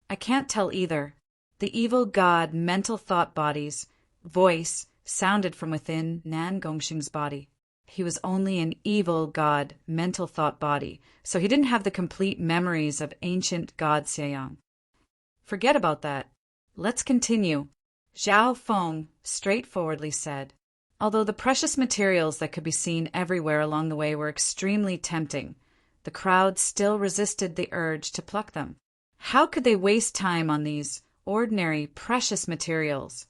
I can't tell either. The evil god mental thought body's voice sounded from within Nan Gongxing's body. He was only an evil god mental thought body, so he didn't have the complete memories of ancient god Xieyang. Forget about that. Let's continue, Zhao Feng straightforwardly said. Although the precious materials that could be seen everywhere along the way were extremely tempting, the crowd still resisted the urge to pluck them. How could they waste time on these ordinary, precious materials?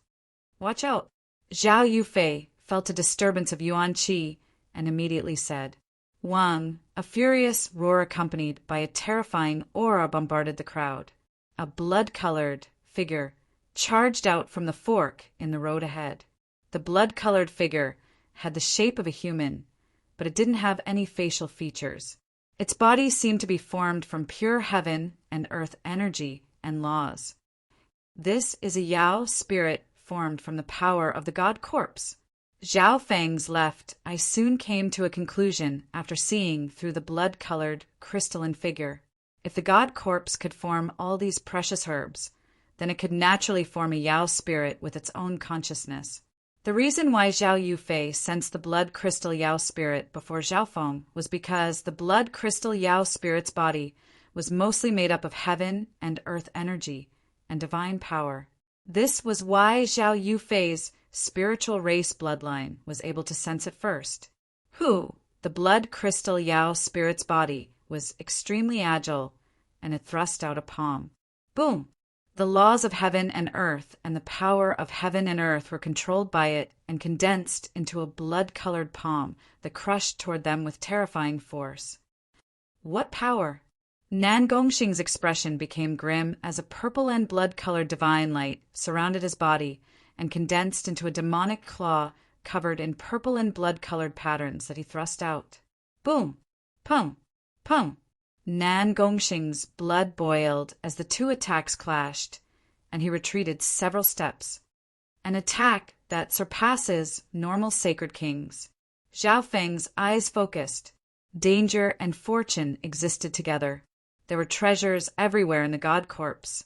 Watch out! Zhao Yufei felt a disturbance of yuan qi and immediately said, Wang. A furious roar accompanied by a terrifying aura bombarded the crowd. A blood-colored figure charged out from the fork in the road ahead. The blood-colored figure had the shape of a human, but it didn't have any facial features. Its body seemed to be formed from pure heaven and earth energy and laws. This is a Yao spirit formed from the power of the god corpse. Zhao Feng's left eye soon came to a conclusion after seeing through the blood-colored crystalline figure. If the god corpse could form all these precious herbs, then it could naturally form a Yao spirit with its own consciousness. The reason why Zhao Yufei sensed the blood crystal Yao spirit before Zhao Feng was because the blood crystal Yao spirit's body was mostly made up of heaven and earth energy and divine power. This was why Zhao Yufei's spiritual race bloodline was able to sense it first. The blood crystal Yao spirit's body was extremely agile, and it thrust out a palm. Boom! The laws of heaven and earth and the power of heaven and earth were controlled by it and condensed into a blood-colored palm that crushed toward them with terrifying force. What power! Nan Gongxing's expression became grim as a purple and blood-colored divine light surrounded his body and condensed into a demonic claw covered in purple and blood-colored patterns that he thrust out. Boom! Pum! Pum! Nan Gongxing's blood boiled as the two attacks clashed, and he retreated several steps. An attack that surpasses normal sacred kings. Zhao Feng's eyes focused. Danger and fortune existed together. There were treasures everywhere in the god corpse,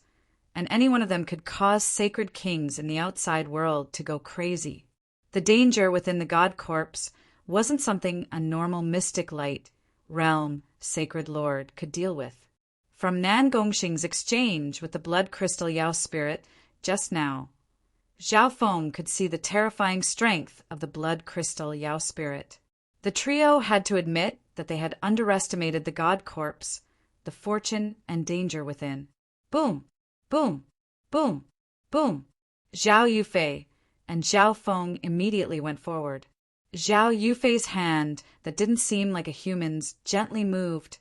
and any one of them could cause sacred kings in the outside world to go crazy. The danger within the god corpse wasn't something a normal mystic light, realm, sacred lord could deal with. From Nan Gongxing's exchange with the blood crystal Yao spirit just now, Zhao Feng could see the terrifying strength of the blood crystal Yao spirit. The trio had to admit that they had underestimated the god corpse, the fortune and danger within. Boom, boom, boom, boom. Zhao Yufei and Zhao Feng immediately went forward. Zhao Yufei's hand, that didn't seem like a human's, gently moved,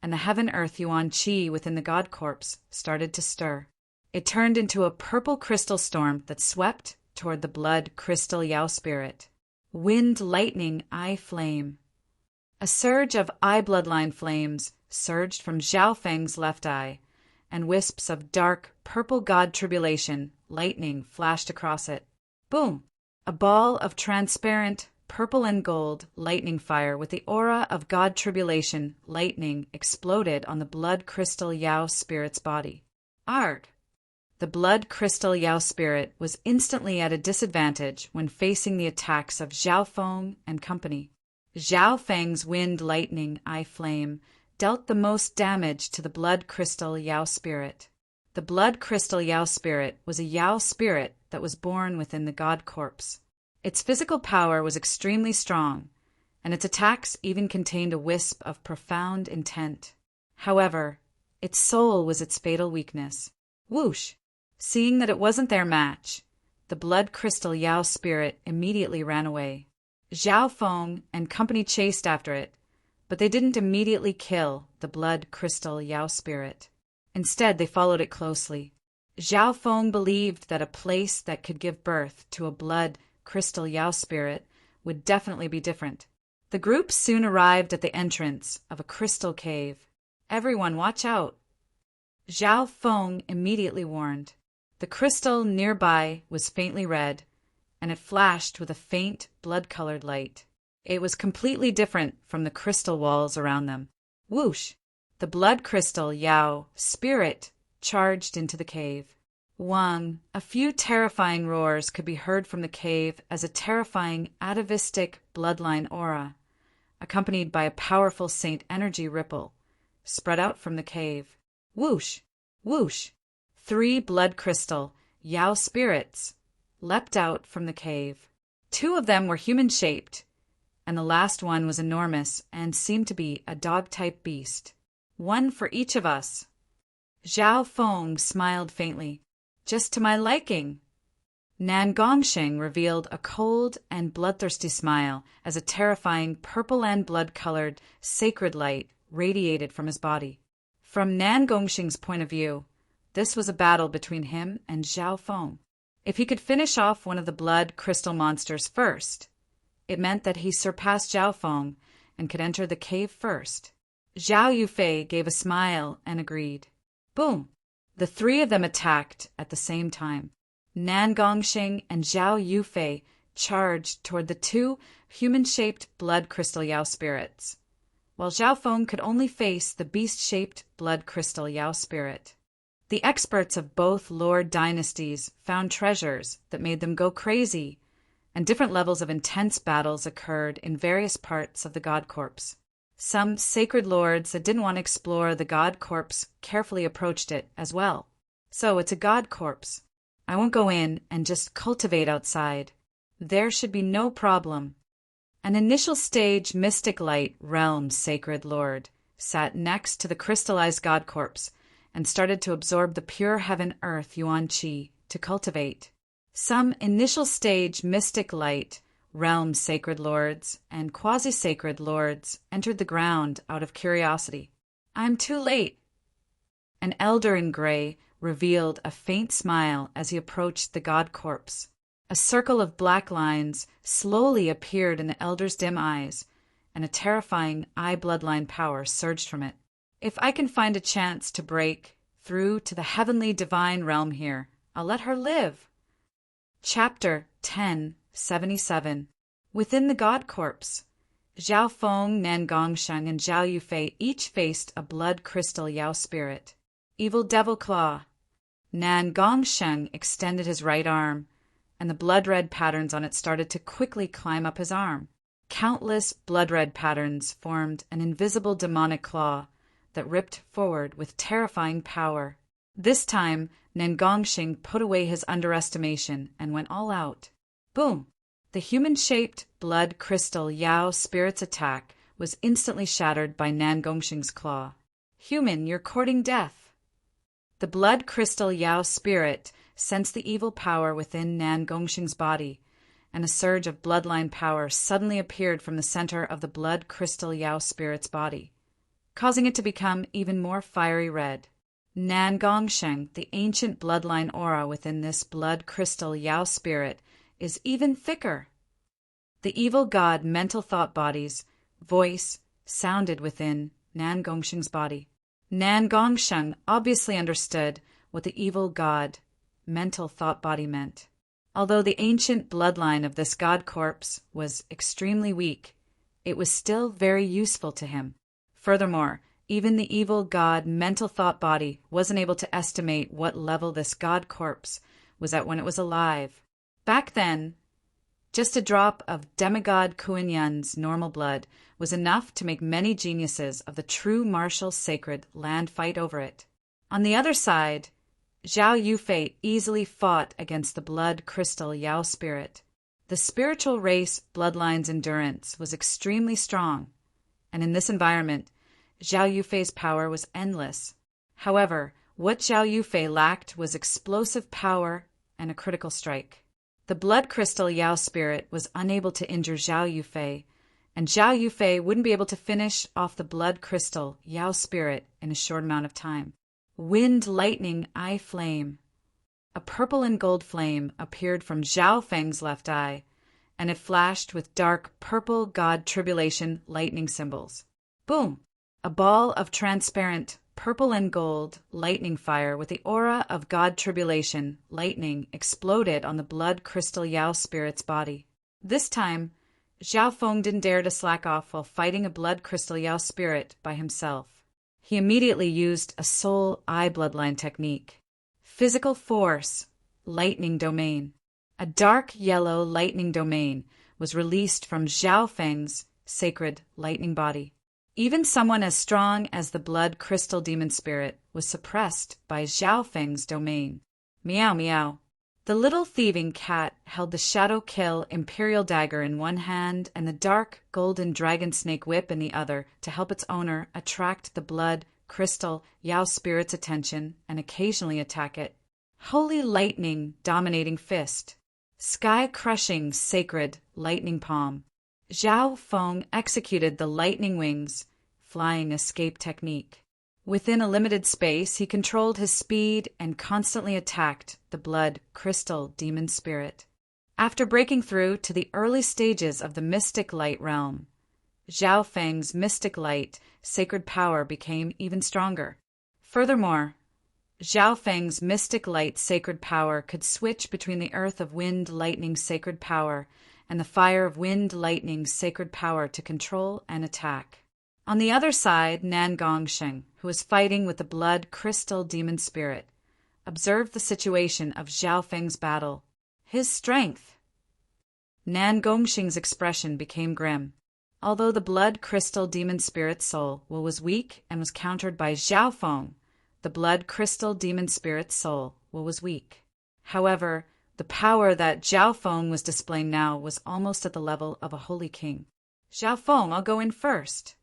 and the heaven-earth yuan qi within the god corpse started to stir. It turned into a purple crystal storm that swept toward the blood crystal Yao spirit. Wind, lightning, eye flame. A surge of eye bloodline flames surged from Zhao Feng's left eye, and wisps of dark, purple god tribulation, lightning flashed across it. Boom! A ball of transparent, purple and gold, lightning fire with the aura of god tribulation, lightning, exploded on the blood crystal Yao spirit's body. Ard! The blood crystal Yao spirit was instantly at a disadvantage when facing the attacks of Zhao Feng and company. Zhao Feng's wind, lightning, eye flame dealt the most damage to the blood crystal Yao spirit. The blood crystal Yao spirit was a Yao spirit that was born within the god corpse. Its physical power was extremely strong, and its attacks even contained a wisp of profound intent. However, its soul was its fatal weakness. Whoosh! Seeing that it wasn't their match, the blood crystal Yao spirit immediately ran away. Zhao Feng and company chased after it, but they didn't immediately kill the blood crystal Yao spirit. Instead, they followed it closely. Zhao Feng believed that a place that could give birth to a blood crystal Yao spirit would definitely be different. The group soon arrived at the entrance of a crystal cave. Everyone, watch out! Zhao Feng immediately warned. The crystal nearby was faintly red, and it flashed with a faint, blood-colored light. It was completely different from the crystal walls around them. Whoosh! The blood crystal Yao spirit charged into the cave. Wang, a few terrifying roars could be heard from the cave as a terrifying atavistic bloodline aura, accompanied by a powerful saint energy ripple, spread out from the cave. Whoosh! Whoosh! 3 blood crystal Yao spirits leapt out from the cave. 2 of them were human-shaped, and the last one was enormous and seemed to be a dog-type beast. 1 for each of us. Zhao Feng smiled faintly. Just to my liking. Nan Gongsheng revealed a cold and bloodthirsty smile as a terrifying purple and blood-colored sacred light radiated from his body. From Nan Gongsheng's point of view, this was a battle between him and Zhao Feng. If he could finish off one of the blood crystal monsters first, it meant that he surpassed Zhao Feng and could enter the cave first. Zhao Yufei gave a smile and agreed. Boom! The 3 of them attacked at the same time. Nan Gongsheng and Zhao Yufei charged toward the 2 human-shaped blood crystal Yao spirits, while Zhao Feng could only face the beast-shaped blood crystal Yao spirit. The experts of both Lord dynasties found treasures that made them go crazy, and different levels of intense battles occurred in various parts of the god corpse. Some sacred lords that didn't want to explore the god corpse carefully approached it as well. So it's a god corpse. I won't go in and just cultivate outside. There should be no problem. An initial stage mystic light realm sacred lord sat next to the crystallized god corpse and started to absorb the pure heaven-earth yuan qi to cultivate. Some initial stage mystic light realm sacred lords and quasi-sacred lords entered the ground out of curiosity. I'm too late. An elder in gray revealed a faint smile as he approached the god corpse. A circle of black lines slowly appeared in the elder's dim eyes, and a terrifying eye bloodline power surged from it. If I can find a chance to break through to the heavenly divine realm here, I'll let her live. Chapter 1077. Within the god corpse, Zhao Feng, Nan Gongsheng, and Zhao Yufei each faced a blood crystal Yao spirit. Evil Devil Claw. Nan Gongsheng extended his right arm, and the blood-red patterns on it started to quickly climb up his arm. Countless blood-red patterns formed an invisible demonic claw that ripped forward with terrifying power. This time, Nan Gongsheng put away his underestimation and went all out. Boom! The human-shaped blood crystal Yao spirit's attack was instantly shattered by Nan Gongsheng's claw. Human, you're courting death. The The blood crystal Yao spirit sensed the evil power within Nan Gongxing's body, and a surge of bloodline power suddenly appeared from the center of the blood crystal Yao spirit's body, causing it to become even more fiery red. Nan Gongsheng, the ancient bloodline aura within this blood crystal Yao spirit, is even thicker. The evil god mental thought body's voice sounded within Nan Gongsheng's body. Nan Gongsheng obviously understood what the evil god mental thought body meant. Although the ancient bloodline of this god corpse was extremely weak, it was still very useful to him. Furthermore, even the evil god mental thought body wasn't able to estimate what level this god corpse was at when it was alive. Back then, just a drop of demigod Kuan Yun's normal blood was enough to make many geniuses of the true martial sacred land fight over it. On the other side, Zhao Yufei easily fought against the blood crystal Yao spirit. The spiritual race bloodline's endurance was extremely strong, and in this environment, Zhao Yufei's power was endless. However, what Zhao Yufei lacked was explosive power and a critical strike. The blood crystal Yao spirit was unable to injure Zhao Yufei, and Zhao Yufei wouldn't be able to finish off the blood crystal Yao spirit in a short amount of time. Wind, lightning, eye flame. A purple and gold flame appeared from Zhao Feng's left eye, and it flashed with dark purple god tribulation lightning symbols. Boom! A ball of transparent purple and gold lightning fire with the aura of god tribulation lightning exploded on the blood crystal Yao spirit's body. This time, Zhao Feng didn't dare to slack off while fighting a blood crystal Yao spirit by himself. He immediately used a soul eye bloodline technique. Physical force, lightning domain. A dark yellow lightning domain was released from Zhao Feng's sacred lightning body. Even someone as strong as the blood crystal demon spirit was suppressed by Zhao Feng's domain. Meow meow. The little thieving cat held the Shadow Kill Imperial Dagger in one hand and the dark golden dragon snake whip in the other to help its owner attract the blood crystal Yao spirit's attention and occasionally attack it. Holy lightning dominating fist. Sky-crushing sacred lightning palm. Zhao Feng executed the lightning wings, flying escape technique. Within a limited space, he controlled his speed and constantly attacked the blood crystal demon spirit. After breaking through to the early stages of the mystic light realm, Zhao Feng's mystic light sacred power became even stronger. Furthermore, Zhao Feng's mystic light sacred power could switch between the earth of wind lightning sacred power and the fire of wind lightning sacred power to control and attack. On the other side, Nan Gongsheng, who was fighting with the blood crystal demon spirit, observed the situation of Zhao Feng's battle. His strength. Nan Gongsheng's expression became grim. Although the blood crystal demon spirit's soul was weak and was countered by Zhao Feng, the blood crystal demon spirit's soul was weak. However, the power that Zhao Feng was displaying now was almost at the level of a holy king. Zhao Feng, I'll go in first.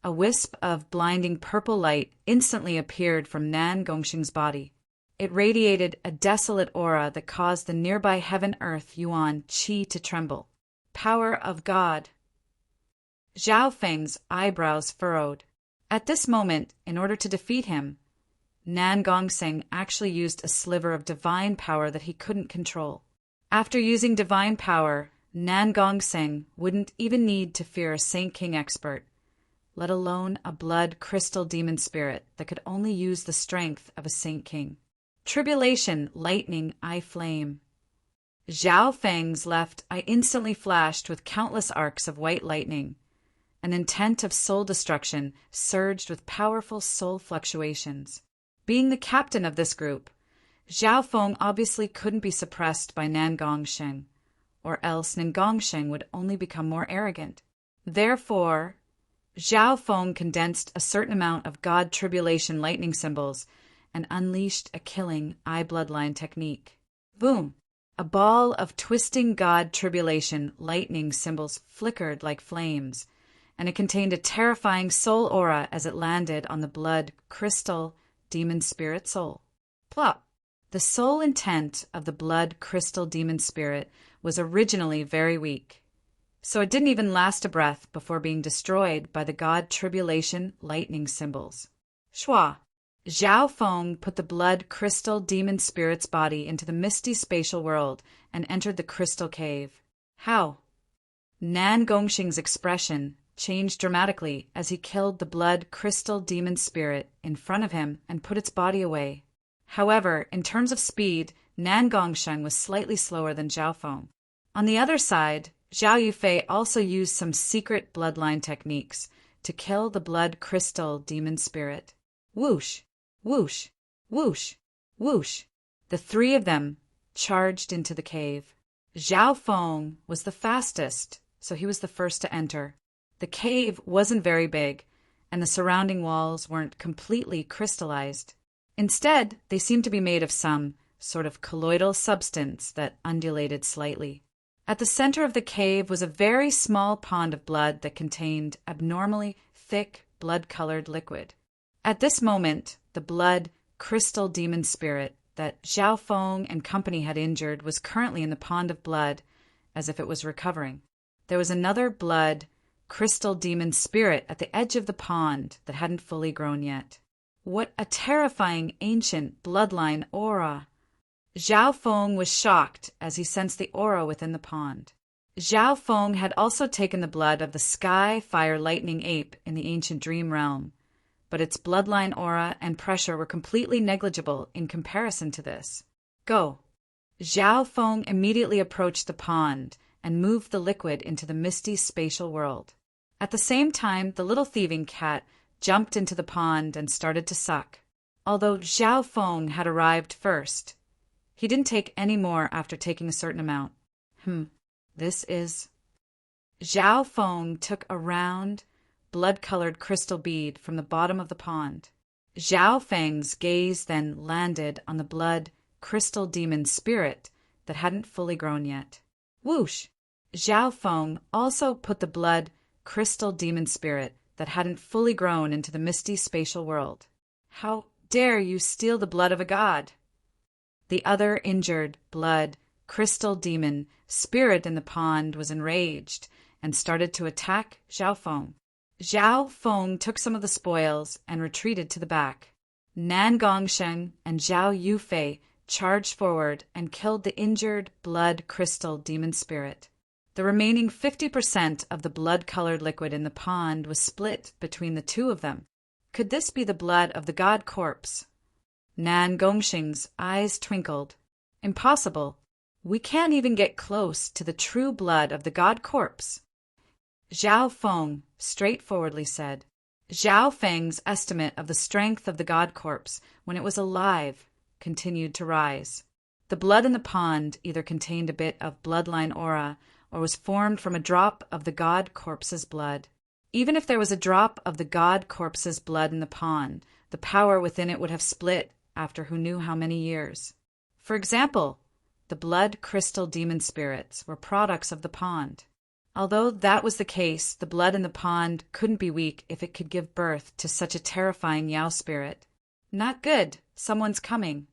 A wisp of blinding purple light instantly appeared from Nan Gongsheng's body. It radiated a desolate aura that caused the nearby heaven-earth yuan qi to tremble. Power of God. Zhao Feng's eyebrows furrowed. At this moment, in order to defeat him, Nan Gongsheng actually used a sliver of divine power that he couldn't control. After using divine power, Nan Gongsheng wouldn't even need to fear a Saint King expert, let alone a blood crystal demon spirit that could only use the strength of a Saint King. Tribulation, lightning, eye flame. Zhao Feng's left eye instantly flashed with countless arcs of white lightning. An intent of soul destruction surged with powerful soul fluctuations. Being the captain of this group, Zhao Feng obviously couldn't be suppressed by Nan Gongsheng, or else Nan Gongsheng would only become more arrogant. Therefore, Zhao Feng condensed a certain amount of God Tribulation lightning symbols and unleashed a killing eye bloodline technique. Boom! A ball of twisting God Tribulation lightning symbols flickered like flames, and it contained a terrifying soul aura as it landed on the blood crystal demon spirit soul. Plop! The sole intent of the blood crystal demon spirit was originally very weak, so it didn't even last a breath before being destroyed by the god tribulation lightning symbols. Shua! Zhao Feng put the blood crystal demon spirit's body into the misty spatial world and entered the crystal cave. How? Nan Gongxing's expression changed dramatically as he killed the blood crystal demon spirit in front of him and put its body away. However, in terms of speed, Nan Gongsheng was slightly slower than Zhao Feng. On the other side, Zhao Yufei also used some secret bloodline techniques to kill the blood crystal demon spirit. Whoosh! Whoosh! Whoosh! Whoosh! The three of them charged into the cave. Zhao Feng was the fastest, so he was the first to enter. The cave wasn't very big, and the surrounding walls weren't completely crystallized. Instead, they seemed to be made of some sort of colloidal substance that undulated slightly. At the center of the cave was a very small pond of blood that contained abnormally thick, blood-colored liquid. At this moment, the blood crystal demon spirit that Zhao Feng and company had injured was currently in the pond of blood, as if it was recovering. There was another blood crystal demon spirit at the edge of the pond that hadn't fully grown yet. What a terrifying ancient bloodline aura! Zhao Feng was shocked as he sensed the aura within the pond. Zhao Feng had also taken the blood of the sky fire lightning ape in the ancient dream realm, but its bloodline aura and pressure were completely negligible in comparison to this. Go! Zhao Feng immediately approached the pond and moved the liquid into the misty spatial world. At the same time, the little thieving cat jumped into the pond and started to suck. Although Zhao Feng had arrived first, he didn't take any more after taking a certain amount. This is... Zhao Feng took a round, blood-colored crystal bead from the bottom of the pond. Zhao Feng's gaze then landed on the blood crystal demon spirit that hadn't fully grown yet. Whoosh! Zhao Feng also put the blood crystal demon spirit that hadn't fully grown into the misty spatial world. How dare you steal the blood of a god? The other injured blood crystal demon spirit in the pond was enraged and started to attack Zhao Feng. Zhao Feng took some of the spoils and retreated to the back. Nan Gongsheng and Zhao Yufei charged forward and killed the injured blood crystal demon spirit. The remaining 50% of the blood-colored liquid in the pond was split between the two of them. Could this be the blood of the god corpse? Nan Gongxing's eyes twinkled. Impossible. We can't even get close to the true blood of the god corpse. Zhao Feng straightforwardly said. Zhao Feng's estimate of the strength of the god corpse when it was alive continued to rise. The blood in the pond either contained a bit of bloodline aura or was formed from a drop of the god corpse's blood. Even if there was a drop of the god corpse's blood in the pond, the power within it would have split after who knew how many years. For example, the blood crystal demon spirits were products of the pond. Although that was the case, the blood in the pond couldn't be weak if it could give birth to such a terrifying Yao spirit. Not good. Someone's coming.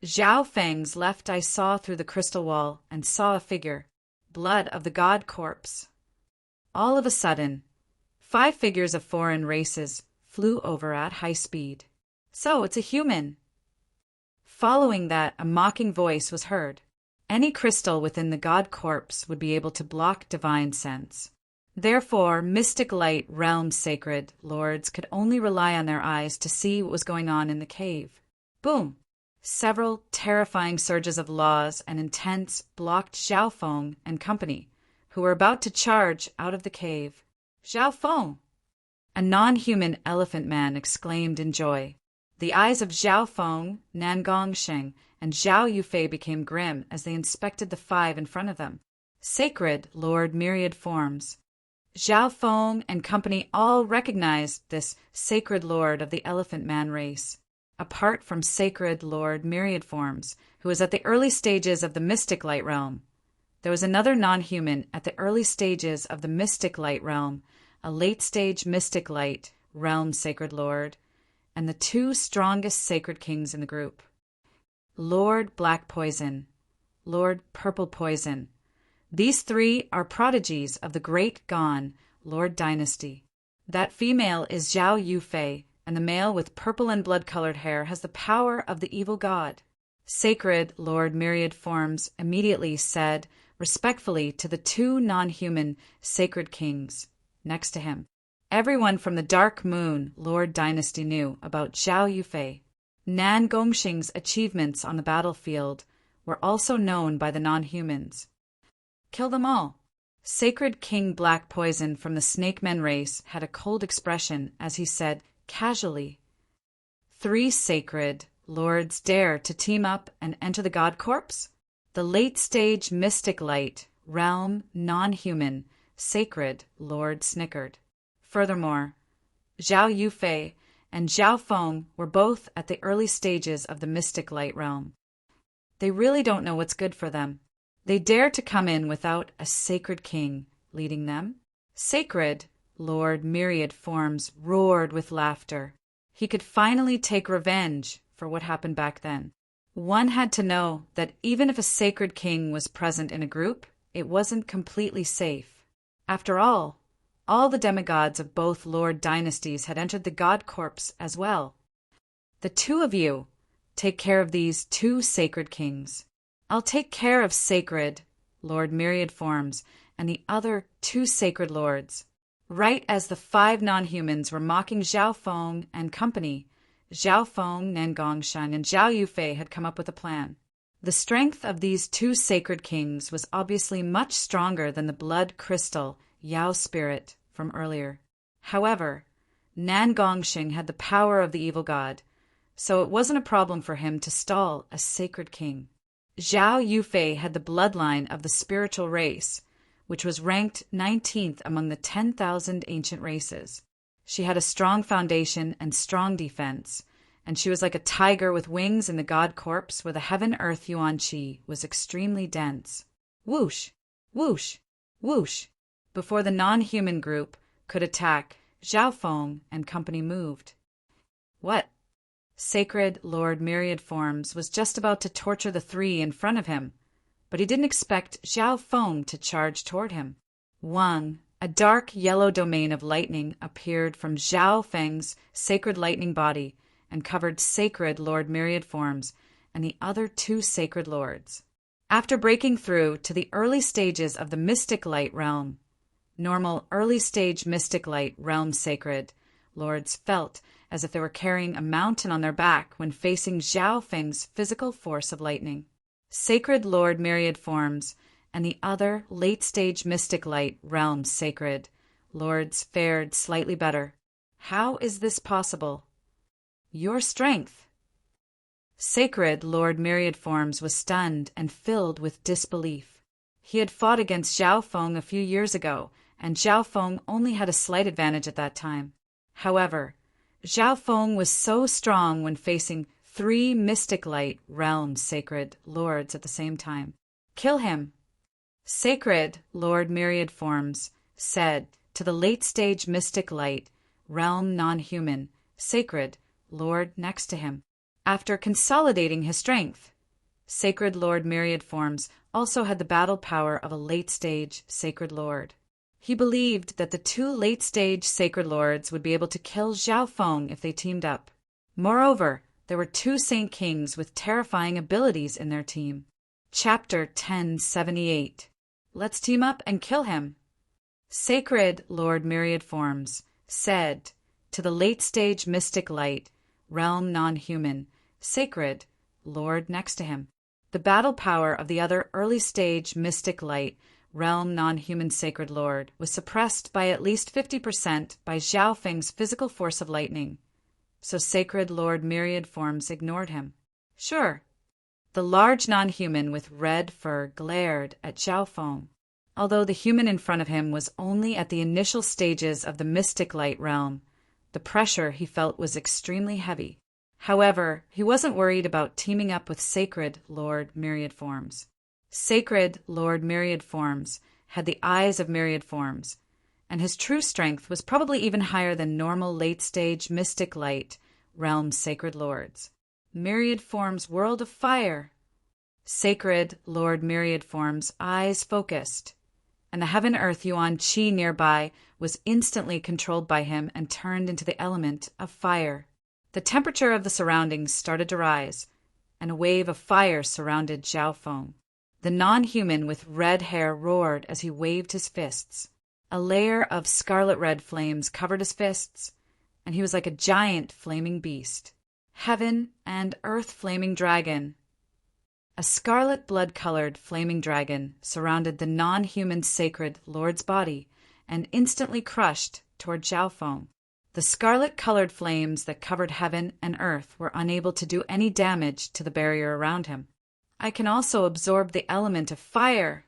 Zhao Feng's left eye saw through the crystal wall and saw a figure. Blood of the god corpse. All of a sudden, 5 figures of foreign races flew over at high speed. So it's a human. Following that, a mocking voice was heard. Any crystal within the god corpse would be able to block divine sense. Therefore, mystic light realm sacred lords could only rely on their eyes to see what was going on in the cave. Boom! Several terrifying surges of laws and intents blocked Zhao Feng and company, who were about to charge out of the cave. Zhao Feng! A non-human elephant man exclaimed in joy. The eyes of Zhao Feng, Nan Gongsheng, and Zhao Yufei became grim as they inspected the 5 in front of them. Sacred Lord Myriad Forms. Zhao Feng and company all recognized this Sacred Lord of the Elephant Man race. Apart from Sacred Lord Myriad Forms, who was at the early stages of the Mystic Light Realm, there was another non-human at the early stages of the Mystic Light Realm, a late-stage Mystic Light Realm Sacred Lord, and the 2 strongest Sacred Kings in the group. Lord Black Poison, Lord Purple Poison. These three are prodigies of the great gone Lord dynasty. That female is Zhao Yufei, and the male with purple and blood-colored hair has the power of the evil god. Sacred Lord Myriad Forms immediately said respectfully to the two non-human sacred kings next to him. Everyone from the Dark Moon Lord dynasty knew about Zhao Yufei. Nan Gongxing's achievements on the battlefield were also known by the non-humans. Kill them all. Sacred King Black Poison from the Snake Men race had a cold expression as he said casually, 3 sacred lords dare to team up and enter the God Corps? The late-stage mystic light, realm, non-human, sacred lord snickered. Furthermore, Zhao Yufei and Zhao Feng were both at the early stages of the mystic light realm. They really don't know what's good for them. They dare to come in without a sacred king leading them. Sacred Lord Myriad Forms roared with laughter. He could finally take revenge for what happened back then. One had to know that even if a sacred king was present in a group, it wasn't completely safe. After all the demigods of both Lord dynasties had entered the God Corps as well. The two of you take care of these 2 sacred kings. I'll take care of sacred Lord Myriad Forms and the other 2 sacred lords. Right as the 5 non-humans were mocking Zhao Feng and company, Zhao Feng, Nan Gongxing, and Zhao Yufei had come up with a plan. The strength of these 2 sacred kings was obviously much stronger than the blood crystal Yao spirit from earlier. However, Nan Gongxing had the power of the evil god, so it wasn't a problem for him to stall a sacred king. Zhao Yufei had the bloodline of the spiritual race, which was ranked 19th among the 10,000 ancient races. She had a strong foundation and strong defense, and she was like a tiger with wings in the God Corps where the heaven-earth yuan qi was extremely dense. Whoosh, whoosh, whoosh. Before the non-human group could attack, Zhao Feng and company moved. What? Sacred Lord Myriad Forms was just about to torture the 3 in front of him, but he didn't expect Zhao Feng to charge toward him. Wang, a dark yellow domain of lightning, appeared from Zhao Feng's sacred lightning body and covered Sacred Lord Myriad Forms and the other 2 sacred lords. After breaking through to the early stages of the mystic light realm, normal early-stage mystic light realm sacred lords felt as if they were carrying a mountain on their back when facing Zhao Feng's physical force of lightning. Sacred Lord Myriad Forms and the other late-stage mystic light realm sacred lords fared slightly better. How is this possible? Your strength. Sacred Lord Myriad Forms was stunned and filled with disbelief. He had fought against Zhao Feng a few years ago, and Zhao Feng only had a slight advantage at that time. However, Zhao Feng was so strong when facing 3 mystic light realm sacred lords at the same time. Kill him. Sacred Lord Myriad Forms said to the late-stage mystic light realm non-human sacred lord next to him. After consolidating his strength, Sacred Lord Myriad Forms also had the battle power of a late-stage sacred lord. He believed that the 2 late-stage sacred lords would be able to kill Zhao Feng if they teamed up. Moreover, there were 2 Saint Kings with terrifying abilities in their team. Chapter 1078. Let's team up and kill him. Sacred Lord Myriad Forms said to the late-stage mystic light, realm non-human, sacred lord next to him. The battle power of the other early-stage mystic light, realm non-human sacred lord was suppressed by at least 50% by Zhao Feng's physical force of lightning, so Sacred Lord Myriad Forms ignored him. Sure. The large non-human with red fur glared at Zhao Feng, although the human in front of him was only at the initial stages of the mystic light realm. The pressure he felt was extremely heavy. However, he wasn't worried about teaming up with Sacred Lord Myriad Forms. Sacred Lord Myriad Forms had the eyes of Myriad Forms, and his true strength was probably even higher than normal late-stage mystic light realm sacred lords. Myriad Forms world of fire. Sacred Lord Myriad Form's eyes focused, and the heaven-earth yuan qi nearby was instantly controlled by him and turned into the element of fire. The temperature of the surroundings started to rise, and a wave of fire surrounded Zhao Feng. The non-human with red hair roared as he waved his fists. A layer of scarlet-red flames covered his fists, and he was like a giant flaming beast. Heaven and earth flaming dragon. A scarlet blood-colored flaming dragon surrounded the non-human sacred Lord's body and instantly crushed toward Zhao Feng. The scarlet-colored flames that covered heaven and earth were unable to do any damage to the barrier around him. I can also absorb the element of fire.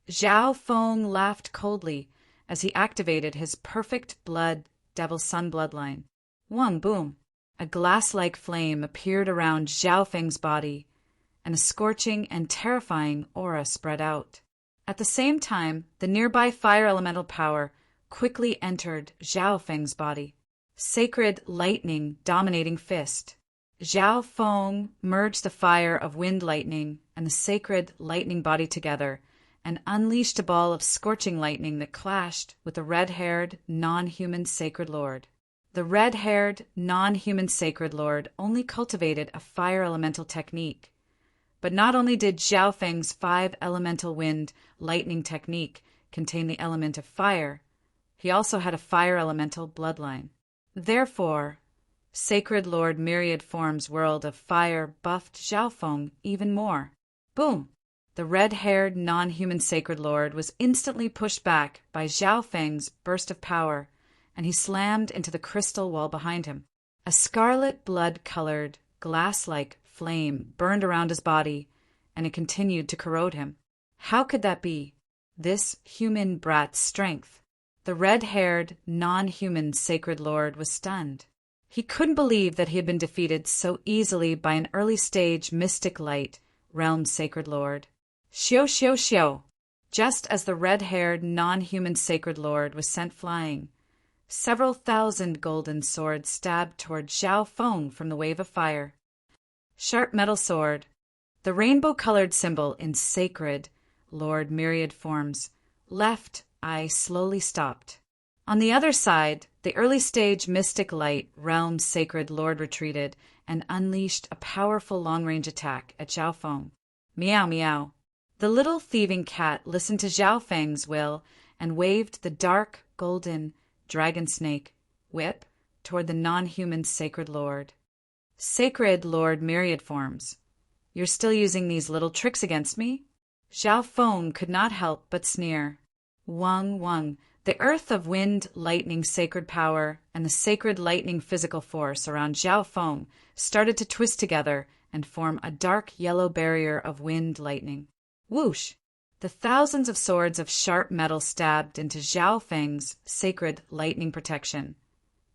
Zhao Feng laughed coldly as he activated his perfect blood Devil Sun bloodline. Wang boom! A glass-like flame appeared around Zhao Feng's body, and a scorching and terrifying aura spread out. At the same time, the nearby fire elemental power quickly entered Zhao Feng's body. Sacred lightning dominating fist. Zhao Feng merged the fire of wind lightning and the sacred lightning body together and unleashed a ball of scorching lightning that clashed with the red-haired, non-human sacred lord. The red-haired, non-human sacred lord only cultivated a fire elemental technique. But not only did Zhao Feng's 5 elemental wind lightning technique contain the element of fire, he also had a fire elemental bloodline. Therefore, Sacred Lord Myriad Form's world of fire buffed Zhao Feng even more. Boom! The red-haired, non-human sacred lord was instantly pushed back by Zhao Feng's burst of power, and he slammed into the crystal wall behind him. A scarlet blood-colored, glass-like flame burned around his body, and it continued to corrode him. How could that be? This human brat's strength. The red-haired, non-human sacred lord was stunned. He couldn't believe that he had been defeated so easily by an early-stage mystic light, realm sacred lord. Xiao xiao xiao! Just as the red-haired, non-human sacred lord was sent flying, several thousand golden swords stabbed toward Zhao Feng from the wave of fire. Sharp metal sword, the rainbow-colored symbol in sacred Lord Myriad Forms, left eye slowly stopped. On the other side, the early-stage mystic light realm sacred lord retreated and unleashed a powerful long-range attack at Zhao Feng. Meow meow. The little thieving cat listened to Zhao Feng's will and waved the dark, golden dragon snake whip toward the non-human sacred lord. Sacred Lord Myriad Forms, you're still using these little tricks against me? Zhao Feng could not help but sneer. Wang Wang, the earth of wind lightning sacred power and the sacred lightning physical force around Zhao Feng started to twist together and form a dark yellow barrier of wind lightning. Whoosh! The thousands of swords of sharp metal stabbed into Zhao Feng's sacred lightning protection,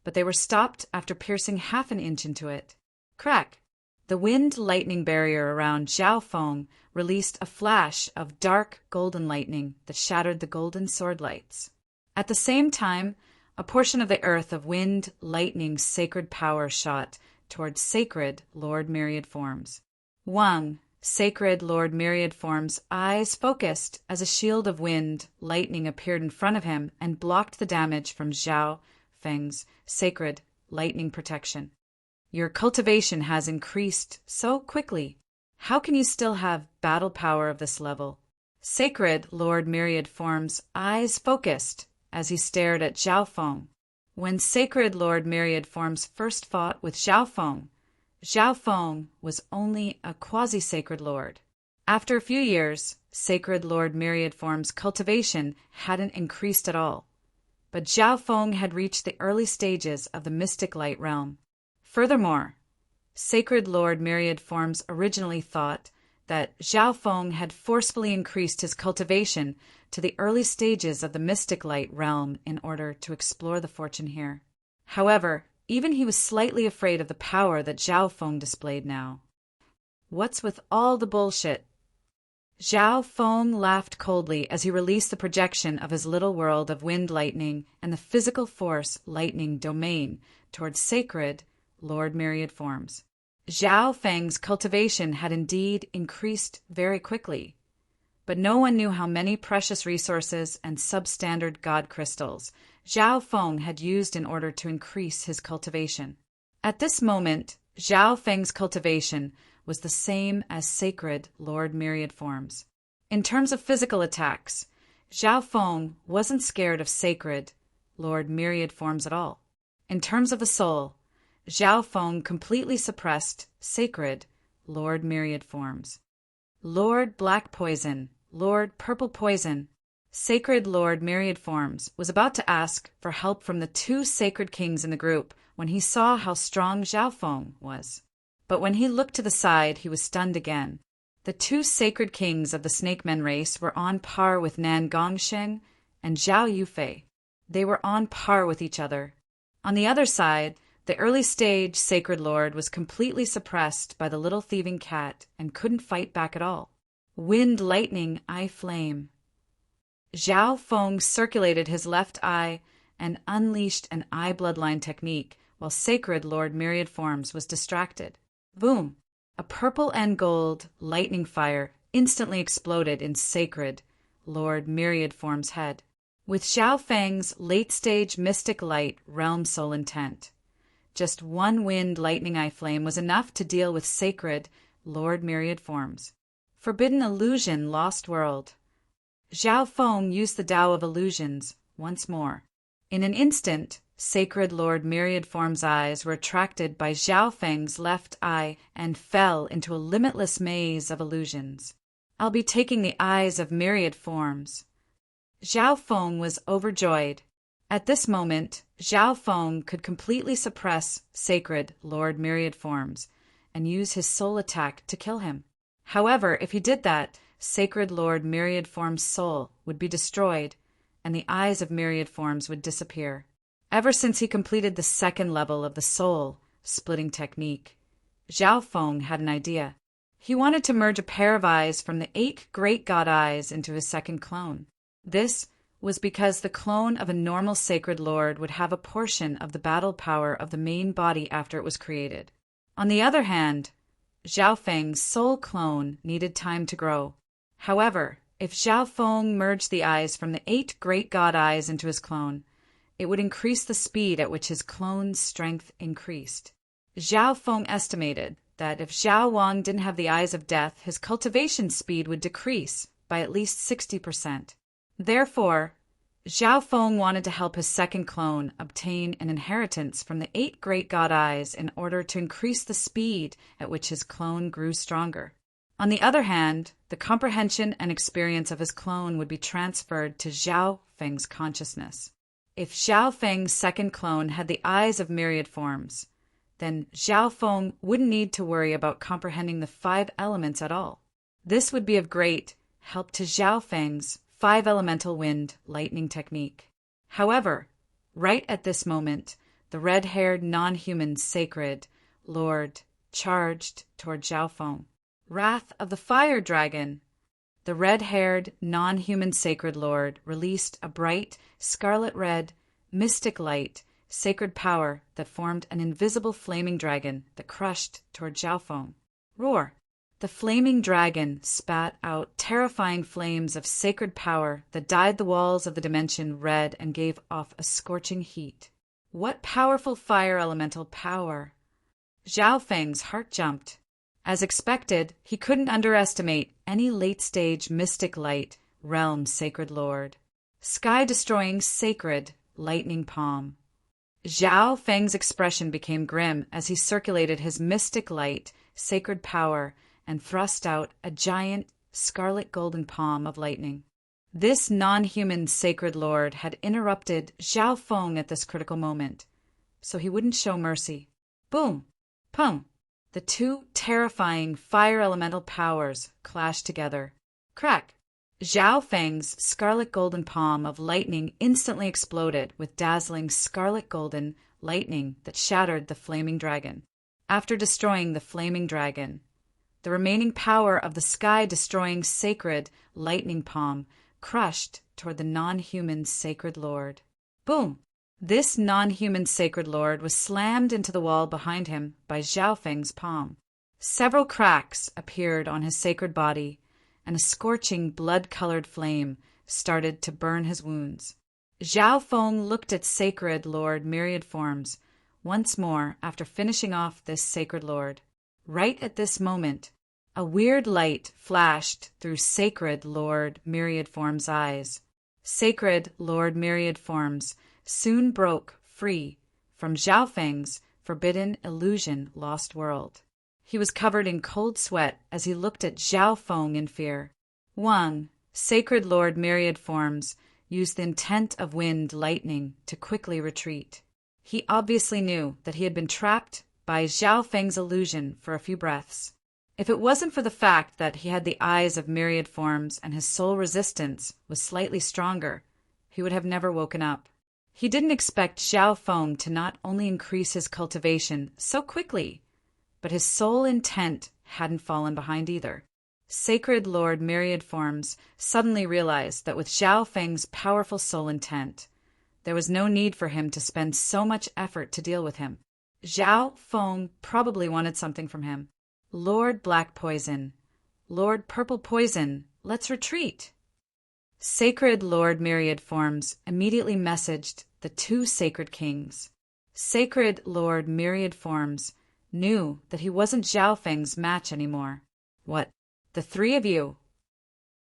but they were stopped after piercing half an inch into it. Crack! The wind lightning barrier around Zhao Feng released a flash of dark golden lightning that shattered the golden sword lights. At the same time, a portion of the earth of wind lightning sacred power shot toward sacred Lord Myriad Forms. Wang, sacred Lord Myriad Form's eyes focused as a shield of wind lightning appeared in front of him and blocked the damage from Zhao Feng's sacred lightning protection. Your cultivation has increased so quickly. How can you still have battle power of this level? Sacred Lord Myriad Form's eyes focused as he stared at Zhao Feng. When Sacred Lord Myriad Forms first fought with Zhao Feng was only a quasi-sacred lord. After a few years, Sacred Lord Myriad Form's cultivation hadn't increased at all, but Zhao Feng had reached the early stages of the mystic light realm. Furthermore, Sacred Lord Myriad Forms originally thought that Zhao Feng had forcefully increased his cultivation to the early stages of the mystic light realm in order to explore the fortune here. However, even he was slightly afraid of the power that Zhao Feng displayed now. What's with all the bullshit? Zhao Feng laughed coldly as he released the projection of his little world of wind lightning and the physical force lightning domain towards Sacred Lord Myriad Forms. Zhao Feng's cultivation had indeed increased very quickly, but no one knew how many precious resources and substandard god crystals Zhao Feng had used in order to increase his cultivation. At this moment, Zhao Feng's cultivation was the same as sacred Lord Myriad Forms. In terms of physical attacks, Zhao Feng wasn't scared of sacred Lord Myriad Forms at all. In terms of the soul, Zhao Feng completely suppressed sacred Lord Myriad Forms. Lord Black Poison, Lord Purple Poison, Sacred Lord Myriad Forms was about to ask for help from the two sacred kings in the group when he saw how strong Zhao Feng was. But when he looked to the side, he was stunned again. The two sacred kings of the Snake Men race were on par with Nan Gongsheng and Zhao Yufei. They were on par with each other. On the other side, the early-stage Sacred Lord was completely suppressed by the little thieving cat and couldn't fight back at all. Wind Lightning Eye Flame. Zhao Feng circulated his left eye and unleashed an eye bloodline technique while Sacred Lord Myriad Forms was distracted. Boom! A purple and gold lightning fire instantly exploded in Sacred Lord Myriad Forms' head. With Zhao Feng's late-stage mystic light realm soul intent, just one wind lightning eye flame was enough to deal with Sacred Lord Myriad Forms. Forbidden Illusion Lost World. Zhao Feng used the Tao of Illusions once more. In an instant, Sacred Lord Myriad Form's eyes were attracted by Zhao Feng's left eye and fell into a limitless maze of illusions. I'll be taking the eyes of Myriad Forms. Zhao Feng was overjoyed. At this moment, Zhao Feng could completely suppress Sacred Lord Myriad Forms and use his soul attack to kill him. However, if he did that, Sacred Lord Myriad Form's soul would be destroyed, and the eyes of Myriad Forms would disappear. Ever since he completed the second level of the soul-splitting technique, Zhao Feng had an idea. He wanted to merge a pair of eyes from the 8 great god eyes into his second clone. This was because the clone of a normal Sacred Lord would have a portion of the battle power of the main body after it was created. On the other hand, Zhao Feng's soul clone needed time to grow. However, if Zhao Feng merged the eyes from the 8 great god eyes into his clone, it would increase the speed at which his clone's strength increased. Zhao Feng estimated that if Zhao Wang didn't have the eyes of death, his cultivation speed would decrease by at least 60%. Therefore, Zhao Feng wanted to help his second clone obtain an inheritance from the 8 great god eyes in order to increase the speed at which his clone grew stronger. On the other hand, the comprehension and experience of his clone would be transferred to Zhao Feng's consciousness. If Zhao Feng's second clone had the eyes of Myriad Forms, then Zhao Feng wouldn't need to worry about comprehending the 5 elements at all. This would be of great help to Zhao Feng's 5 elemental wind lightning technique. However, right at this moment, the red-haired non-human Sacred Lord charged toward Zhao Feng. Wrath of the Fire Dragon. The red-haired, non-human Sacred Lord released a bright, scarlet-red, mystic light, sacred power that formed an invisible flaming dragon that crushed toward Zhao Feng. Roar! The flaming dragon spat out terrifying flames of sacred power that dyed the walls of the dimension red and gave off a scorching heat. What powerful fire elemental power! Zhao Feng's heart jumped. As expected, he couldn't underestimate any late-stage mystic light realm Sacred Lord. Sky-destroying sacred lightning palm. Zhao Feng's expression became grim as he circulated his mystic light, sacred power, and thrust out a giant scarlet golden palm of lightning. This non-human Sacred Lord had interrupted Zhao Feng at this critical moment, so he wouldn't show mercy. Boom! Pum! The 2 terrifying fire elemental powers clashed together. Crack! Zhao Feng's scarlet golden palm of lightning instantly exploded with dazzling scarlet golden lightning that shattered the flaming dragon. After destroying the flaming dragon, the remaining power of the sky-destroying sacred lightning palm crushed toward the non-human Sacred Lord. Boom! This non-human Sacred Lord was slammed into the wall behind him by Zhao Feng's palm. Several cracks appeared on his sacred body, and a scorching blood-colored flame started to burn his wounds. Zhao Feng looked at Sacred Lord Myriad Forms once more after finishing off this Sacred Lord. Right at this moment, a weird light flashed through Sacred Lord Myriad Forms' eyes. Sacred Lord Myriad Forms soon broke free from Zhao Feng's forbidden illusion lost world. He was covered in cold sweat as he looked at Zhao Feng in fear. Wang, Sacred Lord Myriad Forms, used the intent of wind lightning to quickly retreat. He obviously knew that he had been trapped by Zhao Feng's illusion for a few breaths. If it wasn't for the fact that he had the eyes of myriad forms and his soul resistance was slightly stronger, he would have never woken up. He didn't expect Zhao Feng to not only increase his cultivation so quickly, but his soul intent hadn't fallen behind either. Sacred Lord Myriad Forms suddenly realized that with Zhao Feng's powerful soul intent, there was no need for him to spend so much effort to deal with him. Zhao Feng probably wanted something from him. Lord Black Poison, Lord Purple Poison, let's retreat. Sacred Lord Myriad Forms immediately messaged the two Sacred Kings. Sacred Lord Myriad Forms knew that he wasn't Zhao Feng's match anymore. What, the three of you?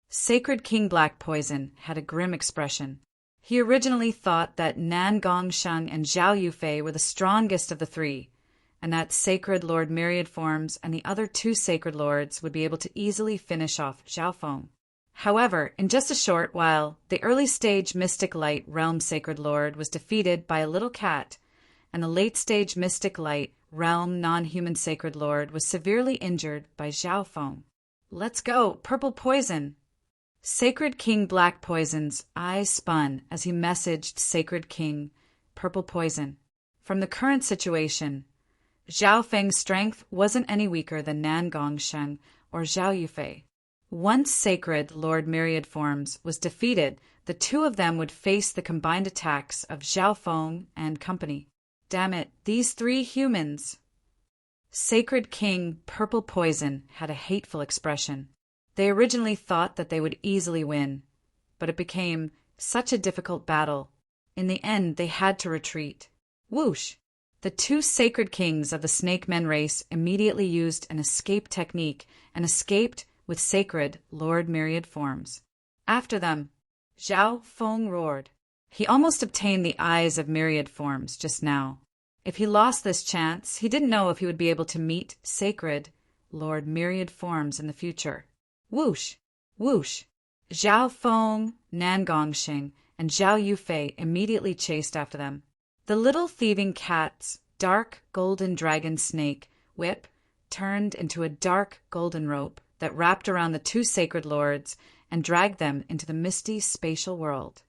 Sacred King Black Poison had a grim expression. He originally thought that Nan Gongsheng and Zhao Yufei were the strongest of the three, and that Sacred Lord Myriad Forms and the other two Sacred Lords would be able to easily finish off Zhao Feng. However, in just a short while, the early-stage Mystic Light Realm Sacred Lord was defeated by a little cat, and the late-stage Mystic Light Realm Non-Human Sacred Lord was severely injured by Zhao Feng. Let's go, Purple Poison! Sacred King Black Poison's eyes spun as he messaged Sacred King Purple Poison. From the current situation, Zhao Feng's strength wasn't any weaker than Nan Gongsheng or Zhao Yufei. Once Sacred Lord Myriad Forms was defeated, the two of them would face the combined attacks of Zhao Feng and company. Damn it, these three humans! Sacred King Purple Poison had a hateful expression. They originally thought that they would easily win, but it became such a difficult battle. In the end, they had to retreat. Whoosh! The two Sacred Kings of the Snake Men race immediately used an escape technique and escaped with Sacred Lord Myriad Forms. After them, Zhao Feng roared. He almost obtained the eyes of Myriad Forms just now. If he lost this chance, he didn't know if he would be able to meet Sacred Lord Myriad Forms in the future. Whoosh! Whoosh! Zhao Feng, Nan Gongsheng, and Zhao Yufei immediately chased after them. The little thieving cat's dark golden dragon snake whip turned into a dark golden rope that wrapped around the two Sacred Lords and dragged them into the misty spatial world.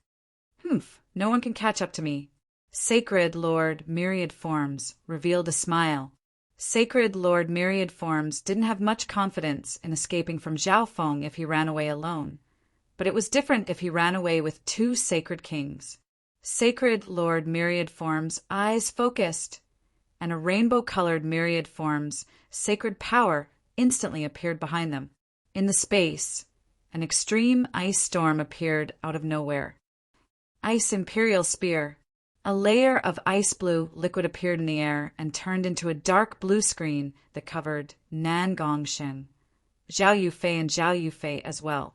Humph, no one can catch up to me. Sacred Lord Myriad Forms revealed a smile. Sacred Lord Myriad Forms didn't have much confidence in escaping from Zhao Feng if he ran away alone, but it was different if he ran away with two Sacred Kings. Sacred Lord Myriad Forms' eyes focused, and a rainbow-colored Myriad Forms' sacred power instantly appeared behind them. In the space, an extreme ice storm appeared out of nowhere. Ice Imperial Spear. A layer of ice blue liquid appeared in the air and turned into a dark blue screen that covered Nan Gongsheng, Zhao Yufei and Zhao Yufei as well.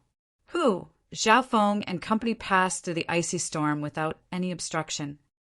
Zhao Feng and company passed through the icy storm without any obstruction.